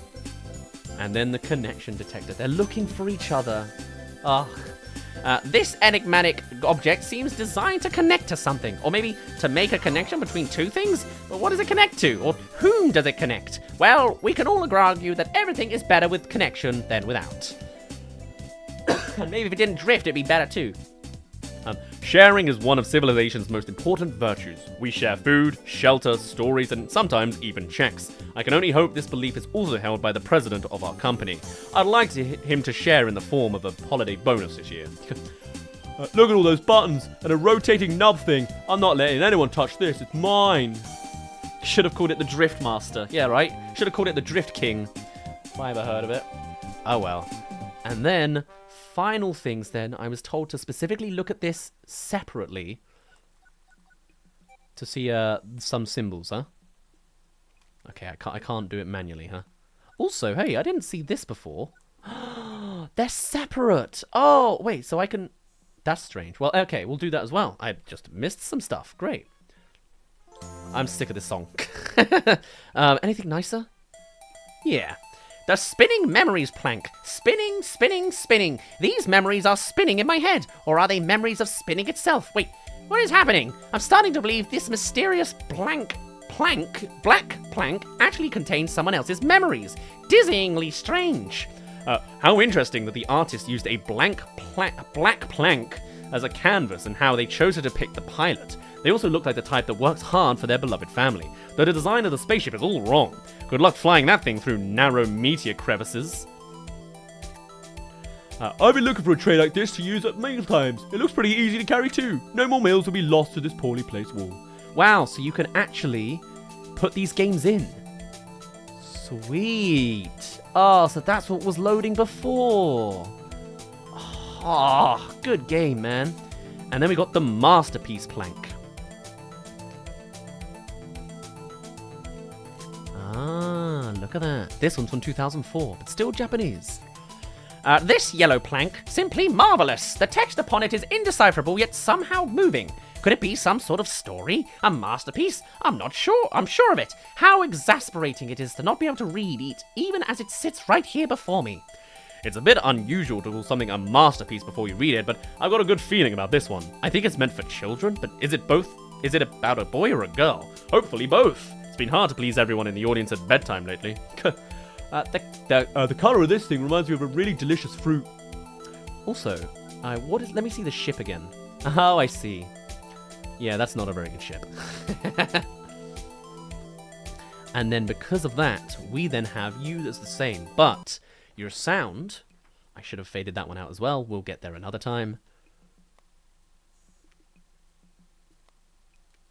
And then the connection detector. They're looking for each other. Ugh. This enigmatic object seems designed to connect to something, or maybe to make a connection between two things? But what does it connect to, or whom does it connect? Well, we can all argue that everything is better with connection than without. And maybe if it didn't drift, it'd be better too. Sharing is one of civilization's most important virtues. We share food, shelter, stories, and sometimes even checks. I can only hope this belief is also held by the president of our company. I'd like him to share in the form of a holiday bonus this year. Look at all those buttons and a rotating nub thing. I'm not letting anyone touch this. It's mine. Should have called it the Drift Master. Yeah, right? Should have called it the Drift King. If I ever heard of it. Oh well. And then, final things then, I was told to specifically look at this separately to see some symbols, huh? Okay, I can't do it manually, huh? Also, hey, I didn't see this before. They're separate. Oh, wait, so I can... That's strange. Well, okay, we'll do that as well. I just missed some stuff. Great. I'm sick of this song. Anything nicer? Yeah. The spinning memories plank. Spinning, spinning, spinning. These memories are spinning in my head. Or are they memories of spinning itself? Wait, what is happening? I'm starting to believe this mysterious black plank actually contains someone else's memories. Dizzyingly strange. How interesting that the artist used a black plank as a canvas and how they chose to depict the pilot. They also look like the type that works hard for their beloved family, though the design of the spaceship is all wrong. Good luck flying that thing through narrow meteor crevices. I've been looking for a tray like this to use at meal times. It looks pretty easy to carry too. No more meals will be lost to this poorly placed wall. Wow, so you can actually put these games in. Sweet. Oh, so that's what was loading before. Oh, good game, man. And then we got the masterpiece plank. Ah, look at that. This one's from 2004, but still Japanese. This yellow plank, simply marvelous. The text upon it is indecipherable yet somehow moving. Could it be some sort of story? A masterpiece? I'm not sure. I'm sure of it. How exasperating it is to not be able to read it, even as it sits right here before me. It's a bit unusual to call something a masterpiece before you read it, but I've got a good feeling about this one. I think it's meant for children, but is it both? Is it about a boy or a girl? Hopefully both. It's been hard to please everyone in the audience at bedtime lately. The color of this thing reminds me of a really delicious fruit. Also, let me see the ship again. Oh, I see. Yeah, that's not a very good ship. And then because of that, we then have you as the same. But your sound, I should have faded that one out as well. We'll get there another time.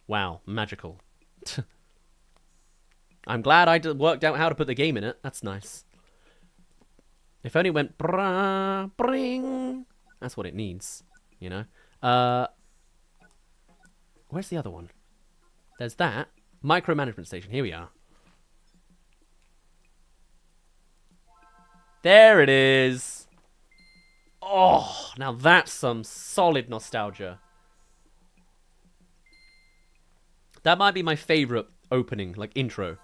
Wow, magical. I'm glad I worked out how to put the game in it. That's nice. If only it went brah, bring. That's what it needs, you know. Where's the other one? There's that. Micromanagement station. Here we are. There it is. Oh, now that's some solid nostalgia. That might be my favorite opening, like intro.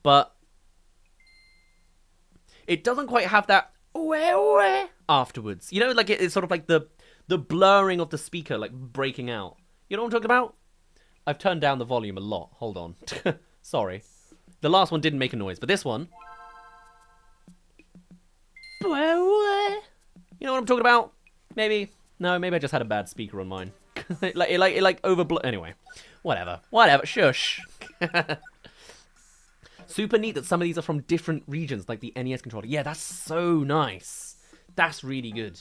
But it doesn't quite have that afterwards. You know, like it's sort of like the blurring of the speaker, like breaking out. You know what I'm talking about? I've turned down the volume a lot. Hold on. Sorry. The last one didn't make a noise, but this one... You know what I'm talking about? Maybe. No, maybe I just had a bad speaker on mine. it overblow... Anyway. Whatever. Shush. Super neat that some of these are from different regions, like the NES controller. Yeah, that's so nice. That's really good.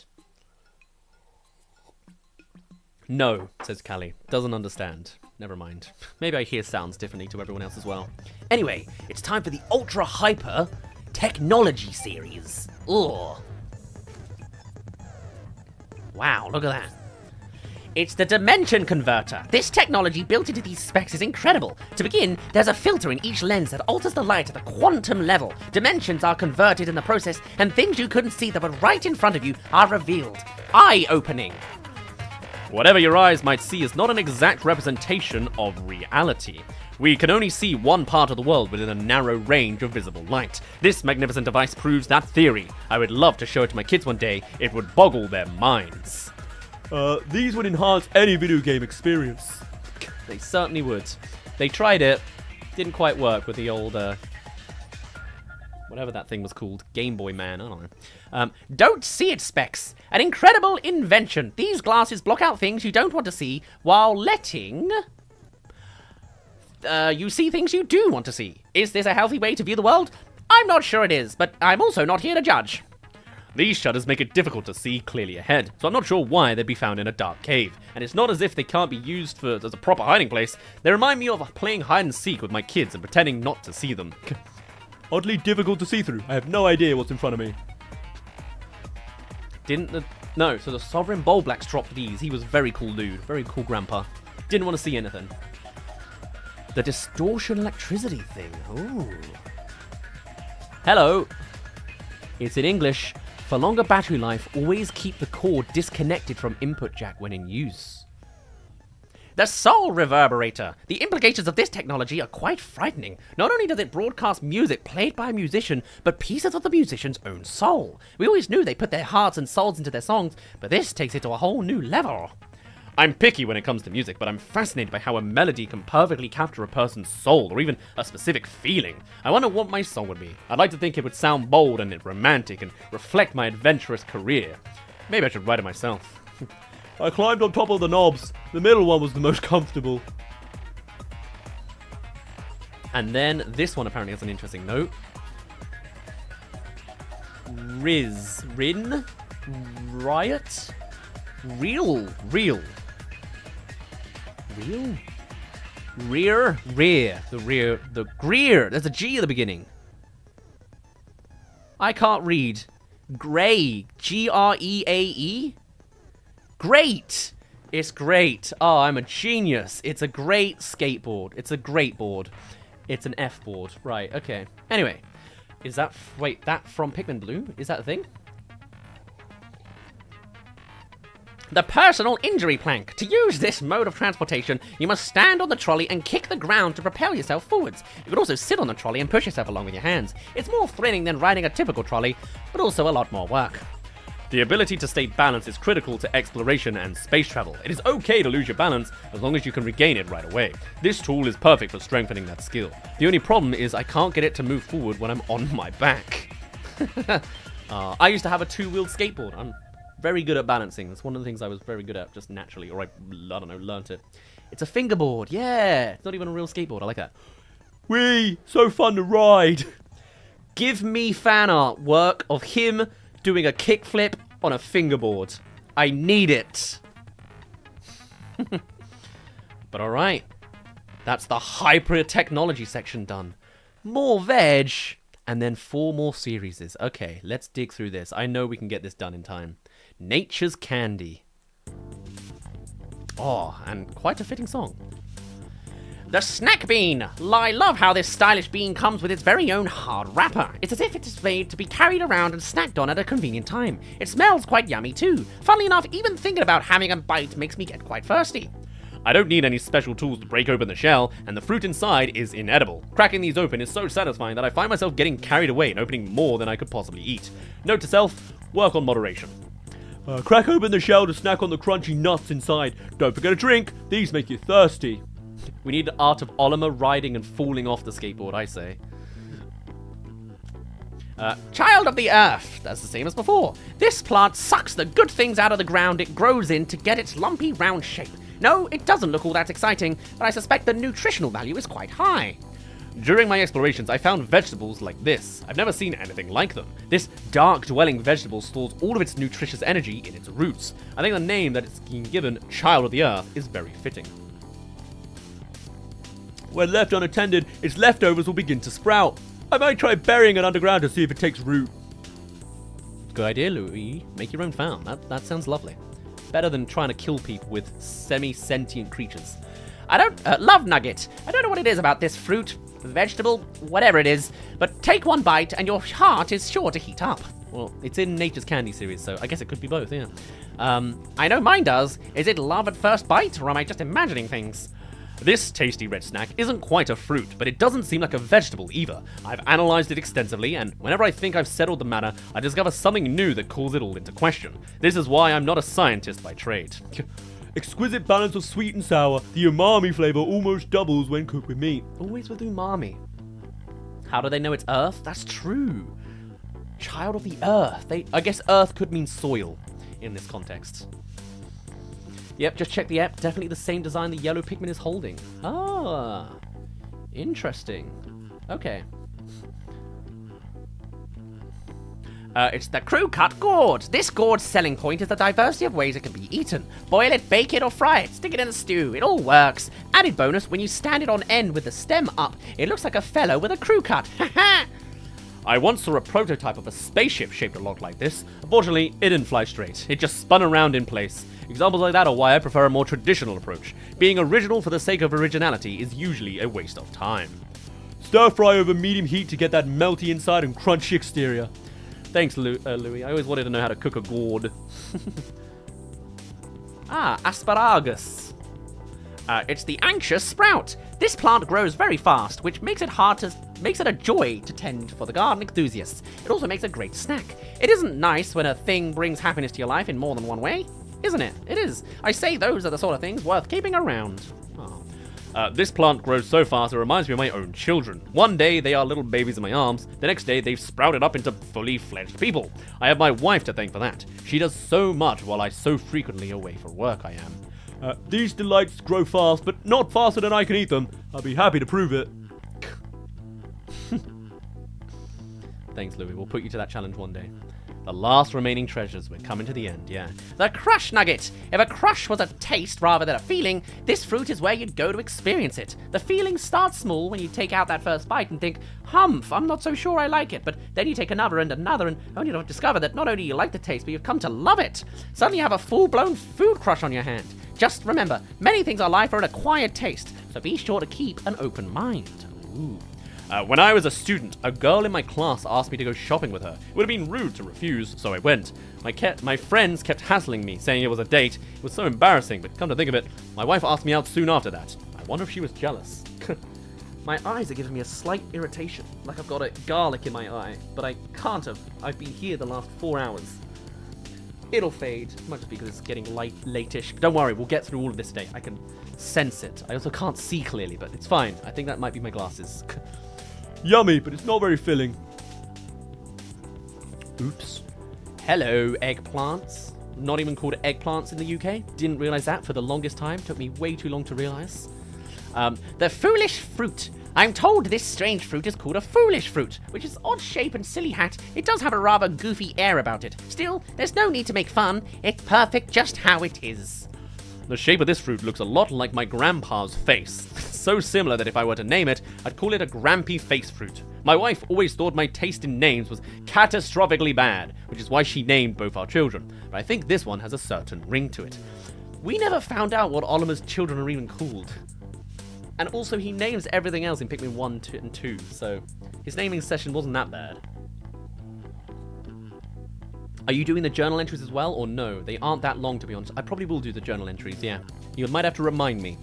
No, says Callie. Doesn't understand. Never mind. Maybe I hear sounds differently to everyone else as well. Anyway, it's time for the Ultra Hyper Technology series. Ugh. Wow, look at that. It's the Dimension Converter. This technology built into these specs is incredible. To begin, there's a filter in each lens that alters the light at the quantum level. Dimensions are converted in the process, and things you couldn't see that were right in front of you are revealed. Eye-opening. Whatever your eyes might see is not an exact representation of reality. We can only see one part of the world within a narrow range of visible light. This magnificent device proves that theory. I would love to show it to my kids one day. It would boggle their minds. These would enhance any video game experience. They certainly would. They tried it. Didn't quite work with the old, whatever that thing was called. Game Boy Man, I don't know. Don't see it specs. An incredible invention. These glasses block out things you don't want to see while letting... you see things you do want to see. Is this a healthy way to view the world? I'm not sure it is, but I'm also not here to judge. These shutters make it difficult to see clearly ahead, so I'm not sure why they'd be found in a dark cave. And it's not as if they can't be used as a proper hiding place. They remind me of playing hide and seek with my kids and pretending not to see them. Oddly difficult to see through. I have no idea what's in front of me. No, so the Sovereign Bulblax dropped these. He was very cool dude. Very cool grandpa. Didn't want to see anything. The distortion electricity thing. Ooh. Hello. It's in English. For longer battery life, always keep the cord disconnected from input jack when in use. The soul reverberator. The implications of this technology are quite frightening. Not only does it broadcast music played by a musician, but pieces of the musician's own soul. We always knew they put their hearts and souls into their songs, but this takes it to a whole new level. I'm picky when it comes to music, but I'm fascinated by how a melody can perfectly capture a person's soul, or even a specific feeling. I wonder what my song would be. I'd like to think it would sound bold and romantic and reflect my adventurous career. Maybe I should write it myself. I climbed on top of the knobs. The middle one was the most comfortable. And then this one apparently has an interesting note. Rin, riot, real, rear, the greer. There's a G at the beginning. I can't read. Gray, Greae. Great! It's great. Oh, I'm a genius. It's a great skateboard. It's a great board. It's an F board. Right, okay. Anyway, is that... Wait, that from Pikmin Blue? Is that a thing? The personal injury plank. To use this mode of transportation, you must stand on the trolley and kick the ground to propel yourself forwards. You can also sit on the trolley and push yourself along with your hands. It's more thrilling than riding a typical trolley, but also a lot more work. The ability to stay balanced is critical to exploration and space travel. It is okay to lose your balance as long as you can regain it right away. This tool is perfect for strengthening that skill. The only problem is I can't get it to move forward when I'm on my back. I used to have a two-wheeled skateboard. I'm very good at balancing. That's one of the things I was very good at just naturally, or I don't know, learnt it. It's a fingerboard, yeah. It's not even a real skateboard. I like that. Whee! So fun to ride. Give me fan art work of him doing a kickflip on a fingerboard. I need it. But alright. That's the hyper technology section done. More veg. And then 4 more series. Okay, let's dig through this. I know we can get this done in time. Nature's Candy. Oh, and quite a fitting song. The snack bean. I love how this stylish bean comes with its very own hard wrapper. It's as if it is made to be carried around and snacked on at a convenient time. It smells quite yummy too. Funnily enough, even thinking about having a bite makes me get quite thirsty. I don't need any special tools to break open the shell, and the fruit inside is inedible. Cracking these open is so satisfying that I find myself getting carried away and opening more than I could possibly eat. Note to self, work on moderation. Crack open the shell to snack on the crunchy nuts inside. Don't forget a drink. These make you thirsty. We need the art of Olimar riding and falling off the skateboard, I say. Child of the Earth. That's the same as before. This plant sucks the good things out of the ground it grows in to get its lumpy round shape. No, it doesn't look all that exciting, but I suspect the nutritional value is quite high. During my explorations, I found vegetables like this. I've never seen anything like them. This dark-dwelling vegetable stores all of its nutritious energy in its roots. I think the name that it's been given, Child of the Earth, is very fitting. When left unattended, its leftovers will begin to sprout. I might try burying it underground to see if it takes root. Good idea, Louis. Make your own farm. That sounds lovely. Better than trying to kill people with semi-sentient creatures. I don't love nugget. I don't know what it is about this fruit, vegetable, whatever it is, but take one bite and your heart is sure to heat up. Well, it's in Nature's Candy series, so I guess it could be both, yeah. I know mine does. Is it love at first bite, or am I just imagining things? This tasty red snack isn't quite a fruit, but it doesn't seem like a vegetable either. I've analysed it extensively, and whenever I think I've settled the matter, I discover something new that calls it all into question. This is why I'm not a scientist by trade. Exquisite balance of sweet and sour. The umami flavor almost doubles when cooked with meat. Always with umami. How do they know it's earth? That's true. Child of the earth. I guess earth could mean soil in this context. Yep, just check the app. Definitely the same design the yellow Pikmin is holding. Ah, interesting. Okay. It's the crew cut gourd. This gourd's selling point is the diversity of ways it can be eaten. Boil it, bake it, or fry it. Stick it in a stew. It all works. Added bonus, when you stand it on end with the stem up, it looks like a fellow with a crew cut. Ha ha! I once saw a prototype of a spaceship shaped a lot like this. Unfortunately, it didn't fly straight. It just spun around in place. Examples like that are why I prefer a more traditional approach. Being original for the sake of originality is usually a waste of time. Stir fry over medium heat to get that melty inside and crunchy exterior. Thanks, Louis. I always wanted to know how to cook a gourd. Asparagus. It's the anxious sprout. This plant grows very fast, which makes it a joy to tend for the garden enthusiasts. It also makes a great snack. It isn't nice when a thing brings happiness to your life in more than one way, isn't it? It is. I say those are the sort of things worth keeping around. This plant grows so fast it reminds me of my own children. One day they are little babies in my arms, the next day they've sprouted up into fully fledged people. I have my wife to thank for that. She does so much while I so frequently away for work I am. These delights grow fast, but not faster than I can eat them. I'll be happy to prove it. Thanks, Louis. We'll put you to that challenge one day. The last remaining treasures. We're coming to the end, yeah. The crush nugget. If a crush was a taste rather than a feeling, this fruit is where you'd go to experience it. The feeling starts small when you take out that first bite and think, humph, I'm not so sure I like it. But then you take another and only to discover that not only you like the taste, but you've come to love it. Suddenly you have a full-blown food crush on your hand. Just remember, many things in life are an acquired taste, so be sure to keep an open mind. Ooh. When I was a student, a girl in my class asked me to go shopping with her. It would have been rude to refuse, so I went. My friends kept hassling me, saying it was a date. It was so embarrassing, but come to think of it, my wife asked me out soon after that. I wonder if she was jealous. My eyes are giving me a slight irritation, like I've got a garlic in my eye, but I can't have. I've been here the last 4 hours. It'll fade, might just be because it's getting late-ish. Don't worry, we'll get through all of this today. I can sense it. I also can't see clearly, but it's fine. I think that might be my glasses. Yummy, but it's not very filling. Oops. Hello, eggplants. Not even called eggplants in the UK. Didn't realize that for the longest time. Took me way too long to realize. The foolish fruit. I'm told this strange fruit is called a foolish fruit, which is odd shape and silly hat. It does have a rather goofy air about it. Still, there's no need to make fun. It's perfect just how it is. The shape of this fruit looks a lot like my grandpa's face. So similar that if I were to name it, I'd call it a grampy face fruit. My wife always thought my taste in names was catastrophically bad, which is why she named both our children. But I think this one has a certain ring to it. We never found out what Oliver's children are even called. And also, he names everything else in Pikmin 1 and 2, so his naming session wasn't that bad. Are you doing the journal entries as well, or no? They aren't that long, to be honest. I probably will do the journal entries, yeah. You might have to remind me.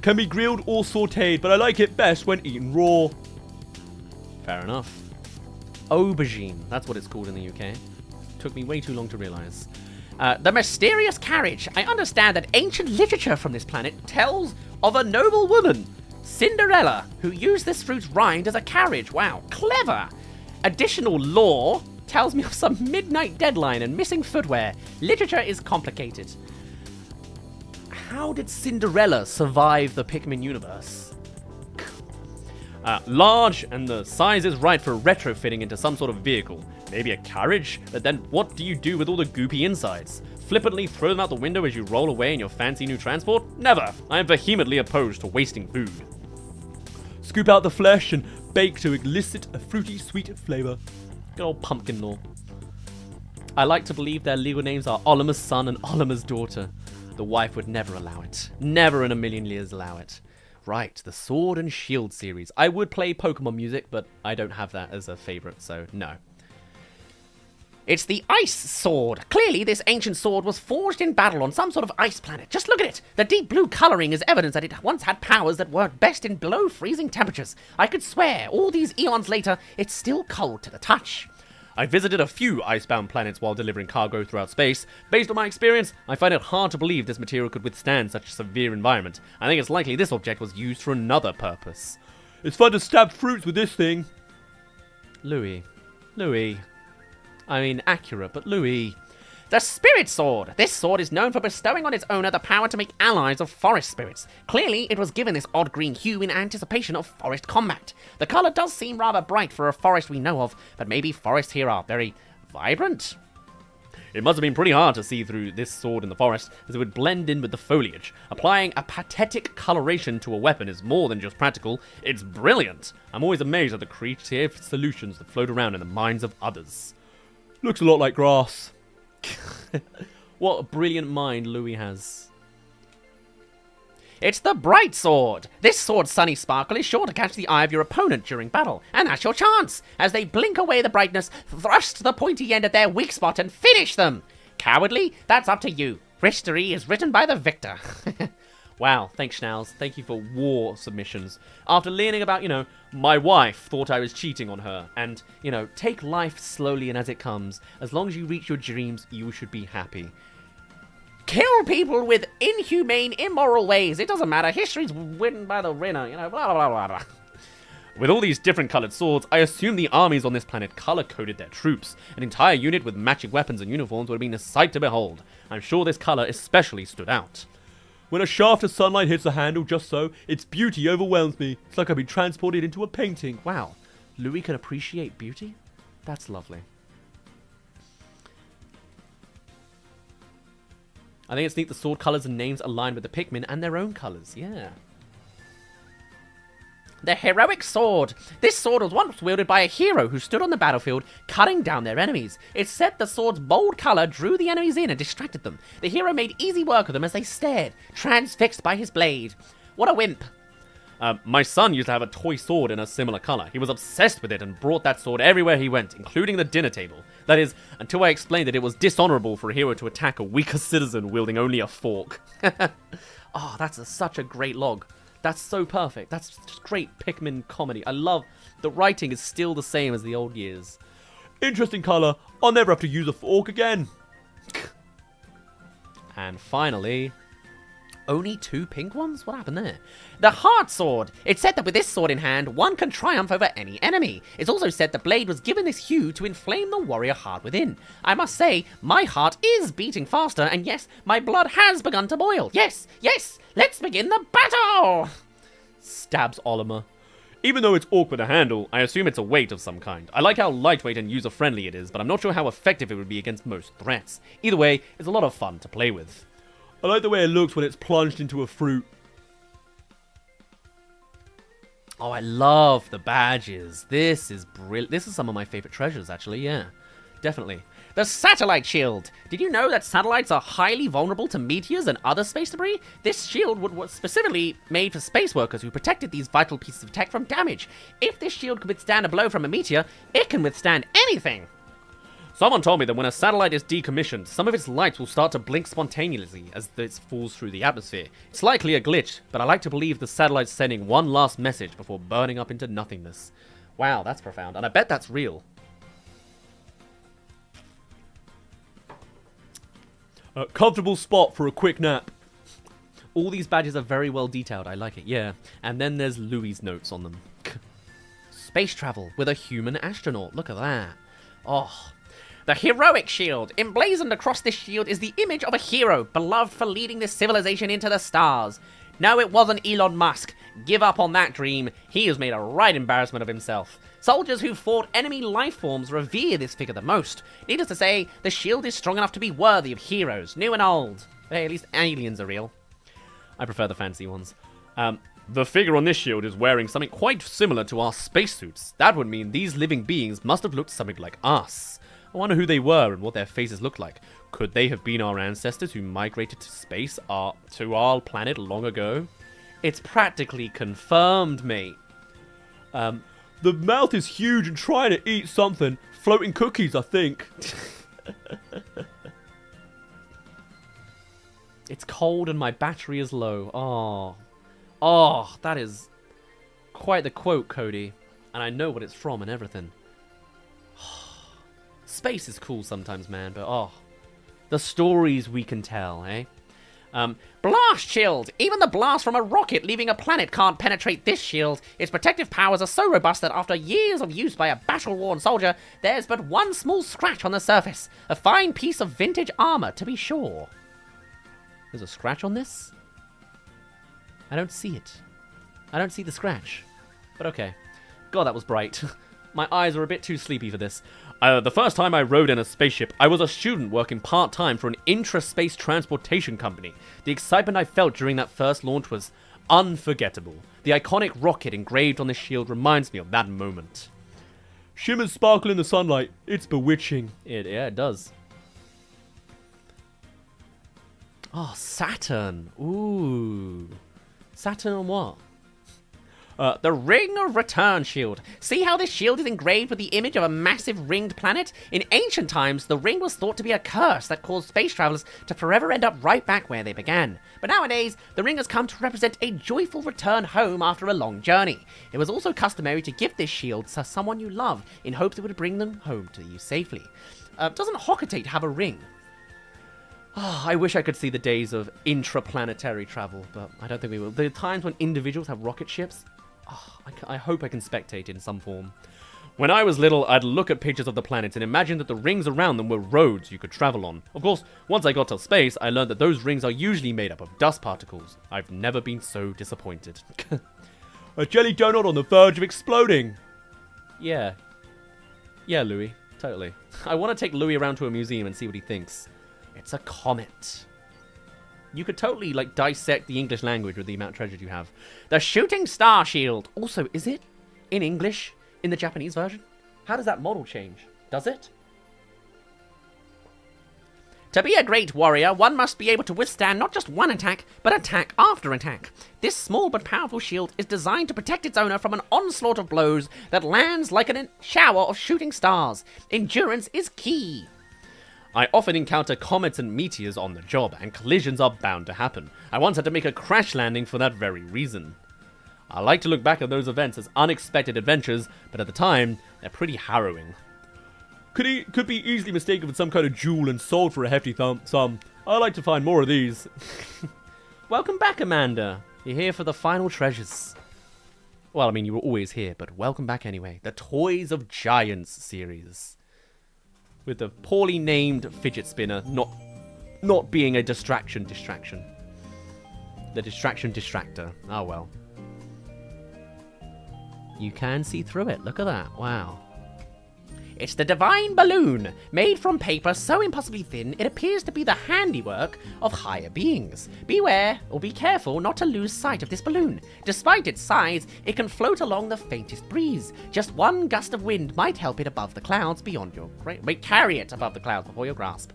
Can be grilled or sautéed, but I like it best when eaten raw. Fair enough. Aubergine, that's what it's called in the UK. Took me way too long to realize. The mysterious carriage. I understand that ancient literature from this planet tells of a noble woman, Cinderella, who used this fruit rind as a carriage. Wow, clever. Additional lore tells me of some midnight deadline and missing footwear. Literature is complicated. How did Cinderella survive the Pikmin universe? Large, and the size is right for retrofitting into some sort of vehicle. Maybe a carriage? But then what do you do with all the goopy insides? Flippantly throw them out the window as you roll away in your fancy new transport? Never! I am vehemently opposed to wasting food. Scoop out the flesh and bake to elicit a fruity, sweet flavor. Good old pumpkin lore. I like to believe their legal names are Olimer's son and Olimer's daughter. The wife would never allow it. Never in a million years allow it. Right, the Sword and Shield series. I would play Pokemon music, but I don't have that as a favorite, so no. It's the ice sword. Clearly, this ancient sword was forged in battle on some sort of ice planet. Just look at it. The deep blue coloring is evidence that it once had powers that worked best in below freezing temperatures. I could swear, all these eons later, it's still cold to the touch. I visited a few icebound planets while delivering cargo throughout space. Based on my experience, I find it hard to believe this material could withstand such a severe environment. I think it's likely this object was used for another purpose. It's fun to stab fruits with this thing. Louis. I mean, accurate, but Louis. The Spirit Sword. This sword is known for bestowing on its owner the power to make allies of forest spirits. Clearly, it was given this odd green hue in anticipation of forest combat. The colour does seem rather bright for a forest we know of, but maybe forests here are very vibrant? It must have been pretty hard to see through this sword in the forest, as it would blend in with the foliage. Applying a pathetic coloration to a weapon is more than just practical, it's brilliant. I'm always amazed at the creative solutions that float around in the minds of others. Looks a lot like grass. What a brilliant mind Louis has. It's the Bright Sword! This sword's sunny sparkle is sure to catch the eye of your opponent during battle, and that's your chance! As they blink away the brightness, thrust the pointy end at their weak spot and finish them! Cowardly? That's up to you. History is written by the victor. Wow, thanks, Schnauz. Thank you for war submissions. After learning about, my wife thought I was cheating on her, and, take life slowly and as it comes. As long as you reach your dreams, you should be happy. Kill people with inhumane, immoral ways. It doesn't matter. History's written by the winner, blah, blah, blah, blah. With all these different colored swords, I assume the armies on this planet color-coded their troops. An entire unit with matching weapons and uniforms would have been a sight to behold. I'm sure this color especially stood out. When a shaft of sunlight hits the handle just so, its beauty overwhelms me. It's like I've been transported into a painting. Wow, Louis can appreciate beauty? That's lovely. I think it's neat the sword colors and names align with the Pikmin and their own colors, yeah. The Heroic Sword. This sword was once wielded by a hero who stood on the battlefield, cutting down their enemies. It's said the sword's bold color drew the enemies in and distracted them. The hero made easy work of them as they stared, transfixed by his blade. What a wimp. My son used to have a toy sword in a similar color. He was obsessed with it and brought that sword everywhere he went, including the dinner table. That is, until I explained that it was dishonorable for a hero to attack a weaker citizen wielding only a fork. Oh, that's such a great log. That's so perfect. That's just great Pikmin comedy. I love the writing is still the same as the old years. Interesting color. I'll never have to use a fork again. And finally, only 2 pink ones? What happened there? The Heart Sword. It's said that with this sword in hand, one can triumph over any enemy. It's also said the blade was given this hue to inflame the warrior heart within. I must say, my heart is beating faster, and yes, my blood has begun to boil. Yes, yes, let's begin the battle! Stabs Olimar. Even though it's awkward to handle, I assume it's a weight of some kind. I like how lightweight and user-friendly it is, but I'm not sure how effective it would be against most threats. Either way, it's a lot of fun to play with. I like the way it looks when it's plunged into a fruit. Oh, I love the badges. This is brilliant. This is some of my favorite treasures, actually. Yeah, definitely. The Satellite Shield. Did you know that satellites are highly vulnerable to meteors and other space debris? This shield was specifically made for space workers who protected these vital pieces of tech from damage. If this shield could withstand a blow from a meteor, it can withstand anything. Someone told me that when a satellite is decommissioned, some of its lights will start to blink spontaneously as it falls through the atmosphere. It's likely a glitch, but I like to believe the satellite's sending one last message before burning up into nothingness. Wow, that's profound, and I bet that's real. A comfortable spot for a quick nap. All these badges are very well detailed. I like it, yeah. And then there's Louis' notes on them. Space travel with a human astronaut. Look at that. Oh. The Heroic Shield. Emblazoned across this shield is the image of a hero, beloved for leading this civilization into the stars. No, it wasn't Elon Musk. Give up on that dream. He has made a right embarrassment of himself. Soldiers who fought enemy life forms revere this figure the most. Needless to say, the shield is strong enough to be worthy of heroes, new and old. Hey, at least aliens are real. I prefer the fancy ones. The figure on this shield is wearing something quite similar to our spacesuits. That would mean these living beings must have looked something like us. I wonder who they were and what their faces looked like. Could they have been our ancestors who migrated to space, to our planet long ago? It's practically confirmed, mate. The mouth is huge and trying to eat something. Floating cookies, I think. It's cold and my battery is low. Oh, that is quite the quote, Cody. And I know what it's from and everything. Space is cool sometimes, man, but the stories we can tell, eh? Blast Shield! Even the blast from a rocket leaving a planet can't penetrate this shield. Its protective powers are so robust that after years of use by a battle-worn soldier, there's but one small scratch on the surface. A fine piece of vintage armor, to be sure. There's a scratch on this? I don't see it. I don't see the scratch. But okay. God, that was bright. My eyes are a bit too sleepy for this. The first time I rode in a spaceship, I was a student working part-time for an intra-space transportation company. The excitement I felt during that first launch was unforgettable. The iconic rocket engraved on the shield reminds me of that moment. Shimmers sparkle in the sunlight. It's bewitching. Yeah, it does. Oh, Saturn. Ooh. Saturn on what? The Ring of Return shield. See how this shield is engraved with the image of a massive ringed planet? In ancient times, the ring was thought to be a curse that caused space travelers to forever end up right back where they began. But nowadays, the ring has come to represent a joyful return home after a long journey. It was also customary to give this shield to someone you love in hopes it would bring them home to you safely. Doesn't Hocketate have a ring? Oh, I wish I could see the days of intraplanetary travel, but I don't think we will. The times when individuals have rocket ships, I hope I can spectate in some form. When I was little, I'd look at pictures of the planets and imagine that the rings around them were roads you could travel on. Of course, once I got to space, I learned that those rings are usually made up of dust particles. I've never been so disappointed. A jelly donut on the verge of exploding. Yeah. Yeah, Louis. Totally. I want to take Louis around to a museum and see what he thinks. It's a comet. You could totally, like, dissect the English language with the amount of treasure you have. The Shooting Star shield. Also, is it in English in the Japanese version? How does that model change? Does it? To be a great warrior, one must be able to withstand not just one attack, but attack after attack. This small but powerful shield is designed to protect its owner from an onslaught of blows that lands like a shower of shooting stars. Endurance is key. I often encounter comets and meteors on the job, and collisions are bound to happen. I once had to make a crash landing for that very reason. I like to look back at those events as unexpected adventures, but at the time, they're pretty harrowing. Could be easily mistaken for some kind of jewel and sold for a hefty sum. I like to find more of these. Welcome back, Amanda. You're here for the final treasures. Well, I mean, you were always here, but welcome back anyway. The Toys of Giants series. With the poorly named fidget spinner not being a distraction. The distraction distractor. Oh well. You can see through it. Look at that. Wow. It's the Divine Balloon, made from paper so impossibly thin it appears to be the handiwork of higher beings. Beware, or be careful not to lose sight of this balloon. Despite its size, it can float along the faintest breeze. Just one gust of wind might help it above the clouds beyond your carry it above the clouds before your grasp.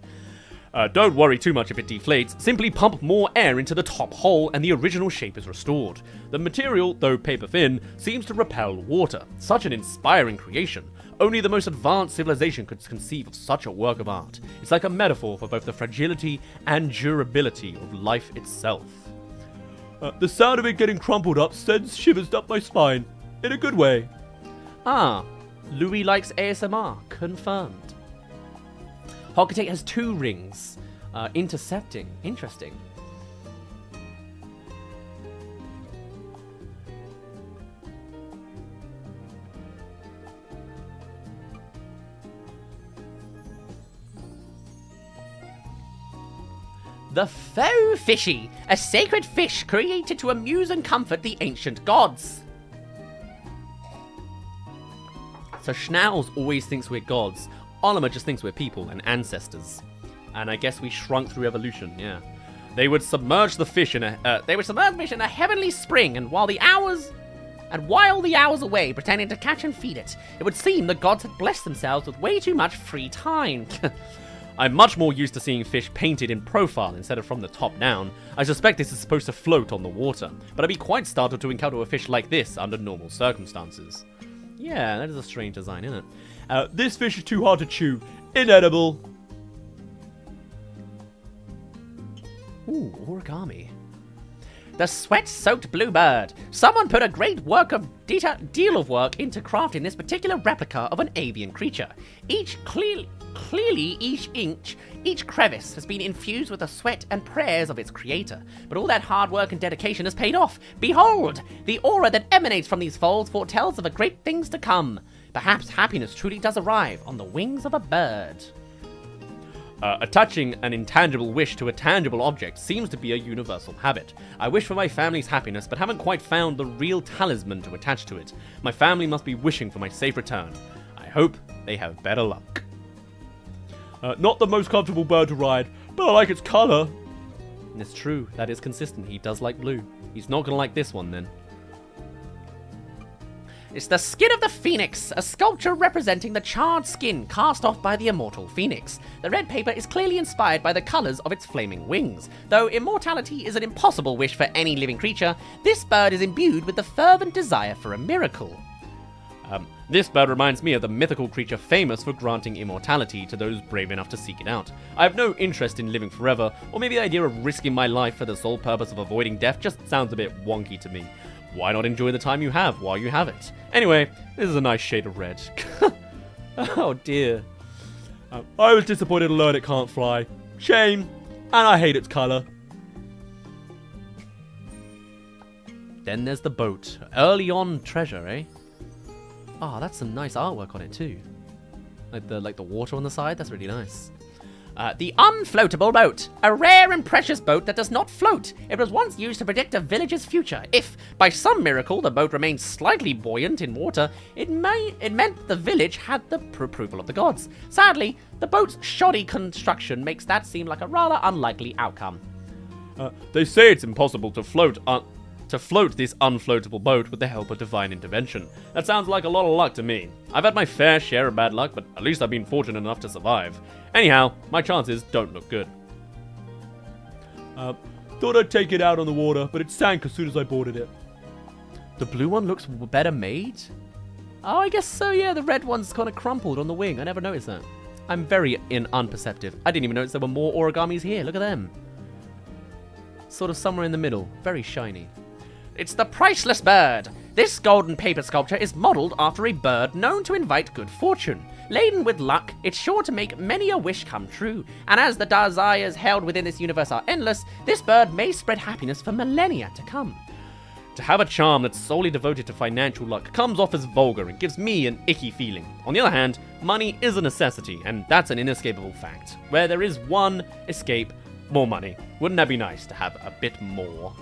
Don't worry too much if it deflates. Simply pump more air into the top hole and the original shape is restored. The material, though paper thin, seems to repel water. Such an inspiring creation. Only the most advanced civilization could conceive of such a work of art. It's like a metaphor for both the fragility and durability of life itself. The sound of it getting crumpled up sends shivers up my spine. In a good way. Ah, Louis likes ASMR. Confirmed. Hocketate has 2 rings. Intercepting. Interesting. The Faux Fishy, a sacred fish created to amuse and comfort the ancient gods. So Schnauz always thinks we're gods. Olimar just thinks we're people and ancestors. And I guess we shrunk through evolution, yeah. They would submerge the fish in a heavenly spring, and while the hours away pretending to catch and feed it, it would seem the gods had blessed themselves with way too much free time. I'm much more used to seeing fish painted in profile instead of from the top down. I suspect this is supposed to float on the water, but I'd be quite startled to encounter a fish like this under normal circumstances. Yeah, that is a strange design, isn't it? This fish is too hard to chew. Inedible. Ooh, origami. The sweat-soaked bluebird. Someone put a great deal of work into crafting this particular replica of an avian creature. Clearly, each crevice has been infused with the sweat and prayers of its creator. But all that hard work and dedication has paid off. Behold, the aura that emanates from these folds foretells of great things to come. Perhaps happiness truly does arrive on the wings of a bird. Attaching an intangible wish to a tangible object seems to be a universal habit. I wish for my family's happiness, but haven't quite found the real talisman to attach to it. My family must be wishing for my safe return. I hope they have better luck. Not the most comfortable bird to ride, but I like its color. It's true, that is consistent. He does like blue. He's not gonna like this one then. It's the skin of the phoenix, a sculpture representing the charred skin cast off by the immortal phoenix. The red paper is clearly inspired by the colours of its flaming wings. Though immortality is an impossible wish for any living creature, this bird is imbued with the fervent desire for a miracle. This bird reminds me of the mythical creature famous for granting immortality to those brave enough to seek it out. I have no interest in living forever, or maybe the idea of risking my life for the sole purpose of avoiding death just sounds a bit wonky to me. Why not enjoy the time you have while you have it? Anyway, this is a nice shade of red. Oh dear. I was disappointed to learn it can't fly. Shame. And I hate its color. Then there's the boat. Early on treasure, eh? Oh, that's some nice artwork on it too. Like the water on the side, that's really nice. The unfloatable boat, a rare and precious boat that does not float. It was once used to predict a village's future. If, by some miracle, the boat remained slightly buoyant in water, it meant the village had the approval of the gods. Sadly, the boat's shoddy construction makes that seem like a rather unlikely outcome. They say it's impossible to float this unfloatable boat with the help of divine intervention. That sounds like a lot of luck to me. I've had my fair share of bad luck, but at least I've been fortunate enough to survive. Anyhow, my chances don't look good. Thought I'd take it out on the water, but it sank as soon as I boarded it. The blue one looks better made? Oh, I guess so, yeah. The red one's kind of crumpled on the wing. I never noticed that. I'm very unperceptive. I didn't even notice there were more origamis here. Look at them. Sort of somewhere in the middle. Very shiny. It's the priceless bird. This golden paper sculpture is modelled after a bird known to invite good fortune. Laden with luck, it's sure to make many a wish come true. And as the desires held within this universe are endless, this bird may spread happiness for millennia to come. To have a charm that's solely devoted to financial luck comes off as vulgar and gives me an icky feeling. On the other hand, money is a necessity, and that's an inescapable fact. Where there is one escape, more money. Wouldn't that be nice to have a bit more?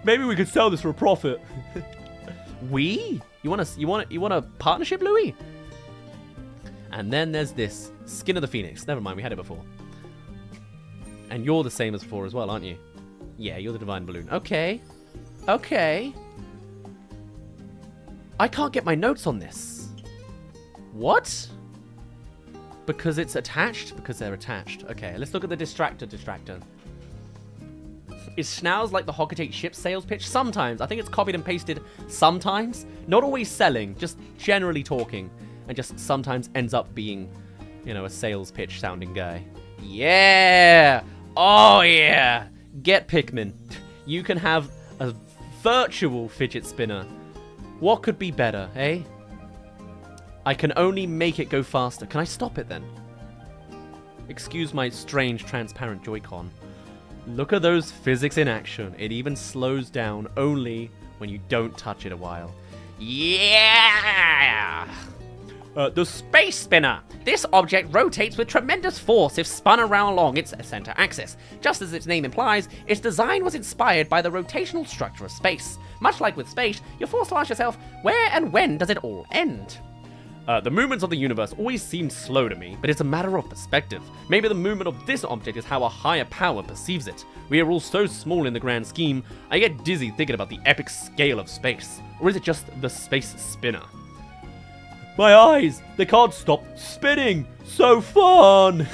Maybe we could sell this for a profit. We? You want a partnership, Louis? And then there's this skin of the phoenix. Never mind, we had it before. And you're the same as before as well, aren't you? Yeah, you're the divine balloon. Okay. Okay. I can't get my notes on this. What? Because it's attached? Because they're attached. Okay, let's look at the distractor. Is Schnauz like the Hocketate ship sales pitch? Sometimes. I think it's copied and pasted sometimes. Not always selling, just generally talking. And just sometimes ends up being, you know, a sales pitch sounding guy. Yeah! Oh yeah! Get Pikmin. You can have a virtual fidget spinner. What could be better, eh? I can only make it go faster. Can I stop it then? Excuse my strange transparent Joy-Con. Look at those physics in action. It even slows down only when you don't touch it a while. Yeah! The space spinner. This object rotates with tremendous force if spun around along its center axis. Just as its name implies, its design was inspired by the rotational structure of space. Much like with space, you're forced to ask yourself, where and when does it all end? The movements of the universe always seem slow to me, but it's a matter of perspective. Maybe the movement of this object is how a higher power perceives it. We are all so small in the grand scheme, I get dizzy thinking about the epic scale of space. Or is it just the space spinner? My eyes! They can't stop spinning! So fun!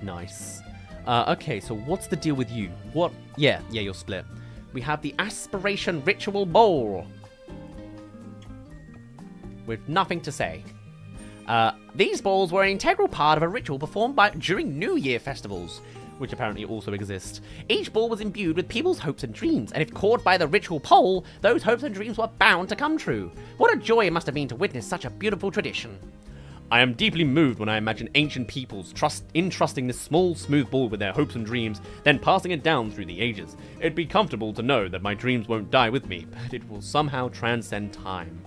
Nice. Okay, so what's the deal with you? What? Yeah, you're split. We have the Aspiration Ritual Bowl. With nothing to say. These balls were an integral part of a ritual performed during New Year festivals, which apparently also exist. Each ball was imbued with people's hopes and dreams, and if caught by the ritual pole, those hopes and dreams were bound to come true. What a joy it must have been to witness such a beautiful tradition. I am deeply moved when I imagine ancient peoples entrusting this small, smooth ball with their hopes and dreams, then passing it down through the ages. It'd be comfortable to know that my dreams won't die with me, but it will somehow transcend time.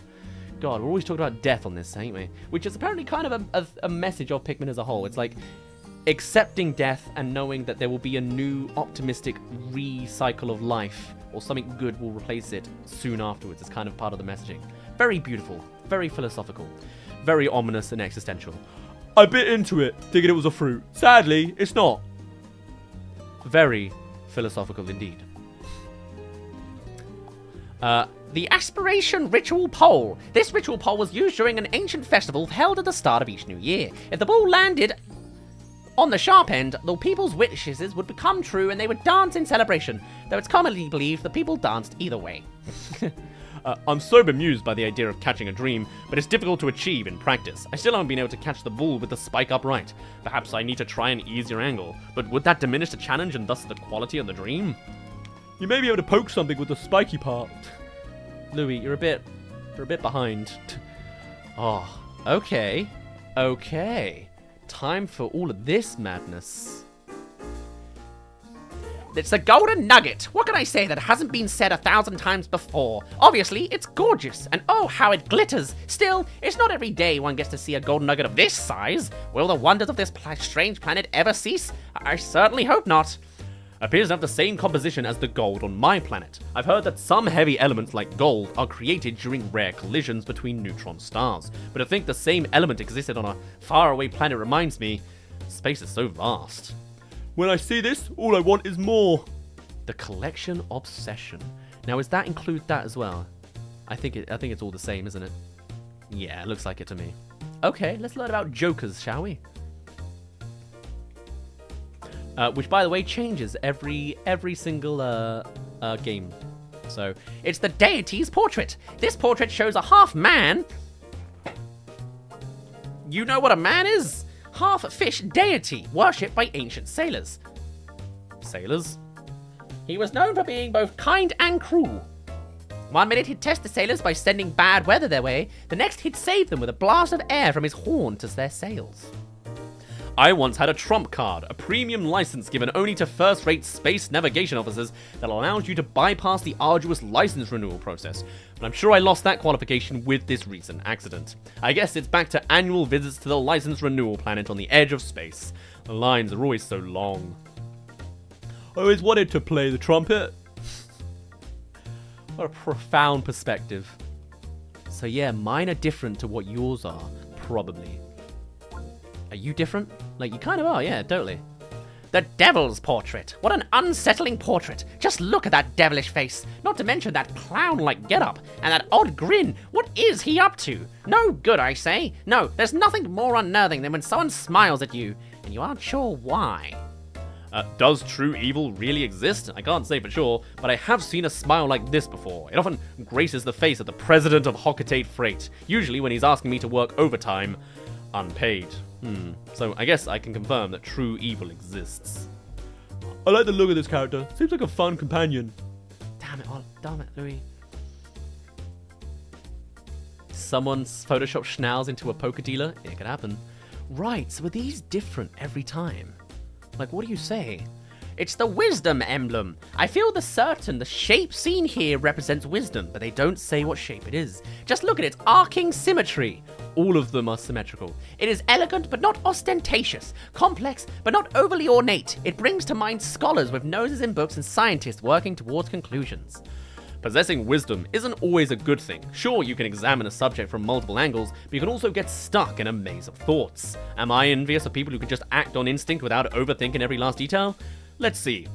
God, we're always talking about death on this, ain't we? Which is apparently kind of a message of Pikmin as a whole. It's like accepting death and knowing that there will be a new optimistic recycle of life, or something good will replace it soon afterwards. It's kind of part of the messaging. Very beautiful, very philosophical, very ominous and existential. I bit into it, thinking it was a fruit. Sadly, it's not. Very philosophical indeed. The aspiration ritual pole. This ritual pole was used during an ancient festival held at the start of each new year. If the ball landed on the sharp end, the people's wishes would become true and they would dance in celebration, though it's commonly believed that people danced either way. I'm so bemused by the idea of catching a dream, but it's difficult to achieve in practice. I still haven't been able to catch the ball with the spike upright. Perhaps I need to try an easier angle, but would that diminish the challenge and thus the quality of the dream? You may be able to poke something with the spiky part. Louis, you're a bit behind. Oh, okay. Time for all of this madness. It's the golden nugget. What can I say that hasn't been said 1,000 times before? Obviously, it's gorgeous, and oh, how it glitters. Still, it's not every day one gets to see a golden nugget of this size. Will the wonders of this strange planet ever cease? I certainly hope not. Appears to have the same composition as the gold on my planet. I've heard that some heavy elements like gold are created during rare collisions between neutron stars, but to think the same element existed on a faraway planet reminds me, space is so vast. When I see this, all I want is more. The collection obsession. Now, does that include that as well? I think it's all the same, isn't it? Yeah, it looks like it to me. Okay, let's learn about jokers, shall we? Which, by the way, changes every single game. So it's the deity's portrait. This portrait shows a half man. You know what a man is? Half fish deity, worshipped by ancient sailors. sailors. He was known for being both kind and cruel. One minute he'd test the sailors by sending bad weather their way, the next he'd save them with a blast of air from his horn to their sails. I once had a trump card, a premium license given only to first-rate space navigation officers that allows you to bypass the arduous license renewal process, but I'm sure I lost that qualification with this recent accident. I guess it's back to annual visits to the license renewal planet on the edge of space. The lines are always so long. I always wanted to play the trumpet. What a profound perspective. So yeah, mine are different to what yours are, probably. Are you different? Like, you kind of are, yeah, totally. The devil's portrait. What an unsettling portrait. Just look at that devilish face. Not to mention that clown-like getup and that odd grin. What is he up to? No good, I say. No, there's nothing more unnerving than when someone smiles at you and you aren't sure why. Does true evil really exist? I can't say for sure, but I have seen a smile like this before. It often graces the face of the president of Hockatate Freight, usually when he's asking me to work overtime, unpaid. So I guess I can confirm that true evil exists. I like the look of this character. Seems like a fun companion. Damn it, Louis. Someone's photoshopped Schnauz into a poker dealer? It could happen. Right, so are these different every time? Like, what do you say? It's the wisdom emblem. I feel the shape seen here represents wisdom, but they don't say what shape it is. Just look at its arcing symmetry. All of them are symmetrical. It is elegant but not ostentatious, complex but not overly ornate. It brings to mind scholars with noses in books and scientists working towards conclusions. Possessing wisdom isn't always a good thing. Sure, you can examine a subject from multiple angles, but you can also get stuck in a maze of thoughts. Am I envious of people who can just act on instinct without overthinking every last detail? Let's see.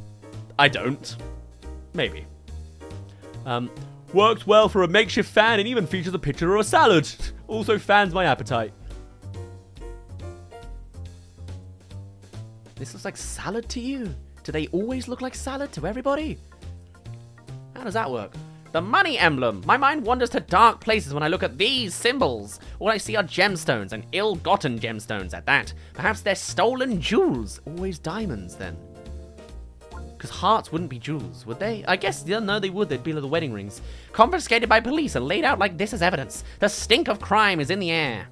I don't. Maybe. Works well for a makeshift fan and even features a picture of a salad. Also fans my appetite. This looks like salad to you? Do they always look like salad to everybody? How does that work? The money emblem. My mind wanders to dark places when I look at these symbols. All I see are gemstones, and ill-gotten gemstones at that. Perhaps they're stolen jewels. Always diamonds, then. Because hearts wouldn't be jewels, would they? I guess, yeah, no, they would. They'd be like the wedding rings. Confiscated by police and laid out like this as evidence. The stink of crime is in the air.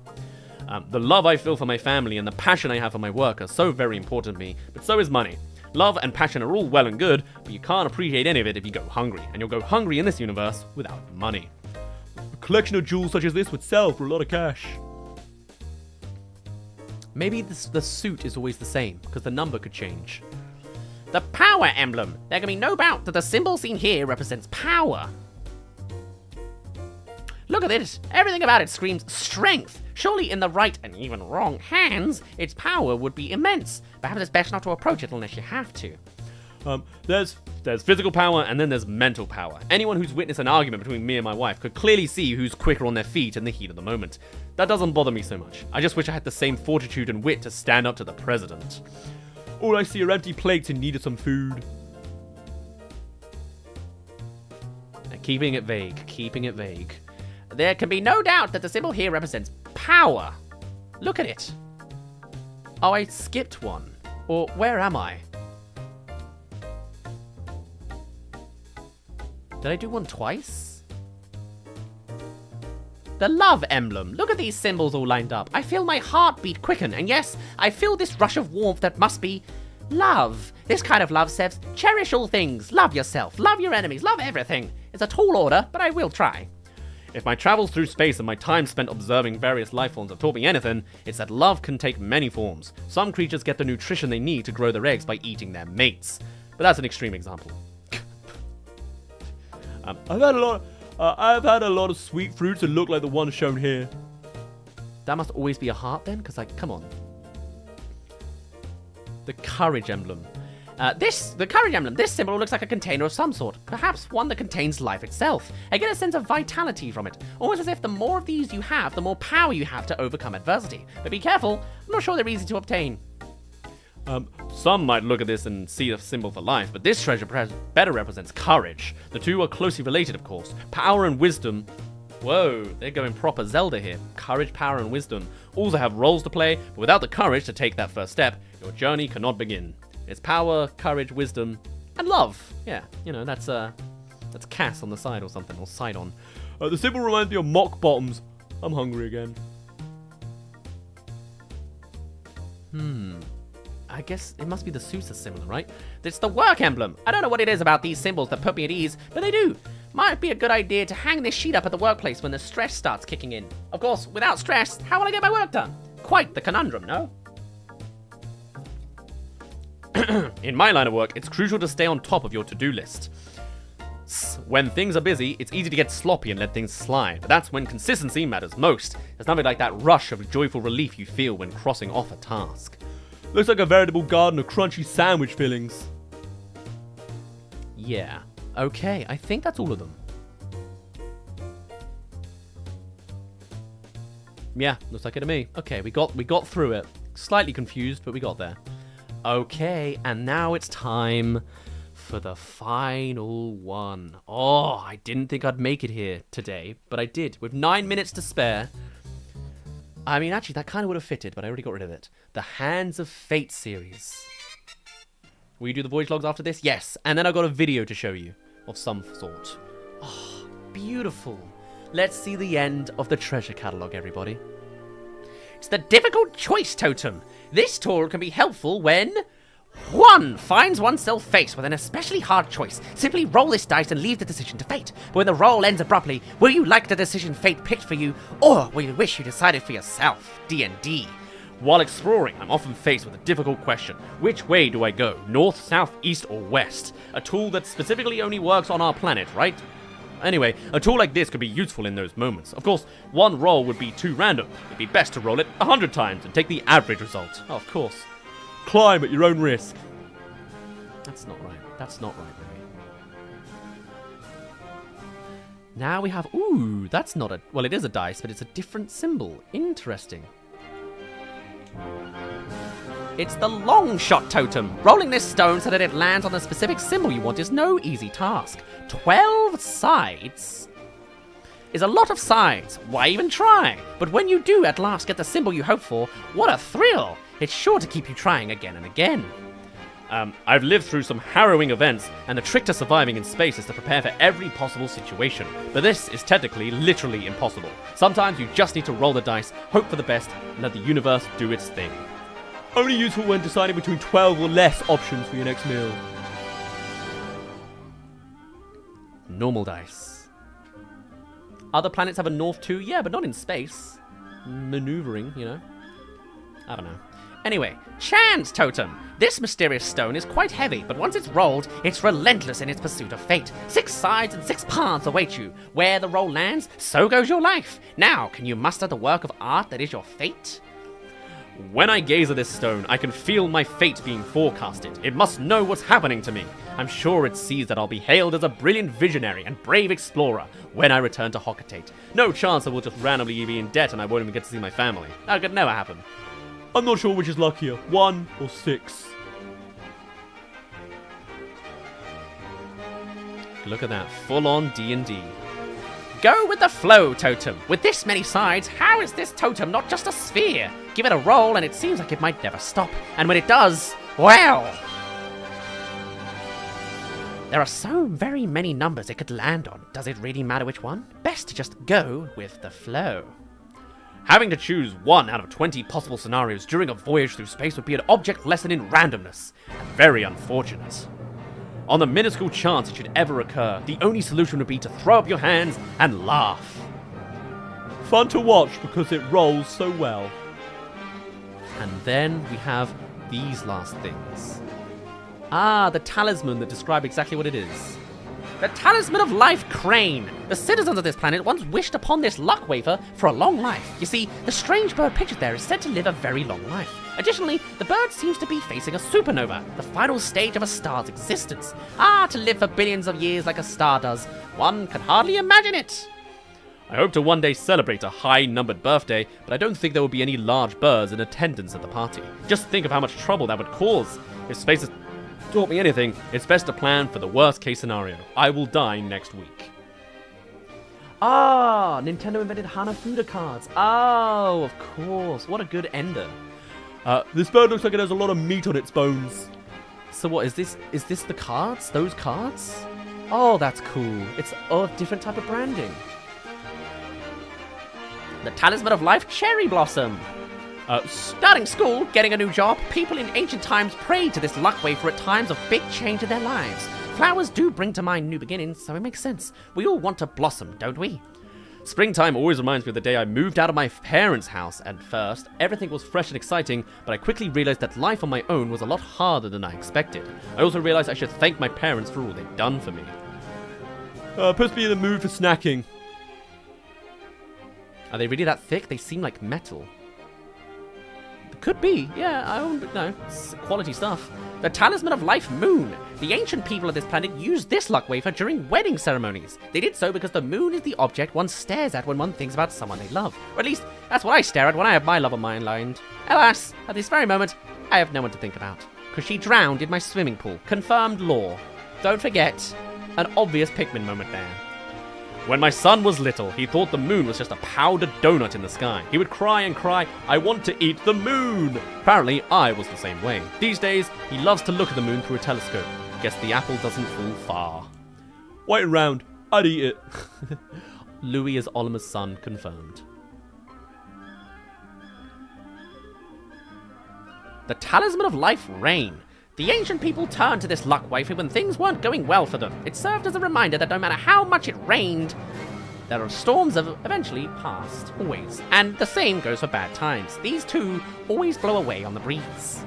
The love I feel for my family and the passion I have for my work are so very important to me, but so is money. Love and passion are all well and good, but you can't appreciate any of it if you go hungry, and you'll go hungry in this universe without money. A collection of jewels such as this would sell for a lot of cash. Maybe the suit is always the same, because the number could change. The power emblem. There can be no doubt that the symbol seen here represents power. Look at it. Everything about it screams strength. Surely in the right and even wrong hands, its power would be immense. Perhaps it's best not to approach it unless you have to. There's physical power and then there's mental power. Anyone who's witnessed an argument between me and my wife could clearly see who's quicker on their feet in the heat of the moment. That doesn't bother me so much. I just wish I had the same fortitude and wit to stand up to the president. All I see are empty plates in need of some food. Keeping it vague, keeping it vague. There can be no doubt that the symbol here represents power. Look at it. Oh, I skipped one. Or where am I? Did I do one twice? The love emblem. Look at these symbols all lined up. I feel my heartbeat quicken, and yes, I feel this rush of warmth that must be love. This kind of love says, cherish all things, love yourself, love your enemies, love everything. It's a tall order, but I will try. If my travels through space and my time spent observing various life forms have taught me anything, it's that love can take many forms. Some creatures get the nutrition they need to grow their eggs by eating their mates. But that's an extreme example. I've had a lot of sweet fruits that look like the one shown here. That must always be a heart then? Because, like, come on. The courage emblem. The courage emblem. This symbol looks like a container of some sort. Perhaps one that contains life itself. I get a sense of vitality from it. Almost as if the more of these you have, the more power you have to overcome adversity. But be careful. I'm not sure they're easy to obtain. Some might look at this and see a symbol for life, but this treasure better represents courage. The two are closely related, of course. Power and wisdom. Whoa, they're going proper Zelda here. Courage, power, and wisdom also have roles to play, but without the courage to take that first step, your journey cannot begin. It's power, courage, wisdom, and love. Yeah, you know, that's Cass on the side or something, or Sidon. The symbol reminds me of mock bottoms. I'm hungry again. I guess it must be the suits are similar, right? It's the work emblem. I don't know what it is about these symbols that put me at ease, but they do. Might be a good idea to hang this sheet up at the workplace when the stress starts kicking in. Of course, without stress, how will I get my work done? Quite the conundrum, no? In my line of work, it's crucial to stay on top of your to-do list. When things are busy, it's easy to get sloppy and let things slide, but that's when consistency matters most. There's nothing like that rush of joyful relief you feel when crossing off a task. Looks like a veritable garden of crunchy sandwich fillings. Yeah. Okay, I think that's all of them. Yeah, looks like it to me. Okay, we got through it. Slightly confused, but we got there. Okay, and now it's time for the final one. Oh, I didn't think I'd make it here today, but I did. With 9 minutes to spare. I mean, actually, that kind of would have fitted, but I already got rid of it. The Hands of Fate series. Will you do the voyage logs after this? Yes, and then I've got a video to show you of some sort. Oh, beautiful. Let's see the end of the treasure catalog, everybody. It's the difficult choice totem. This tool can be helpful when 1 finds oneself faced with an especially hard choice. Simply roll this dice and leave the decision to fate. But when the roll ends abruptly, will you like the decision fate picked for you, or will you wish you decided for yourself? D&D. While exploring, I'm often faced with a difficult question. Which way do I go? North, south, east, or west? A tool that specifically only works on our planet, right? Anyway, a tool like this could be useful in those moments. Of course, one roll would be too random. It'd be best to roll it 100 times and take the average result. Oh, of course. Climb at your own risk. That's not right. That's not right, baby. Now we have... Ooh, that's not a... Well, it is a dice, but it's a different symbol. Interesting. It's the long shot totem. Rolling this stone so that it lands on the specific symbol you want is no easy task. 12 sides is a lot of sides. Why even try? But when you do at last get the symbol you hope for, what a thrill! It's sure to keep you trying again and again. I've lived through some harrowing events, and the trick to surviving in space is to prepare for every possible situation. But this is technically, literally impossible. Sometimes you just need to roll the dice, hope for the best, and let the universe do its thing. Only useful when deciding between 12 or less options for your next meal. Normal dice. Other planets have a north too? Yeah, but not in space. Maneuvering, you know. I don't know. Anyway, Chance Totem. This mysterious stone is quite heavy, but once it's rolled, it's relentless in its pursuit of fate. 6 sides and 6 paths await you. Where the roll lands, so goes your life. Now, can you muster the work of art that is your fate? When I gaze at this stone, I can feel my fate being forecasted. It must know what's happening to me. I'm sure it sees that I'll be hailed as a brilliant visionary and brave explorer when I return to Hockatate. No chance I will just randomly be in debt and I won't even get to see my family. That could never happen. I'm not sure which is luckier, 1 or 6. Look at that, full-on D&D. Go with the flow, Totem. With this many sides, how is this totem not just a sphere? Give it a roll and it seems like it might never stop. And when it does, well... There are so very many numbers it could land on. Does it really matter which one? Best to just go with the flow. Having to choose 1 out of 20 possible scenarios during a voyage through space would be an object lesson in randomness, and very unfortunate. On the minuscule chance it should ever occur, the only solution would be to throw up your hands and laugh. Fun to watch because it rolls so well. And then we have these last things. Ah, the talisman that describe exactly what it is. The Talisman of Life Crane. The citizens of this planet once wished upon this luck wafer for a long life. You see, the strange bird pictured there is said to live a very long life. Additionally, the bird seems to be facing a supernova, the final stage of a star's existence. Ah, to live for billions of years like a star does. One can hardly imagine it. I hope to one day celebrate a high-numbered birthday, but I don't think there will be any large birds in attendance at the party. Just think of how much trouble that would cause. If space has taught me anything, it's best to plan for the worst-case scenario. I will die next week. Ah, Nintendo invented Hanafuda cards. Oh, of course. What a good ender. This bird looks like it has a lot of meat on its bones. So what, is this the cards? Those cards? Oh, that's cool. It's a different type of branding. The Talisman of Life Cherry Blossom. Starting school, getting a new job, people in ancient times prayed to this luck wafer at times of big change in their lives. Flowers do bring to mind new beginnings, so it makes sense. We all want to blossom, don't we? Springtime always reminds me of the day I moved out of my parents' house. At first, everything was fresh and exciting, but I quickly realized that life on my own was a lot harder than I expected. I also realized I should thank my parents for all they've done for me. Puts me in the mood for snacking. Are they really that thick? They seem like metal. Could be, yeah, I don't know. It's quality stuff. The Talisman of Life Moon. The ancient people of this planet used this luck wafer during wedding ceremonies. They did so because the moon is the object one stares at when one thinks about someone they love. Or at least, that's what I stare at when I have my love of mine lined. Alas, at this very moment, I have no one to think about. Because she drowned in my swimming pool. Confirmed lore. Don't forget, an obvious Pikmin moment there. When my son was little, he thought the moon was just a powdered donut in the sky. He would cry and cry, "I want to eat the moon!" Apparently, I was the same way. These days, he loves to look at the moon through a telescope. Guess the apple doesn't fall far. Waiting round. I'd eat it. Louis is Olimer's son, confirmed. The Talisman of Life Rain. The ancient people turned to this luck wafer when things weren't going well for them. It served as a reminder that no matter how much it rained, there are storms have eventually passed, always. And the same goes for bad times. These two always blow away on the breeze.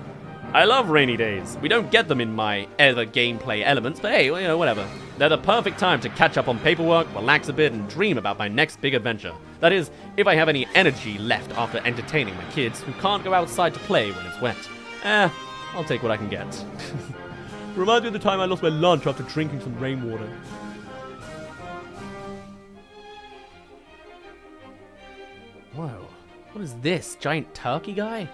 I love rainy days. We don't get them in my other gameplay elements, but hey, you know, whatever. They're the perfect time to catch up on paperwork, relax a bit, and dream about my next big adventure. That is, if I have any energy left after entertaining my kids who can't go outside to play when it's wet. I'll take what I can get. Reminds me of the time I lost my lunch after drinking some rainwater. Whoa. What is this? Giant turkey guy?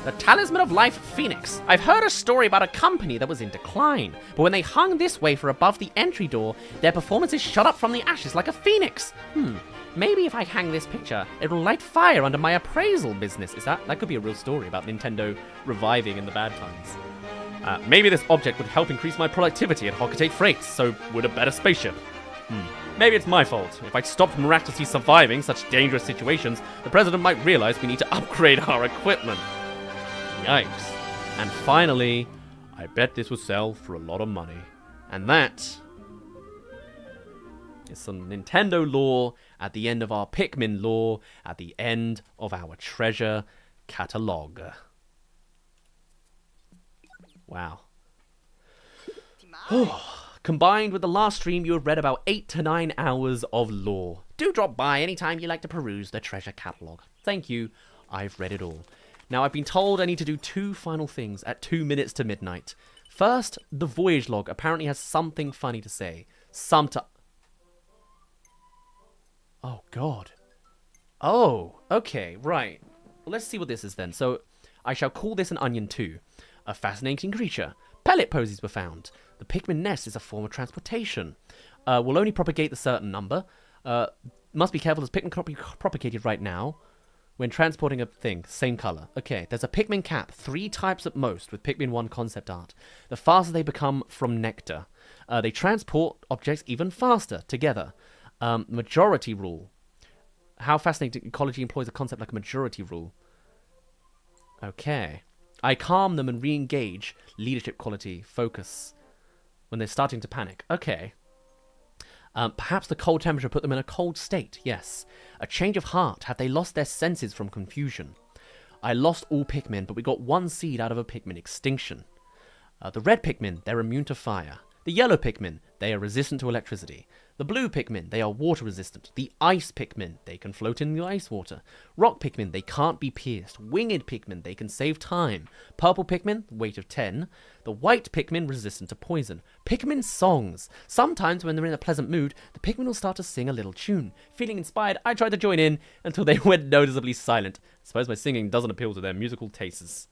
The Talisman of Life Phoenix. I've heard a story about a company that was in decline, but when they hung this wafer above the entry door, their performances shot up from the ashes like a phoenix. Maybe if I hang this picture, it'll light fire under my appraisal business. That could be a real story about Nintendo reviving in the bad times. Maybe this object would help increase my productivity at Hockatate Freights, so would a better spaceship. Maybe it's my fault. If I'd stopped miraculously surviving such dangerous situations, the president might realize we need to upgrade our equipment. Yikes. And finally, I bet this will sell for a lot of money. And that It's some Nintendo lore at the end of our Pikmin lore, at the end of our treasure catalogue. Wow. Combined with the last stream, you have read about 8 to 9 hours of lore. Do drop by anytime you like to peruse the treasure catalogue. Thank you. I've read it all. Now, I've been told I need to do 2 final things at 2 minutes to midnight. First, the voyage log apparently has something funny to say. Oh, God. Oh, okay, right. Well, let's see what this is then. So, I shall call this an onion too. A fascinating creature. Pellet posies were found. The Pikmin nest is a form of transportation. Will only propagate the certain number. Must be careful as Pikmin cannot be propagated right now. When transporting a thing, same color. Okay, there's a Pikmin cap, 3 types at most, with Pikmin 1 concept art. The faster they become from nectar. They transport objects even faster, together. Majority rule. How fascinating ecology employs a concept like a majority rule. Okay. I calm them and re-engage leadership quality, focus, when they're starting to panic. Okay. Perhaps the cold temperature put them in a cold state, yes. A change of heart. Have they lost their senses from confusion? I lost all Pikmin, but we got 1 seed out of a Pikmin extinction. The red Pikmin, they're immune to fire. The yellow Pikmin, they are resistant to electricity. The blue Pikmin, they are water resistant. The ice Pikmin, they can float in the ice water. Rock Pikmin, they can't be pierced. Winged Pikmin, they can save time. Purple Pikmin, weight of 10. The white Pikmin, resistant to poison. Pikmin songs. Sometimes when they're in a pleasant mood, the Pikmin will start to sing a little tune. Feeling inspired, I tried to join in until they went noticeably silent. I suppose my singing doesn't appeal to their musical tastes.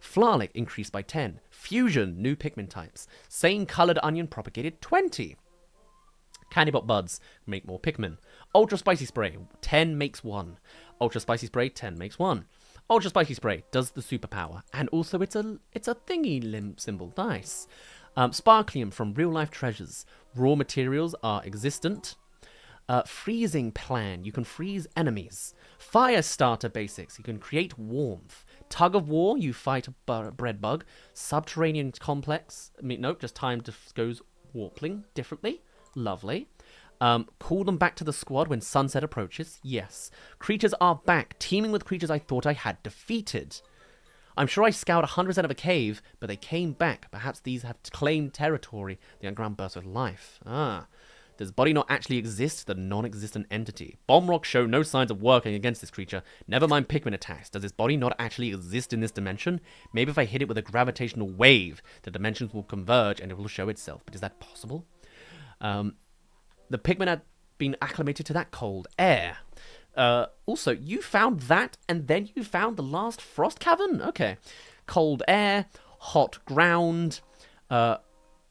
Flalic increased by 10. Fusion, new Pikmin types. Same coloured onion propagated 20. Candypop buds make more Pikmin. Ultra spicy spray, 10 makes 1. Ultra spicy spray, 10 makes 1. Ultra spicy spray does the superpower, and also it's a thingy limb symbol. Nice. Sparklium from real life treasures. Raw materials are existent. Freezing plan, you can freeze enemies. Fire starter basics, you can create warmth. Tug of war, you fight a bread bug. Subterranean complex, nope, just time just goes warpling differently. Lovely. Call them back to the squad when sunset approaches. Yes. Creatures are back, teeming with creatures I thought I had defeated. I'm sure I scoured 100% of a cave, but they came back. Perhaps these have claimed territory. The underground bursts with life. Does body not actually exist? The non-existent entity. Bomb rocks show no signs of working against this creature. Never mind Pikmin attacks. Does this body not actually exist in this dimension? Maybe if I hit it with a gravitational wave, the dimensions will converge and it will show itself. But is that possible? The Pikmin had been acclimated to that cold air. Also, you found that, and then you found the last frost cavern? Okay. Cold air, hot ground, a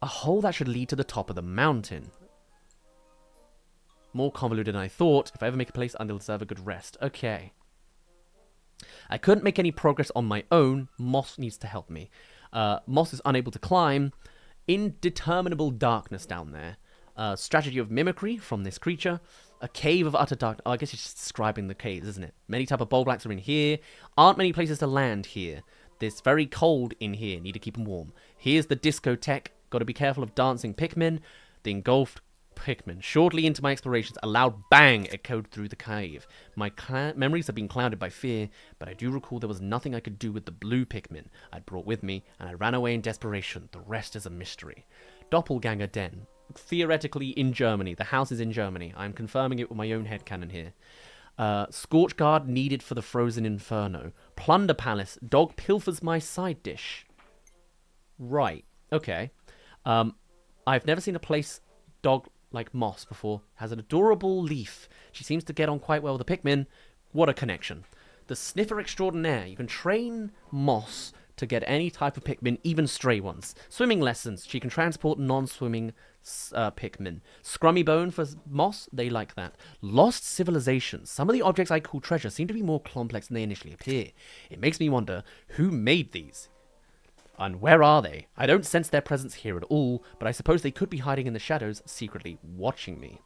hole that should lead to the top of the mountain. More convoluted than I thought. If I ever make a place, I'll deserve a good rest. Okay. I couldn't make any progress on my own. Moss needs to help me. Moss is unable to climb. Indeterminable darkness down there. Strategy of mimicry from this creature. A cave of utter darkness. Oh, I guess it's just describing the caves, isn't it? Many type of bowl blacks are in here. Aren't many places to land here. It's very cold in here. Need to keep them warm. Here's the discotheque. Got to be careful of dancing Pikmin. The engulfed Pikmin. Shortly into my explorations, a loud bang echoed through the cave. My memories have been clouded by fear, but I do recall there was nothing I could do with the blue Pikmin I'd brought with me, and I ran away in desperation. The rest is a mystery. Doppelganger Den. Theoretically in Germany. The house is in Germany. I'm confirming it with my own headcanon here. Scorch Guard needed for the frozen inferno. Plunder Palace. Dog pilfers my side dish. Right. Okay. I've never seen a place dog like Moss before. Has an adorable leaf. She seems to get on quite well with the Pikmin. What a connection. The Sniffer Extraordinaire. You can train Moss to get any type of Pikmin, even stray ones. Swimming lessons. She can transport non-swimming Pikmin. Scrummy Bone for Moss. They like that. Lost Civilizations. Some of the objects I call treasure seem to be more complex than they initially appear. It makes me wonder, who made these? And where are they? I don't sense their presence here at all, but I suppose they could be hiding in the shadows, secretly watching me.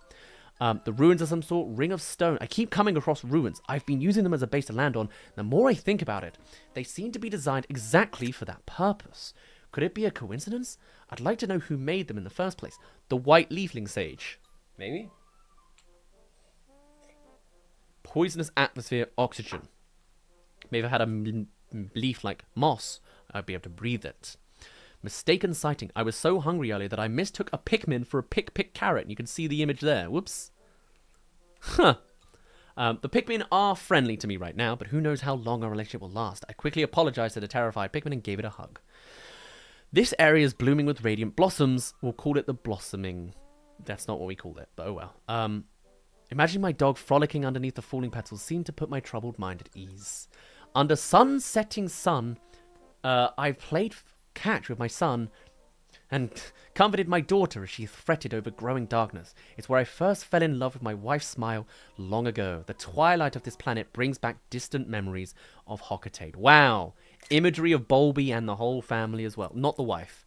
The ruins of some sort, Ring of Stone. I keep coming across ruins. I've been using them as a base to land on. The more I think about it, they seem to be designed exactly for that purpose. Could it be a coincidence? I'd like to know who made them in the first place. The White Leafling Sage. Maybe? Poisonous atmosphere, oxygen. Maybe if I had a leaf like moss, I'd be able to breathe it. Mistaken sighting. I was so hungry earlier that I mistook a Pikmin for a pick carrot. And you can see the image there. Whoops. Huh. The Pikmin are friendly to me right now, but who knows how long our relationship will last. I quickly apologized to the terrified Pikmin and gave it a hug. This area is blooming with radiant blossoms. We'll call it the blossoming. That's not what we called it, but oh well. Imagining my dog frolicking underneath the falling petals seemed to put my troubled mind at ease. Under setting sun, I've played catch with my son and comforted my daughter as she fretted over growing darkness. It's where I first fell in love with my wife's smile long ago. The twilight of this planet brings back distant memories of Hocketate. Wow. Imagery of Bulby and the whole family as well. Not the wife.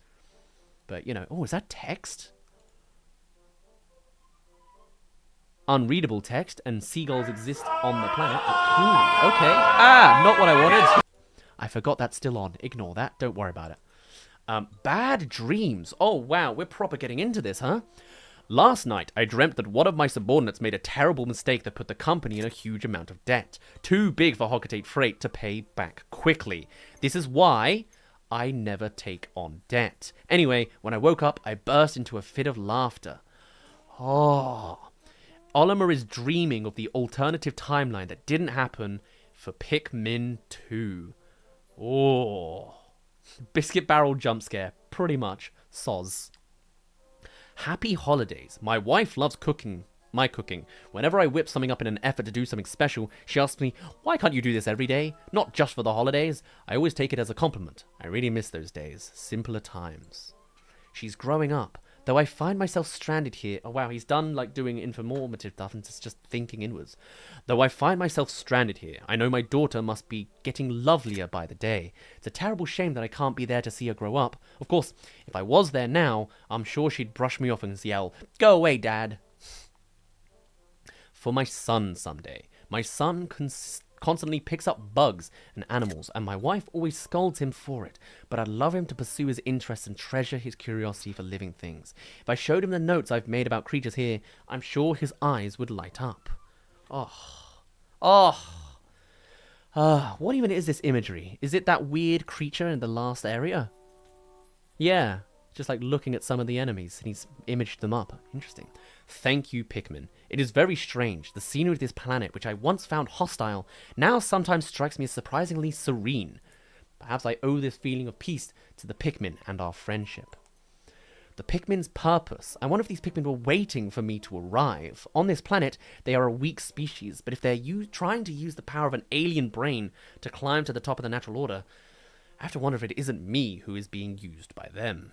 But, you know. Oh, is that text? Unreadable text, and seagulls exist on the planet. Ooh, okay. Ah, not what I wanted. I forgot that's still on. Ignore that. Don't worry about it. Bad dreams. Oh, wow. We're proper getting into this, huh? Last night, I dreamt that one of my subordinates made a terrible mistake that put the company in a huge amount of debt. Too big for Hocketate Freight to pay back quickly. This is why I never take on debt. Anyway, when I woke up, I burst into a fit of laughter. Oh... Olimer is dreaming of the alternative timeline that didn't happen for Pikmin 2. Oh. Biscuit barrel jump scare. Pretty much. Soz. Happy holidays. My wife loves cooking. My cooking. Whenever I whip something up in an effort to do something special, she asks me, why can't you do this every day? Not just for the holidays. I always take it as a compliment. I really miss those days. Simpler times. She's growing up. Though I find myself stranded here... Oh, wow, he's done, like, doing informative stuff and it's just thinking inwards. Though I find myself stranded here, I know my daughter must be getting lovelier by the day. It's a terrible shame that I can't be there to see her grow up. Of course, if I was there now, I'm sure she'd brush me off and yell, go away, Dad. For my son someday. My son constantly picks up bugs and animals, and my wife always scolds him for it. But I'd love him to pursue his interests and treasure his curiosity for living things. If I showed him the notes I've made about creatures here, I'm sure his eyes would light up. What even is this imagery? Is it that weird creature in the last area? Yeah, just like looking at some of the enemies, and he's imaged them up. Interesting. Thank you, Pikmin. It is very strange. The scenery of this planet, which I once found hostile, now sometimes strikes me as surprisingly serene. Perhaps I owe this feeling of peace to the Pikmin and our friendship. The Pikmin's purpose. I wonder if these Pikmin were waiting for me to arrive. On this planet, they are a weak species, but if they're trying to use the power of an alien brain to climb to the top of the natural order, I have to wonder if it isn't me who is being used by them.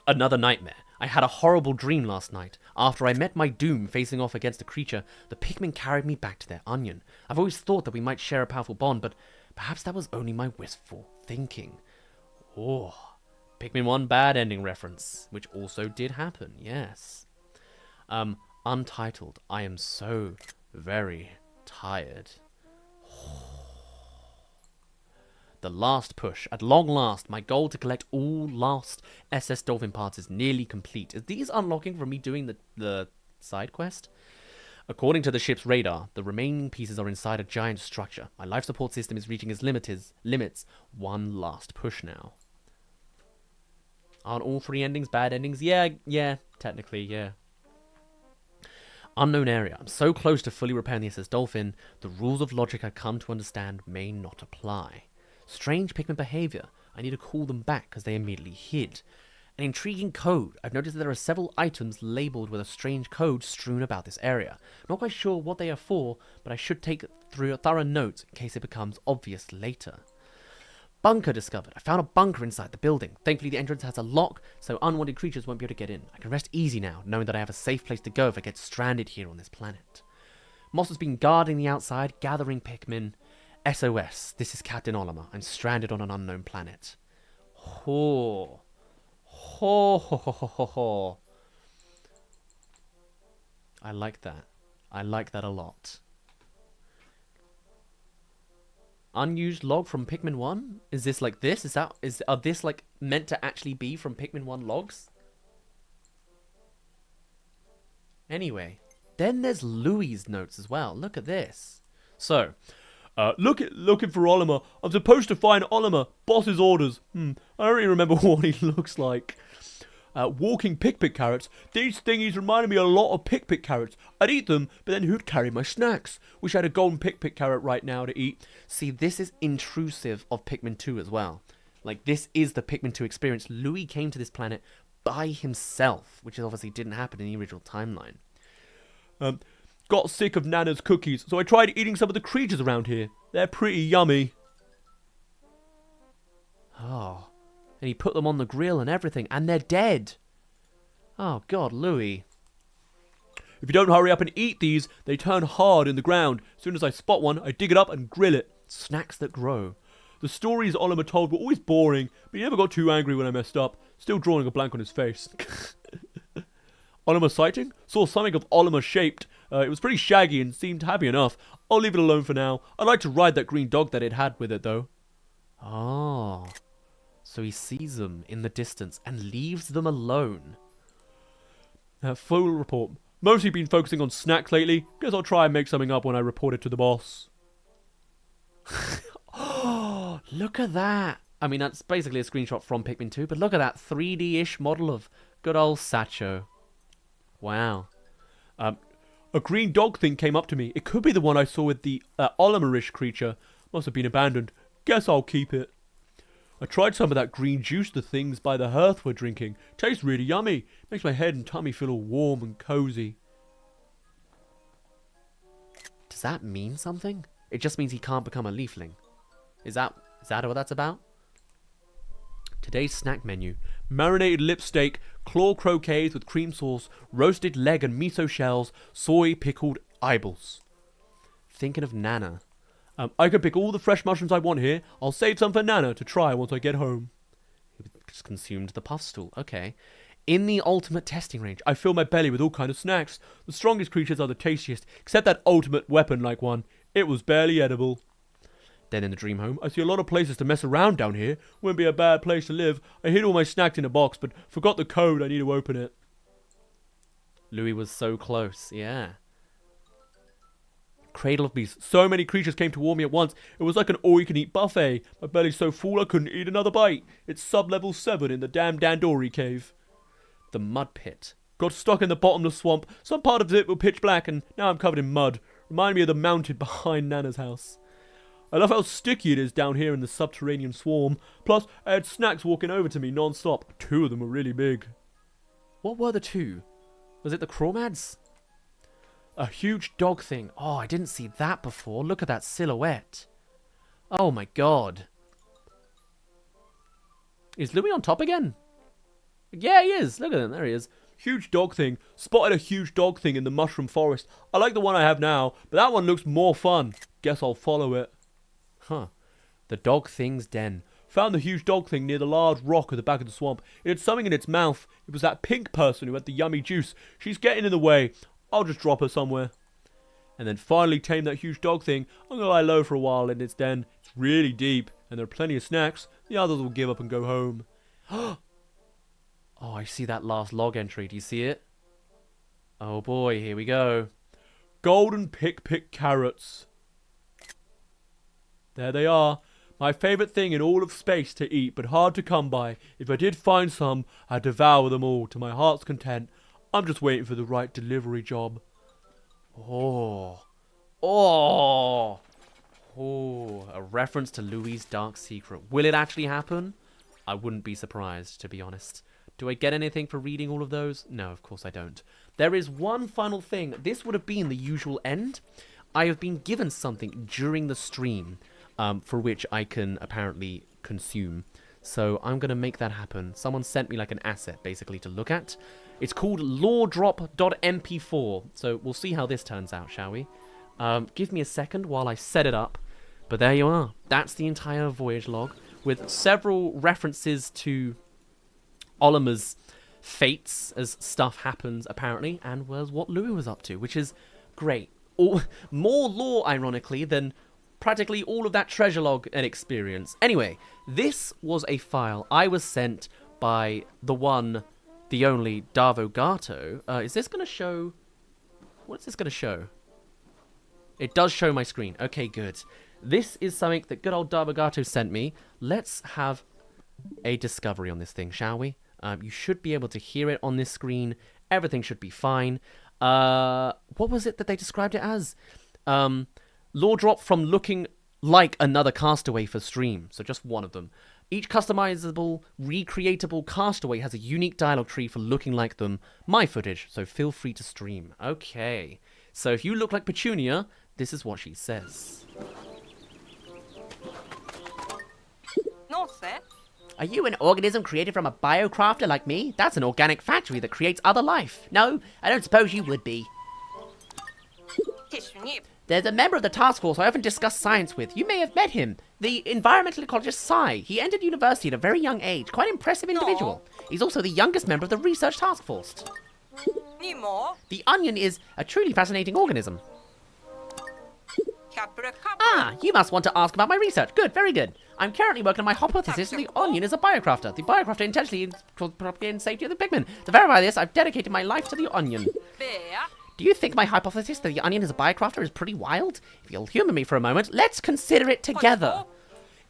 Another nightmare. I had a horrible dream last night. After I met my doom facing off against a creature, the Pikmin carried me back to their onion. I've always thought that we might share a powerful bond, but perhaps that was only my wistful thinking. Oh, Pikmin 1 bad ending reference, which also did happen, yes. Untitled. I am so very tired. The last push. At long last, my goal to collect all lost SS Dolphin parts is nearly complete. Is these unlocking from me doing the side quest? According to the ship's radar, the remaining pieces are inside a giant structure. My life support system is reaching its limits. One last push now. Aren't all three endings bad endings? Yeah, technically, yeah. Unknown area. I'm so close to fully repairing the SS Dolphin, the rules of logic I come to understand may not apply. Strange Pikmin behavior. I need to call them back because they immediately hid. An intriguing code. I've noticed that there are several items labeled with a strange code strewn about this area. Not quite sure what they are for, but I should take through a thorough note in case it becomes obvious later. Bunker discovered. I found a bunker inside the building. Thankfully the entrance has a lock, so unwanted creatures won't be able to get in. I can rest easy now, knowing that I have a safe place to go if I get stranded here on this planet. Moss has been guarding the outside, gathering Pikmin. SOS, this is Captain Olimer. I'm stranded on an unknown planet. Ho. Ho ho ho ho ho ho. I like that. I like that a lot. Unused log from Pikmin 1? Is this like this? Are this like meant to actually be from Pikmin 1 logs? Anyway, then there's Louis's notes as well. Look at this. So, looking for Olimar. I'm supposed to find Olimar. Boss's orders. I don't really remember what he looks like. Walking Pikmin carrots. These thingies reminded me a lot of Pikmin carrots. I'd eat them, but then who'd carry my snacks? Wish I had a golden Pikmin carrot right now to eat. See, this is intrusive of Pikmin 2 as well. Like, this is the Pikmin 2 experience. Louis came to this planet by himself, which obviously didn't happen in the original timeline. Got sick of Nana's cookies, so I tried eating some of the creatures around here. They're pretty yummy. Oh, and he put them on the grill and everything, and they're dead. Oh, God, Louis. If you don't hurry up and eat these, they turn hard in the ground. As soon as I spot one, I dig it up and grill it. Snacks that grow. The stories Olimar told were always boring, but he never got too angry when I messed up. Still drawing a blank on his face. Olimar sighting? Saw something of Olimar shaped. It was pretty shaggy and seemed happy enough. I'll leave it alone for now. I'd like to ride that green dog that it had with it, though. Oh, so he sees them in the distance and leaves them alone. Full report. Mostly been focusing on snacks lately. Guess I'll try and make something up when I report it to the boss. Oh, look at that. I mean, that's basically a screenshot from Pikmin 2, but look at that 3D-ish model of good old Satcho. Wow. A green dog thing came up to me. It could be the one I saw with the Olimar-ish creature. Must have been abandoned. Guess I'll keep it. I tried some of that green juice the things by the hearth were drinking. Tastes really yummy. Makes my head and tummy feel all warm and cozy. Does that mean something? It just means he can't become a leafling. Is that what that's about? Today's snack menu. Marinated lip steak, claw croquets with cream sauce, roasted leg and miso shells, soy pickled eyeballs. Thinking of Nana. I can pick all the fresh mushrooms I want here. I'll save some for Nana to try once I get home. He just consumed the puff stool. Okay. In the ultimate testing range. I fill my belly with all kind of snacks. The strongest creatures are the tastiest, except that ultimate weapon-like one. It was barely edible. Then in the dream home. I see a lot of places to mess around down here. Wouldn't be a bad place to live. I hid all my snacks in a box, but forgot the code. I need to open it. Louis was so close. Yeah. Cradle of beasts. So many creatures came toward me at once. It was like an all-you-can-eat buffet. My belly's so full I couldn't eat another bite. It's sub-level 7 in the damn Dandori cave. The mud pit. Got stuck in the bottomless swamp. Some part of it was pitch black, and now I'm covered in mud. Remind me of the mountain behind Nana's house. I love how sticky it is down here in the subterranean swarm. Plus, I had snacks walking over to me non-stop. 2 of them were really big. What were the 2? Was it the Crawmads? A huge dog thing. Oh, I didn't see that before. Look at that silhouette. Oh my god. Is Louis on top again? Yeah, he is. Look at him. There he is. Huge dog thing. Spotted a huge dog thing in the mushroom forest. I like the one I have now, but that one looks more fun. Guess I'll follow it. Huh. The dog thing's den. Found the huge dog thing near the large rock at the back of the swamp. It had something in its mouth. It was that pink person who had the yummy juice. She's getting in the way. I'll just drop her somewhere. And then finally tame that huge dog thing. I'm gonna lie low for a while in its den. It's really deep, and there are plenty of snacks. The others will give up and go home. Oh, I see that last log entry. Do you see it? Oh boy, here we go. Golden pick carrots. There they are. My favourite thing in all of space to eat, but hard to come by. If I did find some, I'd devour them all to my heart's content. I'm just waiting for the right delivery job. Oh, a reference to Louis' dark secret. Will it actually happen? I wouldn't be surprised, to be honest. Do I get anything for reading all of those? No, of course I don't. There is one final thing. This would have been the usual end. I have been given something during the stream, for which I can apparently consume. So I'm going to make that happen. Someone sent me like an asset, basically, to look at. It's called loredrop.mp4. So we'll see how this turns out, shall we? Give me a second while I set it up. But there you are. That's the entire voyage log, with several references to Olimar's fates as stuff happens, apparently, and was what Louis was up to, which is great. More lore, ironically, than practically all of that treasure log and experience. Anyway, this was a file I was sent by the one, the only Davo Gato. Is this going to show What is this going to show? It does show my screen. Okay, good. This is something that good old Darbagato sent me. Let's have a discovery on this thing, shall we? You should be able to hear it on this screen. Everything should be fine. What was it that they described it as? Lore drop from looking like another castaway for stream. So just one of them. Each customizable, recreatable castaway has a unique dialogue tree for looking like them. My footage, so feel free to stream. Okay. So if you look like Petunia, this is what she says. No, sir. Are you an organism created from a biocrafter like me? That's an organic factory that creates other life. No, I don't suppose you would be. 교수님, There's a member of the task force I often discuss science with. You may have met him. The environmental ecologist Sai. He entered university at a very young age. Quite an impressive individual. He's also the youngest member of the research task force. 니 뭐? The onion is a truly fascinating organism. Ah, you must want to ask about my research. Good, very good. I'm currently working on my hypothesis that the onion is a biocrafter. The biocrafter intentionally propagates safety of the Pikmin. To verify this, I've dedicated my life to the onion. 왜야? Do you think my hypothesis that the onion is a biocrafter is pretty wild? If you'll humor me for a moment, let's consider it together.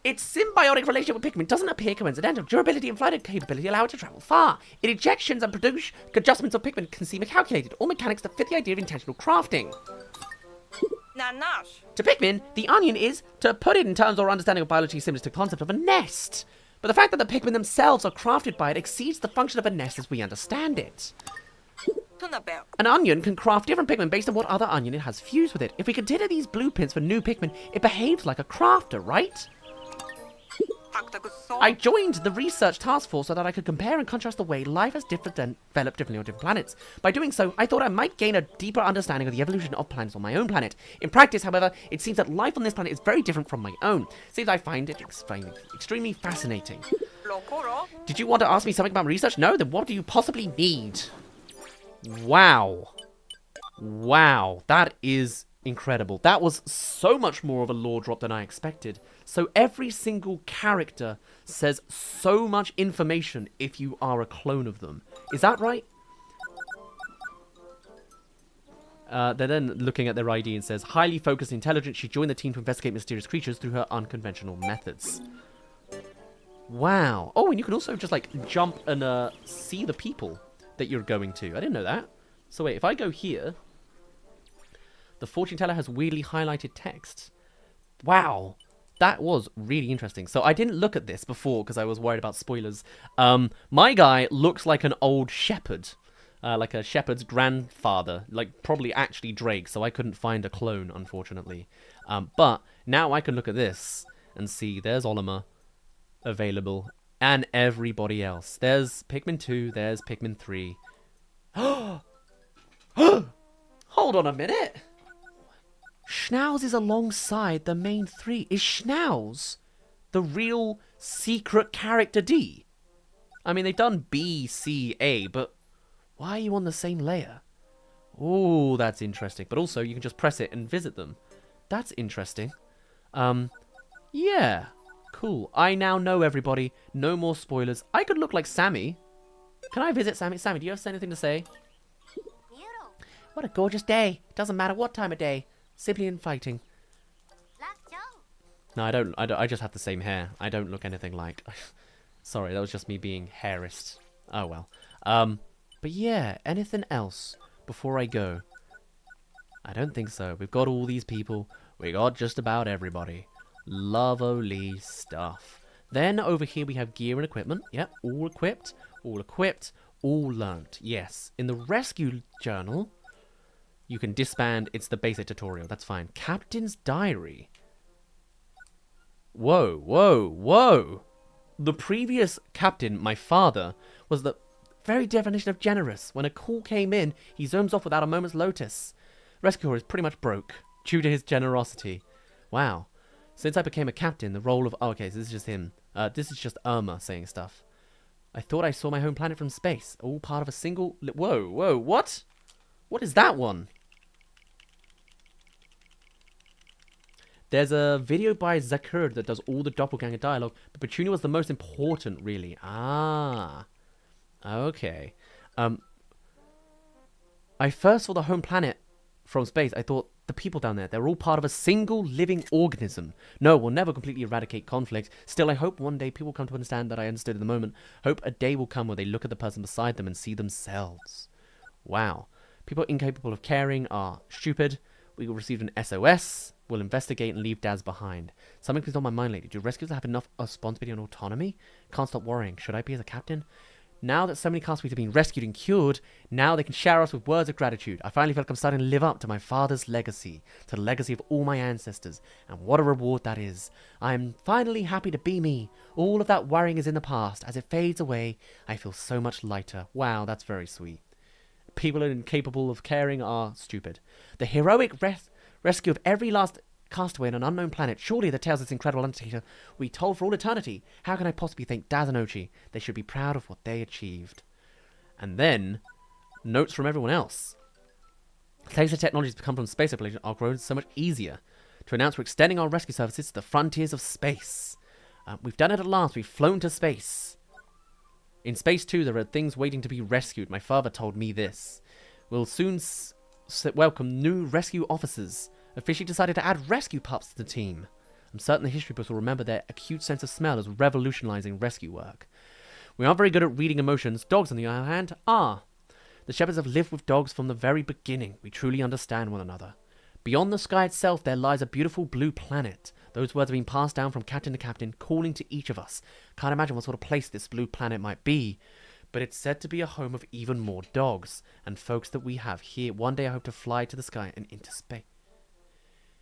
Its symbiotic relationship with Pikmin doesn't appear coincidental. Durability and flight capability allow it to travel far. Its ejections and produce adjustments of Pikmin can seem calculated, all mechanics that fit the idea of intentional crafting. 나나sh. To Pikmin, the onion is, to put it in terms or understanding of biology, similar to the concept of a nest. But the fact that the Pikmin themselves are crafted by it exceeds the function of a nest as we understand it. 투나벨. An onion can craft different Pikmin based on what other onion it has fused with it. If we consider these blueprints for new Pikmin, it behaves like a crafter, right? 박다구소. I joined the research task force so that I could compare and contrast the way life has developed differently on different planets. By doing so, I thought I might gain a deeper understanding of the evolution of planets on my own planet. In practice, however, it seems that life on this planet is very different from my own. Seems I find it extremely fascinating. 로코로. Did you want to ask me something about research? No? Then what do you possibly need? Wow. Wow. That is incredible. That was so much more of a lore drop than I expected. So every single character says so much information if you are a clone of them. Is that right? They're then looking at their ID and says, highly focused and intelligent, she joined the team to investigate mysterious creatures through her unconventional methods. Wow. Oh, and you can also just like jump and see the people that you're going to. I didn't know that. So wait, if I go here, the fortune teller has weirdly highlighted text. Wow. That was really interesting. So I didn't look at this before because I was worried about spoilers. My guy looks like an old shepherd. Like a shepherd's grandfather. Like probably actually Drake. So I couldn't find a clone, unfortunately. But now I can look at this and see there's Olimar available. And everybody else. There's Pikmin 2. There's Pikmin 3. Hold on a minute. Schnauz is alongside the main three. Is Schnauz the real secret character D? I mean, they've done B, C, A, but why are you on the same layer? Oh, that's interesting. But also, you can just press it and visit them. That's interesting. Yeah. Cool. I now know everybody. No more spoilers. I could look like Sammy. Can I visit Sammy? Sammy, do you have anything to say? What a gorgeous day. It doesn't matter what time of day. Simply inviting. No, I don't. I just have the same hair. I don't look anything like... Sorry, that was just me being hairist. Oh, well. But yeah, anything else before I go? I don't think so. We've got all these people. We got just about everybody. Lovely stuff. Then over here we have gear and equipment. Yep, all equipped, all learnt. Yes, in the rescue journal, you can disband. It's the basic tutorial. That's fine. Captain's diary. Whoa, whoa, whoa. The previous captain, my father, was the very definition of generous. When a call came in, he zooms off without a moment's notice. Rescuer is pretty much broke due to his generosity. Wow. Since I became a captain, the role of... Oh, okay, so this is just him. This is just Irma saying stuff. I thought I saw my home planet from space. All part of a single... Whoa, whoa, what? What is that one? There's a video by Zakur that does all the doppelganger dialogue, but Petunia was the most important, really. Ah. Okay. I first saw the home planet from space, I thought the people down there, they're all part of a single living organism. No, we'll never completely eradicate conflict. Still, I hope one day people come to understand that I understood in the moment. Hope a day will come where they look at the person beside them and see themselves. Wow. People incapable of caring are stupid. We will receive an SOS. We'll investigate and leave Dazz behind. Something is on my mind lately. Do rescuers have enough responsibility and autonomy? Can't stop worrying. Should I be as a captain? Now that so many castaways have been rescued and cured, now they can shower us with words of gratitude. I finally feel like I'm starting to live up to my father's legacy, to the legacy of all my ancestors, and what a reward that is. I am finally happy to be me. All of that worrying is in the past. As it fades away, I feel so much lighter. Wow, that's very sweet. People incapable of caring are stupid. The heroic rescue of every last castaway on an unknown planet. Surely the tales of this incredible undertaker will be told for all eternity. How can I possibly thank Dazz and Ochi? They should be proud of what they achieved. And then, notes from everyone else. Thanks to technologies that come from space exploration are grown so much easier. To announce we're extending our rescue services to the frontiers of space. We've done it at last. We've flown to space. In space too, there are things waiting to be rescued. My father told me this. We'll soon welcome new rescue officers. Officially decided to add rescue pups to the team. I'm certain the history books will remember their acute sense of smell as revolutionizing rescue work. We aren't very good at reading emotions. Dogs, on the other hand, are. The shepherds have lived with dogs from the very beginning. We truly understand one another. Beyond the sky itself, there lies a beautiful blue planet. Those words have been passed down from captain to captain, calling to each of us. Can't imagine what sort of place this blue planet might be. But it's said to be a home of even more dogs, and folks that we have here. One day I hope to fly to the sky and into space.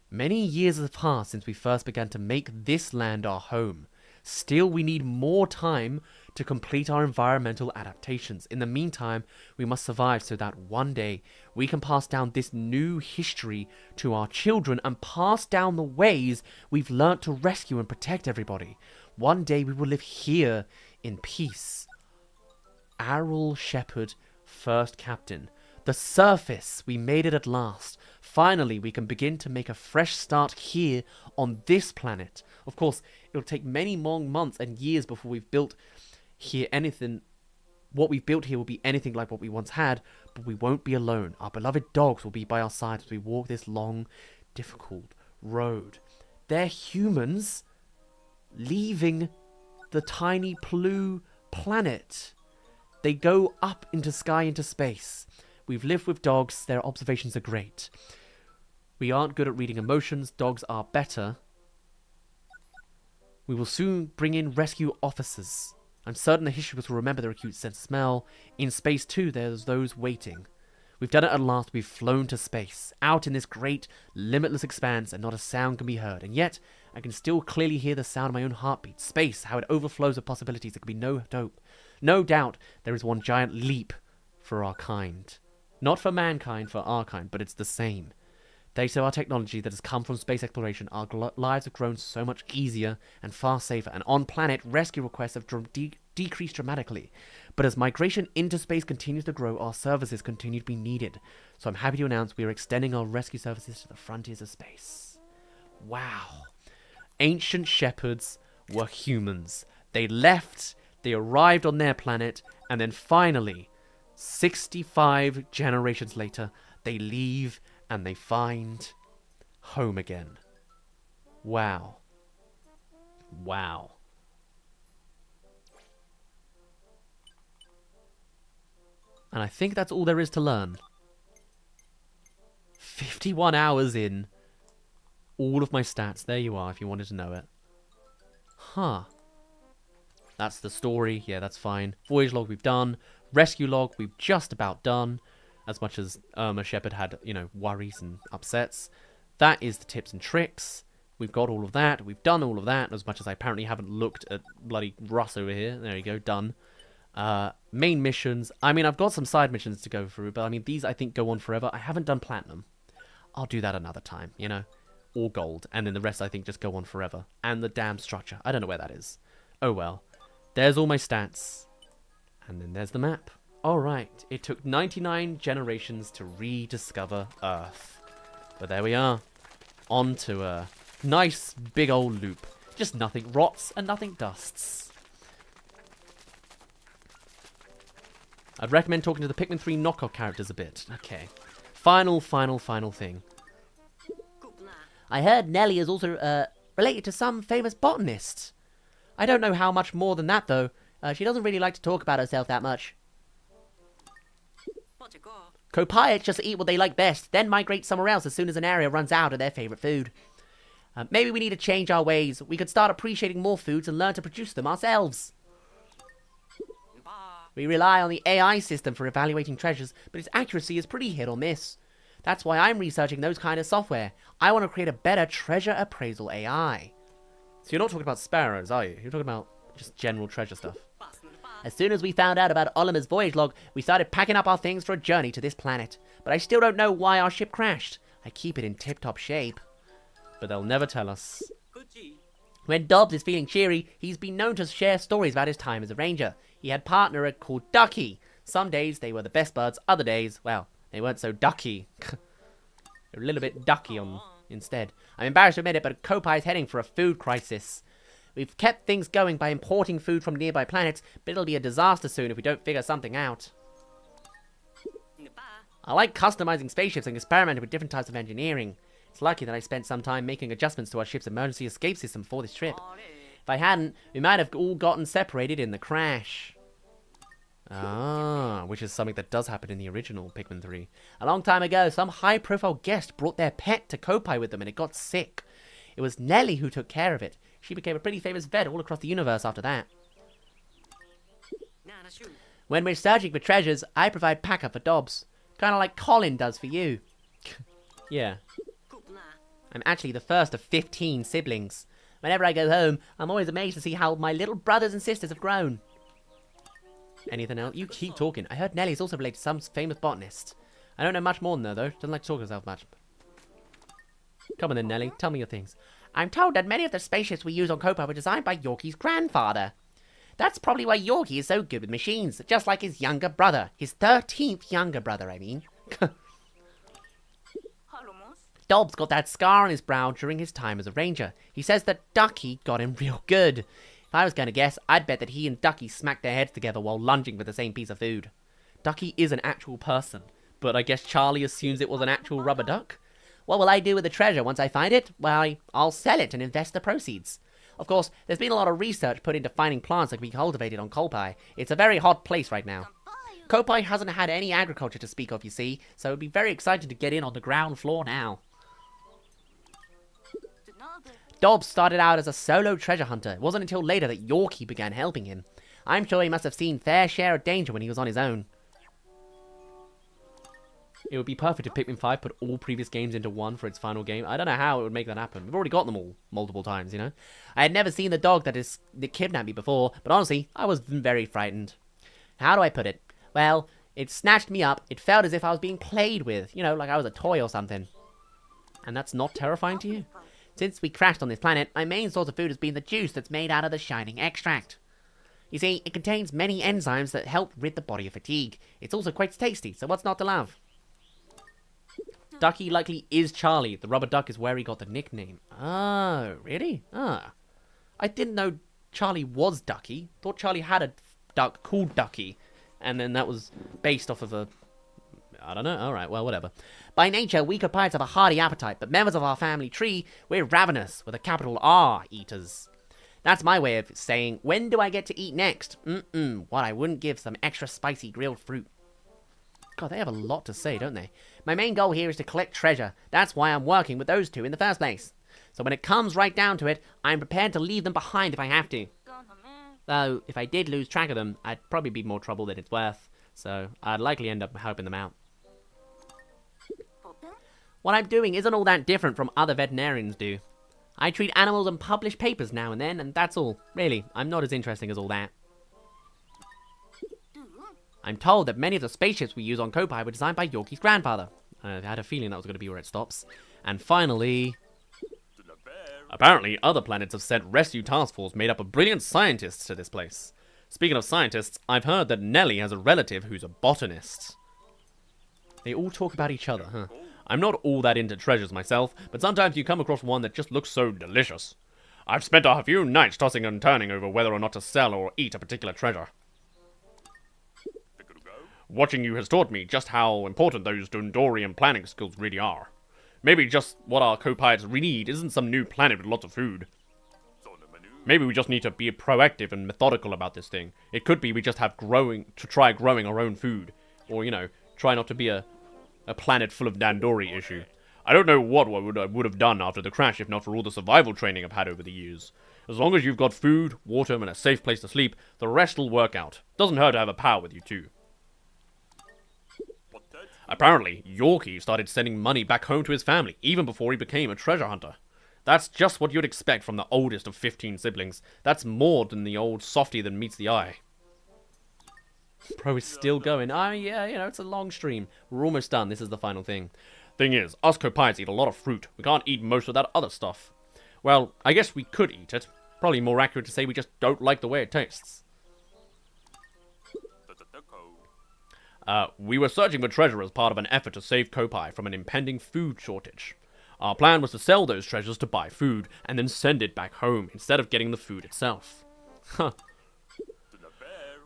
Many years have passed since we first began to make this land our home. Still, we need more time to complete our environmental adaptations. In the meantime, we must survive so that one day we can pass down this new history to our children and pass down the ways we've learnt to rescue and protect everybody. One day we will live here in peace. Arrol Shepherd, first captain. The surface, we made it at last. Finally, we can begin to make a fresh start here on this planet. Of course, it'll take many long months and years before we've built here anything. What we've built here will be anything like what we once had, but we won't be alone. Our beloved dogs will be by our side as we walk this long, difficult road. They're humans leaving the tiny blue planet. They go up into sky, into space. We've lived with dogs. Their observations are great. We aren't good at reading emotions. Dogs are better. We will soon bring in rescue officers. I'm certain the history books will remember their acute sense of smell. In space too, there's those waiting. We've done it at last. We've flown to space. Out in this great, limitless expanse, and not a sound can be heard. And yet, I can still clearly hear the sound of my own heartbeat. Space, how it overflows with possibilities. There can be no hope. No doubt, there is one giant leap for our kind. Not for mankind, for our kind, but it's the same. Thanks to our technology that has come from space exploration, our lives have grown so much easier and far safer, and on-planet, rescue requests have decreased dramatically. But as migration into space continues to grow, our services continue to be needed. So I'm happy to announce we are extending our rescue services to the frontiers of space. Wow. Ancient shepherds were humans. They left, they arrived on their planet, and then finally, 65 generations later, they leave and they find home again. Wow. Wow. And I think that's all there is to learn. 51 hours in. All of my stats. There you are if you wanted to know it. Huh. That's the story. Yeah, that's fine. Voyage log we've done. Rescue log we've just about done. As much as a shepherd had, worries and upsets. That is the tips and tricks. We've got all of that. We've done all of that. As much as I apparently haven't looked at bloody Russ over here. There you go. Done. Main missions. I mean, I've got some side missions to go through. But, I mean, these, I think, go on forever. I haven't done Platinum. I'll do that another time, Or Gold. And then the rest, I think, just go on forever. And the damn structure. I don't know where that is. Oh, well. There's all my stats. And then there's the map. Alright, it took 99 generations to rediscover Earth. But there we are. On to a nice big old loop. Just nothing rots and nothing dusts. I'd recommend talking to the Pikmin 3 knockoff characters a bit. Okay. final thing. I heard Nelly is also related to some famous botanist. I don't know how much more than that, though. She doesn't really like to talk about herself that much. Copiates just eat what they like best, then migrate somewhere else as soon as an area runs out of their favorite food. Maybe we need to change our ways. We could start appreciating more foods and learn to produce them ourselves. We rely on the AI system for evaluating treasures, but its accuracy is pretty hit or miss. That's why I'm researching those kind of software. I want to create a better treasure appraisal AI. So you're not talking about sparrows, are you? You're talking about just general treasure stuff. As soon as we found out about Olimer's voyage log, we started packing up our things for a journey to this planet. But I still don't know why our ship crashed. I keep it in tip-top shape. But they'll never tell us. When Dobbs is feeling cheery, he's been known to share stories about his time as a ranger. He had a partner called Ducky. Some days they were the best buds, other days, well, they weren't so ducky. They were a little bit ducky on instead. I'm embarrassed to admit it, but Kopai is heading for a food crisis. We've kept things going by importing food from nearby planets, but it'll be a disaster soon if we don't figure something out. I like customizing spaceships and experimenting with different types of engineering. It's lucky that I spent some time making adjustments to our ship's emergency escape system before this trip. If I hadn't, we might have all gotten separated in the crash. Ah, which is something that does happen in the original Pikmin 3. A long time ago, some high-profile guest brought their pet to Kopai with them and it got sick. It was Nelly who took care of it. She became a pretty famous vet all across the universe after that. When we're searching for treasures, I provide backup for Dobbs. Kind of like Colin does for you. Yeah. I'm actually the first of 15 siblings. Whenever I go home, I'm always amazed to see how my little brothers and sisters have grown. Anything else? You keep talking. I heard Nelly's also related to some famous botanist. I don't know much more than her, though. Doesn't like to talk herself much. Come on then, Nelly. Tell me your things. I'm told that many of the spaceships we use on Kopai were designed by Yorkie's grandfather. That's probably why Yorkie is so good with machines, just like his younger brother. His 13th younger brother, I mean. Dobbs got that scar on his brow during his time as a ranger. He says that Ducky got him real good. If I was going to guess, I'd bet that he and Ducky smacked their heads together while lunging for the same piece of food. Ducky is an actual person, but I guess Charlie assumes it was an actual rubber duck? What will I do with the treasure once I find it? Well, I'll sell it and invest the proceeds. Of course, there's been a lot of research put into finding plants that can be cultivated on Kopai. It's a very hot place right now. Kopai hasn't had any agriculture to speak of, you see, so it'd be very exciting to get in on the ground floor now. Dobbs started out as a solo treasure hunter. It wasn't until later that Yorkie began helping him. I'm sure he must have seen fair share of danger when he was on his own. It would be perfect if Pikmin 5 put all previous games into one for its final game. I don't know how it would make that happen. We've already got them all multiple times, you know? I had never seen the dog that kidnapped me before, but honestly, I was very frightened. How do I put it? Well, it snatched me up. It felt as if I was being played with, you know, like I was a toy or something. And that's not terrifying to you? Since we crashed on this planet, my main source of food has been the juice that's made out of the shining extract. You see, it contains many enzymes that help rid the body of fatigue. It's also quite tasty, so what's not to love? Ducky likely is Charlie. The rubber duck is where he got the nickname. Oh, really? Ah. I didn't know Charlie was Ducky. Thought Charlie had a duck called Ducky. And then that was based off of a... I don't know. Alright, well, whatever. By nature, we Kopaites have a hearty appetite, but members of our family tree, we're ravenous, with a capital R eaters. That's my way of saying, when do I get to eat next? What I wouldn't give some extra spicy grilled fruit. God, they have a lot to say, don't they? My main goal here is to collect treasure. That's why I'm working with those two in the first place. So when it comes right down to it, I'm prepared to leave them behind if I have to. Though, if I did lose track of them, I'd probably be more trouble than it's worth. So, I'd likely end up helping them out. What I'm doing isn't all that different from other veterinarians do. I treat animals and publish papers now and then, and that's all. Really, I'm not as interesting as all that. I'm told that many of the spaceships we use on Kopai were designed by Yorkie's grandfather. I had a feeling that was going to be where it stops. And finally... Apparently, other planets have sent rescue task force made up of brilliant scientists to this place. Speaking of scientists, I've heard that Nelly has a relative who's a botanist. They all talk about each other, huh? I'm not all that into treasures myself, but sometimes you come across one that just looks so delicious. I've spent a few nights tossing and turning over whether or not to sell or eat a particular treasure. Watching you has taught me just how important those Dundorian planning skills really are. Maybe just what our co-pilots really need isn't some new planet with lots of food. Maybe we just need to be proactive and methodical about this thing. It could be we just have try growing our own food. Or, you know, try not to be a planet full of Dandori issue. I don't know what I would have done after the crash if not for all the survival training I've had over the years. As long as you've got food, water, and a safe place to sleep, the rest will work out. Doesn't hurt to have a pal with you too. Apparently, Yorkie started sending money back home to his family, even before he became a treasure hunter. That's just what you'd expect from the oldest of 15 siblings. That's more than the old softy that meets the eye. Bro is still going. Oh, yeah, you know, it's a long stream. We're almost done. This is the final thing. Thing is, us copites eat a lot of fruit. We can't eat most of that other stuff. Well, I guess we could eat it. Probably more accurate to say we just don't like the way it tastes. We were searching for treasure as part of an effort to save Kopai from an impending food shortage. Our plan was to sell those treasures to buy food, and then send it back home, instead of getting the food itself. Huh.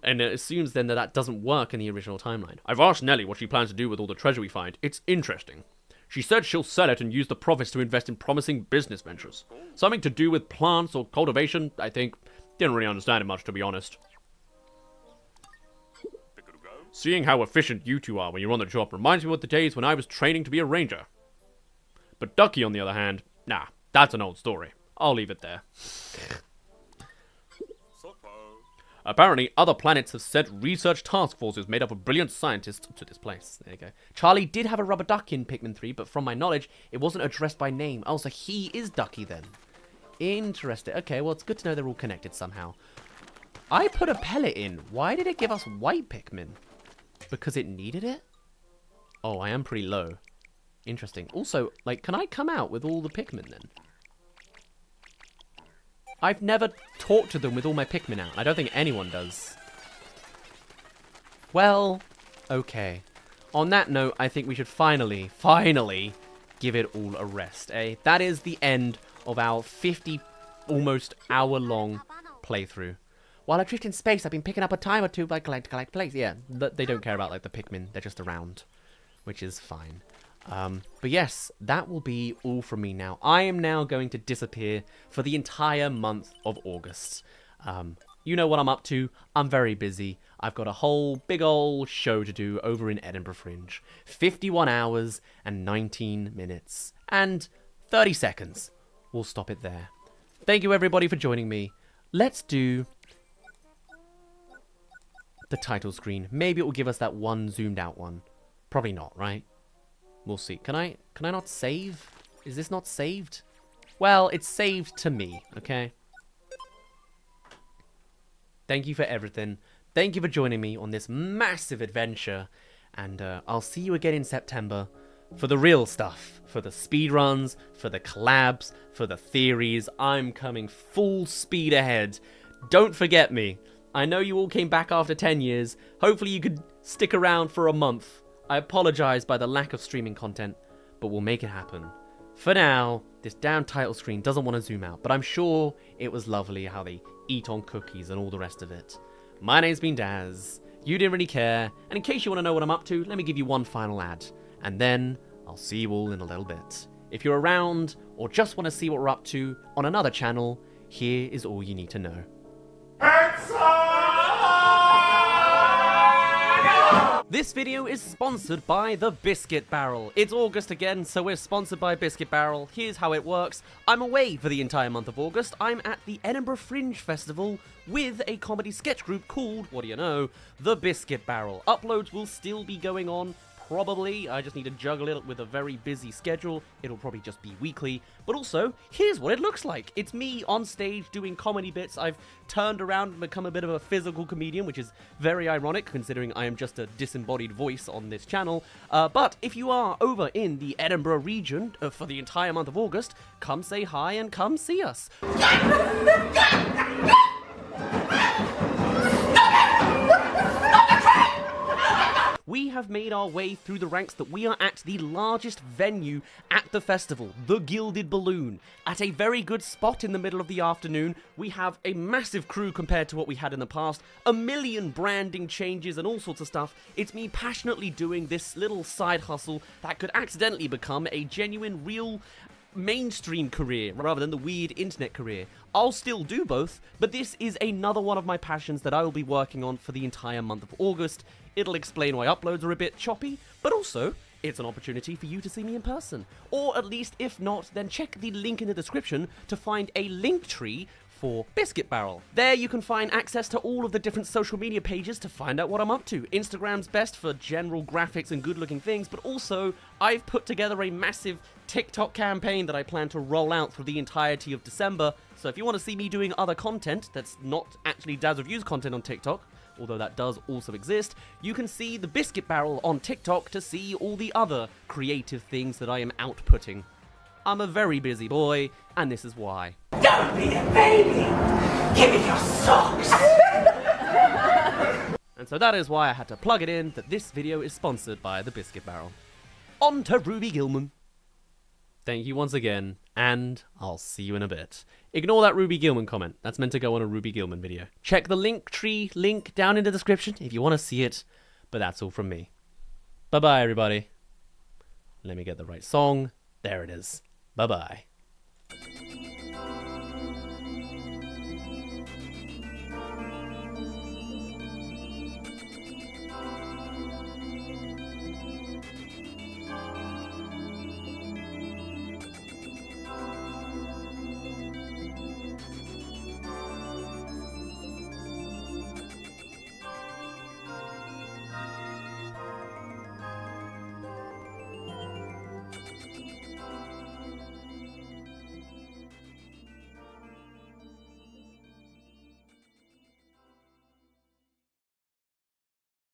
And it assumes then that doesn't work in the original timeline. I've asked Nelly what she plans to do with all the treasure we find. It's interesting. She said she'll sell it and use the profits to invest in promising business ventures. Something to do with plants or cultivation, I think. Didn't really understand it much, to be honest. Seeing how efficient you two are when you're on the job reminds me of the days when I was training to be a ranger. But Ducky, on the other hand, nah, that's an old story. I'll leave it there. Apparently, other planets have sent research task forces made up of brilliant scientists to this place. There you go. Charlie did have a rubber duck in Pikmin 3, but from my knowledge, it wasn't addressed by name. Oh, so he is Ducky then. Interesting. Okay, well, it's good to know they're all connected somehow. I put a pellet in. Why did it give us white Pikmin? Because it needed it? Oh, I am pretty low. Interesting. Also, like, can I come out with all the Pikmin then? I've never talked to them with all my Pikmin out. I don't think anyone does. Well, okay. On that note, I think we should finally give it all a rest, eh? That is the end of our 50, almost hour-long playthrough. While I drift in space, I've been picking up a time or two by collect plates. Yeah, they don't care about, like, the Pikmin. They're just around, which is fine. But yes, that will be all from me now. I am now going to disappear for the entire month of August. You know what I'm up to. I'm very busy. I've got a whole big old show to do over in Edinburgh Fringe. 51 hours and 19 minutes and 30 seconds. We'll stop it there. Thank you everybody for joining me. Let's do the title screen. Maybe it will give us that one zoomed out one. Probably not, right? We'll see. Can I not save? Is this not saved? Well, it's saved to me, okay? Thank you for everything. Thank you for joining me on this massive adventure. And I'll see you again in September for the real stuff. For the speedruns, for the collabs, for the theories. I'm coming full speed ahead. Don't forget me. I know you all came back after 10 years. Hopefully you could stick around for a month. I apologize by the lack of streaming content, but we'll make it happen. For now, this damn title screen doesn't want to zoom out, but I'm sure it was lovely how they eat on cookies and all the rest of it. My name's been Dazz. You didn't really care, and in case you want to know what I'm up to, let me give you one final ad, and then I'll see you all in a little bit. If you're around, or just want to see what we're up to on another channel, here is all you need to know. This video is sponsored by the Biscuit Barrel. It's August again, so we're sponsored by Biscuit Barrel. Here's how it works. I'm away for the entire month of August. I'm at the Edinburgh Fringe Festival with a comedy sketch group called, what do you know, the Biscuit Barrel. Uploads will still be going on. Probably. I just need to juggle it with a very busy schedule. It'll probably just be weekly. But also, here's what it looks like. It's me on stage doing comedy bits. I've turned around and become a bit of a physical comedian, which is very ironic considering I am just a disembodied voice on this channel. But if you are over in the Edinburgh region for the entire month of August, come say hi and come see us. we have made our way through the ranks that we are at the largest venue at the festival, the Gilded Balloon. At a very good spot in the middle of the afternoon, we have a massive crew compared to what we had in the past, a million branding changes and all sorts of stuff. It's me passionately doing this little side hustle that could accidentally become a genuine, real mainstream career rather than the weird internet career. I'll still do both, but this is another one of my passions that I will be working on for the entire month of August. It'll explain why uploads are a bit choppy, but also it's an opportunity for you to see me in person. Or at least, if not, then check the link in the description to find a link tree for Biscuit Barrel. There you can find access to all of the different social media pages to find out what I'm up to. Instagram's best for general graphics and good looking things, but also I've put together a massive TikTok campaign that I plan to roll out through the entirety of December. So if you want to see me doing other content that's not actually Dazz Reviews content on TikTok, although that does also exist, you can see the Biscuit Barrel on TikTok to see all the other creative things that I am outputting. I'm a very busy boy, and this is why. Don't be a baby! Give me your socks! And so that is why I had to plug it in that this video is sponsored by the Biscuit Barrel. On to Ruby Gilman. Thank you once again, and I'll see you in a bit. Ignore that Ruby Gilman comment. That's meant to go on a Ruby Gilman video. Check the Linktree link down in the description if you want to see it, but that's all from me. Bye-bye, everybody. Let me get the right song. There it is. Bye-bye.